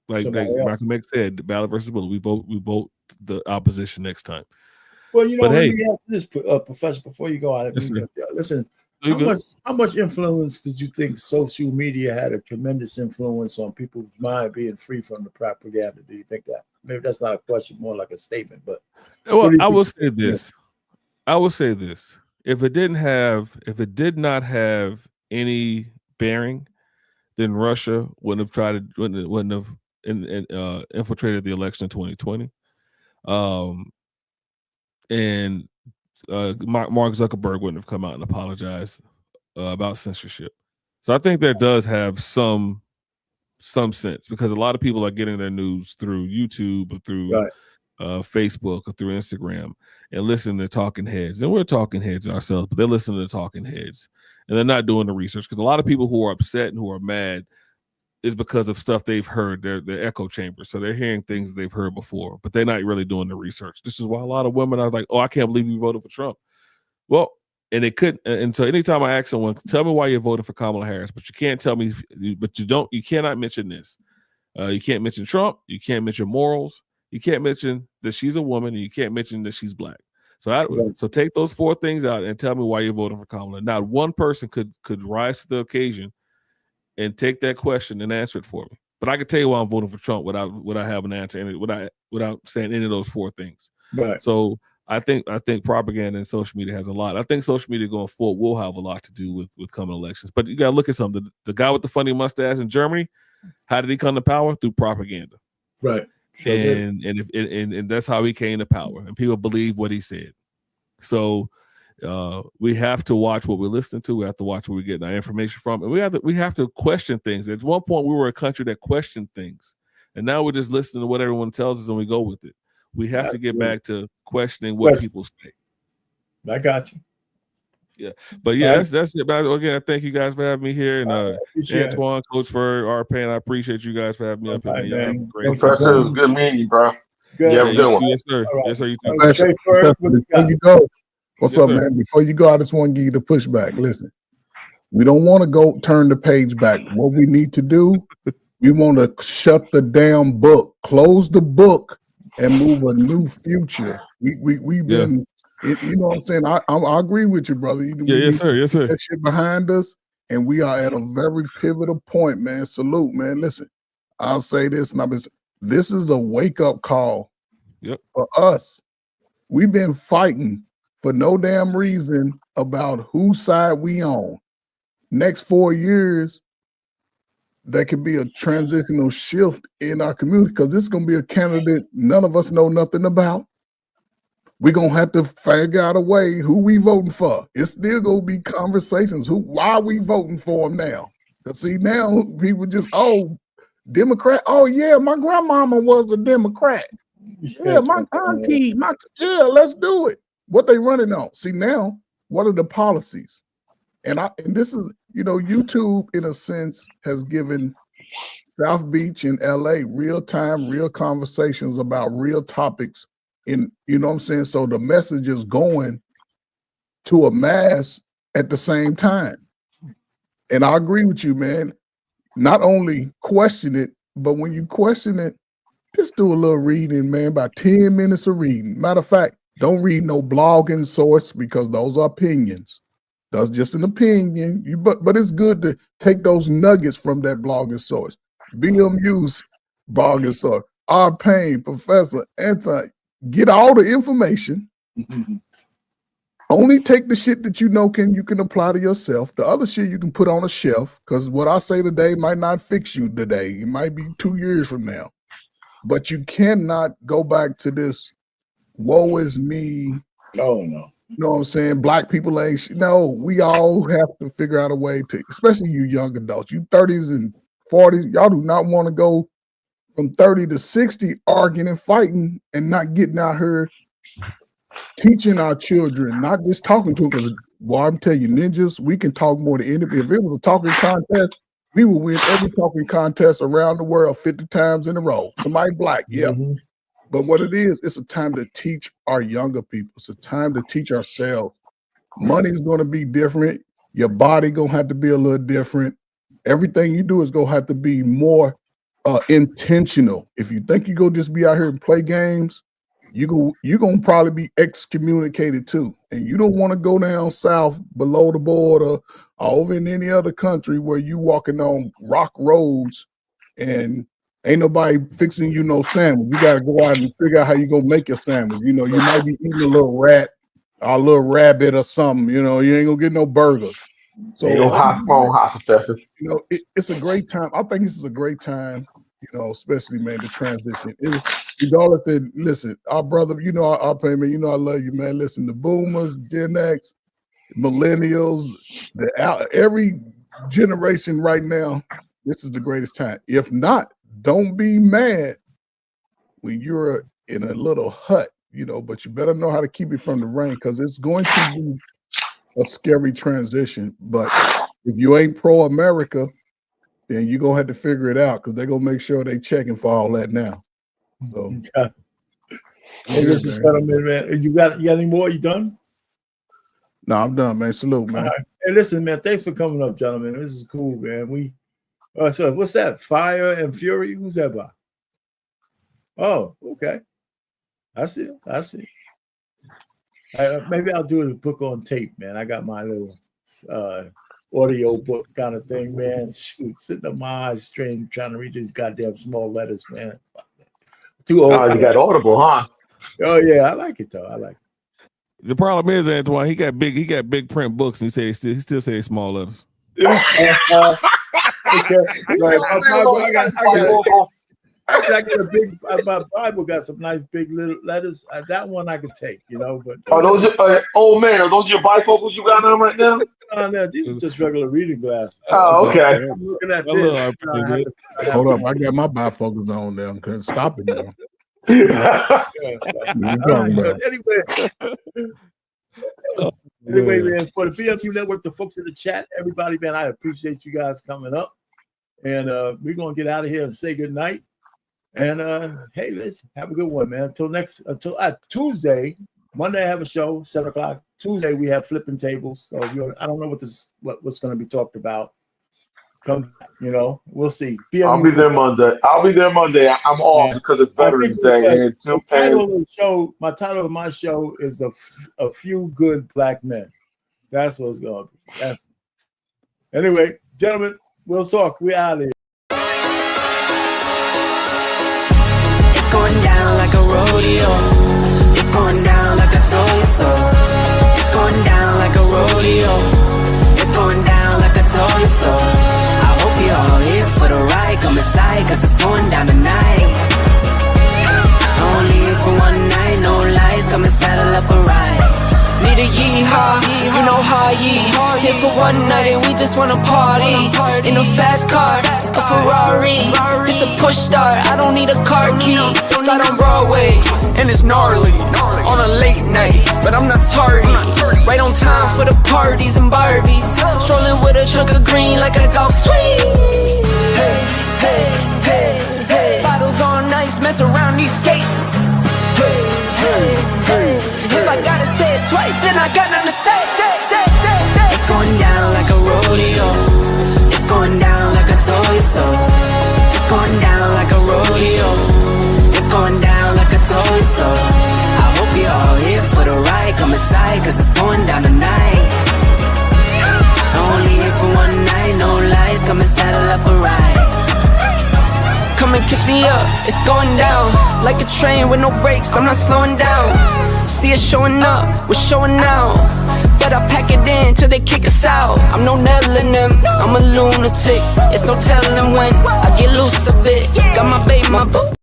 like Malcolm X said, the ballot versus bullet. We vote the opposition next time. Well, let me ask this, Professor, before you go out. Listen, how much influence did you think social media had a tremendous influence on people's mind being free from the propaganda? Do you think that? Maybe that's not a question, more like a statement. But I will say this. If it did not have any bearing, then Russia wouldn't have infiltrated the election in 2020. And Mark Zuckerberg wouldn't have come out and apologized about censorship. So I think that does have some sense, because a lot of people are getting their news through YouTube or through Facebook or through Instagram and listening to talking heads. And we're talking heads ourselves, but they're listening to talking heads and they're not doing the research, because a lot of people who are upset and who are mad is because of stuff they've heard, their echo chambers. So they're hearing things they've heard before, but they're not really doing the research. This is why a lot of women are like, oh, I can't believe you voted for Trump. Well, and it couldn't. And so anytime I ask someone, tell me why you voted for Kamala Harris, but you can't tell me, you cannot mention this. You can't mention Trump. You can't mention morals. You can't mention that she's a woman, and you can't mention that she's black. So take those 4 things out and tell me why you're voting for Kamala. Not one person could rise to the occasion and take that question and answer it for me. But I can tell you why I'm voting for Trump without having an answer, without saying any of those 4 things. Right. So I think propaganda and social media has a lot. I think social media going forward will have a lot to do with coming elections. But you got to look at something. The guy with the funny mustache in Germany, how did he come to power? Through propaganda. Right. Sure, and that's how he came to power. And people believe what he said. So we have to watch what we're listening to. We have to watch where we're getting our information from. And we have to question things. At one point, we were a country that questioned things. And now we're just listening to what everyone tells us and we go with it. we have to get back to questioning what people say. I got you. Yeah, but yeah, that's it. But again, I thank you guys for having me here, and Antoine, Coach Ferd, Arpan, I appreciate you guys for having me up here, man. Y'all have a great time. Professor, it was good meeting you, bro. Good. You have a good one. Yes, sir. Right. Yes, sir. You too. Professor, before you go, what's up, man? Before you go, I just want to give you the pushback. Listen, we don't want to go turn the page back. What we need to do, we want to shut the damn book, close the book, and move a new future. We've been. You know what I'm saying? I agree with you, brother. Yes, sir. Yes, sir. That shit behind us, and we are at a very pivotal point, man. Salute, man. Listen, I'll say this, and this is a wake-up call for us. We've been fighting for no damn reason about whose side we on. Next 4 years, there could be a transitional shift in our community because this is going to be a candidate none of us know nothing about. We're going to have to figure out a way who we voting for. It's still going to be conversations. Why are we voting for them now? Because see, now people just, Democrat. Oh, yeah, my grandmama was a Democrat. Yeah, my auntie, let's do it. What they running on? See, now, what are the policies? And this is, YouTube, in a sense, has given South Beach and LA real-time, real conversations about real topics. You know what I'm saying? So the message is going to a mass at the same time. And I agree with you, man. Not only question it, but when you question it, just do a little reading, man, about 10 minutes of reading. Matter of fact, don't read no blogging source because those are opinions. That's just an opinion. But it's good to take those nuggets from that blogging source. BMU's blogging source. R. Payne, Professor Anton. Get all the information. Only take the shit that you can apply to yourself. The other shit you can put on a shelf, because what I say today might not fix you today. It might be 2 years from now. But you cannot go back to this woe is me. Oh, no. You know what I'm saying? Black people ain't. No, we all have to figure out a way to, especially you young adults, you 30s and 40s, y'all do not want to go from 30 to 60 arguing and fighting and not getting out here teaching our children, not just talking to them. Because, I'm telling you, ninjas, we can talk more than anybody. If it was a talking contest, we would win every talking contest around the world 50 times in a row. Somebody black, yeah. But what it is, it's a time to teach our younger people. It's a time to teach ourselves. Money's going to be different. Your body going to have to be a little different. Everything you do is going to have to be more intentional. If you think you're going to just be out here and play games, you're going to probably be excommunicated too. And you don't want to go down south below the border or over in any other country where you walking on rock roads and ain't nobody fixing you no sandwich. You got to go out and figure out how you going to make your sandwich. You might be eating a little rat or a little rabbit or something. You ain't going to get no burgers. So it's a great time. I think this is a great time, especially, man, to transition. Regardless of, listen, our brother, our payment, I love you, man. Listen, the boomers, Gen X, millennials, every generation right now, this is the greatest time. If not, don't be mad when you're in a little hut, but you better know how to keep it from the rain because it's going to be a scary transition. But if you ain't pro-America, then you're going to have to figure it out because they're going to make sure they checking for all that now. So, hey, listen, gentlemen, man, you got any more? You done? No, I'm done, man. Salute, man. Right. Hey, listen, man, thanks for coming up, gentlemen. This is cool, man. So what's that? Fire and Fury? Who's that by? Oh, okay. I see. Maybe I'll do a book on tape, man. I got my little audio book kind of thing, man. Shoot, sitting on my eyes strained trying to read these goddamn small letters, man. Too old. You got Audible, huh? Oh yeah, I like it though. I like it. The problem is, Antoine, he got big print books, and he still says small letters. Okay. Right. I got a big. My Bible got some nice big little letters. That one I can take, But old man, are those your bifocals you got on right now? No, these are just regular reading glasses. Oh, okay. I'm looking at this. Hold up, I got my bifocals on there. I couldn't stop it now. Anyway, man, for the VFU Network, the folks in the chat, everybody, man, I appreciate you guys coming up. And we're going to get out of here and say good night. And hey, let's have a good one, man. Until Tuesday, Monday I have a show, 7 o'clock. Tuesday we have flipping tables. So I don't know what's going to be talked about. Come, we'll see. I'll be there Monday. I'm off because it's Veterans Day. My title of my show is a few good black men. That's what it's going to be. Anyway, gentlemen, we'll talk. We out of here. It's going down like a rodeo. It's going down like a toy so. It's going down like a rodeo. It's going down like a toy so. We all here for the ride, come inside, cause it's going down tonight. Only here for one night, no lies, come and saddle up a ride. Need a yeehaw, you know how ye. Here for one night and we just wanna party. In a fast car, a Ferrari. It's a push start, I don't need a car key. Slide on Broadway, and it's gnarly. On a late night, but I'm not tardy. Right on time for the parties and Barbies. Strolling with a chunk of green like a golf swing. Hey, hey, hey, hey. Bottles on ice, mess around these skates. Hey, hey, hey. If I gotta say it twice, then I got nothing to say. It's going down like a rodeo. It's going down like a toy so. It's going down like a rodeo. It's going down like a toy so. I hope you're all here for the ride. Come inside, cause it's going down tonight. Only here for one night, no lies. Come and saddle up a ride. Come and kiss me up, it's going down. Like a train with no brakes, I'm not slowing down. See us showing up, we're showing out. Better pack it in till they kick us out. I'm no nailing them, I'm a lunatic. It's no telling when I get loose a bit. Got my baby, my book.